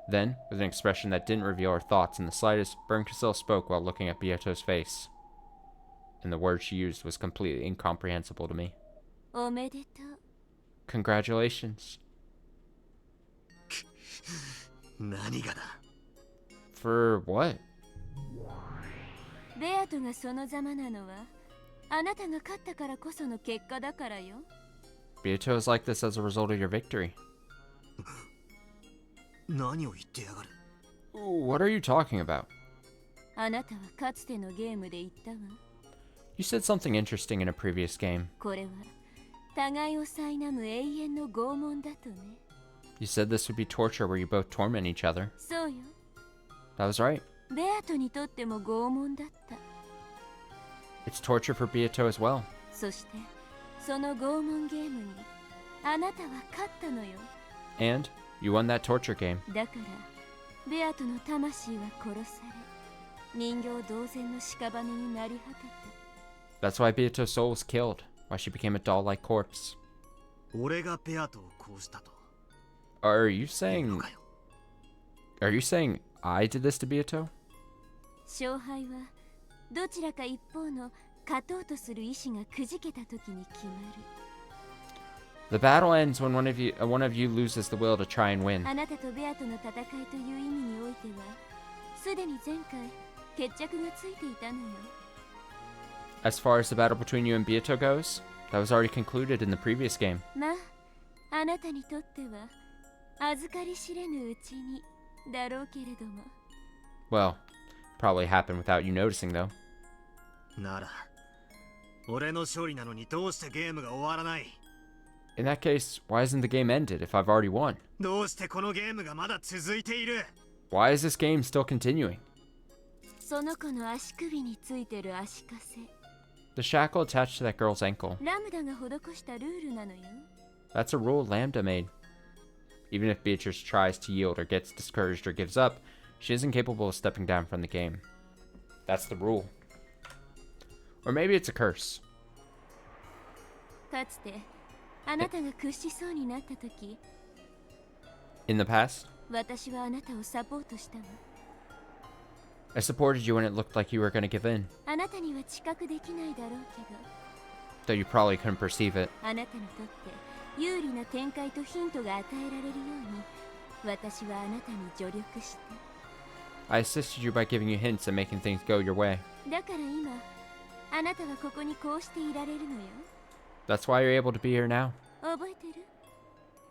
Then, with an expression that didn't reveal her thoughts in the slightest, Burncasil spoke while looking at Beato's face. And the word she used was completely incomprehensible to me. Congratulations. For what? Beato is like this as a result of your victory. What are you talking about? You said something interesting in a previous game. You said this would be torture where you both torment each other. That was right. It's torture for Beato as well. And you won that torture game. That's why Beato's soul was killed, why she became a doll-like corpse. Are you saying I did this to Beato? The battle ends when one of you loses the will to try and win. あなたとベアとの戦いという意味においてはすでに前回決着がついていたのよ。 As far as the battle between you and Beato goes, that was already concluded in the previous game. まああなたにとっては預かり知れぬうちにだろうけれども。 Well, probably happened without you noticing though. なら俺の勝利なのにどうしてゲームが終わらない？ In that case, why isn't the game ended if I've already won? どうしてこのゲームがまだ続いている？ Why is this game still continuing? その子の足首についてる足かせ。 The shackle attached to that girl's ankle. ラムダが施したルールなのよ。 That's a rule Lambda made. Even if Beatrice tries to yield or gets discouraged or gives up, she isn't capable of stepping down from the game. That's the rule. Or maybe it's a curse. かつてあなたが屈しそうになった時、 In the past, 私はあなたをサポートしたわ。 I supported you when it looked like you were going to give in, あなたには知覚できないだろうけど、 though you probably couldn't perceive it. あなたにとって有利な展開とヒントが与えられるように、私はあなたに助力した。 I assisted you by giving you hints and making things go your way. だから今、あなたはここにこうしていられるのよ。 That's why you're able to be here now. 覚えてる？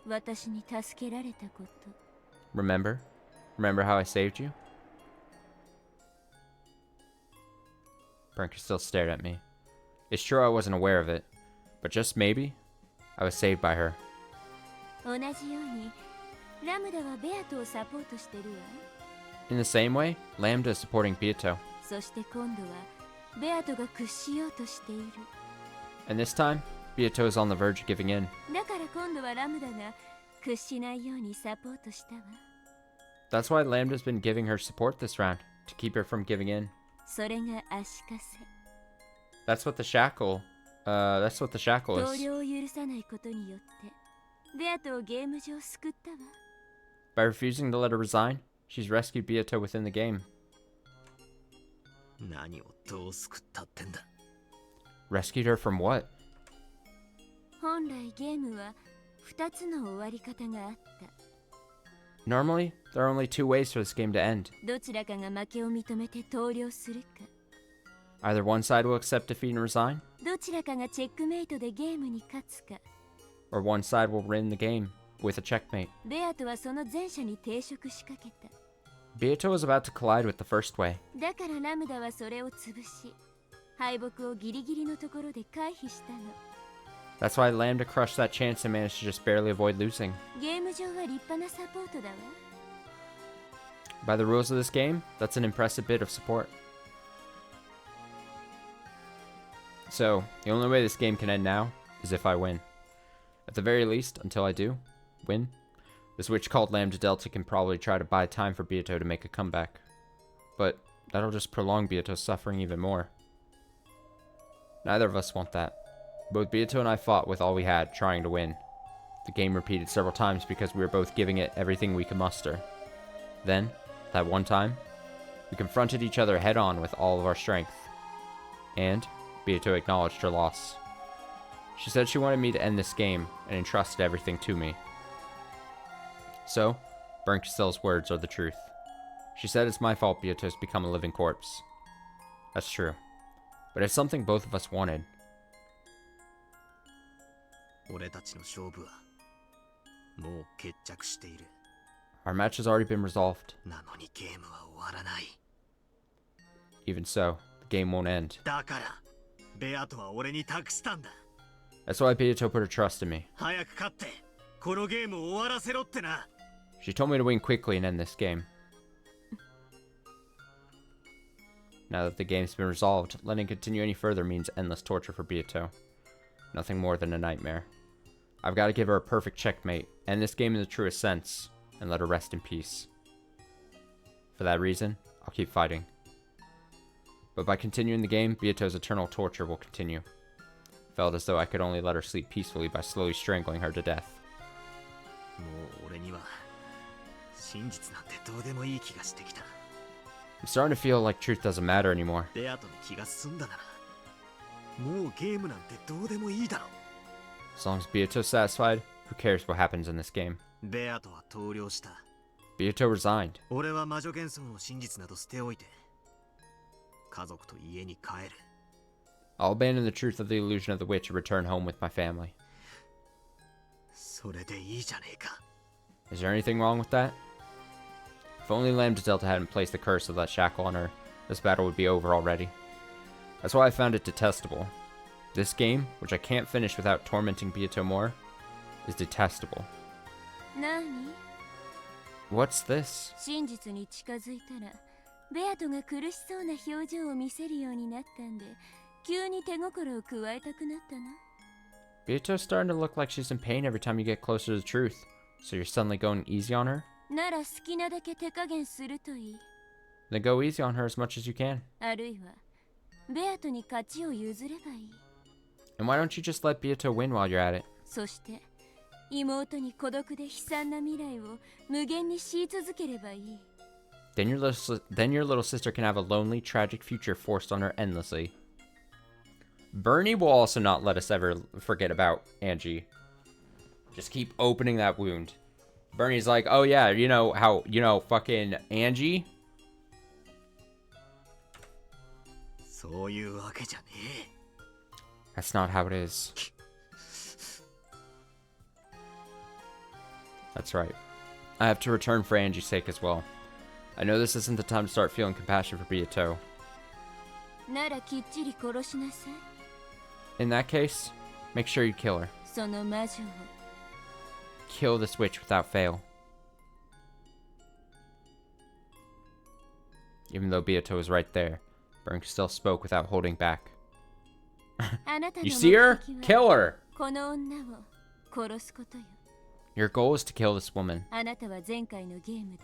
私に助けられたこと。 Remember? Remember how I saved you? Brinker still stared at me. It's true I wasn't aware of it, but just maybe, I was saved by her. 同じように、ラムダはベアトをサポートしてるわ。 In the same way, Lambda is supporting Beato. そして今度は、ベアトが屈しようとしている。 And this time, Beato is on the verge of giving in. だから今度はラムダが屈しないようにサポートしたわ。 That's why Lambda's been giving her support this round, to keep her from giving in. それが足かせ。 That's what the shackle投 is. 了を許さないことによって、ベアトをゲーム上救ったわ。 By refusing to let her resign, she's rescued Beato within the game. 何をどう救ったってんだ？ Rescued her from what? 本来ゲームは2つの終わり方があった。 Normally, there are only two ways for this game to end. どちらかが負けを認めて投了するか、 Either one side will accept defeat and resign, どちらかがチェックメイトでゲームに勝つか。 or one side will win the game with a checkmate. ベアトはその前者に抵触しかけた。 Beato was about to collide with the first way. だからラムダはそれを潰し、敗北をギリギリのところで回避したの。 That's why Lambda crushed that chance and managed to just barely avoid losing. ゲーム上は立派なサポートだわ。 By the rules of this game, that's an impressive bit of support. So, the only way this game can end now is if I win. At the very least, until I do win, this witch called Lambda Delta can probably try to buy time for Beato to make a comeback. But that'll just prolong Beato's suffering even more. Neither of us want that. Both Beato and I fought with all we had, trying to win. The game repeated several times because we were both giving it everything we could muster. Then, that one time, we confronted each other head-on with all of our strength. And Beato acknowledged her loss. She said she wanted me to end this game and entrusted everything to me. So, Bernkastel's words are the truth. She said it's my fault Beato's become a living corpse. That's true. But it's something both of us wanted. 俺たちの勝負はもう決着している。 Our match has already been resolved. なのにゲームは終わらない。 Even so, the game won't end. だからベアトは俺に託したんだ。 That's why Beato put her trust in me. 早く勝ってこのゲームを終わらせろってな。 She told me to win quickly and end this game. Now that the game's been resolved, letting it continue any further means endless torture for Beato. Nothing more than a nightmare. I've got to give her a perfect checkmate, end this game in the truest sense, and let her rest in peace. For that reason, I'll keep fighting. But by continuing the game, Beato's eternal torture will continue. Felt as though I could only let her sleep peacefully by slowly strangling her to death. もう俺には真実なんてどうでもいい気がしてきた。 I'm starting to feel like truth doesn't matter anymore. ベアトに気が済んだならもうゲームなんてどうでもいいだろう。As long as Beato's satisfied, who cares what happens in this game? ベアとは投了した。 Beato resigned. 俺は魔女謙遜の真実など捨ておいて、家族と家に帰る。 I'll abandon the truth of the illusion of the witch and return home with my family. それでいいじゃねえか。 Is there anything wrong with that? If only Lambda Delta hadn't placed the curse of that shackle on her, this battle would be over already. That's why I found it detestable. This game, which I can't finish without tormenting Beato more, is detestable. 何？ What's this? 真実に近づいたら、ベアトが苦しそうな表情を見せるようになったんで、急に手心を加えたくなったの。 Beato's starting to look like she's in pain every time you get closer to the truth. So you're suddenly going easy on her? なら好きなだけ手加減するといい。 Then go easy on her as much as you can. あるいは、ベアトに勝ちを譲ればいい。 And why don't you just let Beato win while you're at it? そして、妹に孤独で悲惨な未来を無限に強い続ければいい。 Then your little sister can have a lonely, tragic future forced on her endlessly. Bernie will also not let us ever forget about Angie. Just keep opening that wound. Bernie's like, oh yeah, you know how, fucking Angie? そういうわけじゃねえ。 That's not how it is. That's right. I have to return for Angie's sake as well. I know this isn't the time to start feeling compassion for Beato. ならきっちり殺しなさい。 In that case, make sure you kill her. その魔女を。 Kill this witch without fail. Even though Beato was right there, Bern still spoke without holding back. You see her? Kill her! この女を殺すことよ。 Your goal is to kill this woman. あなたは前回のゲームで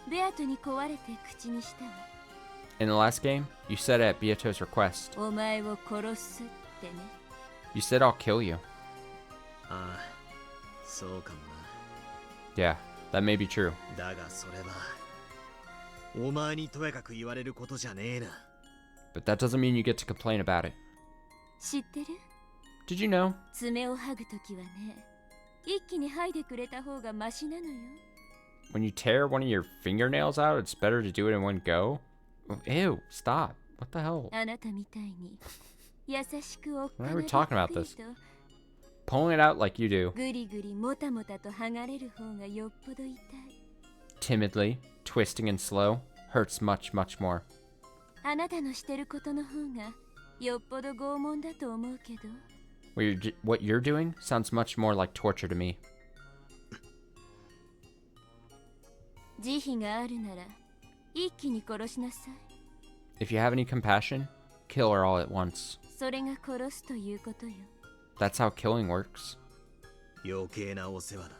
ベアトに壊れて口にしたわ。 In the last game, you said at Beato's request. お前を殺すってね。 You said I'll kill you. ああ、そうかもな。 Yeah, that may be true. だがそれは、お前にとやかく言われることじゃねえな。 But that doesn't mean you get to complain about it. 知ってる？ Did you know? 爪を剥ぐときはね、一気に剥いでくれた方がマシなのよ。 When you tear one of your fingernails out, it's better to do it in one go? Ew, stop. What the hell? あなたみたいに優しくおっか Why な are we びっ talking く about り this? と Pulling it out like you do. ぐりぐりもたもたと剥がれる方がよっぽど痛い。 Timidly, twisting and slow, hurts much, much more. あなたのしてることの方がよっぽど拷問だと思うけど。 What you're doing sounds much more like torture to me. 慈悲があるなら一気に殺しなさい。 If you have any compassion, kill her all at once. それが殺すということよ。 That's how killing works. 余計なお世話だ。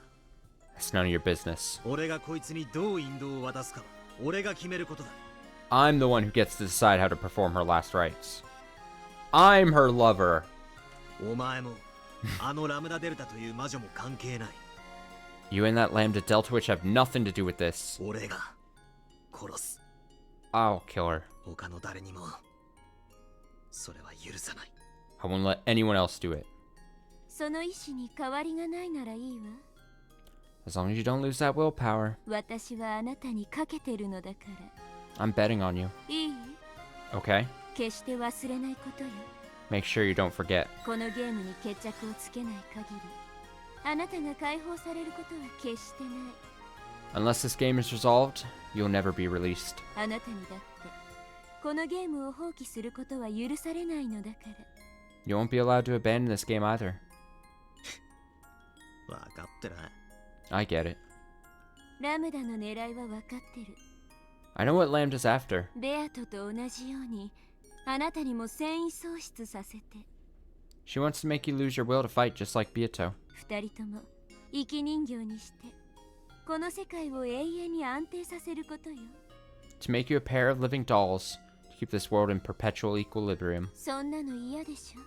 It's none of your business. 俺がこいつにどう引導を渡すかは俺が決めることだ。 I'm the one who gets to decide how to perform her last rites. I'm her lover. お前もあのラムダデルタという魔女も関係ない。 You and that Lambda Delta Witch have nothing to do with this. 俺が殺す。 I'll kill her. 他の誰にもそれは許さない。 I won't let anyone else do it. その意志に変わりがないならいいわ。 As long as you don't lose that willpower. 私はあなたにかけてるのだから。 I'm betting on you. いい？ Okay? 決して忘れないことよ。 Make sure you don't forget. このゲームに決着をつけない限り、あなたが解放されることは決してない。 Unless this game is resolved, you'll never be released. あなたにだって、このゲームを放棄することは許されないのだから。 You won't be allowed to abandon this game either. わかってな。I get it. ラムダの狙いは分かってる。 I know what Lambda's after. ベアトと同じように、あなたにも繊維喪失させて。 She wants to make you lose your will to fight just like Beato. 二人とも生き人形にして、この世界を永遠に安定させることよ。 To make you a pair of living dolls to keep this world in perpetual equilibrium. そんなの嫌でしょ。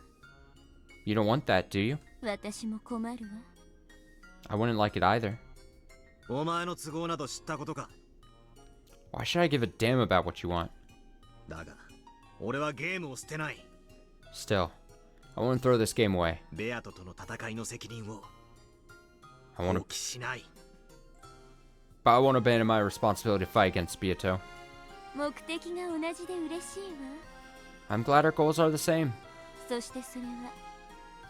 You don't want that, do you? 私も困るわ。 I wouldn't like it either. お前の都合など知ったことか。 Why should I give a damn about what you want? だが、俺はゲームを捨てない。 Still, I want to throw this game away. ベアトとの戦いの責任を I want 放 to, 棄しない。 but I won't abandon my responsibility to fight against Beato. 目的が同じで嬉しいわ。 I'm glad our goals are the same. そしてそれは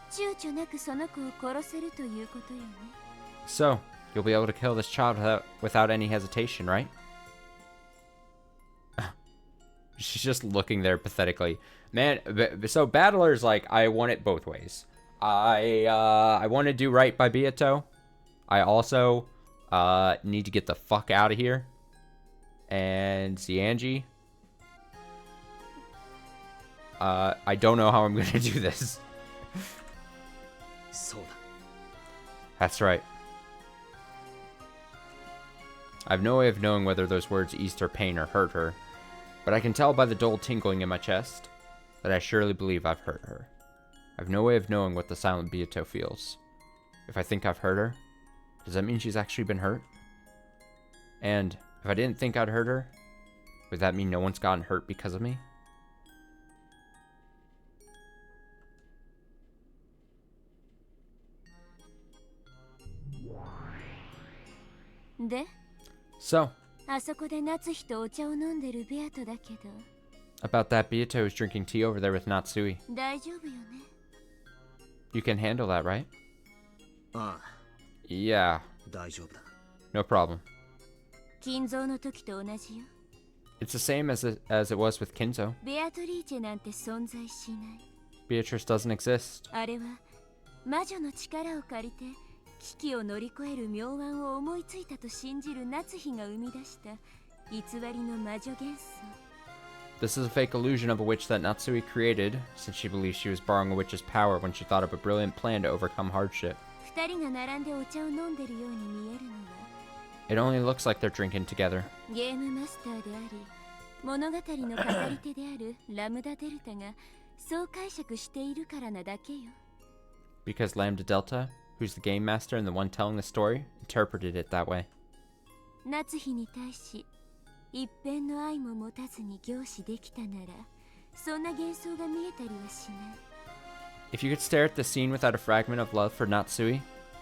躊躇なくその子を殺せるということよね。 So, you'll be able to kill this child without any hesitation, right? She's just looking there pathetically. Man, so Battler's like, I want it both ways. I want to do right by Beato. I also need to get the fuck out of here. And Xianji, I don't know how I'm gonna do this. そうだ。 That's right. I have no way of knowing whether those words eased her pain or hurt her, but I can tell by the dull tingling in my chest that I surely believe I've hurt her. I have no way of knowing what the silent Beato feels. If I think I've hurt her, does that mean she's actually been hurt? And if I didn't think I'd hurt her, would that mean no one's gotten hurt because of me? So, あそこで夏日とお茶を飲んでるベアトだけど about that Beato who's drinking tea over there with Natsui. 大丈夫よね。 You can handle that, right? ああ、 Yeah, 大丈夫だ。 no problem. 金蔵の時と同じよ。 It's the same as it was with Kinzo. ベアトリーチェなんて存在しない。 Beatrice doesn't exist. あれは魔女の力を借りて危機を乗り越える妙案を思いついたと信じる夏日が生み出した偽りの魔女幻想。 This is a fake illusion of a witch that Natsui created, since she believes she was borrowing a witch's power when she thought of a brilliant plan to overcome hardship. 二人が並んでお茶を飲んでるように見えるのは It only looks like they're drinking together. ゲームマスターであり物語の語り手であるラムダデルタがそう解釈しているからなだけよ。 Because Lambda Delta, who's the game master and the one telling the story, interpreted it that way. 夏日に対し一片の愛も持たずに凝視できたならそんな幻想が見えたりはしない。 If you could stare at the scene without a fragment of love for Natsui,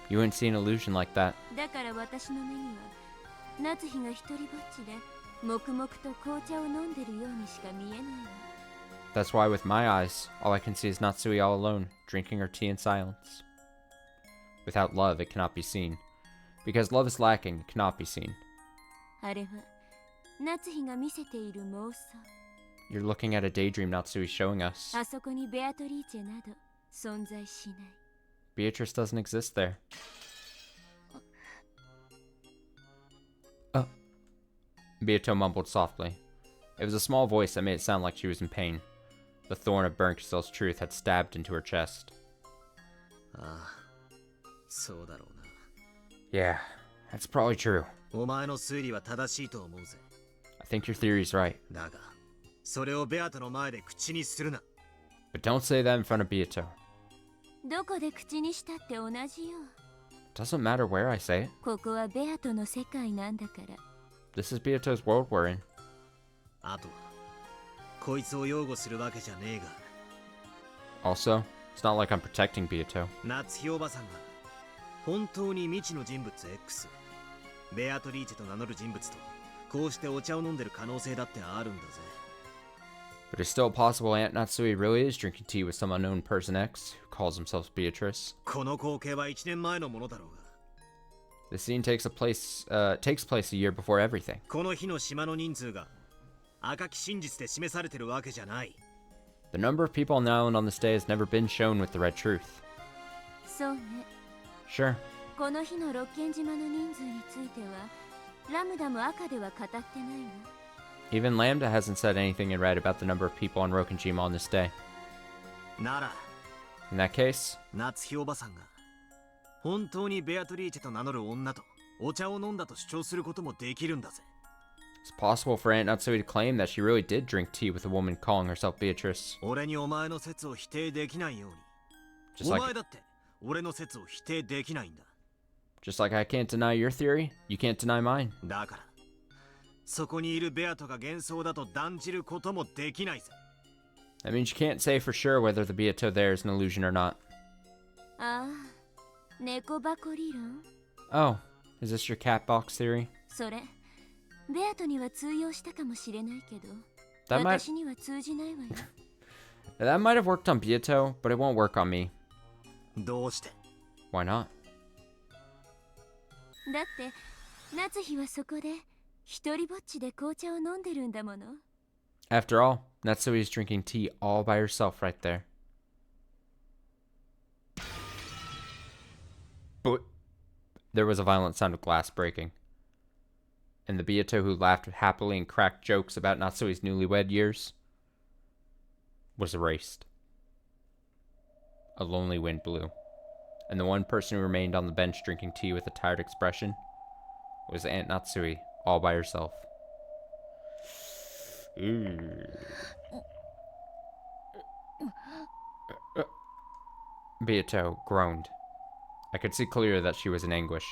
you wouldn't see an illusion like that. だから私の目には夏日が一人ぼっちで黙々と紅茶を飲んでるようにしか見えないわ。 That's why with my eyes, all I can see is Natsui all alone, drinking her tea in silence. Without love, it cannot be seen. Because love is lacking, it cannot be seen. あれは夏日が見せている妄想。 You're looking at a daydream Natsui is showing us. あそこにベアトリーチェなど存在しない。 Beatrice doesn't exist there. Beato mumbled softly. It was a small voice that made it sound like she was in pain. The thorn of Bernkisel's truth had stabbed into her chest. ああ、そうだろうな。 Yeah, that's probably true. お前の推理は正しいと思うぜ。 I think your theory's right. だが、それをベアトの前で口にするな。 But don't say that in front of Beato. どこで口にしたって同じよ。 Doesn't matter where I say it. ここはベアトの世界なんだから。 This is Beato's world we're in. あとは、こいつを擁護するわけじゃねえが。 Also, it's not like I'm protecting Beato. 夏日おばさんが本当に未知の人物 X、ベアトリーチェと名乗る人物とこうしてお茶を飲んでる可能性だってあるんだぜ。 But it's still possible Aunt Natsui really is drinking tea with some unknown person X who calls himself Beatrice. この光景は1年前のものだろうが。 The scene takes place a year before everything. この日の島の人数が赤き真実で示されてるわけじゃない。 The number of people on the island on this day has never been shown with the red truth. そうね。 Sure. この日の六軒島の人数についてはラムダも赤では語ってないわ。 Even Lambda hasn't said anything in red about the number of people on Rokenjima on this day. なら、 In that case, 夏日おばさんが本当にベアトリーチェと名乗る女とお茶を飲んだと主張することもできるんだぜ。 it's possible for Aunt Natsui to claim that she really did drink tea with a woman calling herself Beatrice. 俺にお前の説を否定できないように。 Just お like, 前だって俺の説を否定できないんだ。 just like I can't deny your theory, you can't deny mine. だから、そこにいるベアトが幻想だと断じることもできないぜ。That means you can't say for sure whether the Byato there is an illusion or not. ああ、猫箱理論 Oh, is this your cat box theory? それ、ベアトには通用したかもしれないけど、 That might 私には通じないわよ。that might have worked on Byato, but it won't work on me. どうして？ Why not? だって、夏日はそこで、一人ぼっちで紅茶を飲んでるんだもの。 After all, Natsui is drinking tea all by herself right there. But there was a violent sound of glass breaking. And the Byato who laughed happily and cracked jokes about Natsui's newlywed years was erased. A lonely wind blew, and the one person who remained on the bench drinking tea with a tired expression was Aunt Natsui, all by herself. Byato groaned. I could see clearly that she was in anguish.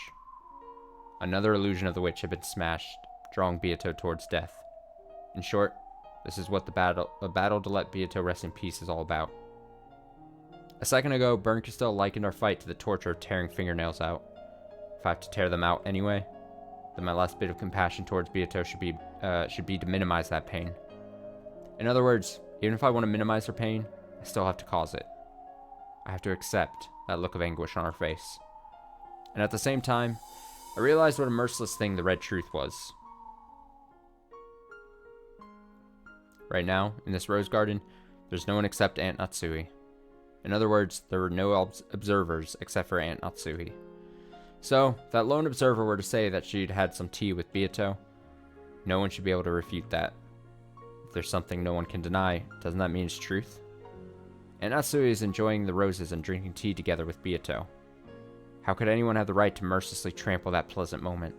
Another illusion of the witch had been smashed, drawing Byato towards death. In short, this is what the battle to let Byato rest in peace is all about. A second ago, Bernkastel likened our fight to the torture of tearing fingernails out. If I have to tear them out anyway, then my last bit of compassion towards Byato should be to minimize that pain. In other words, even if I want to minimize her pain, I still have to cause it. I have to accept that look of anguish on her face. And at the same time, I realized what a merciless thing the Red Truth was. Right now, in this rose garden, there's no one except Aunt Natsui. In other words, there were no observers except for Aunt Natsui. So, if that lone observer were to say that she'd had some tea with Byato, no one should be able to refute that. If there's something no one can deny, doesn't that mean it's truth? Aunt Natsui is enjoying the roses and drinking tea together with Byato. How could anyone have the right to mercilessly trample that pleasant moment?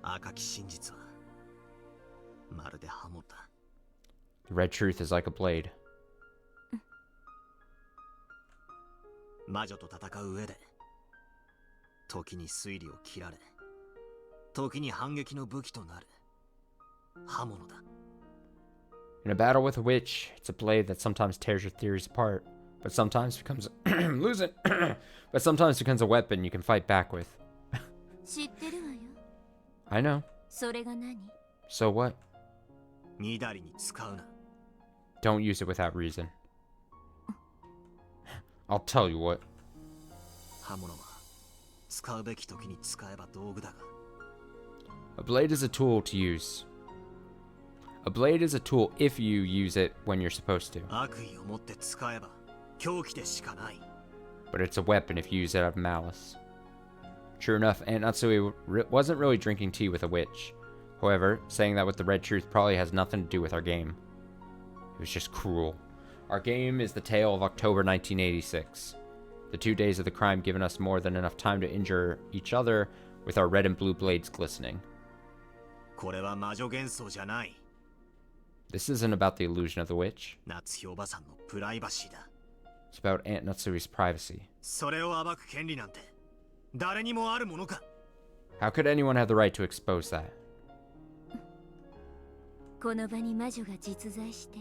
赤き真実はまるで刃物だ。 The red truth is like a blade. 魔女と戦う上で、時に推理を切られ、時に反撃の武器となる刃物だ。 In a battle with a witch, it's a blade that sometimes tears your theories apart, but sometimes becomes but sometimes becomes a weapon you can fight back with. 知ってるわよ。 I know. それが何？ So what? みだりに使うな。 Don't use it without reason. I'll tell you what. 刃物は使うべき時に使えば道具だが。 A blade is a tool to use. A blade is a tool if you use it when you're supposed to. 悪意を持って使えば狂気でしかない。 But it's a weapon if you use it out of malice. True enough, Aunt Natsui wasn't really drinking tea with a witch. However, saying that with the red truth probably has nothing to do with our game. It was just cruel. Our game is the tale of October 1986. The 2 days of the crime given us more than enough time to injure each other with our red and blue blades glistening. これは魔女幻想じゃない。 This isn't about the illusion of the witch. 夏日おばさんのプライバシーだ。 It's about Aunt Natsui's privacy. それを暴く権利なんて誰にもあるものか。 How could anyone have the right to expose that? この場に魔女が実在して、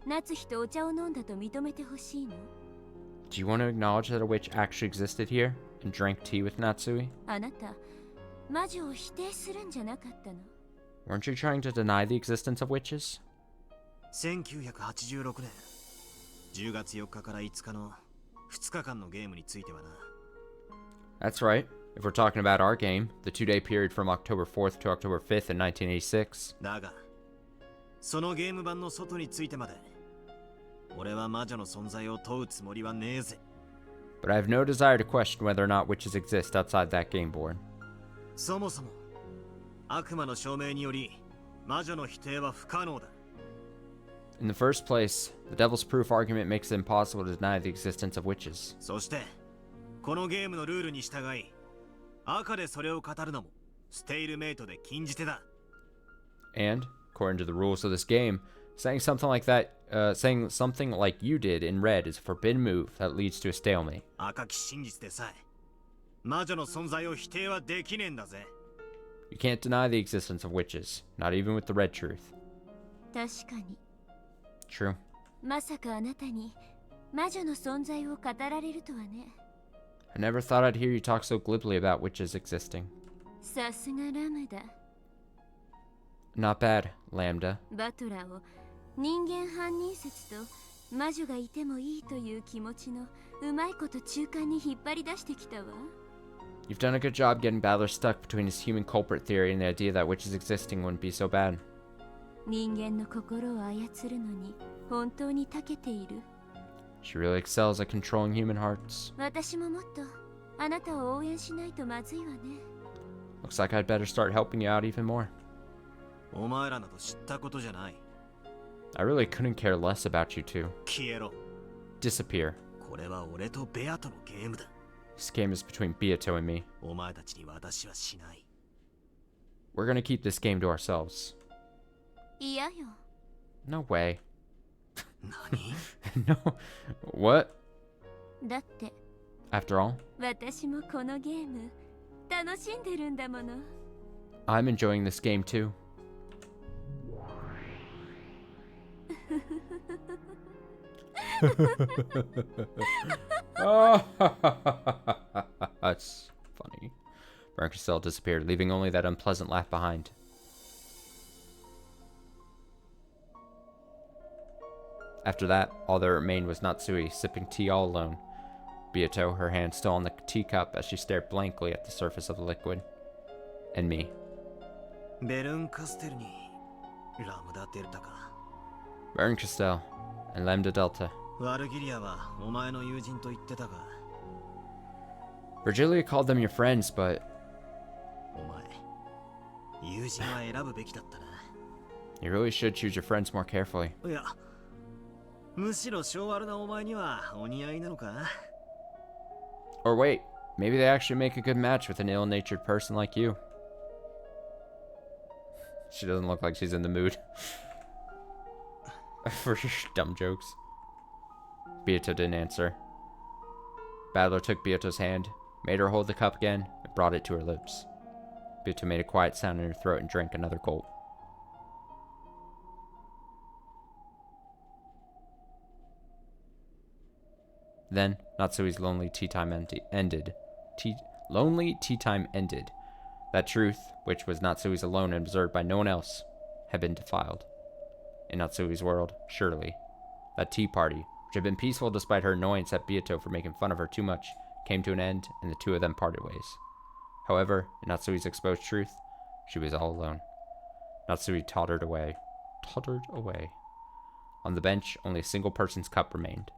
夏日とお茶を飲んだと認めてほしいの。 Do you want to acknowledge that a witch actually existed here and drank tea with Natsui? あなた、魔女を否定するんじゃなかったの？ Weren't you trying to deny the existence of witches? 1986年10月4日から5日の2日間のゲームについてはな。 That's right. If we're talking about our game, the 2-day period from October 4th to October 5th in 1986. だが、そのゲーム版の外についてまで、俺は魔女の存在を問うつもりはねえぜ。 But I have no desire to question whether or not witches exist outside that game board. そもそも、悪魔の証明により、魔女の否定は不可能だ。 In the first place, the devil's proof argument makes it impossible to deny the existence of witches. そして、このゲームのルールに従い、赤でそれを語るのも、ステイルメイトで禁じ手だ。 And, according to the rules of this game, saying something like you did in red is a forbidden move that leads to a stalemate. 赤き真実でさえ、魔女の存在を否定はできねえんだぜ。 You can't deny the existence of witches, not even with the red truth. 確かに。 True. まさかあなたに魔女の存在を語られるとはね。 I never thought I'd hear you talk so glibly about witches existing. さすがラムだ。 Not bad, Lambda. バトラーを人間犯人説と魔女がいてもいいという気持ちのうまいこと中間に引っ張り出してきたわ。 You've done a good job getting Battler stuck between his human culprit theory and the idea that witches existing wouldn't be so bad. 人間の心を操るのに本当に長けている。 She really excels at controlling human hearts. 私ももっとあなたを応援しないとまずいわね。 Looks like I'd better start helping you out even more. お前らなど知ったことじゃない。 I really couldn't care less about you two. 消えろ。 Disappear. これは俺とベアとのゲームだ。 This game is between Beato and me. お前たちに私はしない。 We're gonna keep this game to ourselves. 嫌よ。 No way. 何？ No. What? だって After all, 私もこのゲーム楽しんでるんだもの。 I'm enjoying this game too. Oh, that's funny. Mercastel disappeared, leaving only that unpleasant laugh behind. After that, all that remained was Natsui, sipping tea all alone. Beato, her hand still on the teacup as she stared blankly at the surface of the liquid. And me. ベルンカステルにラムダデルタか。 Mercastel and Lambda Delta. ワルギリアはお前の友人と言ってたが。 Virgilia called them your friends, but お前、友人は選ぶべきだったな。 you really should choose your friends more carefully. いや、むしろ性悪なお前にはお似合いなのか。 Or wait, maybe they actually make a good match with an ill-natured person like you. She doesn't look like she's in the mood for dumb jokes. Beato didn't answer. Battler took Beato's hand, made her hold the cup again, and brought it to her lips. Beato made a quiet sound in her throat and drank another gulp. Then, Natsui's lonely tea time ended. Lonely tea time ended. That truth, which was Natsui's alone and observed by no one else, had been defiled. In Natsui's world, surely, that tea party, which had been peaceful despite her annoyance at Beato for making fun of her too much, came to an end, and the two of them parted ways. However, in Natsui's exposed truth, she was all alone. Natsui tottered away. On the bench, only a single person's cup remained.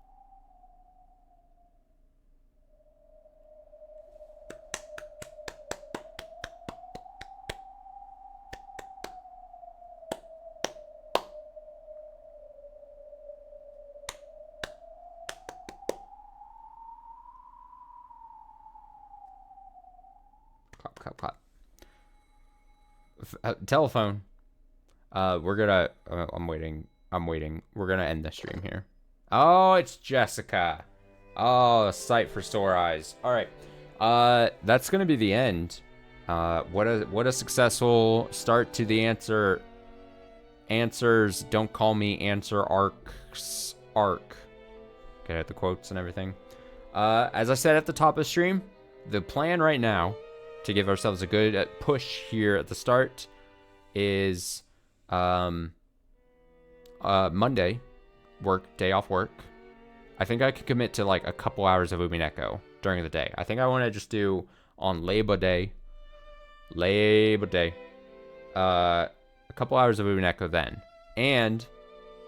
Clap. Telephone. We're gonna. I'm waiting. We're gonna end the stream here. Oh, it's Jessica. Oh, a sight for sore eyes. All right. That's gonna be the end. What a successful start to the answers. Don't call me answer arc. Okay, the quotes and everything. As I said at the top of the stream, the plan right now, to give ourselves a good push here at the start, is Monday, day off work. I think I could commit to like a couple hours of Umineko during the day. I think I want to just do on Labor Day, a couple hours of Umineko then. And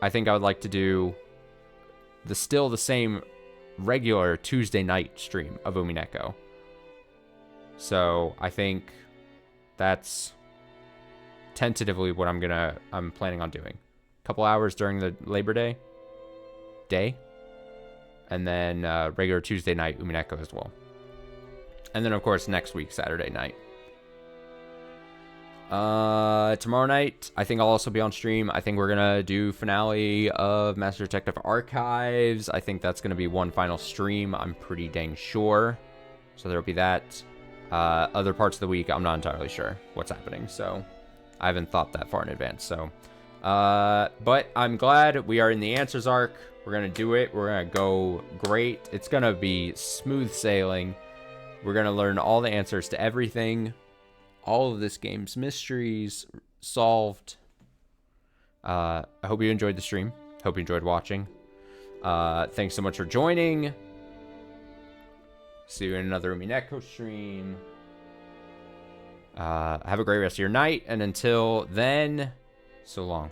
I think I would like to do still the same regular Tuesday night stream of Umineko. So I think that's tentatively what I'm planning on doing. A couple hours during the Labor Day, and then regular Tuesday night Umineko as well. And then of course next week, Saturday night. Tomorrow night, I think I'll also be on stream. I think we're gonna do finale of Master Detective Archives. I think that's gonna be one final stream, I'm pretty dang sure. So there'll be that. Other parts of the week, I'm not entirely sure what's happening, so I haven't thought that far in advance. So But I'm glad we are in the Answers arc. We're gonna do it. We're gonna go great. It's gonna be smooth sailing. We're gonna learn all the answers to everything. All of this game's mysteries solved. I hope you enjoyed the stream. Hope you enjoyed watching. Thanks so much for joining. See you in another Umineko stream. Have a great rest of your night, and until then, so long.